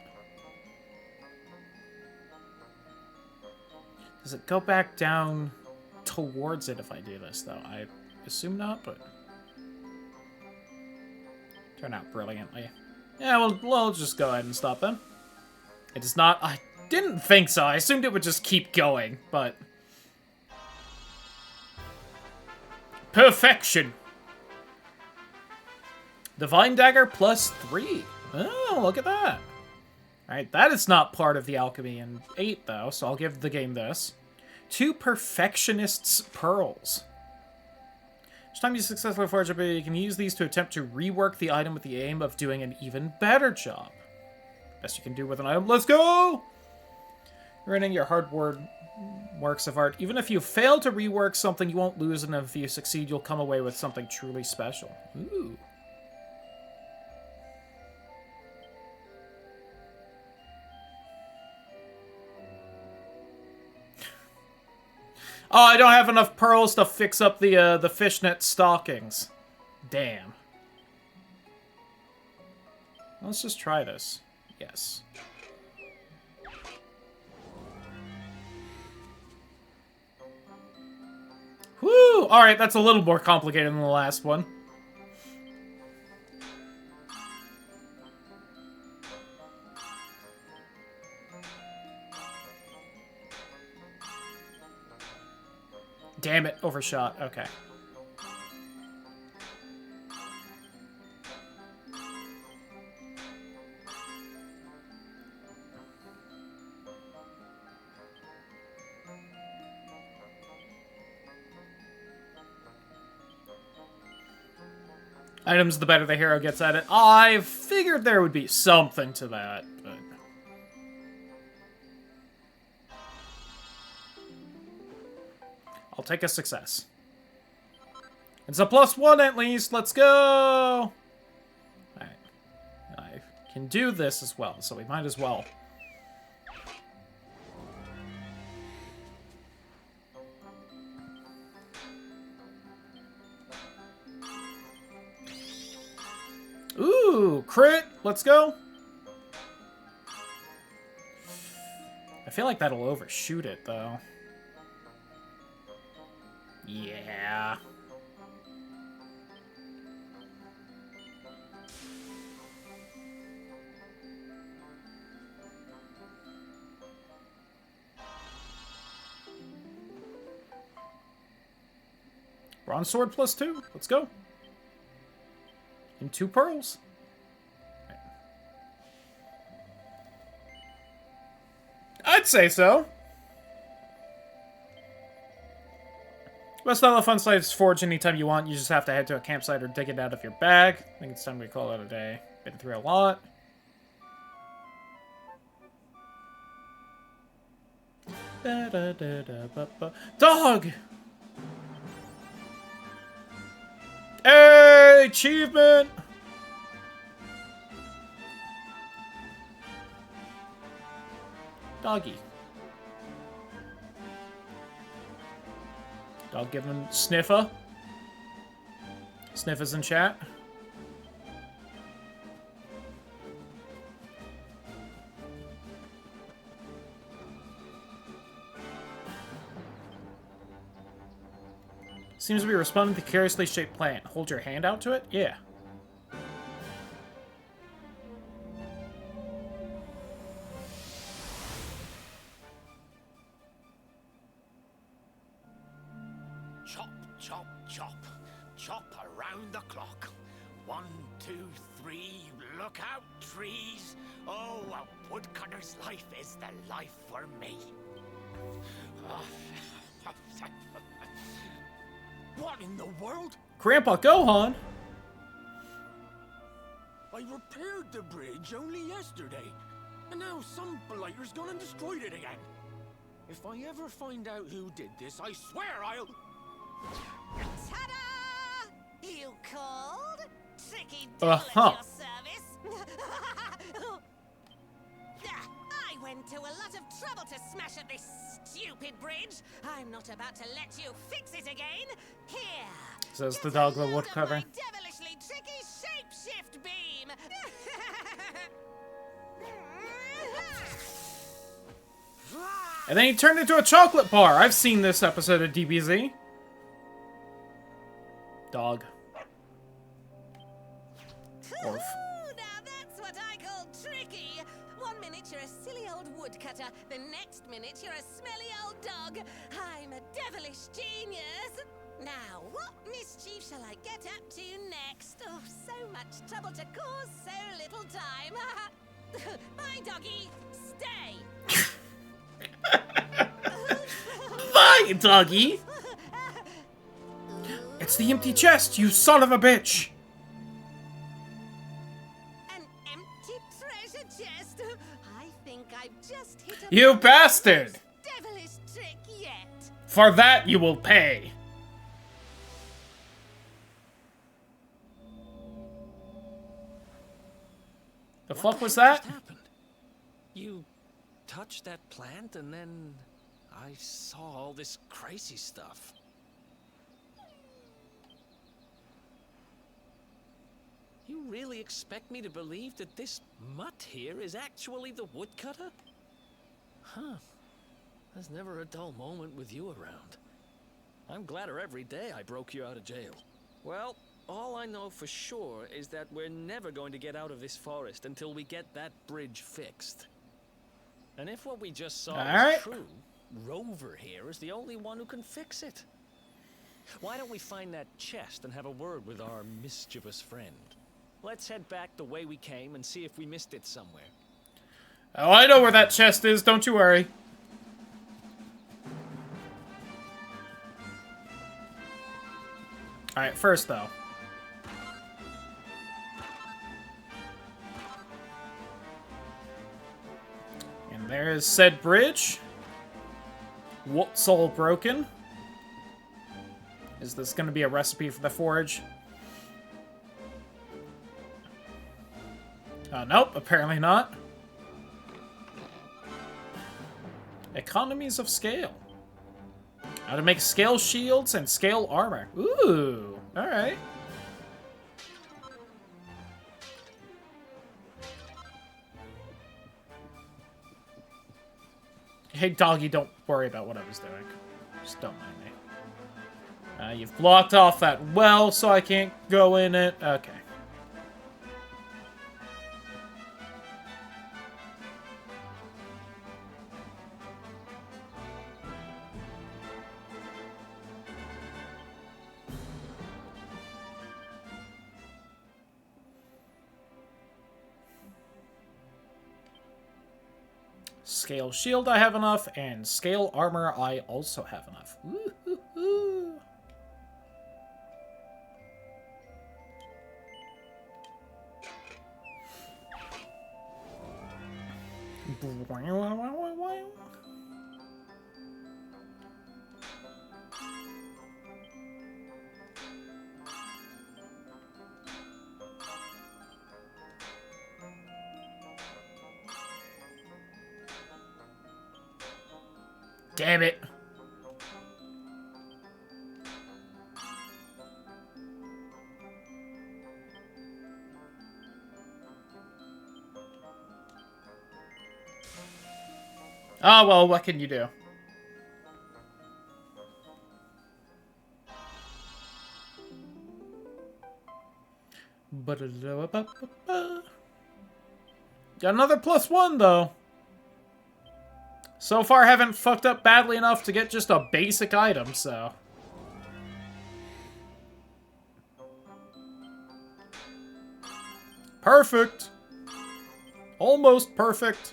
Speaker 1: Does it go back down towards it if I do this, though? I assume not, but... turn out brilliantly. Yeah, well, we'll just go ahead and stop then. It is not... I didn't think so. I assumed it would just keep going, but... perfection! Divine Dagger +3. Oh, look at that. Alright, that is not part of the alchemy in 8, though, so I'll give the game this. 2 Perfectionist's Pearls. Each time you successfully forge a bit, you can use these to attempt to rework the item with the aim of doing an even better job. Best you can do with an item. Let's go! Earning your hard-won works of art. Even if you fail to rework something, you won't lose, and if you succeed, you'll come away with something truly special. Ooh. Oh, I don't have enough pearls to fix up the fishnet stockings. Damn. Let's just try this. Yes. Whew! Alright, that's a little more complicated than the last one. Damn it, overshot. Okay. Items, the better the hero gets at it. I figured there would be something to that, but... I'll take a success. It's a +1 at least. Let's go! Alright. I can do this as well, so we might as well. Ooh, crit! Let's go! I feel like that'll overshoot it, though. Yeah. Bronze sword +2. Let's go. And 2 pearls. Right. I'd say so. Best style of fun slaves forge anytime you want. You just have to head to a campsite or dig it out of your bag. I think it's time we call it a day. Been through a lot. Dog! Hey, achievement! Doggy. Dog giving Sniffer. Sniffer's in chat. Seems to be responding to curiously shaped plant. Hold your hand out to it? Yeah.
Speaker 7: Chop, chop, chop. Chop around the clock. 1, 2, 3. Look out, trees. Oh, a woodcutter's life is the life for me. What in the world?
Speaker 1: Grandpa Gohan?
Speaker 7: I repaired the bridge only yesterday, and now some blighter's gone and destroyed it again. If I ever find out who did this, I swear I'll...
Speaker 15: Ta-da! You called? Tricky Devil at your service? I went to a lot of trouble to smash at this stupid bridge. I'm not about to let you fix it again. Here.
Speaker 1: Says the dog the woodcutter.
Speaker 15: My devilishly tricky shapeshift beam.
Speaker 1: And then he turned into a chocolate bar. I've seen this episode of DBZ. Dog. Orf.
Speaker 15: Now that's what I call tricky. 1 minute you're a silly old woodcutter, the next minute you're a smelly old dog. I'm a devilish genius. Now, what mischief shall I get up to next? Oh, so much trouble to cause so little time. Bye, doggy. Stay.
Speaker 1: Bye, doggy! It's the empty chest, you son of a bitch!
Speaker 15: An empty treasure chest? I think I've just hit a
Speaker 1: You bastard!
Speaker 15: devilish trick yet.
Speaker 1: For that you will pay. The fuck was that?
Speaker 11: What happened? You touched that plant and then I saw all this crazy stuff. You really expect me to believe that this mutt here is actually the woodcutter? Huh. There's never a dull moment with you around. I'm gladder every day I broke you out of jail. Well, all I know for sure is that we're never going to get out of this forest until we get that bridge fixed. And if what we just saw is true, Rover here is the only one who can fix it. Why don't we find that chest and have a word with our mischievous friend? Let's head back the way we came and see if we missed it somewhere.
Speaker 1: Oh, I know where that chest is, don't you worry. Alright, first though. There is said bridge. What's all broken? Is this going to be a recipe for the forge? Nope, apparently not. Economies of scale. How to make scale shields and scale armor. Ooh, alright. Hey, doggy, don't worry about what I was doing. Just don't mind me. You've blocked off that well, so I can't go in it. Okay. Scale shield I have enough, and scale armor I also have enough. Woo-hoo-hoo. Damn it. Oh, well, what can you do? Got another +1, though. So far, haven't fucked up badly enough to get just a basic item, so... Perfect! Almost perfect.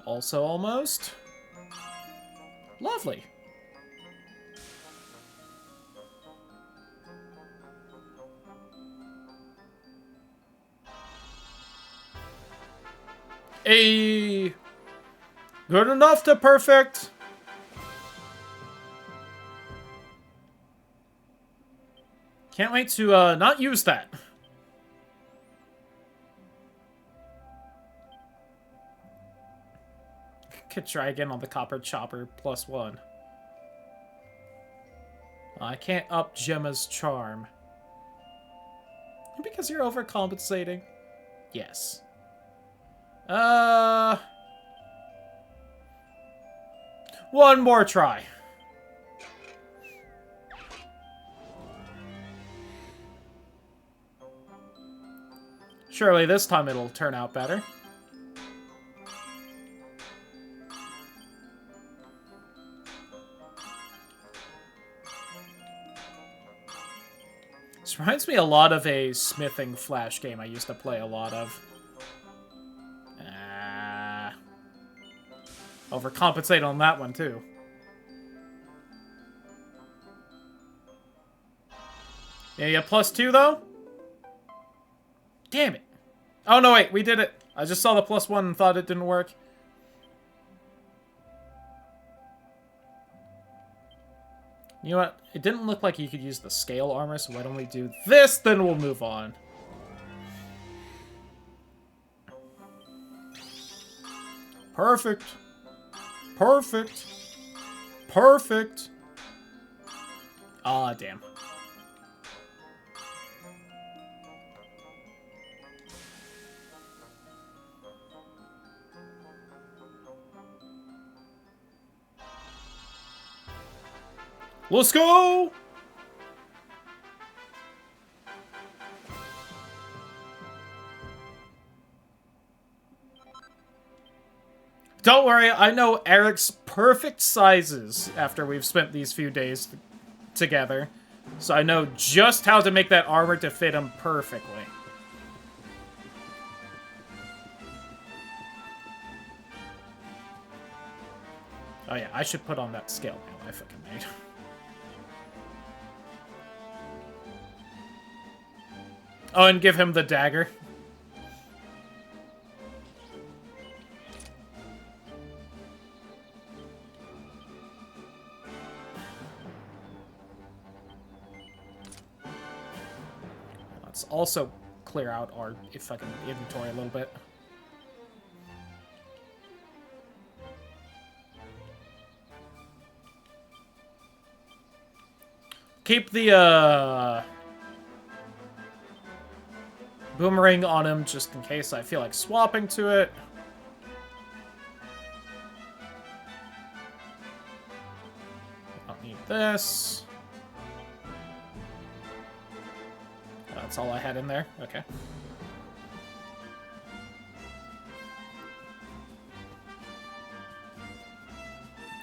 Speaker 1: Also almost. Lovely. Good enough to perfect. Can't wait to not use that. Could try again on the copper chopper +1. I can't up Gemma's charm. Because you're overcompensating? Yes. One more try. Surely this time it'll turn out better. This reminds me a lot of a smithing flash game I used to play a lot of. Overcompensate on that one, too. Yeah, +2, though? Damn it. Oh, no, wait, we did it. I just saw the +1 and thought it didn't work. You know what? It didn't look like you could use the scale armor, so why don't we do this, then we'll move on. Perfect. Perfect. Perfect. Ah, damn. Let's go! Don't worry, I know Eric's perfect sizes after we've spent these few days together. So I know just how to make that armor to fit him perfectly. Oh yeah, I should put on that scale mail I fucking made. Oh, and give him the dagger. Let's also clear out our fucking inventory a little bit. Keep the, boomerang on him just in case I feel like swapping to it. Don't need this. That's all I had in there? Okay.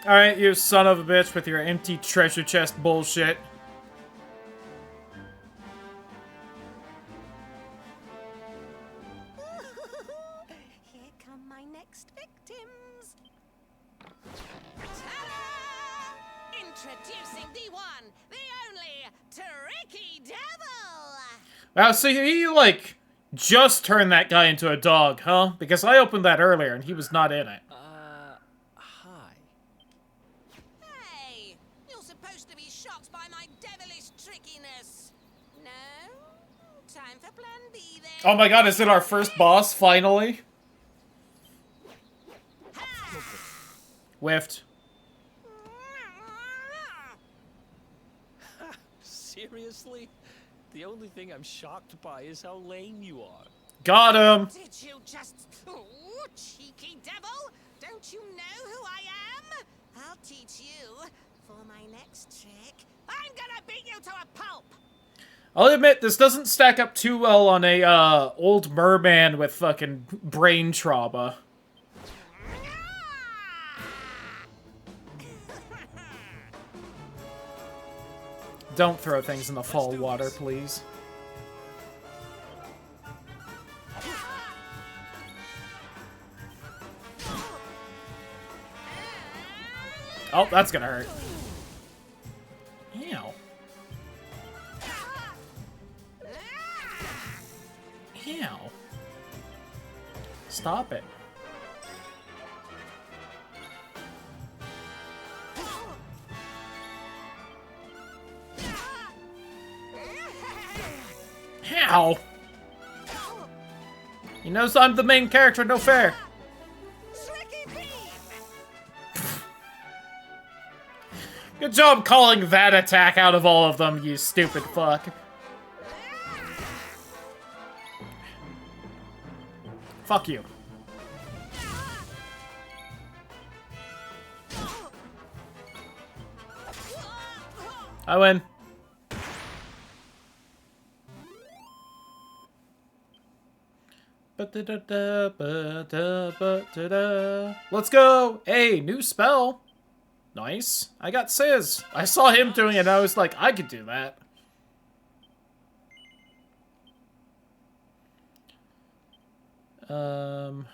Speaker 1: Alright, you son of a bitch with your empty treasure chest bullshit.
Speaker 15: Here come my next victims. Ta-da! Introducing the one, the only, Tricky Devil!
Speaker 1: Wow, so he, like, just turned that guy into a dog, huh? Because I opened that earlier and he was not in it.
Speaker 11: Hi.
Speaker 15: Hey, you're supposed to be shocked by my devilish trickiness. No? Time for plan B then.
Speaker 1: Oh my god, is it our first boss, finally? Whiffed.
Speaker 11: Seriously? The only thing I'm shocked by is how lame you are.
Speaker 1: Got him!
Speaker 15: Did you just... Oh, cheeky devil! Don't you know who I am? I'll teach you. For my next trick, I'm gonna beat you to a pulp!
Speaker 1: I'll admit, this doesn't stack up too well on a, old merman with fucking brain trauma. Don't throw things in the fall water, please. Oh, that's gonna hurt. Ew. Ew. Stop it. Ow! He knows I'm the main character, no fair. Good job calling that attack out of all of them, you stupid fuck. Fuck you. I win. Let's go! Hey, new spell. Nice. I got Sizz. I saw him doing it and I was like, I could do that. It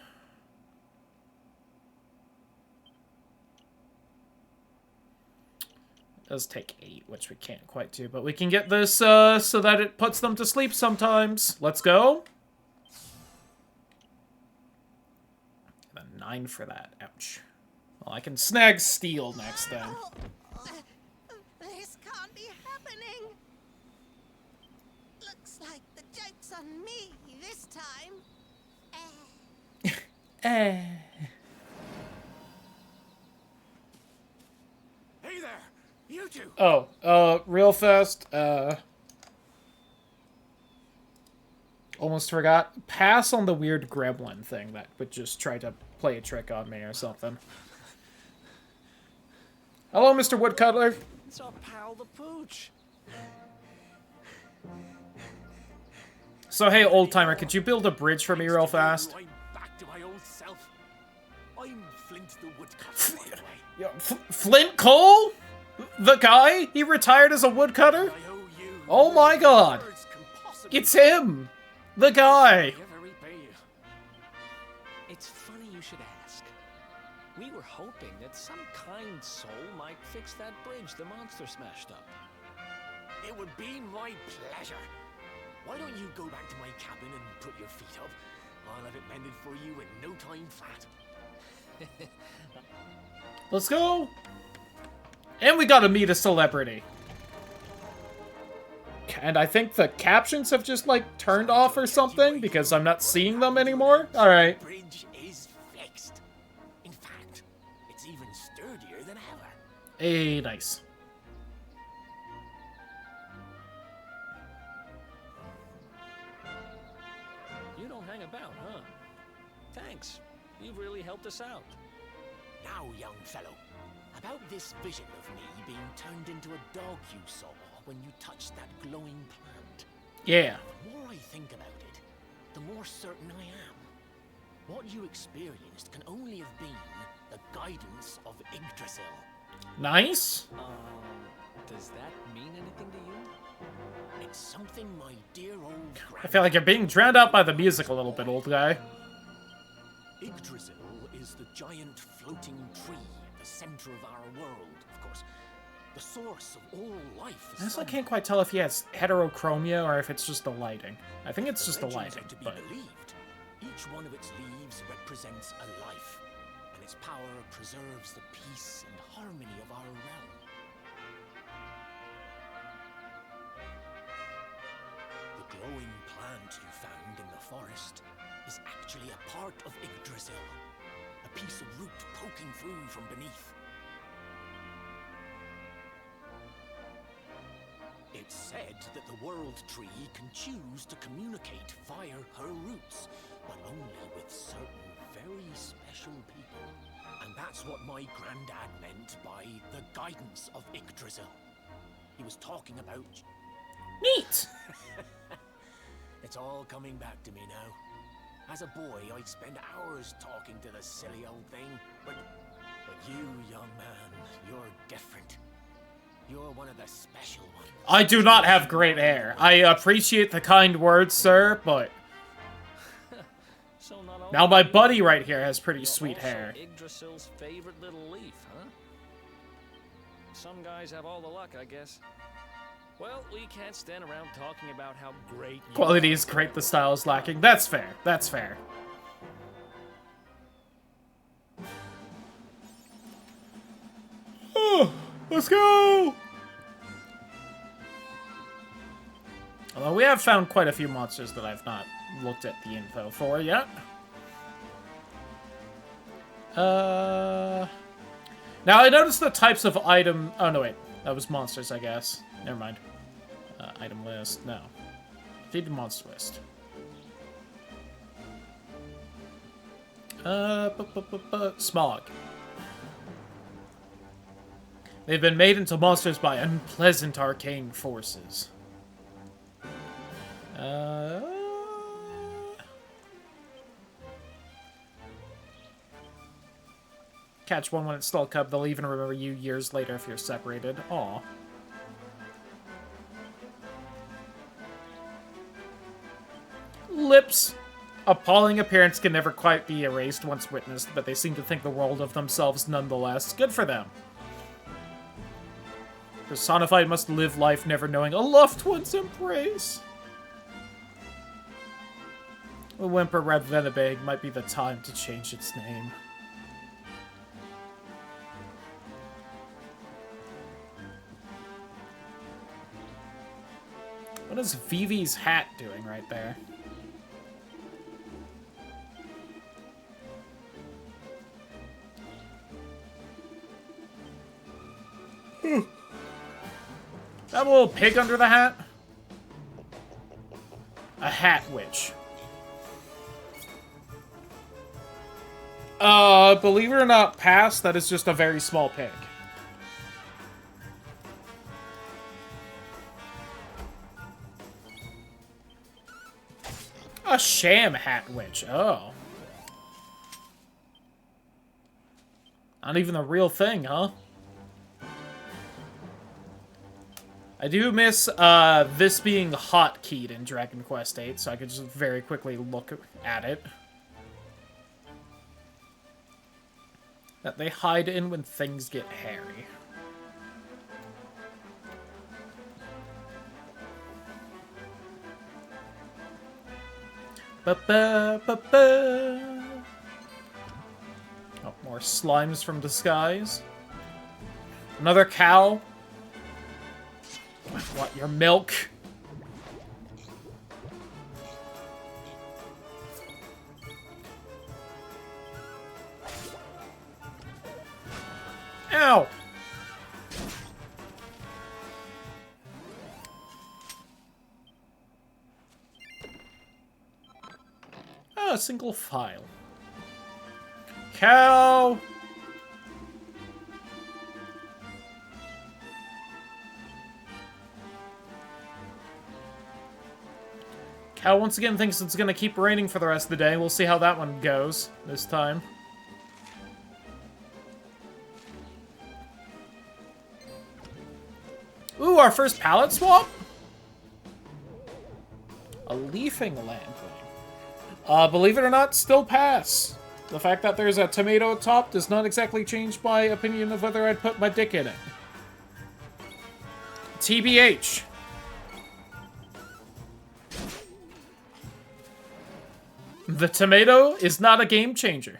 Speaker 1: does take 8, which we can't quite do, but we can get this so that it puts them to sleep sometimes. Let's go. And a 9 for that. Ouch. Well, I can snag steel next then.
Speaker 15: This can't be happening. Looks like the joke's on me this time.
Speaker 8: Hey there, you two.
Speaker 1: Oh, real fast, almost forgot. Pass on the weird gremlin thing that would just try to play a trick on me or something. Hello, Mr. Woodcutter.
Speaker 11: It's our pal the Pooch.
Speaker 1: So, hey, old-timer, could you build a bridge for me real fast?
Speaker 8: I'm back to my old self. I'm Flint the Woodcutter, by the way.
Speaker 1: Flint Cole? The guy? He retired as a woodcutter? Oh my god. It's him! The guy!
Speaker 11: It's funny you should ask. We were hoping that some kind soul might fix that bridge the monster smashed up.
Speaker 8: It would be my pleasure. Why don't you go back to my cabin and put your feet up? I'll have it mended for you in no time flat.
Speaker 1: Let's go! And we gotta meet a celebrity. And I think the captions have just, like, turned off or something, because I'm not seeing them anymore. Alright.
Speaker 8: Bridge is fixed. In fact, it's even sturdier than ever.
Speaker 1: Hey, nice.
Speaker 11: You don't hang about, huh? Thanks. You've really helped us out.
Speaker 8: Now, young fellow, about this vision of me being turned into a dog you saw when you touched that glowing plant.
Speaker 1: Yeah.
Speaker 8: The more I think about it, the more certain I am. What you experienced can only have been the guidance of Yggdrasil.
Speaker 1: Nice.
Speaker 11: Does that mean anything to you?
Speaker 8: It's something my dear old
Speaker 1: I feel like you're being drowned out by the music a little bit, old guy.
Speaker 8: Yggdrasil is the giant floating tree at the center of our world, of course. The source of all life.
Speaker 1: I also can't quite tell if he has heterochromia or if it's just the lighting. I think it's just the
Speaker 8: legends
Speaker 1: lighting,
Speaker 8: are to be
Speaker 1: but...
Speaker 8: believed. Each one of its leaves represents a life, and its power preserves the peace and harmony of our realm. The glowing plant you found in the forest is actually a part of Yggdrasil, a piece of root poking through from beneath. It's said that the World Tree can choose to communicate via her roots, but only with certain very special people. And that's what my granddad meant by the guidance of Yggdrasil. He was talking about...
Speaker 1: Neat!
Speaker 8: It's all coming back to me now. As a boy, I'd spend hours talking to the silly old thing, but you, young man, you're different. You're one of the special ones.
Speaker 1: I do not have great hair. I appreciate the kind words, sir, but... Now my buddy right here has pretty sweet hair.
Speaker 11: Yggdrasil's favorite little leaf, huh? Some guys have all the luck, I guess. Well, we can't stand around talking about how great you
Speaker 1: Quality
Speaker 11: are.
Speaker 1: is great, the style is lacking. That's fair. That's fair. Oh, let's go! Although we have found quite a few monsters that I've not looked at the info for yet. Now I noticed the types of item... Oh, no, wait. That was monsters, I guess. Never mind. Item list. No. Feed the monster list. Smog. They've been made into monsters by unpleasant arcane forces. Catch one when it's still a cub. They'll even remember you years later if you're separated. Aw. Lips. Appalling appearance can never quite be erased once witnessed, but they seem to think the world of themselves nonetheless. Good for them. Personified must live life never knowing a loved one's embrace. A whimper rather than a beg might be the time to change its name. What is Vivi's hat doing right there? That little pig under the hat? A hat witch. Believe it or not, pass, that is just a very small pig. A sham hat witch, oh. Not even the real thing, huh? I do miss this being hotkeyed in Dragon Quest VIII, so I could just very quickly look at it. That they hide in when things get hairy. Ba-ba-ba-ba. Oh, more slimes from disguise. Another cow. What, your milk? a single file. Cow! Cow once again thinks it's gonna keep raining for the rest of the day. We'll see how that one goes this time. Ooh, our first palette swap? A leafing lamp. Believe it or not, still pass. The fact that there's a tomato top does not exactly change my opinion of whether I'd put my dick in it. TBH. The tomato is not a game changer.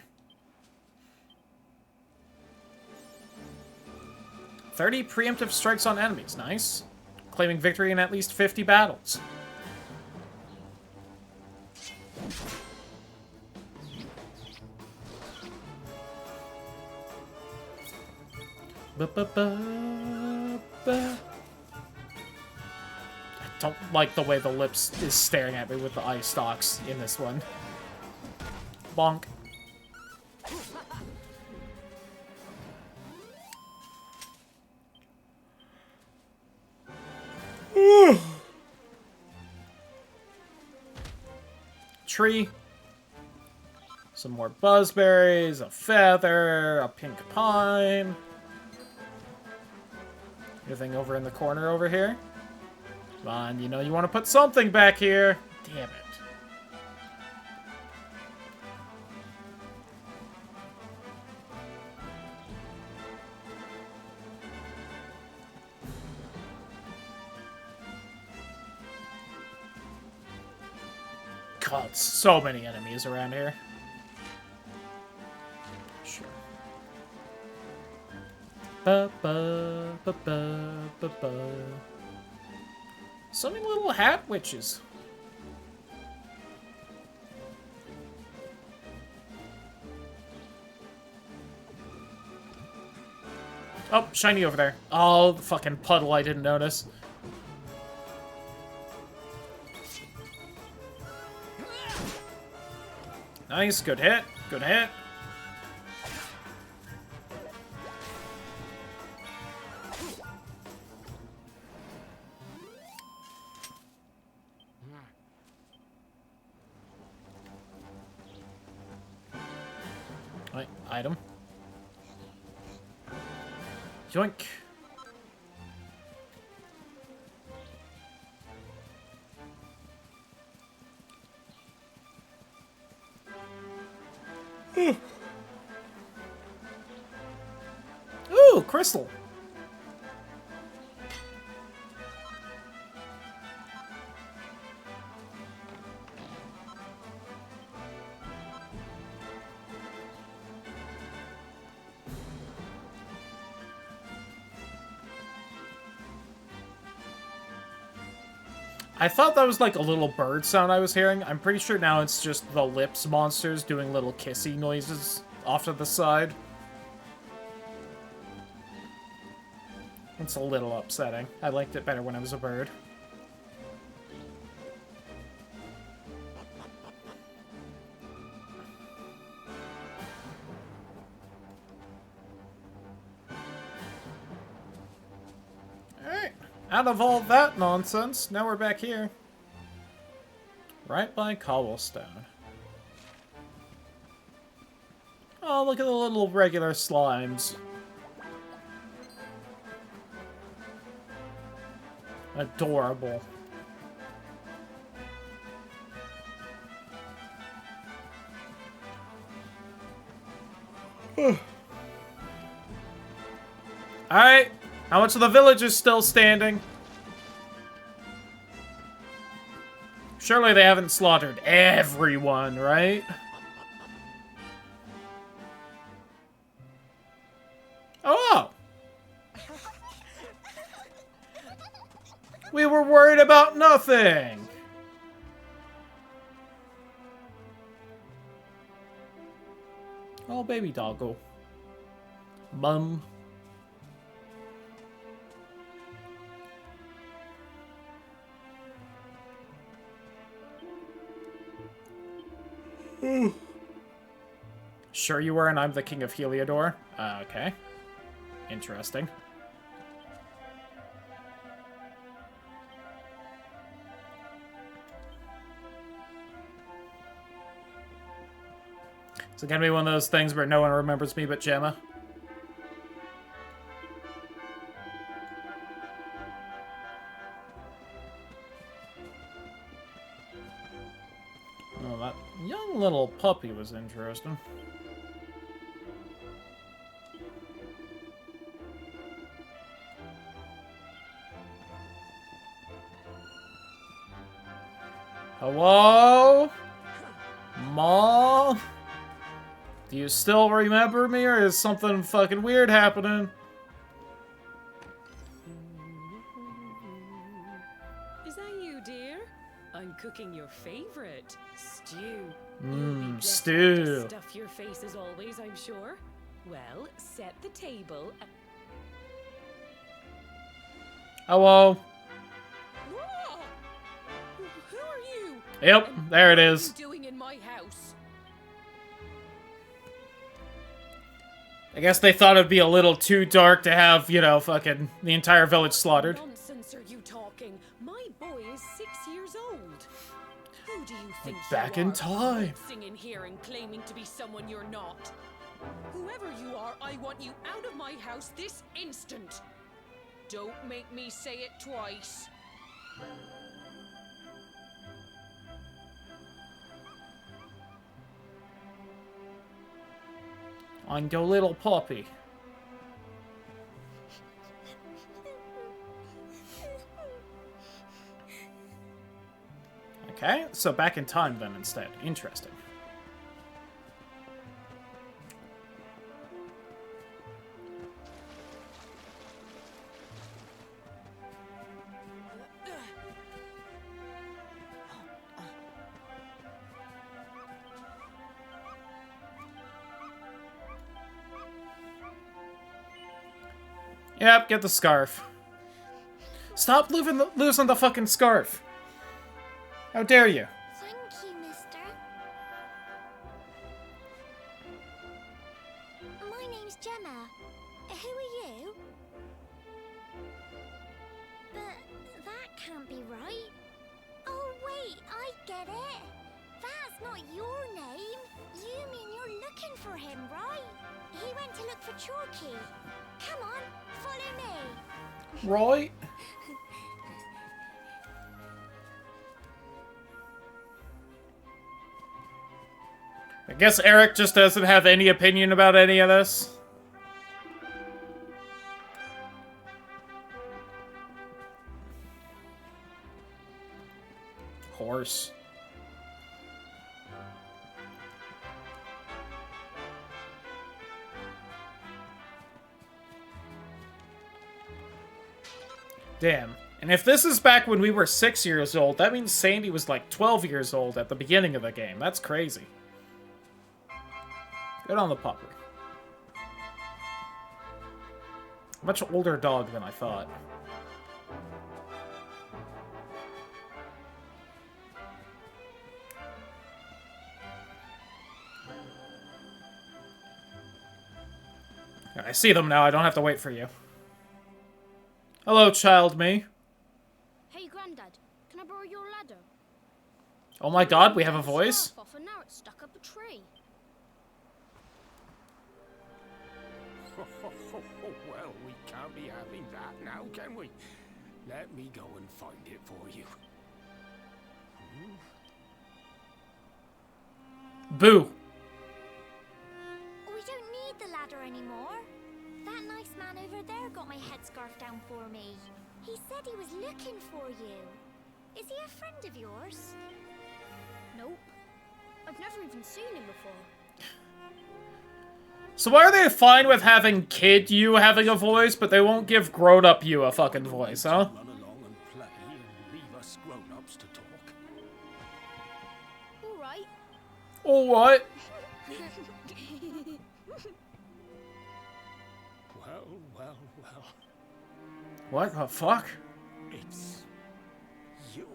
Speaker 1: 30 preemptive strikes on enemies. Nice. Claiming victory in at least 50 battles. I don't like the way the lips is staring at me with the eye stalks in this one. Bonk. Tree. Some more buzzberries, a feather, a pink pine. Anything over in the corner over here? Come on, you know you want to put something back here. Damn it. God, so many enemies around here. Sure. Ba ba ba ba ba ba. So many little hat witches. Oh, shiny over there. Oh, the fucking puddle I didn't notice. Nice, good hit, good hit. Right, item. Yoink. Ooh, crystal. I thought that was like a little bird sound I was hearing. I'm pretty sure now it's just the lips monsters doing little kissy noises off to the side. It's a little upsetting. I liked it better when it was a bird. Alright. Out of all that nonsense, now we're back here. Right by cobblestone. Oh, look at the little regular slimes. Adorable. Alright. How much of the village is still standing? Surely they haven't slaughtered everyone, right? Oh! We were worried about nothing! Oh, baby doggo. Mum. Sure you were, and I'm the king of Heliodor? Okay. Interesting. Is it gonna be one of those things where no one remembers me but Gemma? Oh, that young little puppy was interesting. Hello? Mom? Do you still remember me, or is something fucking weird happening?
Speaker 5: Is that you, dear? I'm cooking your favorite, stew.
Speaker 1: Stew.
Speaker 5: Stuff your face as always, I'm sure. Well, set the table.
Speaker 1: Hello?
Speaker 5: Whoa! Who are you?
Speaker 1: Yep, there it is.
Speaker 5: What are you doing in my house?
Speaker 1: I guess they thought it'd be a little too dark to have, you know, fucking the entire village slaughtered.
Speaker 5: What nonsense are you talking? My boy is 6 years old. Who do you think
Speaker 1: Back
Speaker 5: you
Speaker 1: in
Speaker 5: are?
Speaker 1: time.
Speaker 5: Singing here and claiming to be someone you're not. Whoever you are, I want you out of my house this instant. Don't make me say it twice.
Speaker 1: On your little puppy. Okay, so back in time then instead. Interesting. Yep, get the scarf. Stop losing the fucking scarf. How dare you?
Speaker 3: Thank you, mister. My name's Gemma. Who are you? But that can't be right. Oh, wait, I get it. That's not your name. You mean you're looking for him, right? He went to look for Chalky. Come on, follow me.
Speaker 1: Right? I guess Eric just doesn't have any opinion about any of this. Of course. Damn. And if this is back when we were 6 years old, that means Sandy was like 12 years old at the beginning of the game. That's crazy. Good on the puppy. Much older dog than I thought. I see them now. I don't have to wait for you. Hello, child me.
Speaker 4: Hey, Grandad, can I borrow your ladder?
Speaker 1: Oh my god, we have a voice?
Speaker 4: Off and now it's stuck up a tree.
Speaker 8: Well, we can't be having that now, can we? Let me go and find it for you.
Speaker 1: Boo.
Speaker 3: We don't need the ladder anymore. That nice man over there got my headscarf down for me. He said he was looking for you. Is he a friend of yours?
Speaker 4: Nope. I've never even seen him before.
Speaker 1: So why are they fine with having kid you having a voice, but they won't give grown-up you a fucking voice, huh?
Speaker 8: Run along and play and leave us grown-ups to talk.
Speaker 4: All right.
Speaker 1: Alright.
Speaker 8: Well.
Speaker 1: What the fuck?
Speaker 8: It's you,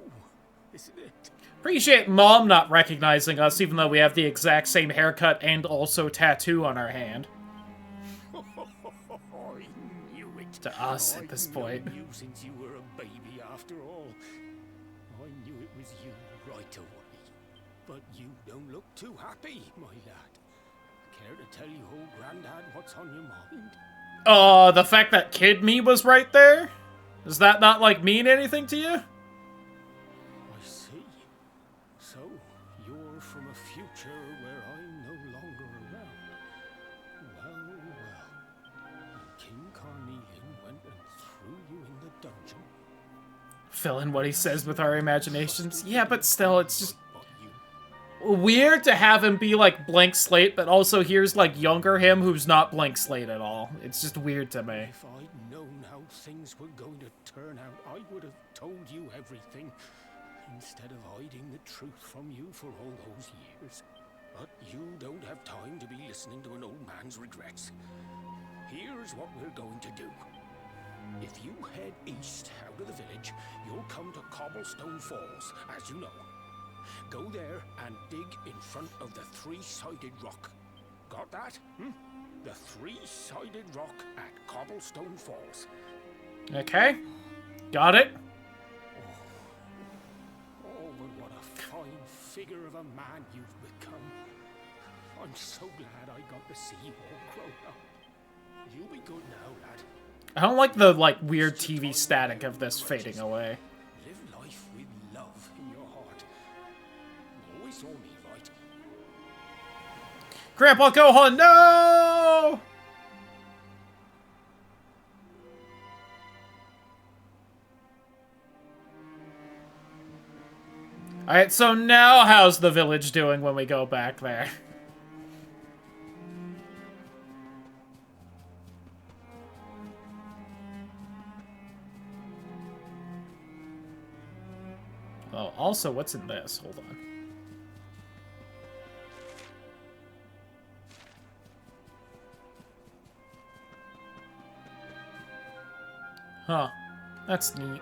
Speaker 8: isn't it?
Speaker 1: Appreciate Mom not recognizing us, even though we have the exact same haircut and also tattoo on our hand.
Speaker 8: I knew it.
Speaker 1: To us at this point.
Speaker 8: I've known you since you were a baby, after all. I knew it was you right away. But you don't look too happy, my lad. Care to tell your old granddad what's on your mind?
Speaker 1: The fact that Kid Me was right there? Does that not, like, mean anything to you?
Speaker 8: I see. So, you're from a future where I'm no longer around. Well, well. And King Carnelian went and threw you in the dungeon.
Speaker 1: Fill in what he says with our imaginations. Yeah, but still, it's just weird to have him be, like, blank slate, but also here's, like, younger him who's not blank slate at all. It's just weird to me.
Speaker 8: If I'd known how things were going to turn out, I would have told you everything, instead of hiding the truth from you for all those years. But you don't have time to be listening to an old man's regrets. Here's what we're going to do. If you head east out of the village, you'll come to Cobblestone Falls, as you know. Go there and dig in front of the three-sided rock. Got that? The three-sided rock at Cobblestone Falls.
Speaker 1: Okay. Got it.
Speaker 8: Oh, but what a fine figure of a man you've become. I'm so glad I got to see you all grown up. You'll be good now, lad.
Speaker 1: I don't like the, like, weird TV static of this fading away.
Speaker 8: Live life with love in your heart. You always saw me, right?
Speaker 1: Grandpa Gohan, no! Alright, so now how's the village doing when we go back there? Oh, also, what's in this? Hold on. Huh. That's neat.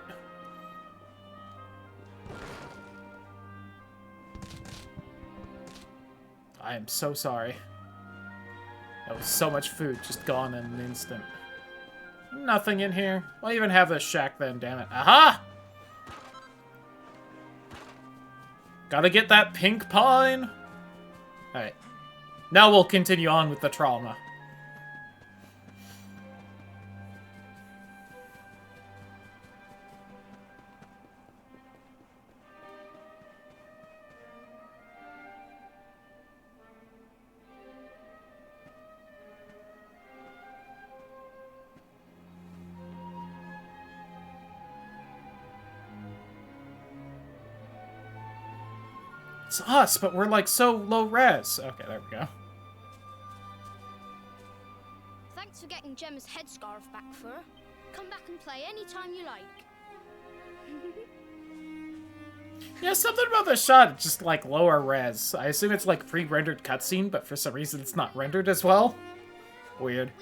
Speaker 1: I am so sorry. That was so much food just gone in an instant. Nothing in here. I'll even have a shack then, damn it. Aha! Gotta get that pink pine. Alright. Now we'll continue on with the trauma. It's us, but we're like so low res. Okay, there we go.
Speaker 4: Thanks for getting Gemma's headscarf back for her. Come back and play anytime you like.
Speaker 1: Yeah, something about this shot, it's just like lower res. I assume it's like pre-rendered cutscene, but for some reason it's not rendered as well. Weird.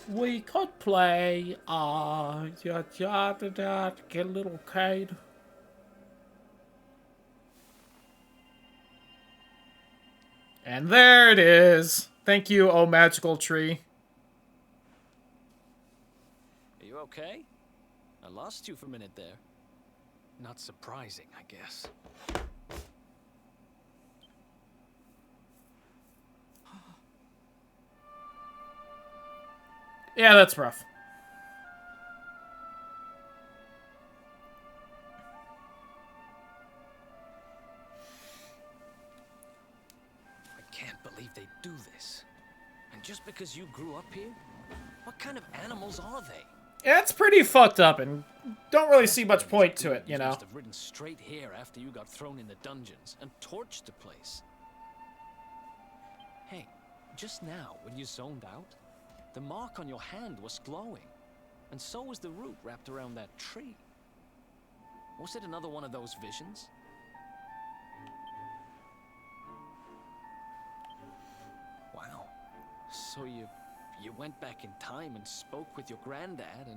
Speaker 1: We could play, get a little Cade. And there it is. Thank you, oh magical tree.
Speaker 11: Are you okay? I lost you for a minute there. Not surprising, I guess.
Speaker 1: Yeah, that's rough.
Speaker 11: I can't believe they do this. And just because you grew up here? What kind of animals are they?
Speaker 1: Yeah, it's pretty fucked up, and don't really see much point to it, you know.
Speaker 11: Must have ridden straight here after you got thrown in the dungeons and torched the place. Hey, just now when you zoned out, the mark on your hand was glowing, and so was the root wrapped around that tree. Was it another one of those visions? Wow. So you went back in time and spoke with your granddad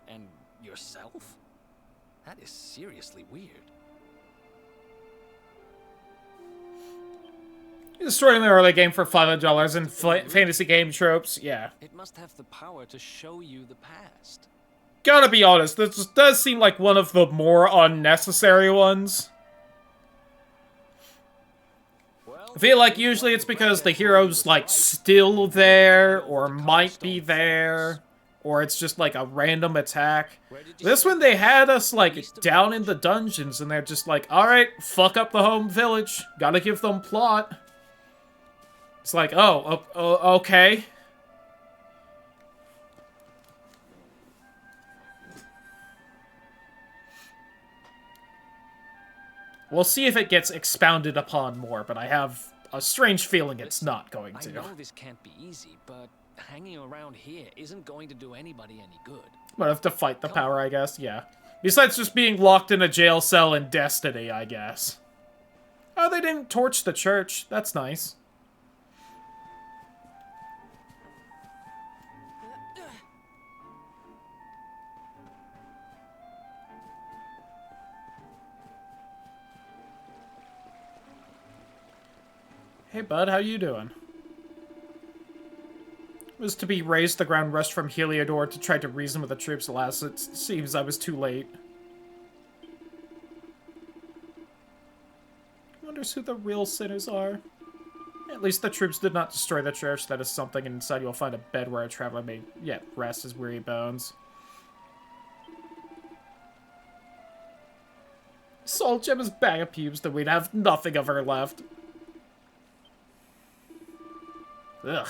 Speaker 11: and yourself? That is seriously weird.
Speaker 1: Destroying the early game for $500 and fantasy game tropes, yeah.
Speaker 11: It must have the power to show you the past.
Speaker 1: Gotta be honest, this does seem like one of the more unnecessary ones. I feel like usually it's because the hero's, like, still there, or might be there, or it's just, like, a random attack. This one, they had us, like, down in the dungeons, and they're just like, alright, fuck up the home village. Gotta give them plot. It's like, oh, okay. We'll see if it gets expounded upon more, but I have a strange feeling it's not going to.
Speaker 11: I know this can't be easy, but hanging around here isn't going to do anybody any good.
Speaker 1: But have to fight the power, I guess, yeah. Besides just being locked in a jail cell in Destiny, I guess. Oh, they didn't torch the church. That's nice. Hey bud, how you doing? Was to be raised the ground rushed from Heliodor to try to reason with the troops. Alas, it seems I was too late. Wonders who the real sinners are. At least the troops did not destroy the church. That is something, and inside you'll find a bed where a traveler may yet rest his weary bones. Salt Gemma's bag of pubes, then we'd have nothing of her left. Ugh.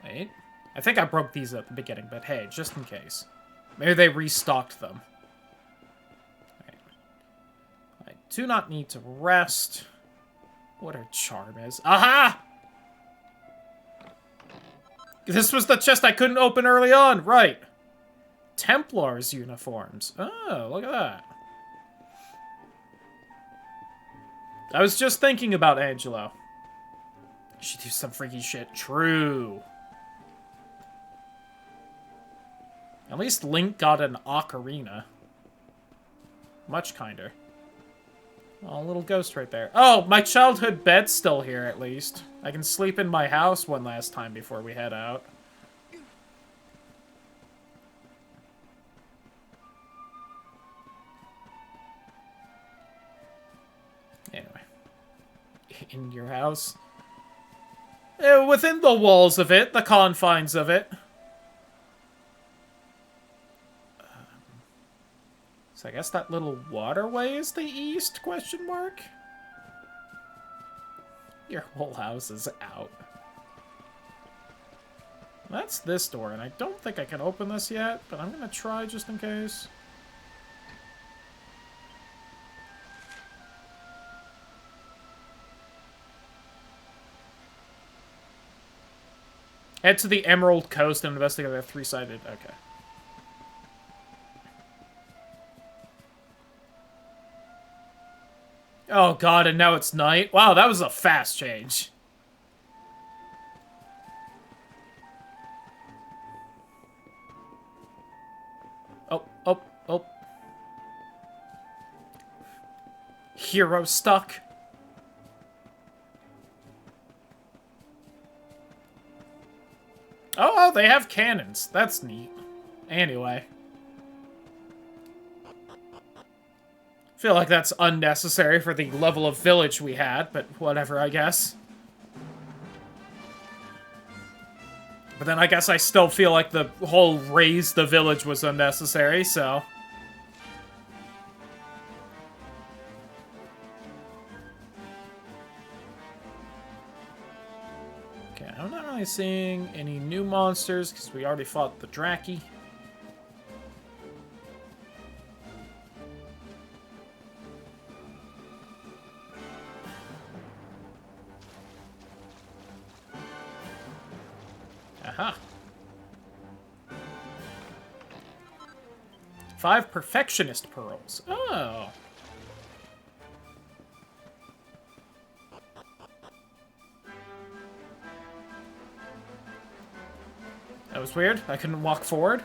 Speaker 1: Wait. I think I broke these at the beginning, but hey, just in case. Maybe they restocked them. Do not need to rest. What her charm is. Aha! This was the chest I couldn't open early on, right. Templars uniforms. Oh, look at that. I was just thinking about Angelo. She do some freaky shit. True. At least Link got an ocarina. Much kinder. Oh, little ghost right there. Oh, my childhood bed's still here, at least. I can sleep in my house one last time before we head out. Anyway. In your house? Within the walls of it, the confines of it. So I guess that little waterway is the east, question mark? Your whole house is out. That's this door, and I don't think I can open this yet, but I'm gonna try just in case. Head to the Emerald Coast and investigate the three-sided... Okay. Oh god, and now it's night? Wow, that was a fast change. Oh. Hero stuck. Oh, they have cannons. That's neat. Anyway. Feel like that's unnecessary for the level of village we had, but whatever, I guess. But then I guess I still feel like the whole raise the village was unnecessary, so... Okay, I'm not really seeing any new monsters, because we already fought the Draki. Aha. 5 perfectionist pearls. Oh. That was weird. I couldn't walk forward.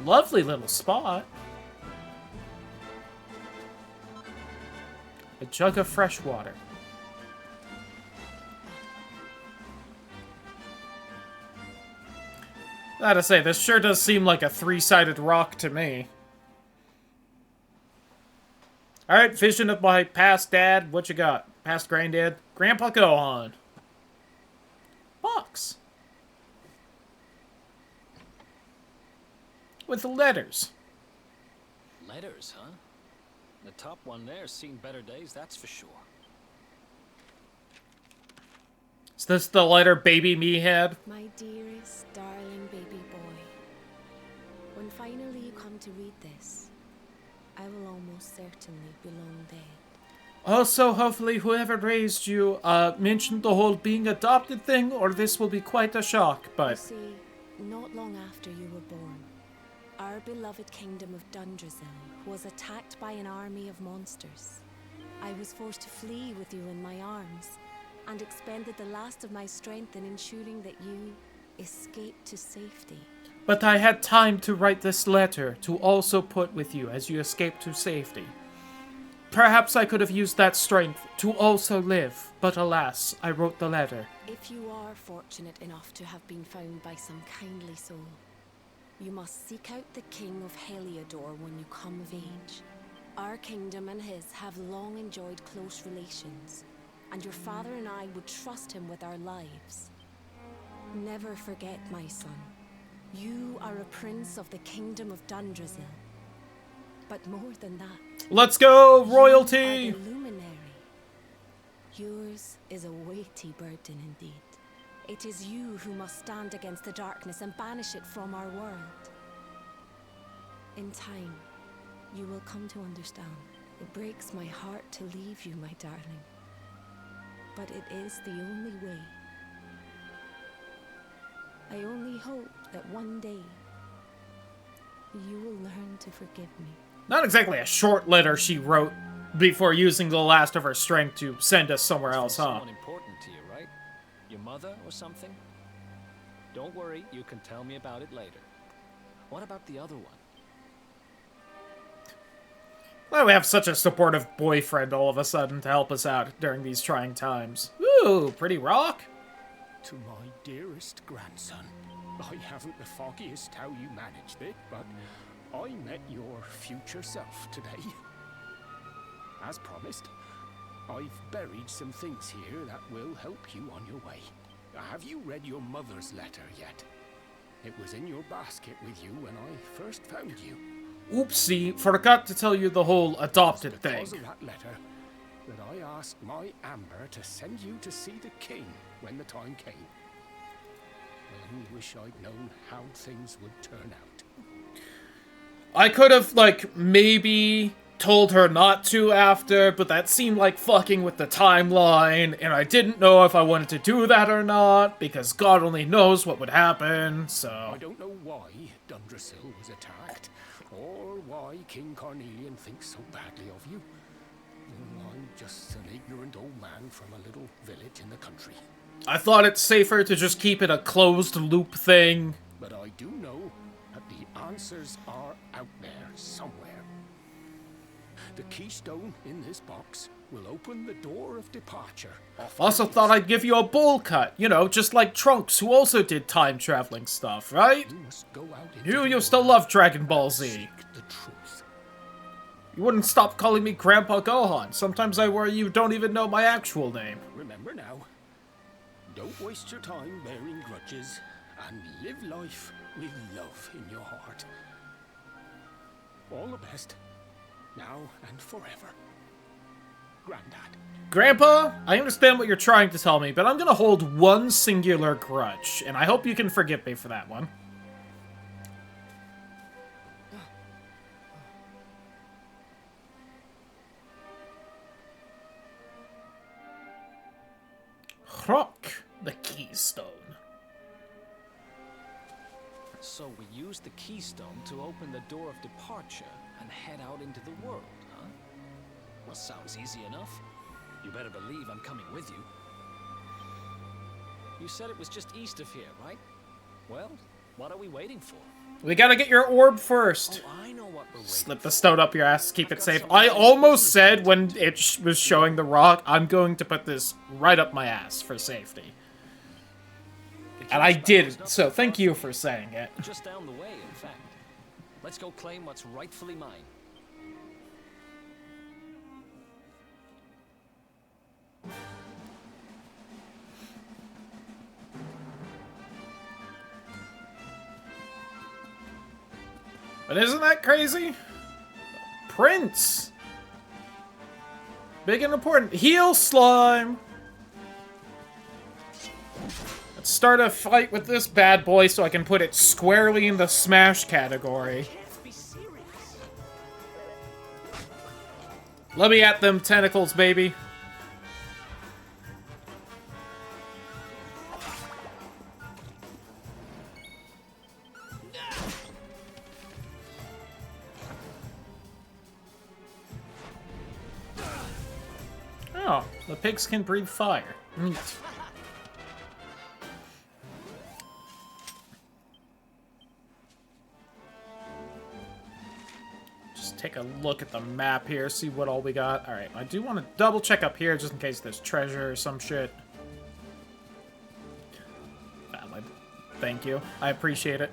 Speaker 1: Lovely little spot. A jug of fresh water. Gotta say, this sure does seem like a 3-sided rock to me. Alright, vision of my past dad. What you got? Past granddad? Grandpa Gohan. Box. With letters.
Speaker 11: Letters, huh? The top one there's seen better days, that's for sure.
Speaker 1: Is this the letter baby me had?
Speaker 5: My dearest, darling baby boy. When finally you come to read this, I will almost certainly be long dead.
Speaker 1: Also, hopefully whoever raised you mentioned the whole being adopted thing, or this will be quite a shock,
Speaker 5: You
Speaker 1: but...
Speaker 5: see, not long after you were born, our beloved kingdom of Dundrasil was attacked by an army of monsters. I was forced to flee with you in my arms, and expended the last of my strength in ensuring that you escaped to safety.
Speaker 1: But I had time to write this letter to also put with you as you escaped to safety. Perhaps I could have used that strength to also live, but alas, I wrote the letter.
Speaker 5: If you are fortunate enough to have been found by some kindly soul, you must seek out the King of Heliodor when you come of age. Our kingdom and his have long enjoyed close relations, and your father and I would trust him with our lives. Never forget, my son, you are a prince of the kingdom of Dundrasil. But more than that,
Speaker 1: Let's go,
Speaker 5: you
Speaker 1: royalty!
Speaker 5: are the luminary. Yours is a weighty burden indeed. It is you who must stand against the darkness and banish it from our world. In time, you will come to understand. It breaks my heart to leave you, my darling. But it is the only way. I only hope that one day you will learn to forgive me.
Speaker 1: Not exactly a short letter she wrote before using the last of her strength to send us somewhere else, huh?
Speaker 11: Someone important to you, right? Your mother or something? Don't worry, you can tell me about it later. What about the other one?
Speaker 1: Well, we have such a supportive boyfriend all of a sudden to help us out during these trying times. Ooh, pretty rock.
Speaker 8: To my dearest grandson, I haven't the foggiest how you managed it, but I met your future self today. As promised, I've buried some things here that will help you on your way. Have you read your mother's letter yet? It was in your basket with you when I first found you.
Speaker 1: Oopsie, forgot to tell you the whole adopted thing.
Speaker 8: Because of that letter, that I asked my Amber to send you to see the king when the time came. I only wish I'd known how things would turn out.
Speaker 1: I could have, like, maybe told her not to after, but that seemed like fucking with the timeline, and I didn't know if I wanted to do that or not, because God only knows what would happen, so...
Speaker 8: I don't know why Dundrasil was attacked, or why King Carnelian thinks so badly of you. I'm just an ignorant old man from a little village in the country.
Speaker 1: I thought it's safer to just keep it a closed-loop thing.
Speaker 8: But I do know that the answers are out there somewhere. The keystone in this box will open the door of departure.
Speaker 1: Also thought I'd give you a bowl cut, you know, just like Trunks, who also did time-traveling stuff, right?
Speaker 8: You must go out
Speaker 1: You used to love Dragon Ball Z.
Speaker 8: the truth.
Speaker 1: You wouldn't stop calling me Grandpa Gohan. Sometimes I worry you don't even know my actual name.
Speaker 8: Remember now, don't waste your time bearing grudges, and live life with love in your heart. All the best, now and forever. Grandad.
Speaker 1: Grandpa, I understand what you're trying to tell me, but I'm gonna hold one singular grudge, and I hope you can forgive me for that one. Rock. The keystone.
Speaker 11: So we use the keystone to open the door of departure and head out into the world, huh? Well, sounds easy enough. You better believe I'm coming with you. You said it was just east of here, right? Well, what are we waiting for?
Speaker 1: We gotta get your orb first.
Speaker 11: Oh, I know what we're waiting
Speaker 1: Slip the stone up your ass, keep it safe. I almost said when it was showing the rock, I'm going to put this right up my ass for safety. And I didn't, so thank you for saying it.
Speaker 11: Just down the way, in fact. Let's go claim what's rightfully mine.
Speaker 1: But isn't that crazy? Prince! Big and important. Heal slime! Let's start a fight with this bad boy so I can put it squarely in the Smash category. Let me at them tentacles, baby. Oh, the pigs can breathe fire. Neat. Just take a look at the map here, see what all we got. Alright, I do want to double check up here just in case there's treasure or some shit. Valid. Thank you. I appreciate it.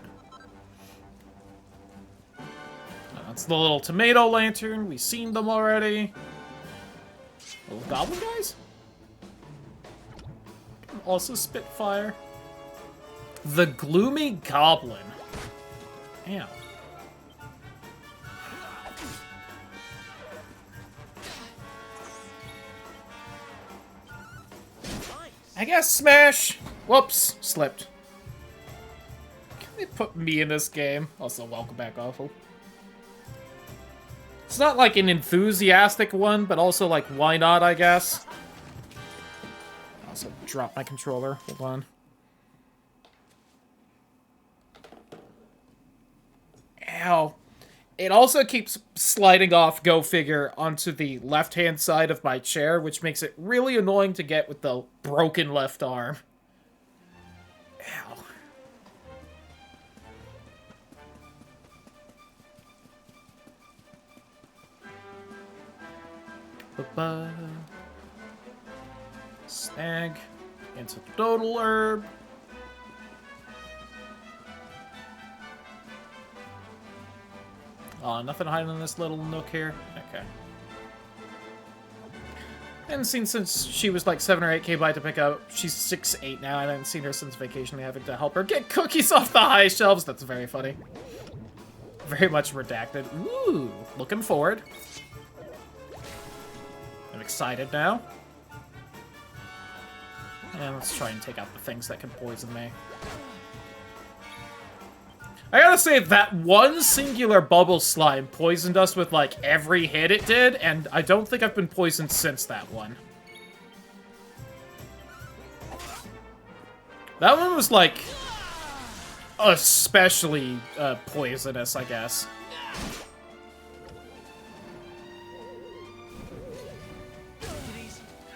Speaker 1: That's the little tomato lantern. We've seen them already. Little goblin guys? Also Spitfire. The Gloomy Goblin. Damn. I guess Smash. Whoops, slipped. Can they put me in this game? Also, welcome back, Awful. It's not like an enthusiastic one, but also like, why not, I guess. Also, drop my controller. Hold on. Ow. It also keeps sliding off, go figure, onto the left-hand side of my chair, which makes it really annoying to get with the broken left arm. Ow. Ba-ba. Snag into total herb. Nothing hiding in this little nook here. Okay. I haven't seen since she was like 7 or 8 KB to pick up. She's 6'8" now. I haven't seen her since vacation. Having to help her get cookies off the high shelves. That's very funny. Very much redacted. Ooh, looking forward. I'm excited now. And let's try and take out the things that can poison me. I gotta say, that one singular bubble slime poisoned us with, like, every hit it did, and I don't think I've been poisoned since that one. That one was, like, especially poisonous, I guess.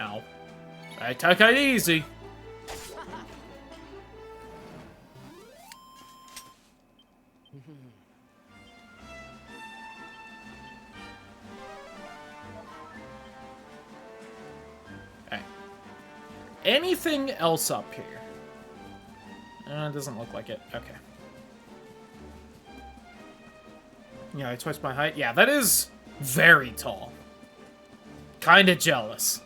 Speaker 1: Ow. I took it easy. Anything else up here? It doesn't look like it. Okay. Yeah, I twice my height. Yeah, that is very tall. Kinda jealous.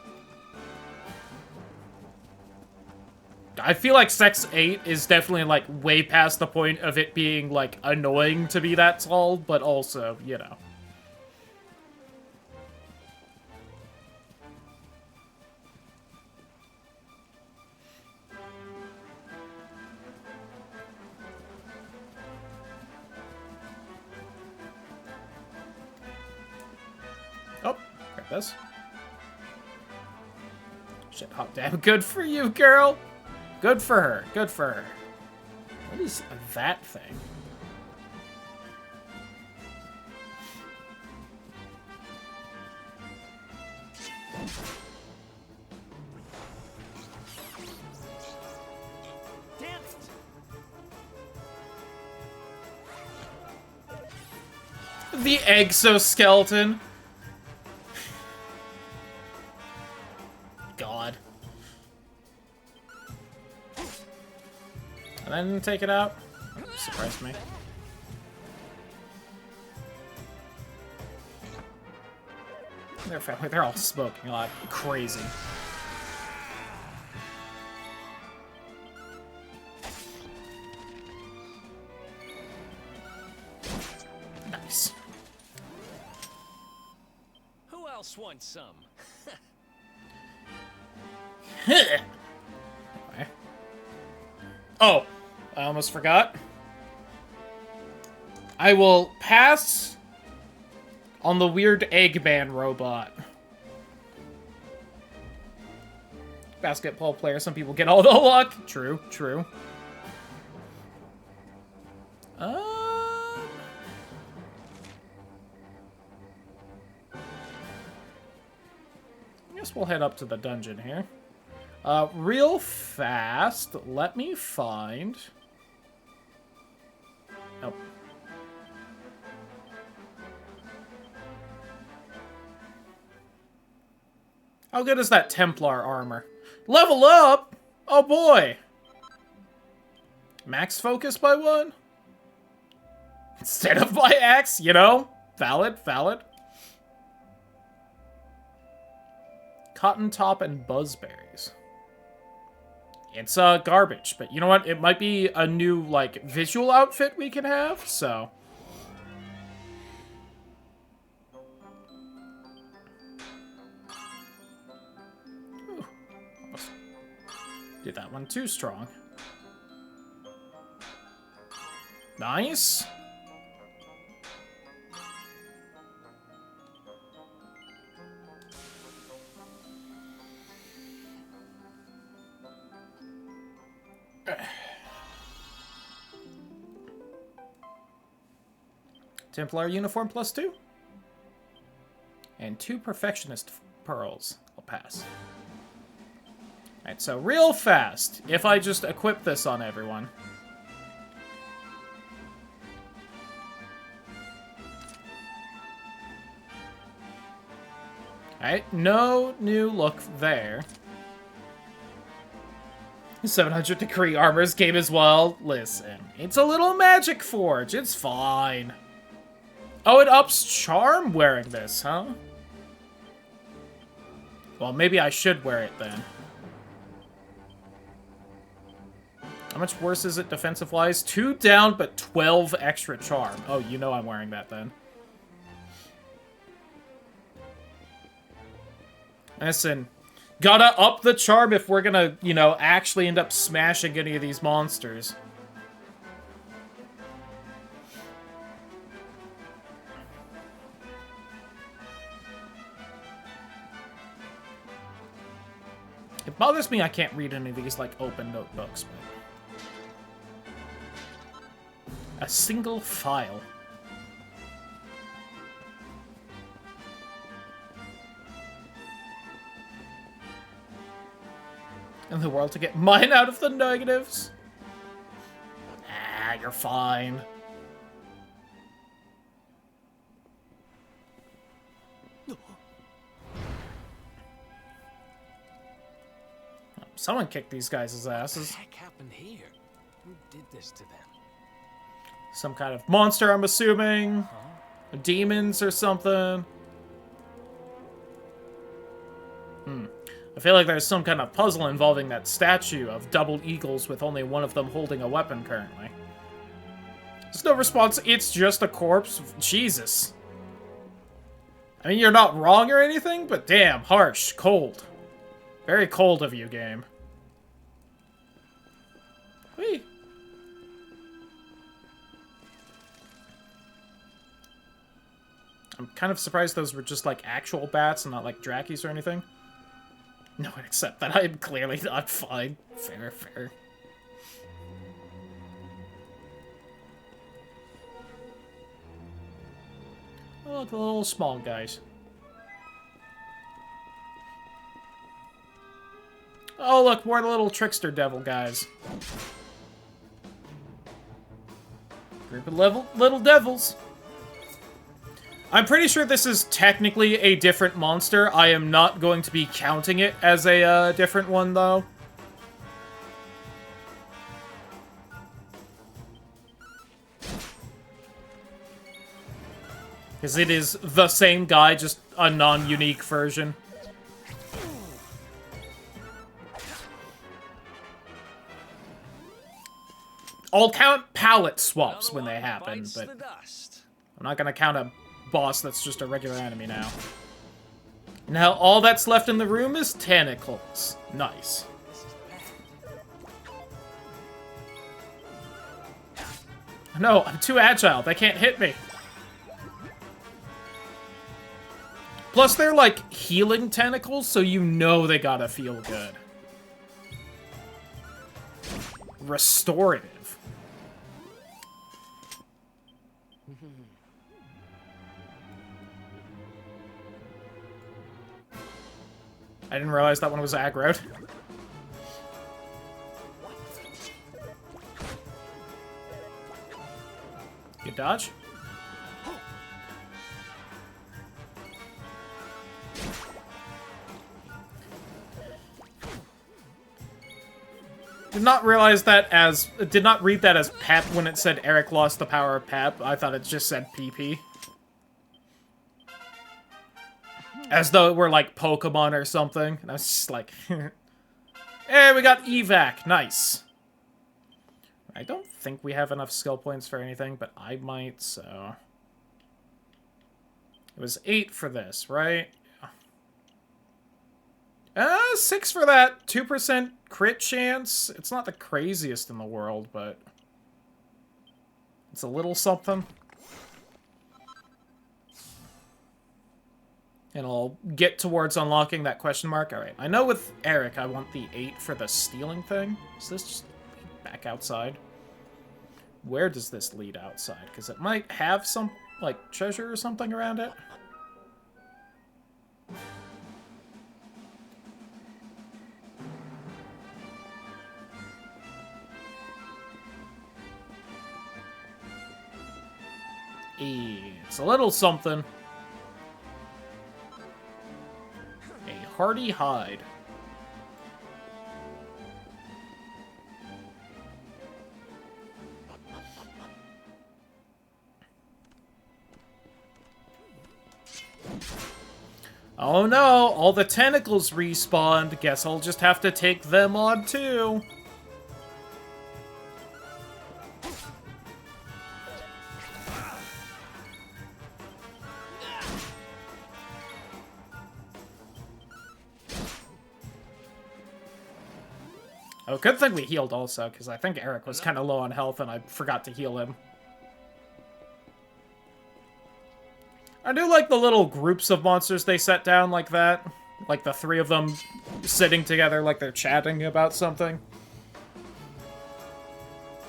Speaker 1: I feel like Sex 8 is definitely, like, way past the point of it being, like, annoying to be that tall, but also, you know. This. Shit, hot damn good for you, girl. Good for her. Good for her. What is that thing? The exoskeleton. God. And then take it out. Surprised me. Their family, they're all smoking a lot. Crazy. Nice.
Speaker 11: Who else wants some?
Speaker 1: Okay. Oh, I almost forgot. I will pass on the weird Eggman robot. Basketball player, some people get all the luck. True, true. I guess we'll head up to the dungeon here. Real fast, let me find... Nope. How good is that Templar armor? Level up! Oh boy! Max focus by 1? Instead of by X, you know? Valid, valid. Cotton Top and Buzzberries. It's garbage, but you know what? It might be a new, like, visual outfit we can have, so... Ooh. Almost did that one too strong. Nice! Templar uniform +2. And 2 Perfectionist pearls. I'll pass. Alright, so real fast, if I just equip this on everyone. Alright, no new look there. 700 degree armor's game as well. Listen, it's a little magic forge. It's fine. Oh, it ups charm wearing this, huh? Well, maybe I should wear it then. How much worse is it defensive-wise? 2 down, but 12 extra charm. Oh, you know I'm wearing that then. Listen, gotta up the charm if we're gonna, you know, actually end up smashing any of these monsters. It bothers me I can't read any of these, like, open notebooks, but... A single file. In the world to get mine out of the negatives? Ah, you're fine. Someone kicked these guys' asses.
Speaker 11: What the heck happened here? Who did this to them?
Speaker 1: Some kind of monster, I'm assuming. Demons or something. I feel like there's some kind of puzzle involving that statue of double eagles with only one of them holding a weapon currently. There's no response. It's just a corpse. Jesus. I mean, you're not wrong or anything, but damn, harsh, cold. Very cold of you, game. Whee! I'm kind of surprised those were just, like, actual bats and not, like, Drakis or anything. No one except that I am clearly not fine. Fair, fair. Oh, look, the little small guys. Oh, look, more little trickster devil guys. Group of little devils. I'm pretty sure this is technically a different monster. I am not going to be counting it as a different one, though. Because it is the same guy, just a non-unique version. I'll count palette swaps when they happen, but I'm not gonna count a boss that's just a regular enemy now. Now all that's left in the room is tentacles. Nice. No, I'm too agile. They can't hit me. Plus, they're like healing tentacles, so you know they gotta feel good. Restorative. I didn't realize that one was aggroed. Good dodge. Did not realize that as... Did not read that as Pep when it said Eric lost the power of Pep. I thought it just said PP. As though it were like Pokemon or something. And I was just like... Hey, we got evac. Nice. I don't think we have enough skill points for anything, but I might, so... It was 8 for this, right? 6 for that. 2% crit chance. It's not the craziest in the world, but... It's a little something. And I'll get towards unlocking that question mark. Alright, I know with Eric I want the 8 for the stealing thing. Is this just back outside? Where does this lead outside? Because it might have some, like, treasure or something around it. It's a little something. A hardy hide. Oh no, all the tentacles respawned. Guess I'll just have to take them on too. Oh, good thing we healed also, because I think Eric was kind of low on health and I forgot to heal him. I do like the little groups of monsters they set down like that. Like the 3 of them sitting together like they're chatting about something.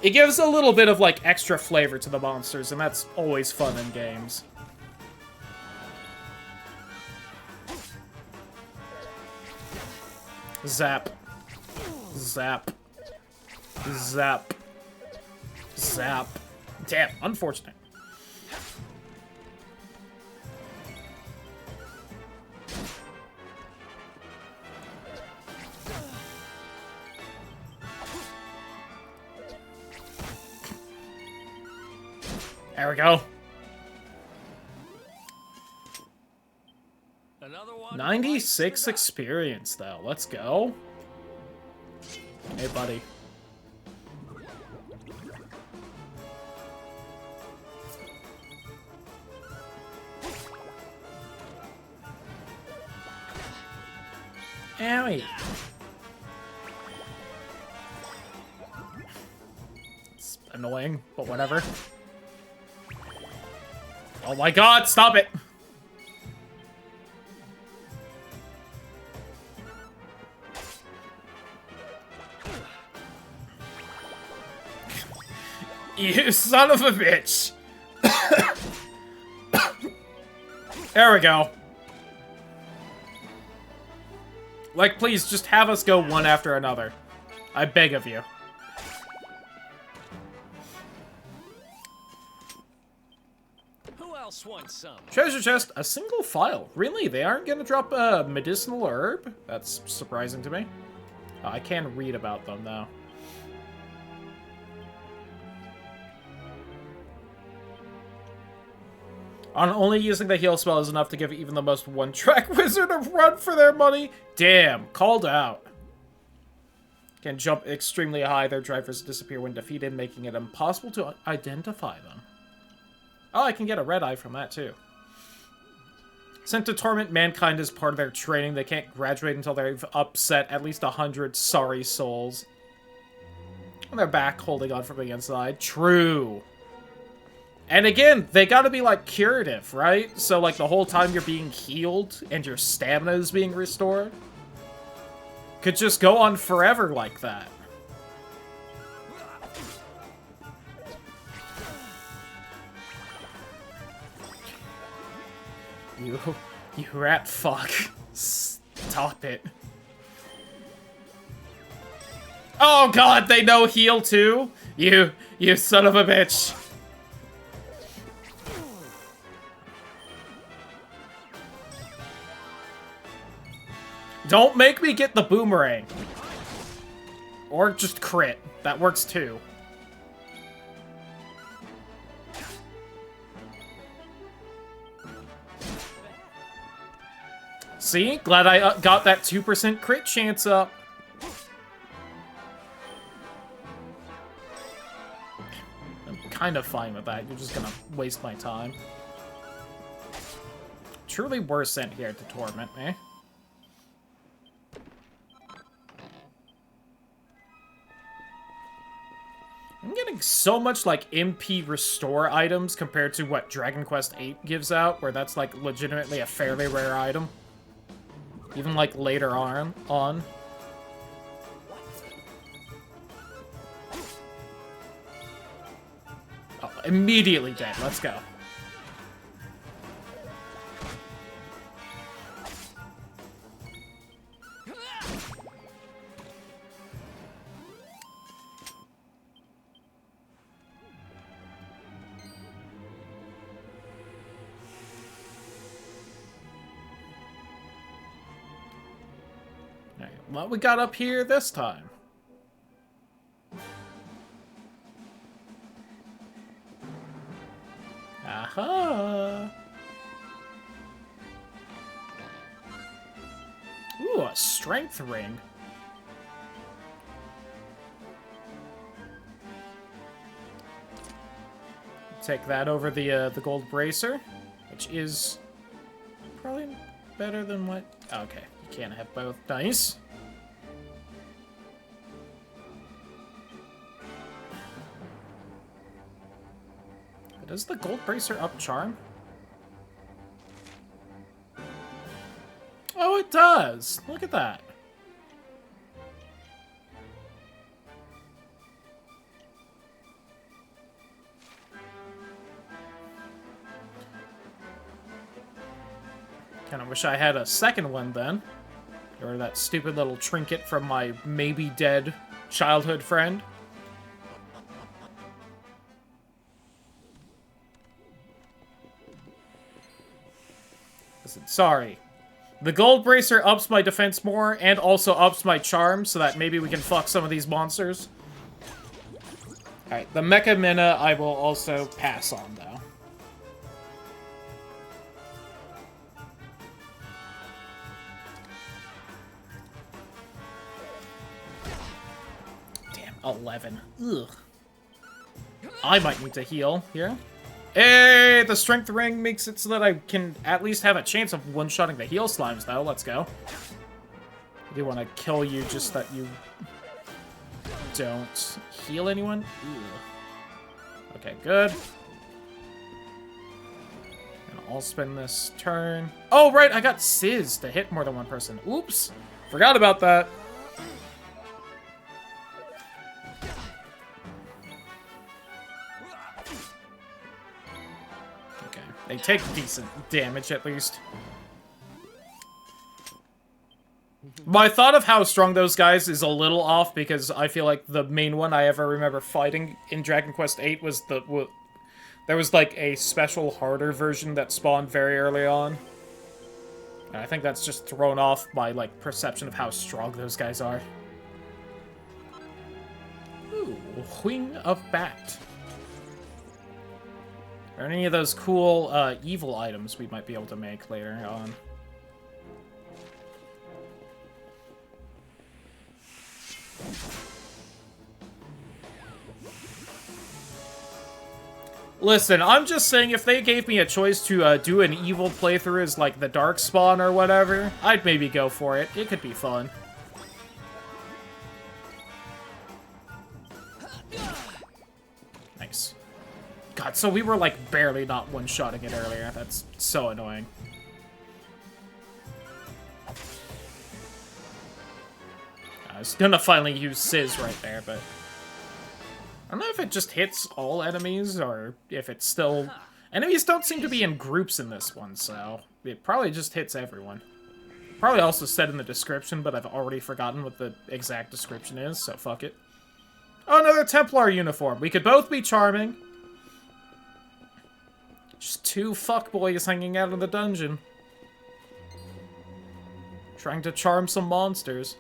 Speaker 1: It gives a little bit of like extra flavor to the monsters, and that's always fun in games. Zap. Zap. Zap. Zap. Damn, unfortunate. There we go. 96 experience, though. Let's go. Hey, buddy. Owie. It's annoying, but whatever. Oh my god, stop it! You son of a bitch! There we go. Like, please, just have us go one after another. I beg of you.
Speaker 11: Who else wants some?
Speaker 1: Treasure chest, a single file. Really? They aren't gonna drop a medicinal herb? That's surprising to me. Oh, I can read about them, though. On only using the heal spell is enough to give even the most one-track wizard a run for their money? Damn, called out. Can jump extremely high, their drivers disappear when defeated, making it impossible to identify them. Oh, I can get a red eye from that, too. Sent to torment mankind as part of their training, they can't graduate until they've upset at least 100 sorry souls. And they're back holding on from the inside. True. And again, they gotta be, like, curative, right? So, like, the whole time you're being healed and your stamina is being restored. Could just go on forever like that. You rat fuck. Stop it. Oh god, they know heal too? You son of a bitch. Don't make me get the boomerang. Or just crit. That works too. See? Glad I got that 2% crit chance up. I'm kind of fine with that. You're just gonna waste my time. Truly were sent here to torment me. I'm getting so much, like, MP restore items compared to what Dragon Quest VIII gives out, where that's, like, legitimately a fairly rare item. Even, like, later on. Oh, immediately dead. Let's go. What we got up here this time? Aha! Ooh, a strength ring. Take that over the gold bracer, which is probably better than what... Okay, you can't have both. Nice. Does the gold bracer up charm? Oh, it does! Look at that. Kinda wish I had a second one then. Or that stupid little trinket from my maybe dead childhood friend. Sorry. The gold bracer ups my defense more and also ups my charm so that maybe we can fuck some of these monsters. Alright, the Mecha Mina I will also pass on, though. Damn, 11. Ugh. I might need to heal here. Hey, the strength ring makes it so that I can at least have a chance of one-shotting the heal slimes, though. Let's go. I do want to kill you just that you don't heal anyone. Ugh. Okay, good. And I'll spend this turn. Oh, right, I got Sizz to hit more than one person. Oops. Forgot about that. They take decent damage, at least. My thought of how strong those guys is a little off, because I feel like the main one I ever remember fighting in Dragon Quest VIII was the... There was, like, a special harder version that spawned very early on. And I think that's just thrown off my, like, perception of how strong those guys are. Ooh, Wing of Bat. Are any of those cool, evil items we might be able to make later on? Listen, I'm just saying if they gave me a choice to do an evil playthrough as, like, the Darkspawn or whatever, I'd maybe go for it. It could be fun. Nice. God, so we were, like, barely not one-shotting it earlier. That's so annoying. I was gonna finally use Sizz right there, but... I don't know if it just hits all enemies, or if it's still... Enemies don't seem to be in groups in this one, so... It probably just hits everyone. Probably also said in the description, but I've already forgotten what the exact description is, so fuck it. Oh, another Templar uniform. We could both be charming. Just two fuckboys hanging out in the dungeon. Trying to charm some monsters.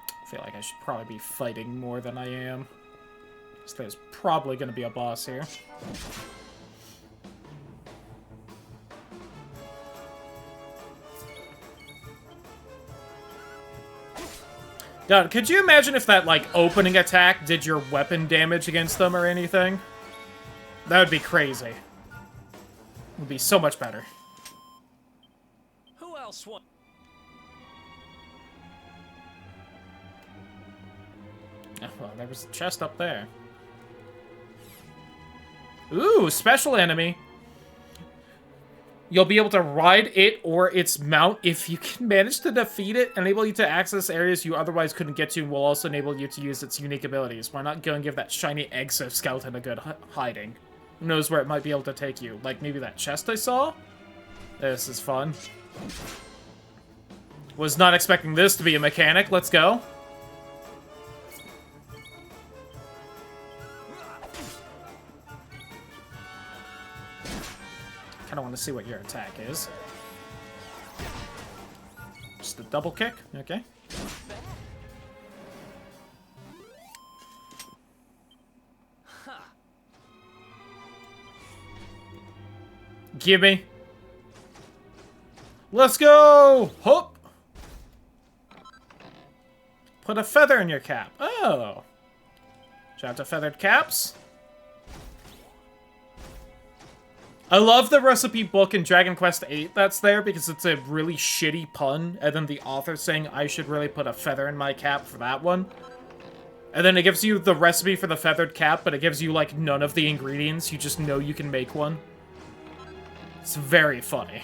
Speaker 1: I feel like I should probably be fighting more than I am. So there's probably going to be a boss here. God, could you imagine if that, like, opening attack did your weapon damage against them or anything? That would be crazy. It would be so much better.
Speaker 11: Who else won?
Speaker 1: Oh, well, there was a chest up there. Ooh, special enemy. You'll be able to ride it or its mount if you can manage to defeat it, enable you to access areas you otherwise couldn't get to, and will also enable you to use its unique abilities. Why not go and give that shiny exoskeleton a good hiding? Who knows where it might be able to take you? Like maybe that chest I saw? This is fun. Was not expecting this to be a mechanic. Let's go. I want to see what your attack is. Just a double kick? Okay. Gimme. Let's go! Hop! Put a feather in your cap. Oh. Shout out to feathered caps. I love the recipe book in Dragon Quest VIII that's there because it's a really shitty pun, and then the author saying I should really put a feather in my cap for that one. And then it gives you the recipe for the feathered cap, but it gives you, like, none of the ingredients. You just know you can make one. It's very funny.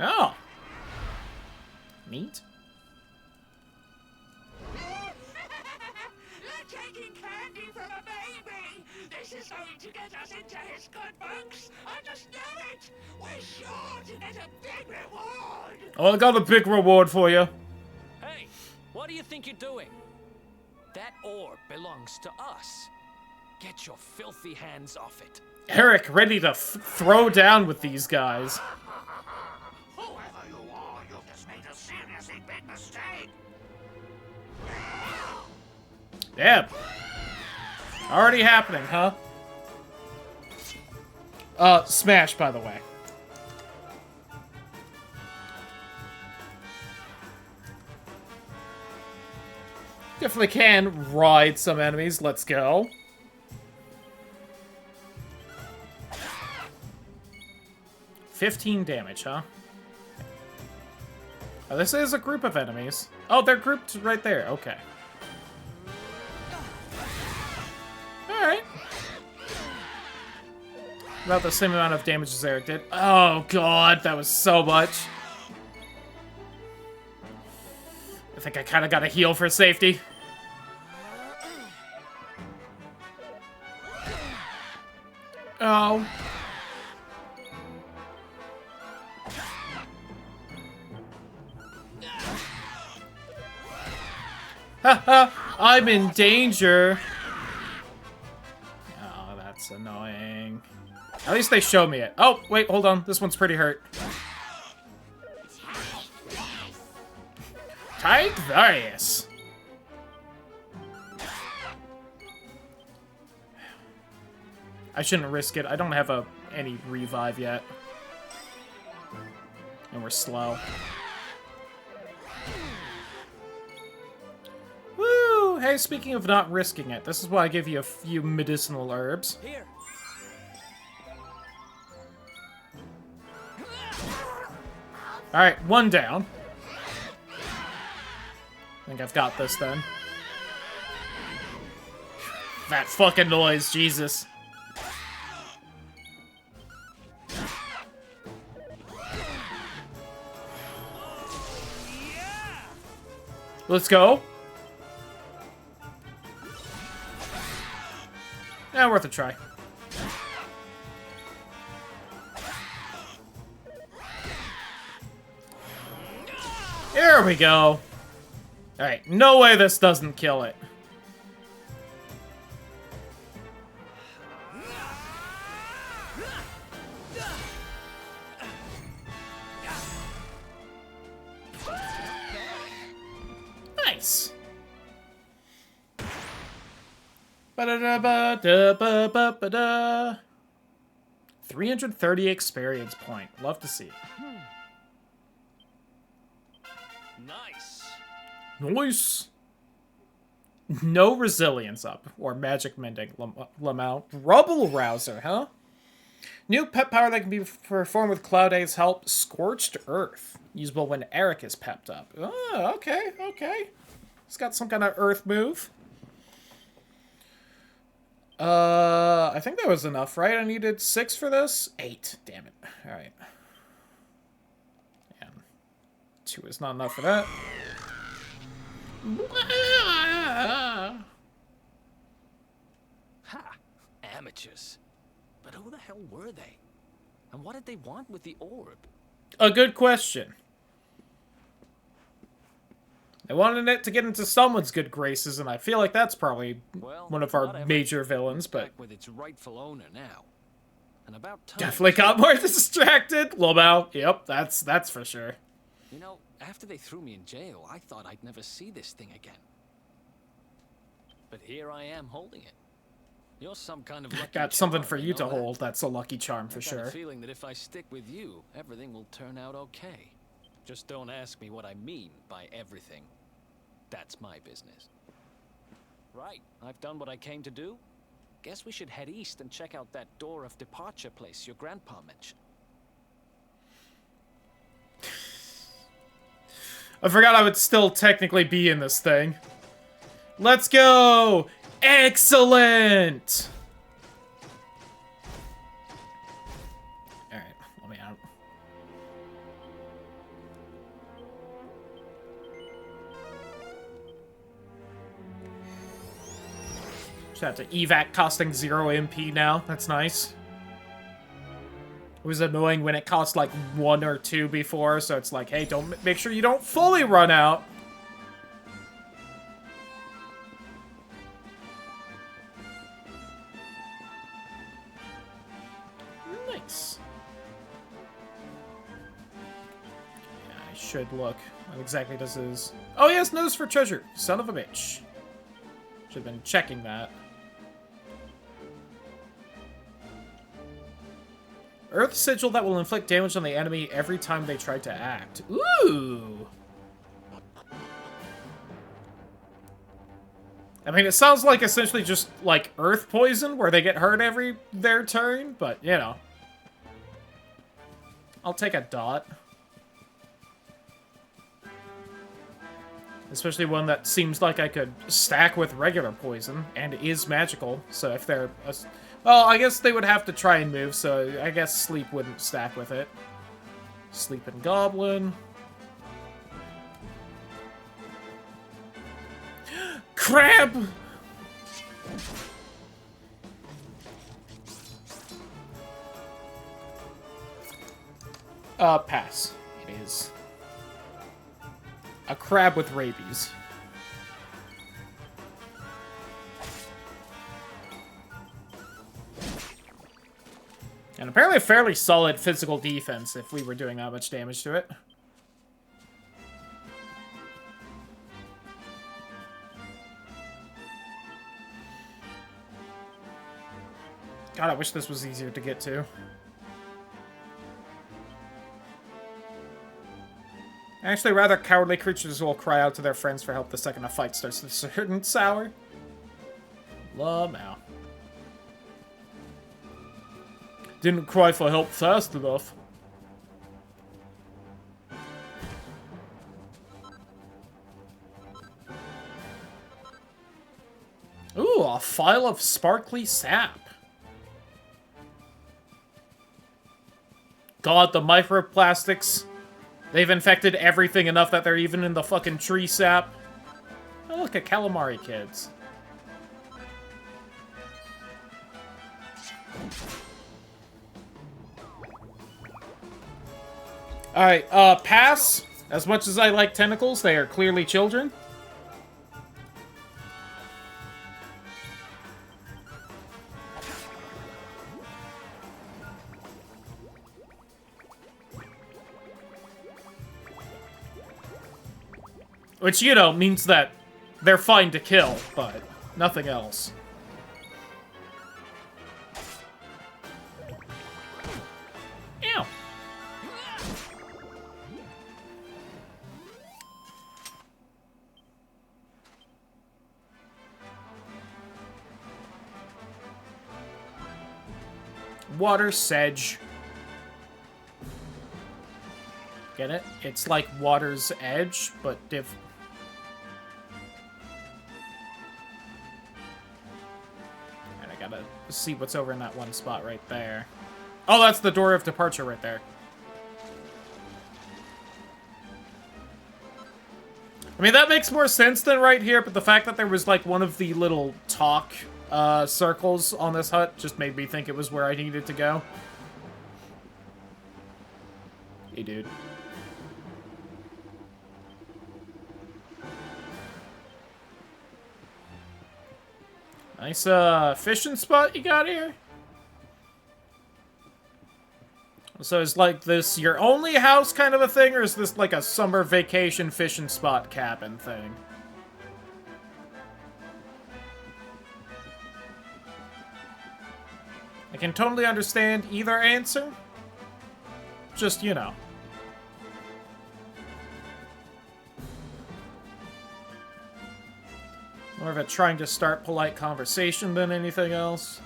Speaker 1: Oh. Neat.
Speaker 16: You're taking candy from a baby! This is going to get us into his good books! I just know it! We're sure to get a big reward!
Speaker 1: Oh, I got a big reward for you.
Speaker 11: Hey, what do you think you're doing? That orb belongs to us. Get your filthy hands off it.
Speaker 1: Eric, ready to throw down with these guys.
Speaker 16: Whoever you are, you've just made a seriously big mistake!
Speaker 1: Damn. Already happening, huh? Smash, by the way. Definitely can ride some enemies. Let's go. $15 damage, huh? Oh, this is a group of enemies. Oh, they're grouped right there. Okay. About the same amount of damage as Eric did. Oh god, that was so much. I think I kind of got to heal for safety. Oh. Haha, I'm in danger. Oh, that's annoying. At least they show me it. Oh, wait, hold on. This one's pretty hurt. Take this. I shouldn't risk it. I don't have any revive yet. And we're slow. Woo! Hey, speaking of not risking it, this is why I give you a few medicinal herbs.
Speaker 11: Here.
Speaker 1: Alright, one down. I think I've got this then. That fucking noise, Jesus. Let's go. Yeah, worth a try. There we go. Alright, no way this doesn't kill it. Nice. 330 experience point. Love to see it.
Speaker 11: Nice.
Speaker 1: Nice. No resilience up or magic mending. Lamau. Rubble rouser, huh? New pet power that can be performed with Cloud A's help. Scorched Earth. Usable when Eric is pepped up. Oh, okay, okay. It's got some kind of earth move. I think that was enough, right? I needed 6 for this? 8. Damn it. Alright. And 2 is not enough for that.
Speaker 11: Ha! Amateurs. But who the hell were they? And what did they want with the orb?
Speaker 1: A good question. They wanted it to get into someone's good graces, and I feel like that's probably one of our major villains, but...
Speaker 11: with its rightful owner now. And about time...
Speaker 1: Definitely got more distracted. Lobao. Yep, that's for sure.
Speaker 11: You know, after they threw me in jail, I thought I'd never see this thing again. But here I am holding it. You're some kind of lucky
Speaker 1: got something
Speaker 11: charm,
Speaker 1: for you to
Speaker 11: that?
Speaker 1: hold. That's a lucky charm for
Speaker 11: I've got
Speaker 1: sure.
Speaker 11: a feeling that if I stick with you, everything will turn out okay. Just don't ask me what I mean by everything. That's my business. Right, I've done what I came to do. Guess we should head east and check out that door of departure place your grandpa mentioned.
Speaker 1: I forgot I would still technically be in this thing. Let's go! Excellent! Alright, let me out. Just have to evac costing 0 MP now. That's nice. It was annoying when it cost like 1 or 2 before, so it's like, hey, don't make sure you don't fully run out. Nice. Yeah, I should look. What exactly does this? Oh yes, notice for treasure. Son of a bitch. Should have been checking that. Earth sigil that will inflict damage on the enemy every time they try to act. Ooh! I mean, it sounds like essentially just like earth poison, where they get hurt every their turn, but, you know. I'll take a dot. Especially one that seems like I could stack with regular poison, and is magical, so if they're Well, I guess they would have to try and move, so I guess sleep wouldn't stack with it. Sleeping Goblin. Crab! Pass. It is a crab with rabies. And apparently a fairly solid physical defense if we were doing that much damage to it. God, I wish this was easier to get to. Actually, rather cowardly creatures will cry out to their friends for help the second a fight starts to turn sour. Lamau. Didn't cry for help fast enough. Ooh, a file of sparkly sap. God, the microplastics. They've infected everything enough that they're even in the fucking tree sap. Oh, look at calamari kids. Alright, pass. As much as I like tentacles, they are clearly children. Which, you know, means that they're fine to kill, but nothing else. Ew. Water sedge. Get it? It's like Water's Edge, but different. And I gotta see what's over in that one spot right there. Oh, that's the door of departure right there. I mean, that makes more sense than right here, but the fact that there was, like, one of the little talk circles on this hut just made me think it was where I needed to go. Hey, dude. Nice, fishing spot you got here? So is, like, this your only house kind of a thing, or is this, like, a summer vacation fishing spot cabin thing? I can totally understand either answer. Just, you know. More of a trying to start polite conversation than anything else.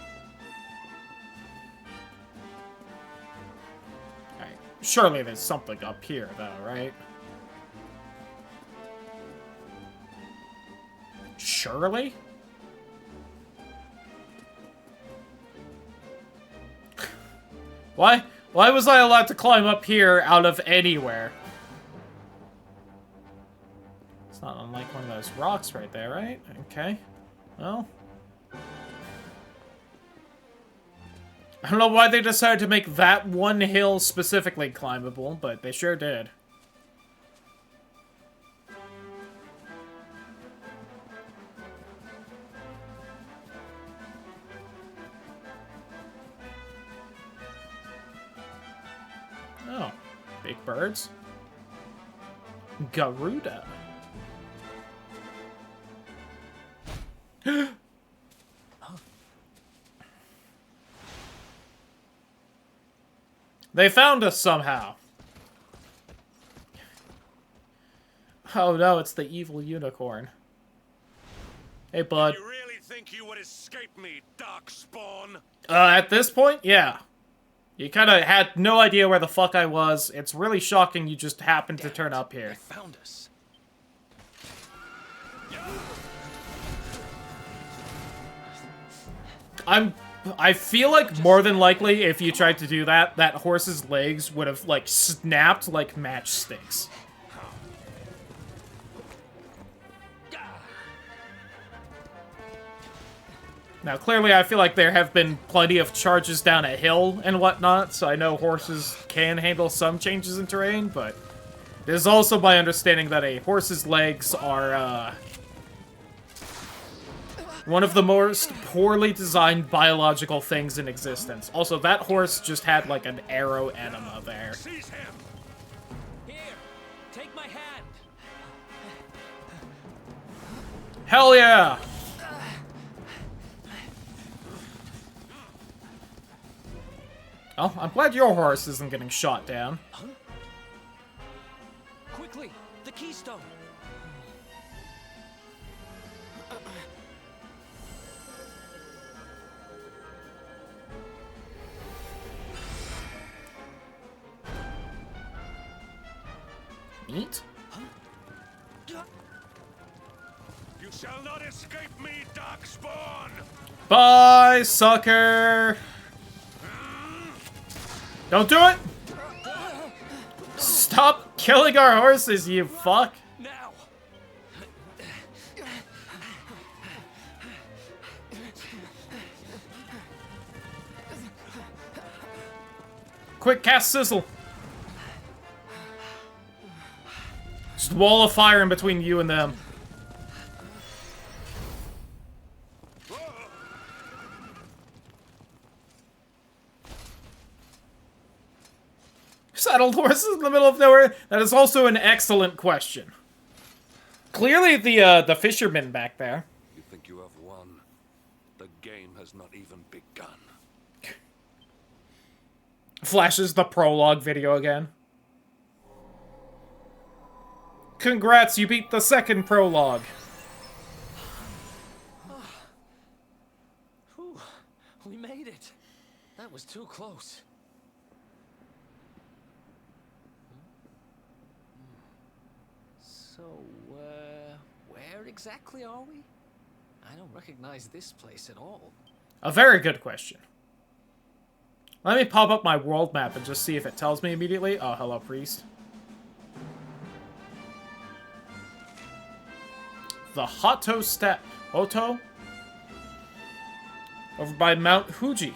Speaker 1: Alright. Surely there's something up here, though, right? Surely? Why was I allowed to climb up here out of anywhere? It's not unlike one of those rocks right there, right? Okay. Well. I don't know why they decided to make that one hill specifically climbable, but they sure did. Oh, big birds. Garuda. They found us somehow. Oh no, it's the evil unicorn. Hey, bud.
Speaker 10: You really think you would escape me, Darkspawn?
Speaker 1: At this point, yeah. You kind of had no idea where the fuck I was. It's really shocking you just happened to turn up here.
Speaker 11: They found us.
Speaker 1: I'm I feel like more than likely, if you tried to do that, that horse's legs would have, like, snapped like matchsticks. Now, clearly, I feel like there have been plenty of charges down a hill and whatnot, so I know horses can handle some changes in terrain, but it is also my understanding that a horse's legs are, one of the most poorly designed biological things in existence. Also, that horse just had, like, an arrow enema there.
Speaker 11: Seize him. Here, take my hand.
Speaker 1: Hell yeah! Oh, I'm glad your horse isn't getting shot down.
Speaker 11: Huh? Quickly, the keystone.
Speaker 1: Neat.
Speaker 16: You shall not escape me, Darkspawn!
Speaker 1: Bye, sucker! Don't do it! Stop killing our horses, you fuck!
Speaker 11: Now.
Speaker 1: Quick, cast Sizzle! Just a wall of fire in between you and them. Saddled horses in the middle of nowhere? That is also an excellent question. Clearly the fisherman back there.
Speaker 10: You think you have won? The game has not even begun.
Speaker 1: Flashes the prologue video again. Congrats, you beat the second prologue.
Speaker 11: Whew, we made it. That was too close. So, where exactly are we? I don't recognize this place at all.
Speaker 1: A very good question. Let me pop up my world map and just see if it tells me immediately. Oh, hello, priest. The Hoto Steppe. Hoto? Over by Mount Fuji.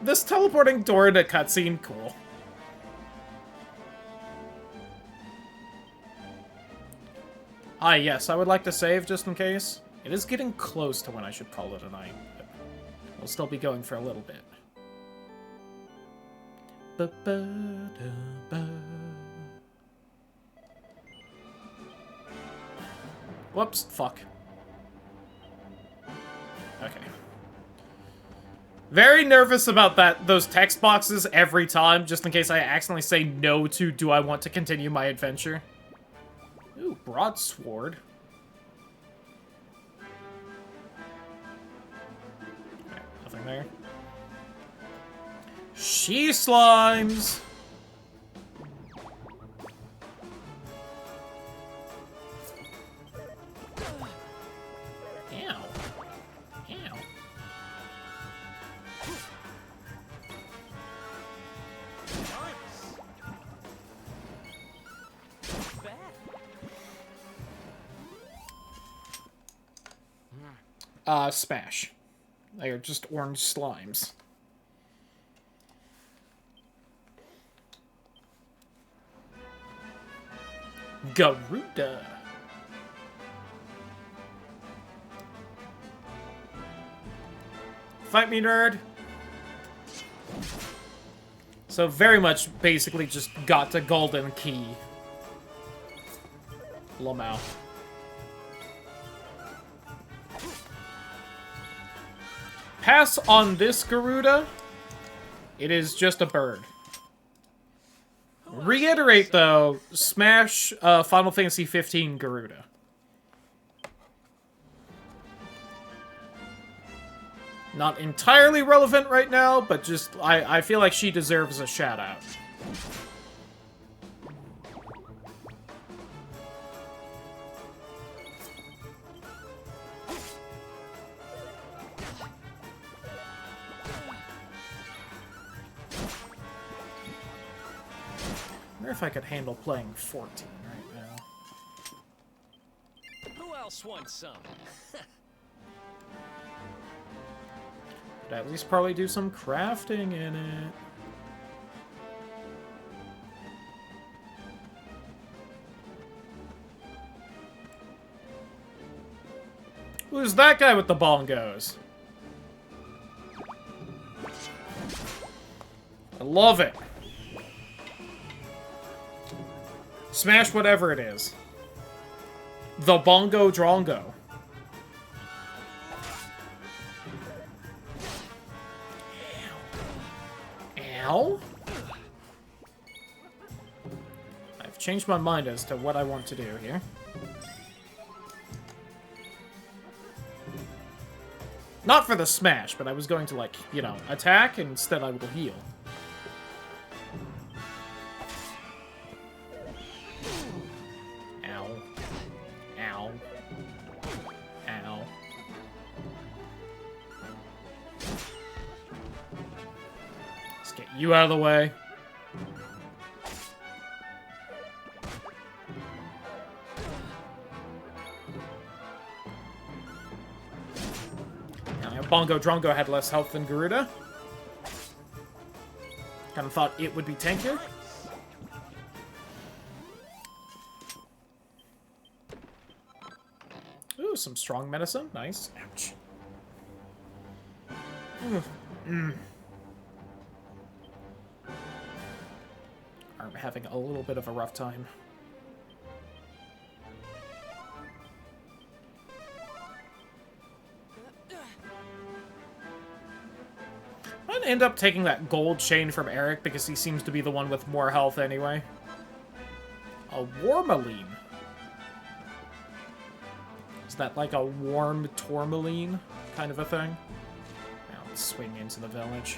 Speaker 1: This teleporting door in a cutscene, cool. Ah, yes, I would like to save just in case. It is getting close to when I should call it a night, but we'll still be going for a little bit. Whoops, fuck. Okay. Very nervous about those text boxes every time, just in case I accidentally say no to do I want to continue my adventure. Ooh, broadsword. Okay, nothing there. She slimes! Ow. Smash. They are just orange slimes. Garuda. Fight me, nerd. So very much basically just got to Golden Key. Lamau. Pass on this Garuda. It is just a bird. Reiterate, though, smash Final Fantasy 15 Garuda. Not entirely relevant right now, but just, I feel like she deserves a shout-out. wonder if I could handle playing 14 right now.
Speaker 11: Who else wants some?
Speaker 1: Could at least probably do some crafting in it. Who's that guy with the bongos? I love it. Smash whatever it is. The Bongo Drongo. Ow. I've changed my mind as to what I want to do here. Not for the smash, but I was going to, like, you know, attack, and instead I will heal. Ow. Ow. Ow. Let's get you out of the way. Bongo Drongo had less health than Garuda. Kind of thought it would be tankier. Ooh, some strong medicine. Nice. Ouch. I'm having a little bit of a rough time. I'd end up taking that gold chain from Eric because he seems to be the one with more health anyway. A Warmaline. Is that like a warm tourmaline kind of a thing? Now let's swing into the village.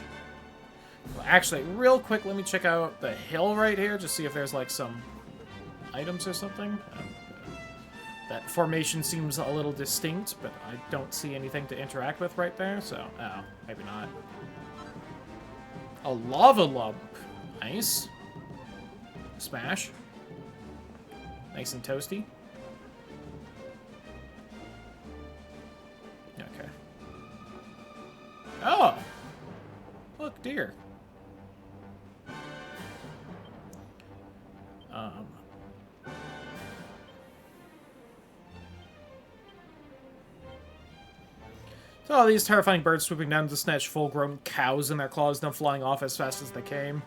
Speaker 1: Well, actually, real quick, let me check out the hill right here, just see if there's like some items or something. That formation seems a little distinct, but I don't see anything to interact with right there, so, oh, maybe not. A lava lump. Nice. Smash. Nice and toasty. Okay. Oh! Look, deer. So all these terrifying birds swooping down to snatch full-grown cows in their claws, then flying off as fast as they came.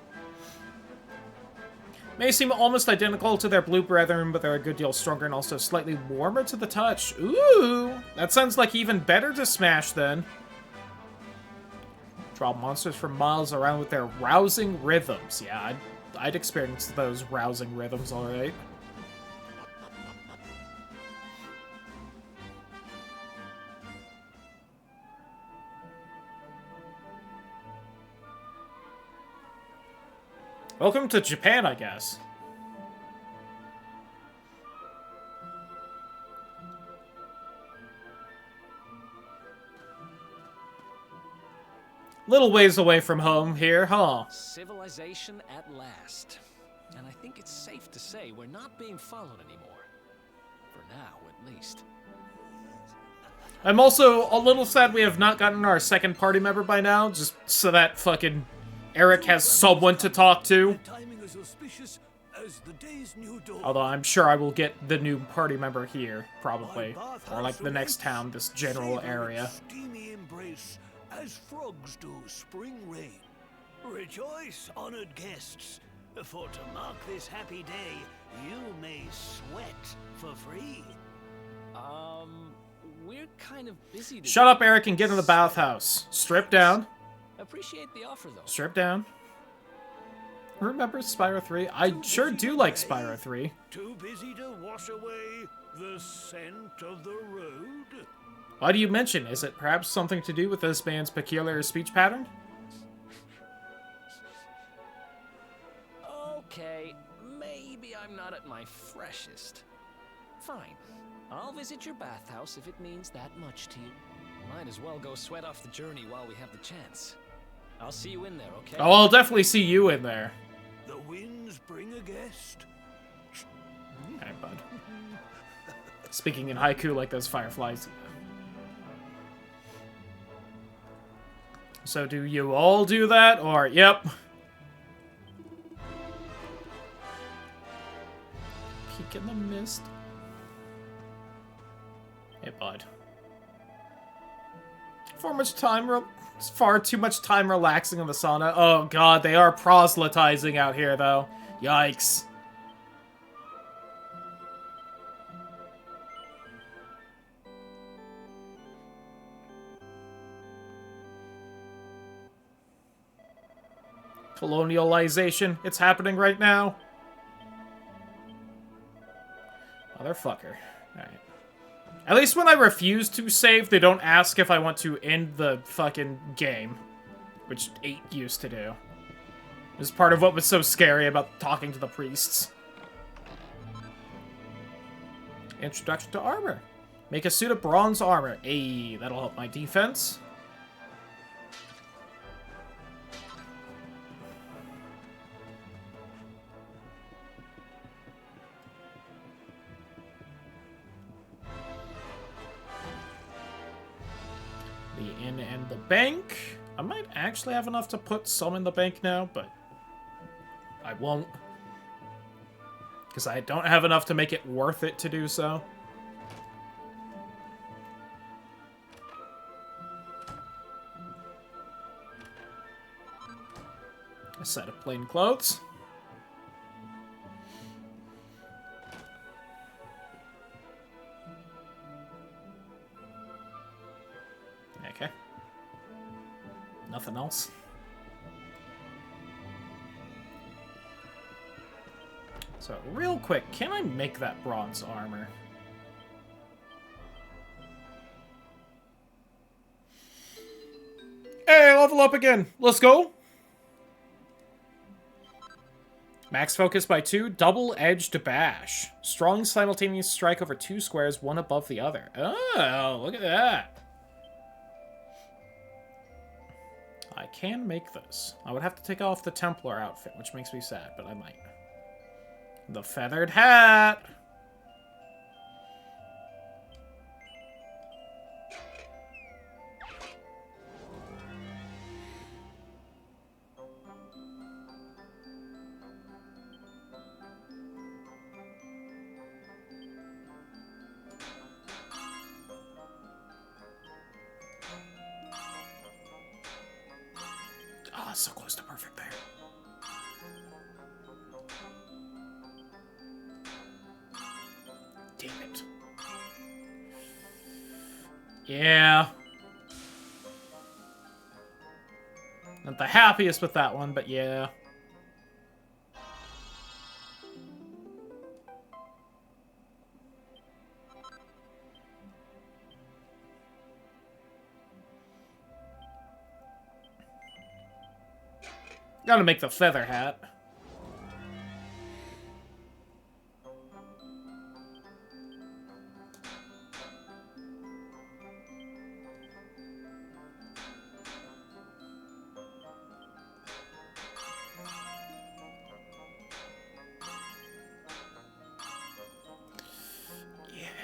Speaker 1: May seem almost identical to their blue brethren, but they're a good deal stronger and also slightly warmer to the touch. Ooh! That sounds like even better to smash, then. Draw monsters from miles around with their rousing rhythms. Yeah, I'd experience those rousing rhythms, alright. Welcome to Japan, I guess. Little ways away from home here, huh?
Speaker 11: Civilization at last. And I think it's safe to say we're not being followed anymore. For now, at least.
Speaker 1: I'm also a little sad we have not gotten our second party member by now, just so that fucking Eric has someone to talk to. Although I'm sure I will get the new party member here, probably. Or like the next town, this general area.
Speaker 7: As frogs do spring rain. Rejoice, honored guests, for to mark this happy day, you may sweat for free.
Speaker 11: We're kind of busy today.
Speaker 1: Shut up, Eric, and get in the bathhouse. Strip down.
Speaker 11: Appreciate the offer, though.
Speaker 1: Strip down. Remember Spyro 3? I sure do like Spyro 3.
Speaker 7: Too busy to wash away the scent of the road?
Speaker 1: Why do you mention? Is it perhaps something to do with this man's peculiar speech pattern?
Speaker 11: Okay, maybe I'm not at my freshest. Fine. I'll visit your bathhouse if it means that much to you. Might as well go sweat off the journey while we have the chance. I'll see you in there, okay?
Speaker 1: Oh, I'll definitely see you in there.
Speaker 7: The winds bring a
Speaker 2: guest.
Speaker 1: Alright, bud. Speaking in haiku like those fireflies. So do you all do that, or... Yep. Peek in the mist. Hey, bud. It's far too much time relaxing in the sauna. Oh god, they are proselytizing out here, though. Yikes. Colonialization. It's happening right now. Motherfucker. Alright. At least when I refuse to save, they don't ask if I want to end the fucking game. Which 8 used to do. This is part of what was so scary about talking to the priests. Introduction to armor. Make a suit of bronze armor. Ayy, that'll help my defense. The inn and the bank. I might actually have enough to put some in the bank now, but I won't. Because I don't have enough to make it worth it to do so. A set of plain clothes. Okay. Nothing else. So, real quick, can I make that bronze armor? Hey, level up again! Let's go! Max focus by 2, double-edged bash. Strong simultaneous strike over 2 squares, one above the other. Oh, look at that! I can make this. I would have to take off the Templar outfit, which makes me sad, but I might. The feathered hat! Ah, so close to perfect there. Damn it. Yeah. Not the happiest with that one, but yeah. Gotta make the feather hat.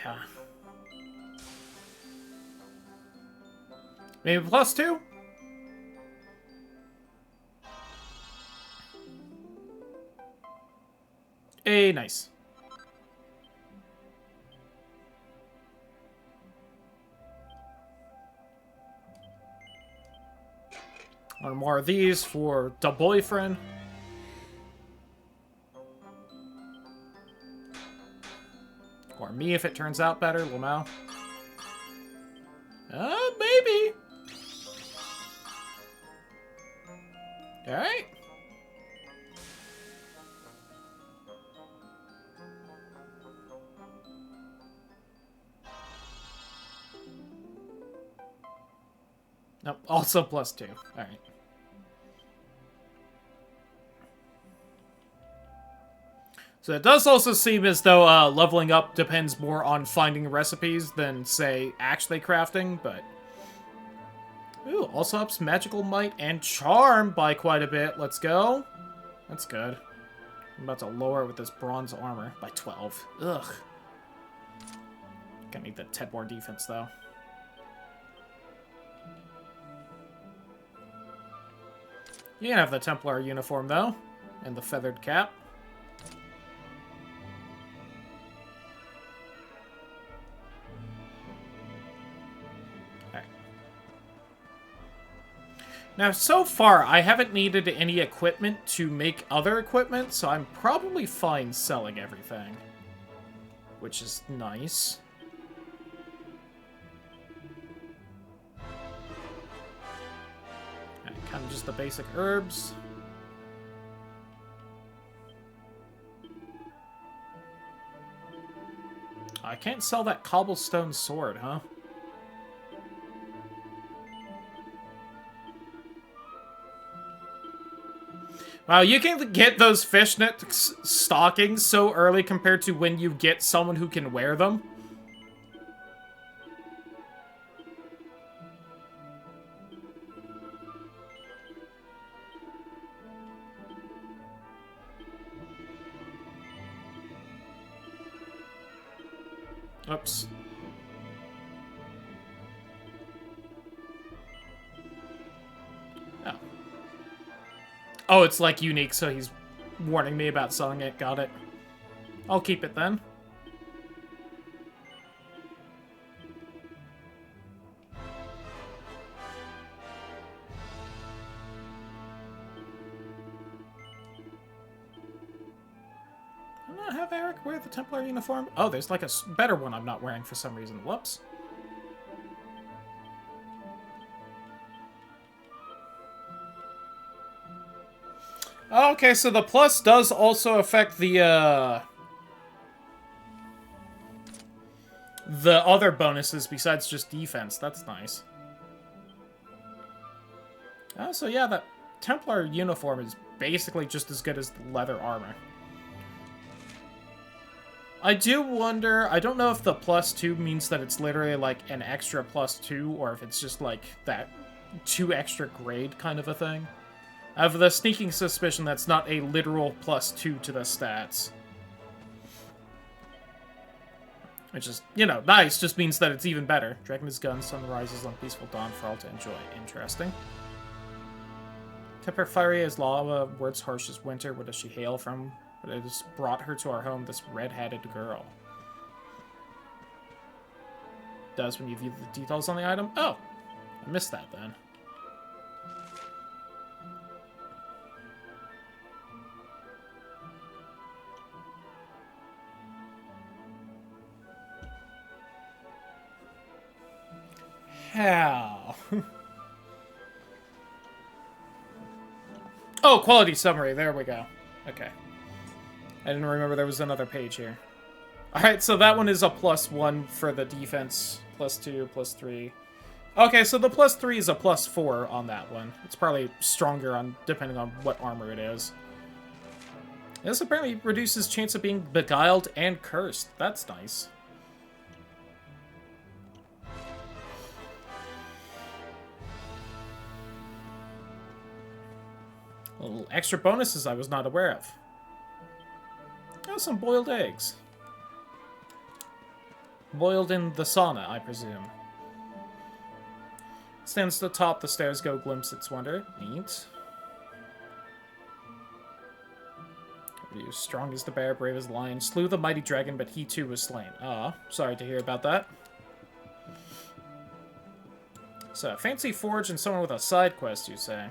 Speaker 1: Yeah. Maybe +2? Hey, nice. One more of these for the boyfriend. Or me if it turns out better, Lamau. Maybe. Alright. Nope, also +2. Alright. So it does also seem as though leveling up depends more on finding recipes than, say, actually crafting, but... Ooh, also ups Magical Might and Charm by quite a bit. Let's go. That's good. I'm about to lower with this bronze armor by 12. Ugh. Gonna need the 10 more defense, though. You can have the Templar uniform, though. And the feathered cap. Now, so far, I haven't needed any equipment to make other equipment, so I'm probably fine selling everything. Which is nice. And kind of just the basic herbs. I can't sell that cobblestone sword, huh? Wow, you can get those fishnet stockings so early compared to when you get someone who can wear them. Oops. Oh, it's like unique, so he's warning me about selling it. Got it. I'll keep it then. Do I not have Eric wear the Templar uniform? Oh, there's like a better one I'm not wearing for some reason. Whoops. Okay, so the plus does also affect the other bonuses besides just defense. That's nice. Oh, so yeah, that Templar uniform is basically just as good as the leather armor. I do wonder, I don't know if the +2 means that it's literally like an extra +2, or if it's just like that 2 extra grade kind of a thing. I have the sneaking suspicion that's not a literal +2 to the stats. Which is, you know, nice, just means that it's even better. Dragging his gun, sun rises on peaceful dawn for all to enjoy. Interesting. Temper fiery as lava, words harsh as winter. Where does she hail from? But it has brought her to our home, this red-headed girl. Does when you view the details on the item? Oh! I missed that then. How? Oh, quality summary. There we go. Okay. I didn't remember there was another page here. Alright, so that one is a +1 for the defense. +2, +3. Okay, so the +3 is a +4 on that one. It's probably stronger on depending on what armor it is. This apparently reduces chance of being beguiled and cursed. That's nice. Little extra bonuses I was not aware of. Oh, some boiled eggs. Boiled in the sauna, I presume. Stands at the top, the stairs go, glimpse its wonder. Neat. You strong as the bear, brave as the lion. Slew the mighty dragon, but he too was slain. Ah, sorry to hear about that. So, fancy forge and someone with a side quest, you say?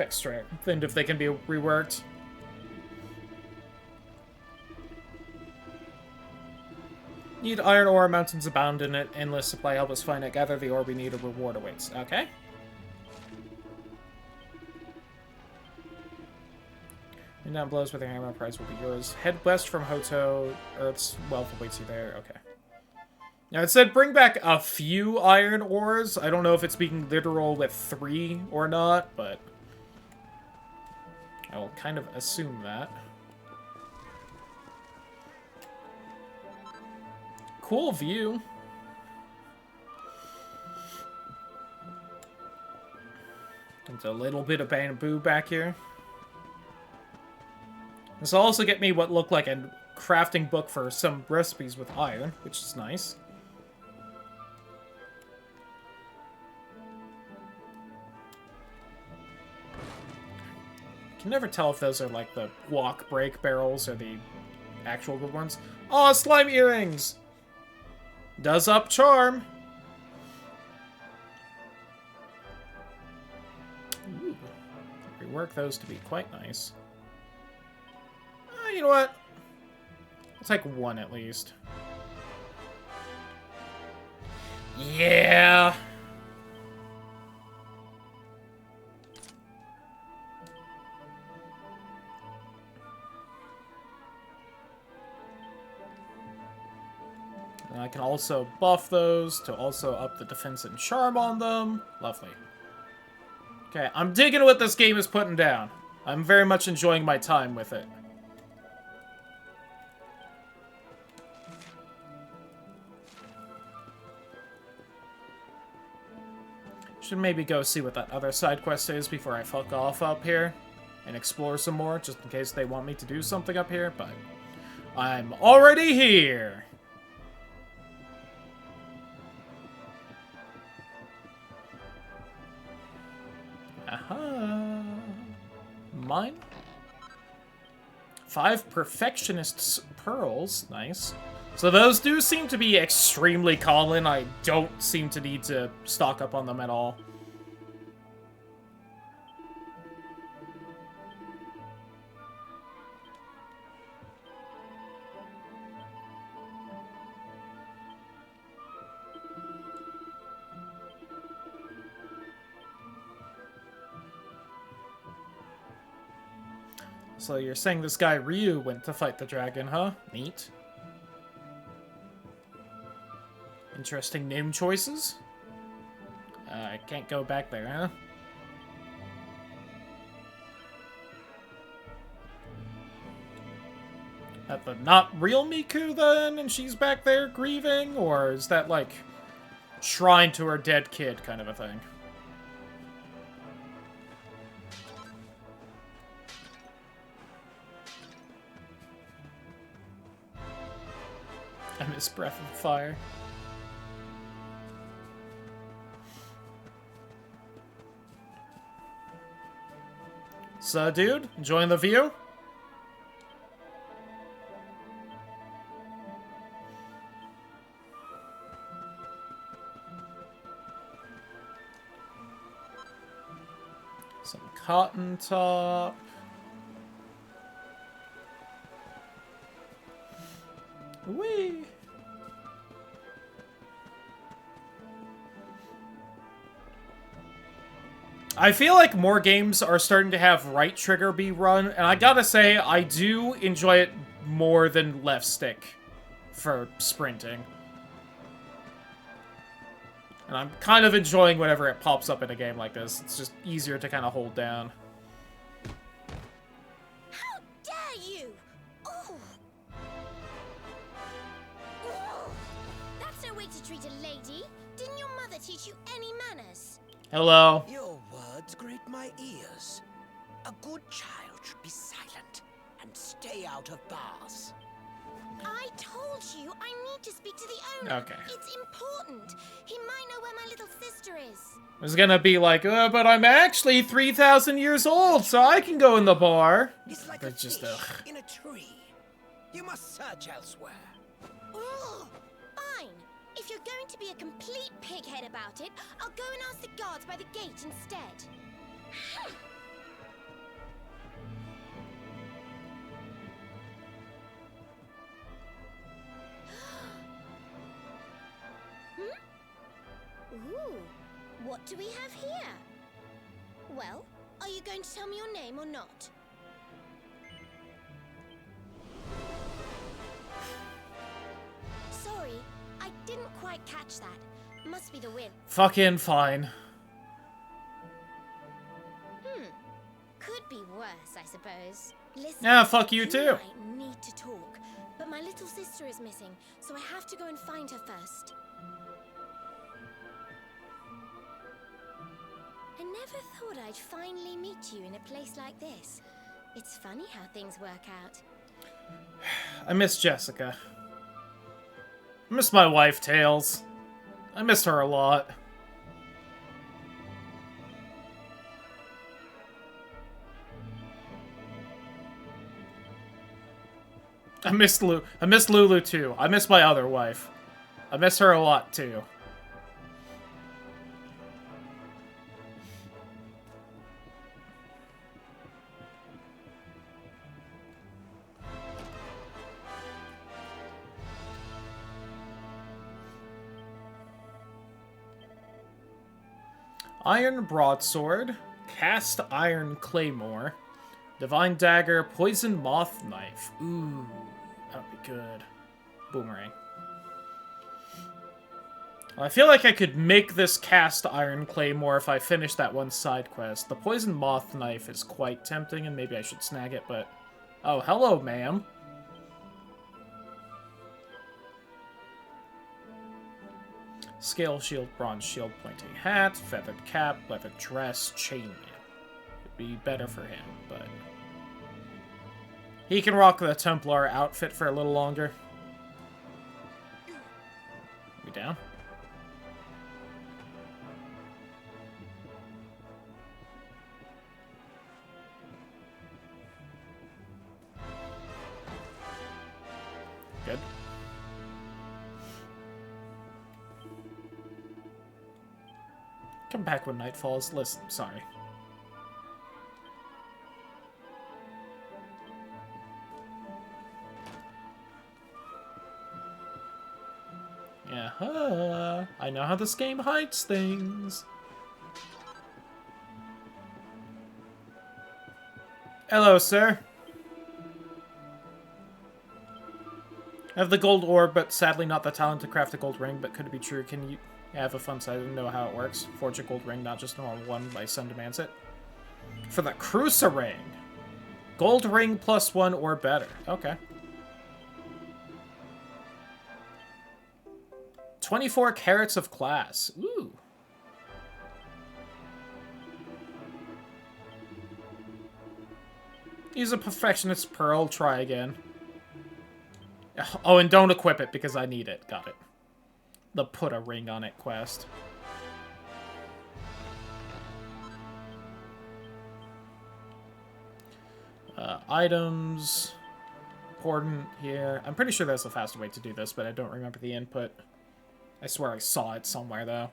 Speaker 1: Strengthened if they can be reworked. Need iron ore, mountains abound in it. Endless supply, help us find it. Gather the ore we need, a reward awaits. Okay. And down blows with your hammer, prize will be yours. Head west from Hoto, Earth's wealth awaits you there. Okay. Now, it said bring back a few iron ores. I don't know if it's being literal with 3 or not, but I will kind of assume that. Cool view. And a little bit of bamboo back here. This will also get me what looked like a crafting book for some recipes with iron, which is nice. Can never tell if those are like the walk break barrels or the actual good ones. Oh, slime earrings! Does up charm! Ooh. Rework those to be quite nice. You know what? I'll take one at least. Yeah! And I can also buff those to also up the defense and charm on them. Lovely. Okay, I'm digging what this game is putting down. I'm very much enjoying my time with it. Should maybe go see what that other side quest is before I fuck off up here and explore some more, just in case they want me to do something up here, but I'm already here! Aha! Mine? 5 Perfectionist's Pearls. Nice. So those do seem to be extremely common. I don't seem to need to stock up on them at all. So you're saying this guy Ryu went to fight the dragon, huh? Neat. Interesting name choices. I can't go back there, huh? That the not real Miku then, and she's back there grieving? Or is that like shrine to her dead kid kind of a thing? I miss Breath of Fire. So, dude, enjoying the view? Some cotton top. Whee! I feel like more games are starting to have right trigger be run, and I gotta say, I do enjoy it more than left stick for sprinting. And I'm kind of enjoying whenever it pops up in a game like this. It's just easier to kind of hold down.
Speaker 3: How dare you! Oh. Oh. That's no way to treat a lady. Didn't your mother teach you any manners?
Speaker 1: Hello.
Speaker 8: Your words grate my ears. A good child should be silent and stay out of bars.
Speaker 3: I told you I need to speak to the owner.
Speaker 1: Okay.
Speaker 3: It's important. He might know where my little sister is.
Speaker 1: I was gonna be like, but I'm actually 3,000 years old, so I can go in the bar.
Speaker 8: It's like
Speaker 1: That's just
Speaker 8: in a tree. You must search elsewhere.
Speaker 3: Ugh. Fine. If you're going to be a complete pighead about it, I'll go and ask the guards by the gate instead. Ooh, what do we have here? Well, are you going to tell me your name or not? Sorry, I didn't quite catch that. Must be the wind.
Speaker 1: Fucking fine.
Speaker 3: Could be worse, I suppose. Listen,
Speaker 1: Yeah, fuck you too.
Speaker 3: I need to talk, but my little sister is missing, so I have to go and find her first. And never thought I'd finally meet you in a place like this. It's funny how things work out.
Speaker 1: I miss Jessica. I miss my wife, Tails. I missed her a lot. I miss Lulu too. I miss my other wife. I miss her a lot too. Iron Broadsword, Cast Iron Claymore, Divine Dagger, Poison Moth Knife. Ooh, that would be good. Boomerang. I feel like I could make this Cast Iron Claymore if I finish that one side quest. The Poison Moth Knife is quite tempting, and maybe I should snag it, but... Oh, hello, ma'am. Scale Shield, Bronze Shield, Pointing Hat, Feathered Cap, Leather Dress, Chainmail. Would be better for him, but... He can rock the Templar outfit for a little longer. We down? Good. Come back when night falls. Listen, sorry. Yeah, I know how this game hides things. Hello, sir. I have the gold orb, but sadly not the talent to craft a gold ring, but could it be true? Can you have a fun side and know how it works? Forge a gold ring, not just a normal one, my son demands it. For the Cruiser ring. Gold ring +1 or better. Okay. 24 carats of class. Ooh. Use a perfectionist pearl. Try again. Oh, and don't equip it because I need it. Got it. The put a ring on it quest. Items. Important here. I'm pretty sure there's a faster way to do this, but I don't remember the input. I swear I saw it somewhere, though.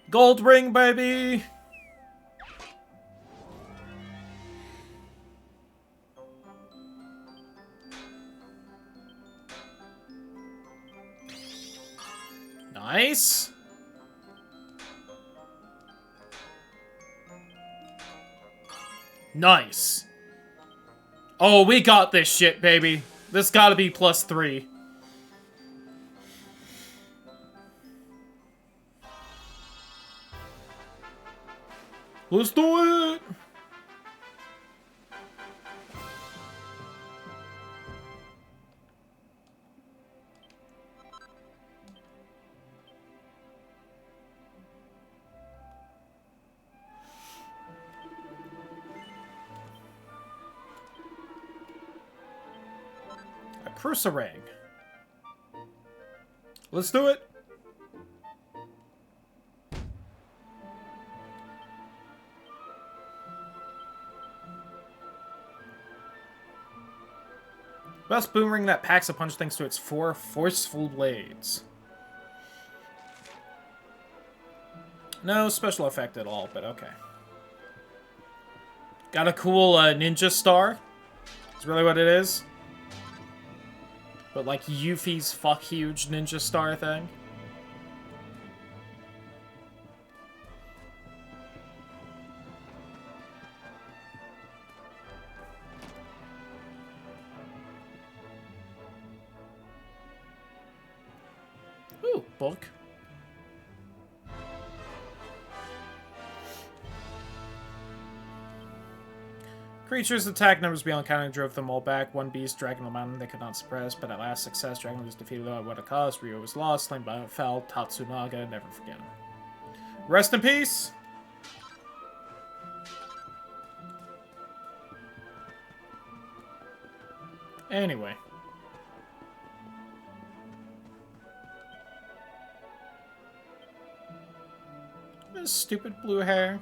Speaker 1: Gold ring, baby! Nice! Nice! Oh, we got this shit, baby. This gotta be +3. Let's do it! A Cruiser ring. Let's do it! Best boomerang that packs a punch thanks to its 4 forceful blades. No special effect at all, but okay. Got a cool ninja star. That's really what it is. But like Yuffie's fuck huge ninja star thing. Ooh, book. Creatures' attack numbers beyond counting drove them all back. One beast dragging the mountain they could not suppress, but at last success, Dragon was defeated at what a cost. Ryo was lost, slain by Fel, Tatsunaga, never forget him. Rest in peace! Anyway. This stupid blue hair.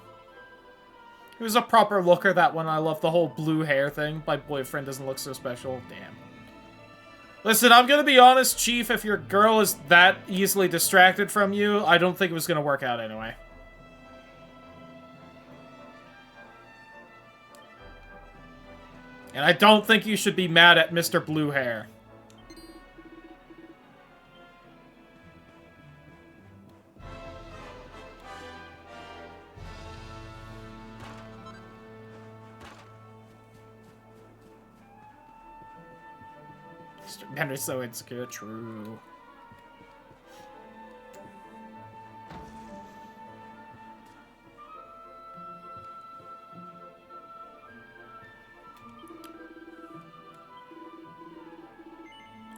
Speaker 1: He was a proper looker, that one. I love the whole blue hair thing. My boyfriend doesn't look so special. Damn. Listen, I'm gonna be honest, Chief. If your girl is that easily distracted from you, I don't think it was gonna work out anyway. And I don't think you should be mad at Mr. Blue Hair. Mr. Bender's so insecure. True.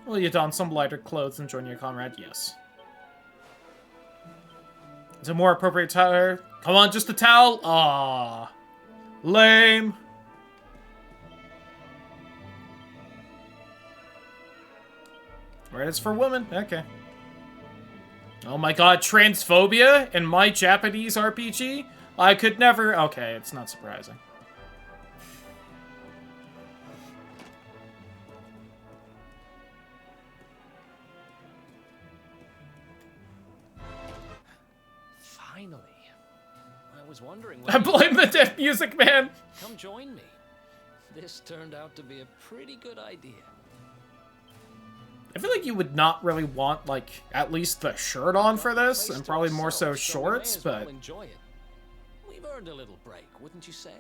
Speaker 1: Will you don some lighter clothes and join your comrade? Yes. Is a more appropriate attire? Come on, just a towel? Ah, lame. Right, it's for women. Okay. Oh my god, transphobia in my Japanese RPG? I could never... Okay, it's not surprising.
Speaker 11: Finally. I was wondering...
Speaker 1: I blame the deaf music man!
Speaker 11: Come join me. This turned out to be a pretty good idea.
Speaker 1: I feel like you would not really want, like, at least the shirt on for this, and probably more so shorts, but...
Speaker 11: Enjoy it. We've earned a little break, wouldn't you say?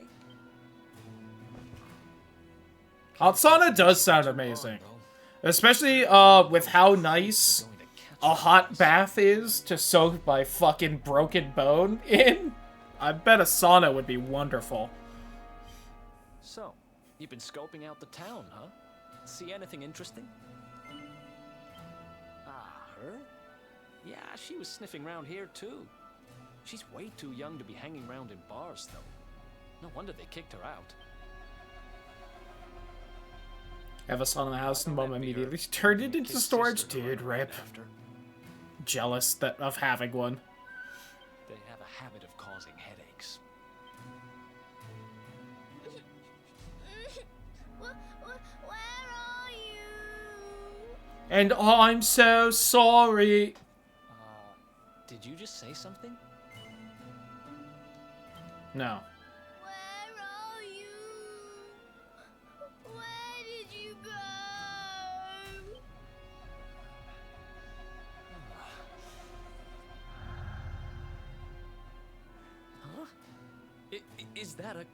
Speaker 1: Hot sauna does sound amazing. Especially, with how nice a hot bath is to soak my fucking broken bone in. I bet a sauna would be wonderful.
Speaker 11: So, you've been scoping out the town, huh? See anything interesting? Her? Yeah, she was sniffing around here too. She's way too young to be hanging around in bars, though. No wonder they kicked her out.
Speaker 1: Have a son in the house and mom immediately turned it into storage. Dude, rip. Jealous of having one.
Speaker 11: They have a habit of causing headaches.
Speaker 1: And I'm so sorry.
Speaker 11: Did you just say something?
Speaker 1: No.
Speaker 4: Where are you? Where did you go?
Speaker 11: Huh? Is that a...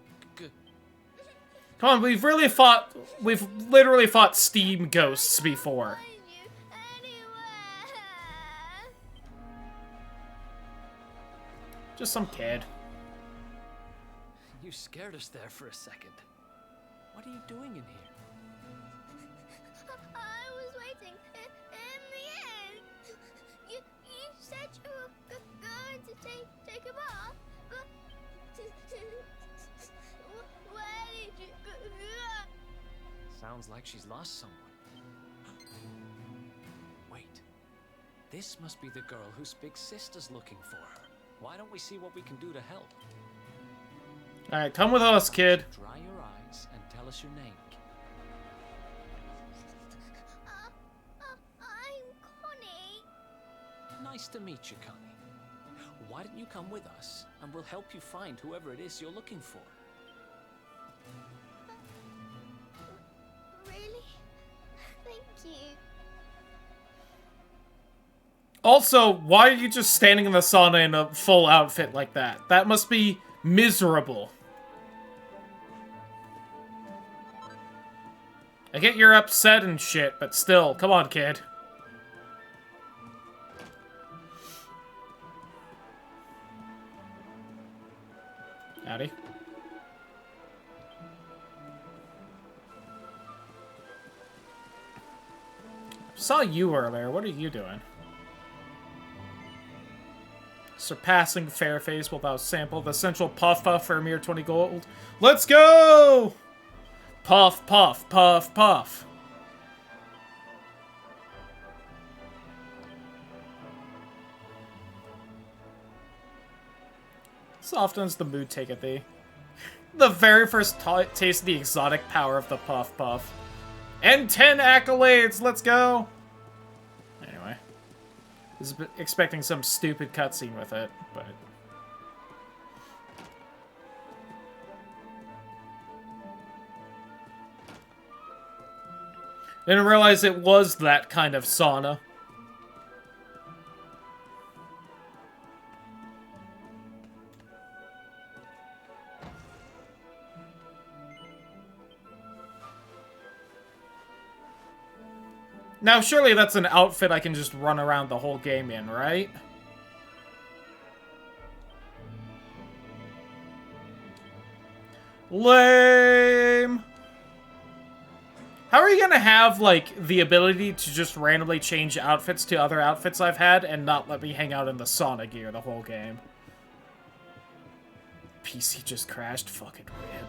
Speaker 1: Come on, we've literally fought steam ghosts before. Just some kid.
Speaker 11: You scared us there for a second. What are you doing in here?
Speaker 4: I was waiting. In the end, you said you were going to take a bath, but where did you go?
Speaker 11: Sounds like she's lost someone. Wait, this must be the girl whose big sister's looking for her. Why don't we see what we can do to help?
Speaker 1: Alright, come with us, kid.
Speaker 11: Dry your eyes and tell us your name.
Speaker 4: I'm Connie.
Speaker 11: Nice to meet you, Connie. Why don't you come with us, and we'll help you find whoever it is you're looking for.
Speaker 4: Really? Thank you.
Speaker 1: Also, why are you just standing in the sauna in a full outfit like that? That must be miserable. I get you're upset and shit, but still, come on, kid. Howdy. Saw you earlier. What are you doing? Surpassing Fairface without sample. The central puff for a mere 20 gold. Let's go! Puff, puff, puff, puff. Softens the mood taketh thee. The very first taste of the exotic power of the Puff Puff. And 10 accolades! Let's go! Anyway. I was expecting some stupid cutscene with it, but... Didn't realize it was that kind of sauna. Now, surely that's an outfit I can just run around the whole game in, right? Lame! How are you gonna have, like, the ability to just randomly change outfits to other outfits I've had and not let me hang out in the sauna gear the whole game? PC just crashed? Fucking rip.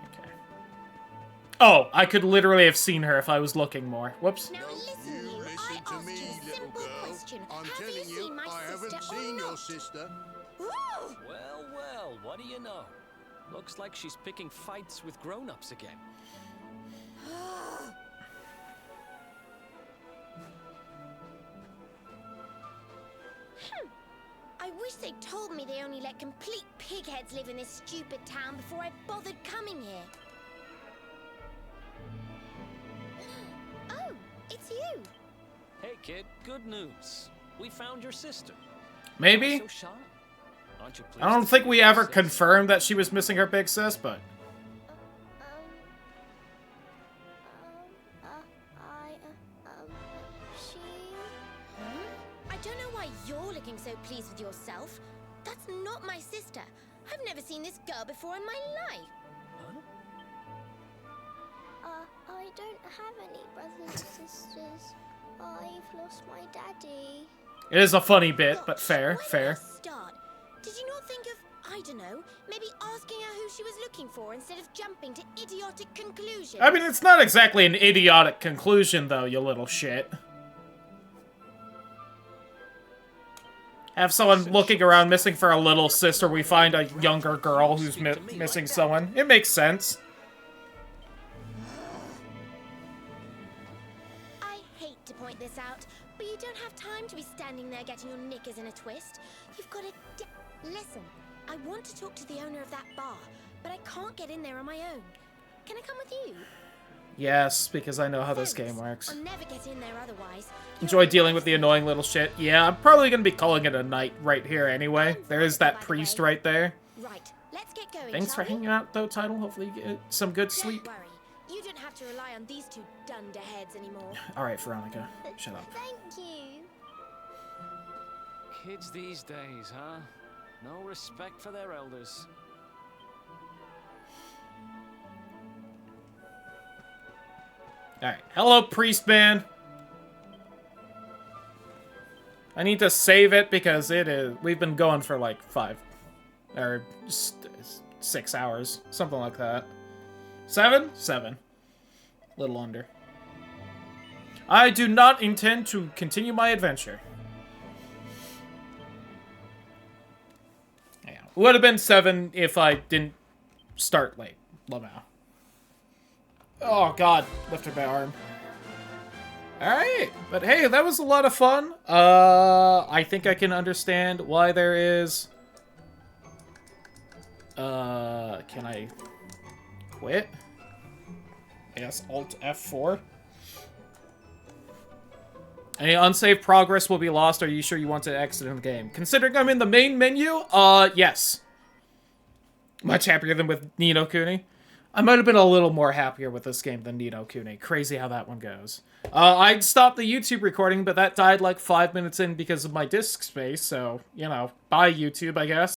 Speaker 1: Okay. Oh, I could literally have seen her if I was looking more. Whoops.
Speaker 3: Now listen, you. I asked you a simple question.
Speaker 14: I'm
Speaker 3: Have
Speaker 14: telling
Speaker 3: you
Speaker 14: you,
Speaker 3: seen my
Speaker 14: I haven't
Speaker 3: sister or
Speaker 14: seen your
Speaker 3: not?
Speaker 14: sister.
Speaker 3: Ooh!
Speaker 11: Well, well, what do you know? Looks like she's picking fights with grown-ups again.
Speaker 3: I wish they'd told me they only let complete pigheads live in this stupid town before I bothered coming here. Oh, it's you.
Speaker 11: Hey, kid, good news. We found your sister.
Speaker 1: Maybe?
Speaker 11: So shy. Aren't you pleased
Speaker 1: I don't
Speaker 11: to
Speaker 1: think
Speaker 11: see
Speaker 1: we
Speaker 11: your
Speaker 1: ever
Speaker 11: sis?
Speaker 1: confirmed that she was missing her big sis, but...
Speaker 3: She... Huh? I don't know why you're looking so pleased with yourself. That's not my sister. I've never seen this girl before in my life.
Speaker 4: I don't have any brothers and sisters. I've lost my daddy.
Speaker 1: It is a funny bit, but fair, fair.
Speaker 3: Start. Did you not think of, I don't know, maybe asking her who she was looking for instead of jumping to idiotic conclusions?
Speaker 1: I mean, it's not exactly an idiotic conclusion, though, you little shit. Have someone looking around missing for a little sister, we find a younger girl who's missing someone. It makes sense.
Speaker 3: I hate to point this out, but you don't have time to be standing there getting your knickers in a twist. You've got to... Listen, I want to talk to the owner of that bar, but I can't get in there on my own. Can I come with you?
Speaker 1: Yes, because I know how this game works.
Speaker 3: I'll never get in there otherwise.
Speaker 1: Enjoy dealing with the annoying little shit. Yeah, I'm probably gonna be calling it a night right here anyway. There is that priest right there.
Speaker 3: Right, let's get going.
Speaker 1: Thanks for hanging out, though, Title. Hopefully you get some good sleep.
Speaker 3: Don't worry. You don't have to rely on these two dunderheads anymore.
Speaker 1: Alright, Veronica. Shut up.
Speaker 4: Thank you.
Speaker 11: Kids these days, huh? No respect for their elders.
Speaker 1: Alright. Hello, priest man. I need to save it because it is... We've been going for like 6 hours. Something like that. 7? 7. Little under. I do not intend to continue my adventure. Yeah. Would have been 7 if I didn't start late. Lamau. Oh god, lifted my arm. Alright, but hey, that was a lot of fun. I think I can understand why there is... can I quit? Yes, Alt F4. Any unsaved progress will be lost. Are you sure you want to exit the game? Considering I'm in the main menu, yes. Much happier than with Ni no Kuni. I might have been a little more happier with this game than Ni no Kuni. Crazy how that one goes. I'd stopped the YouTube recording, but that died like 5 minutes in because of my disk space, so, you know, bye YouTube, I guess.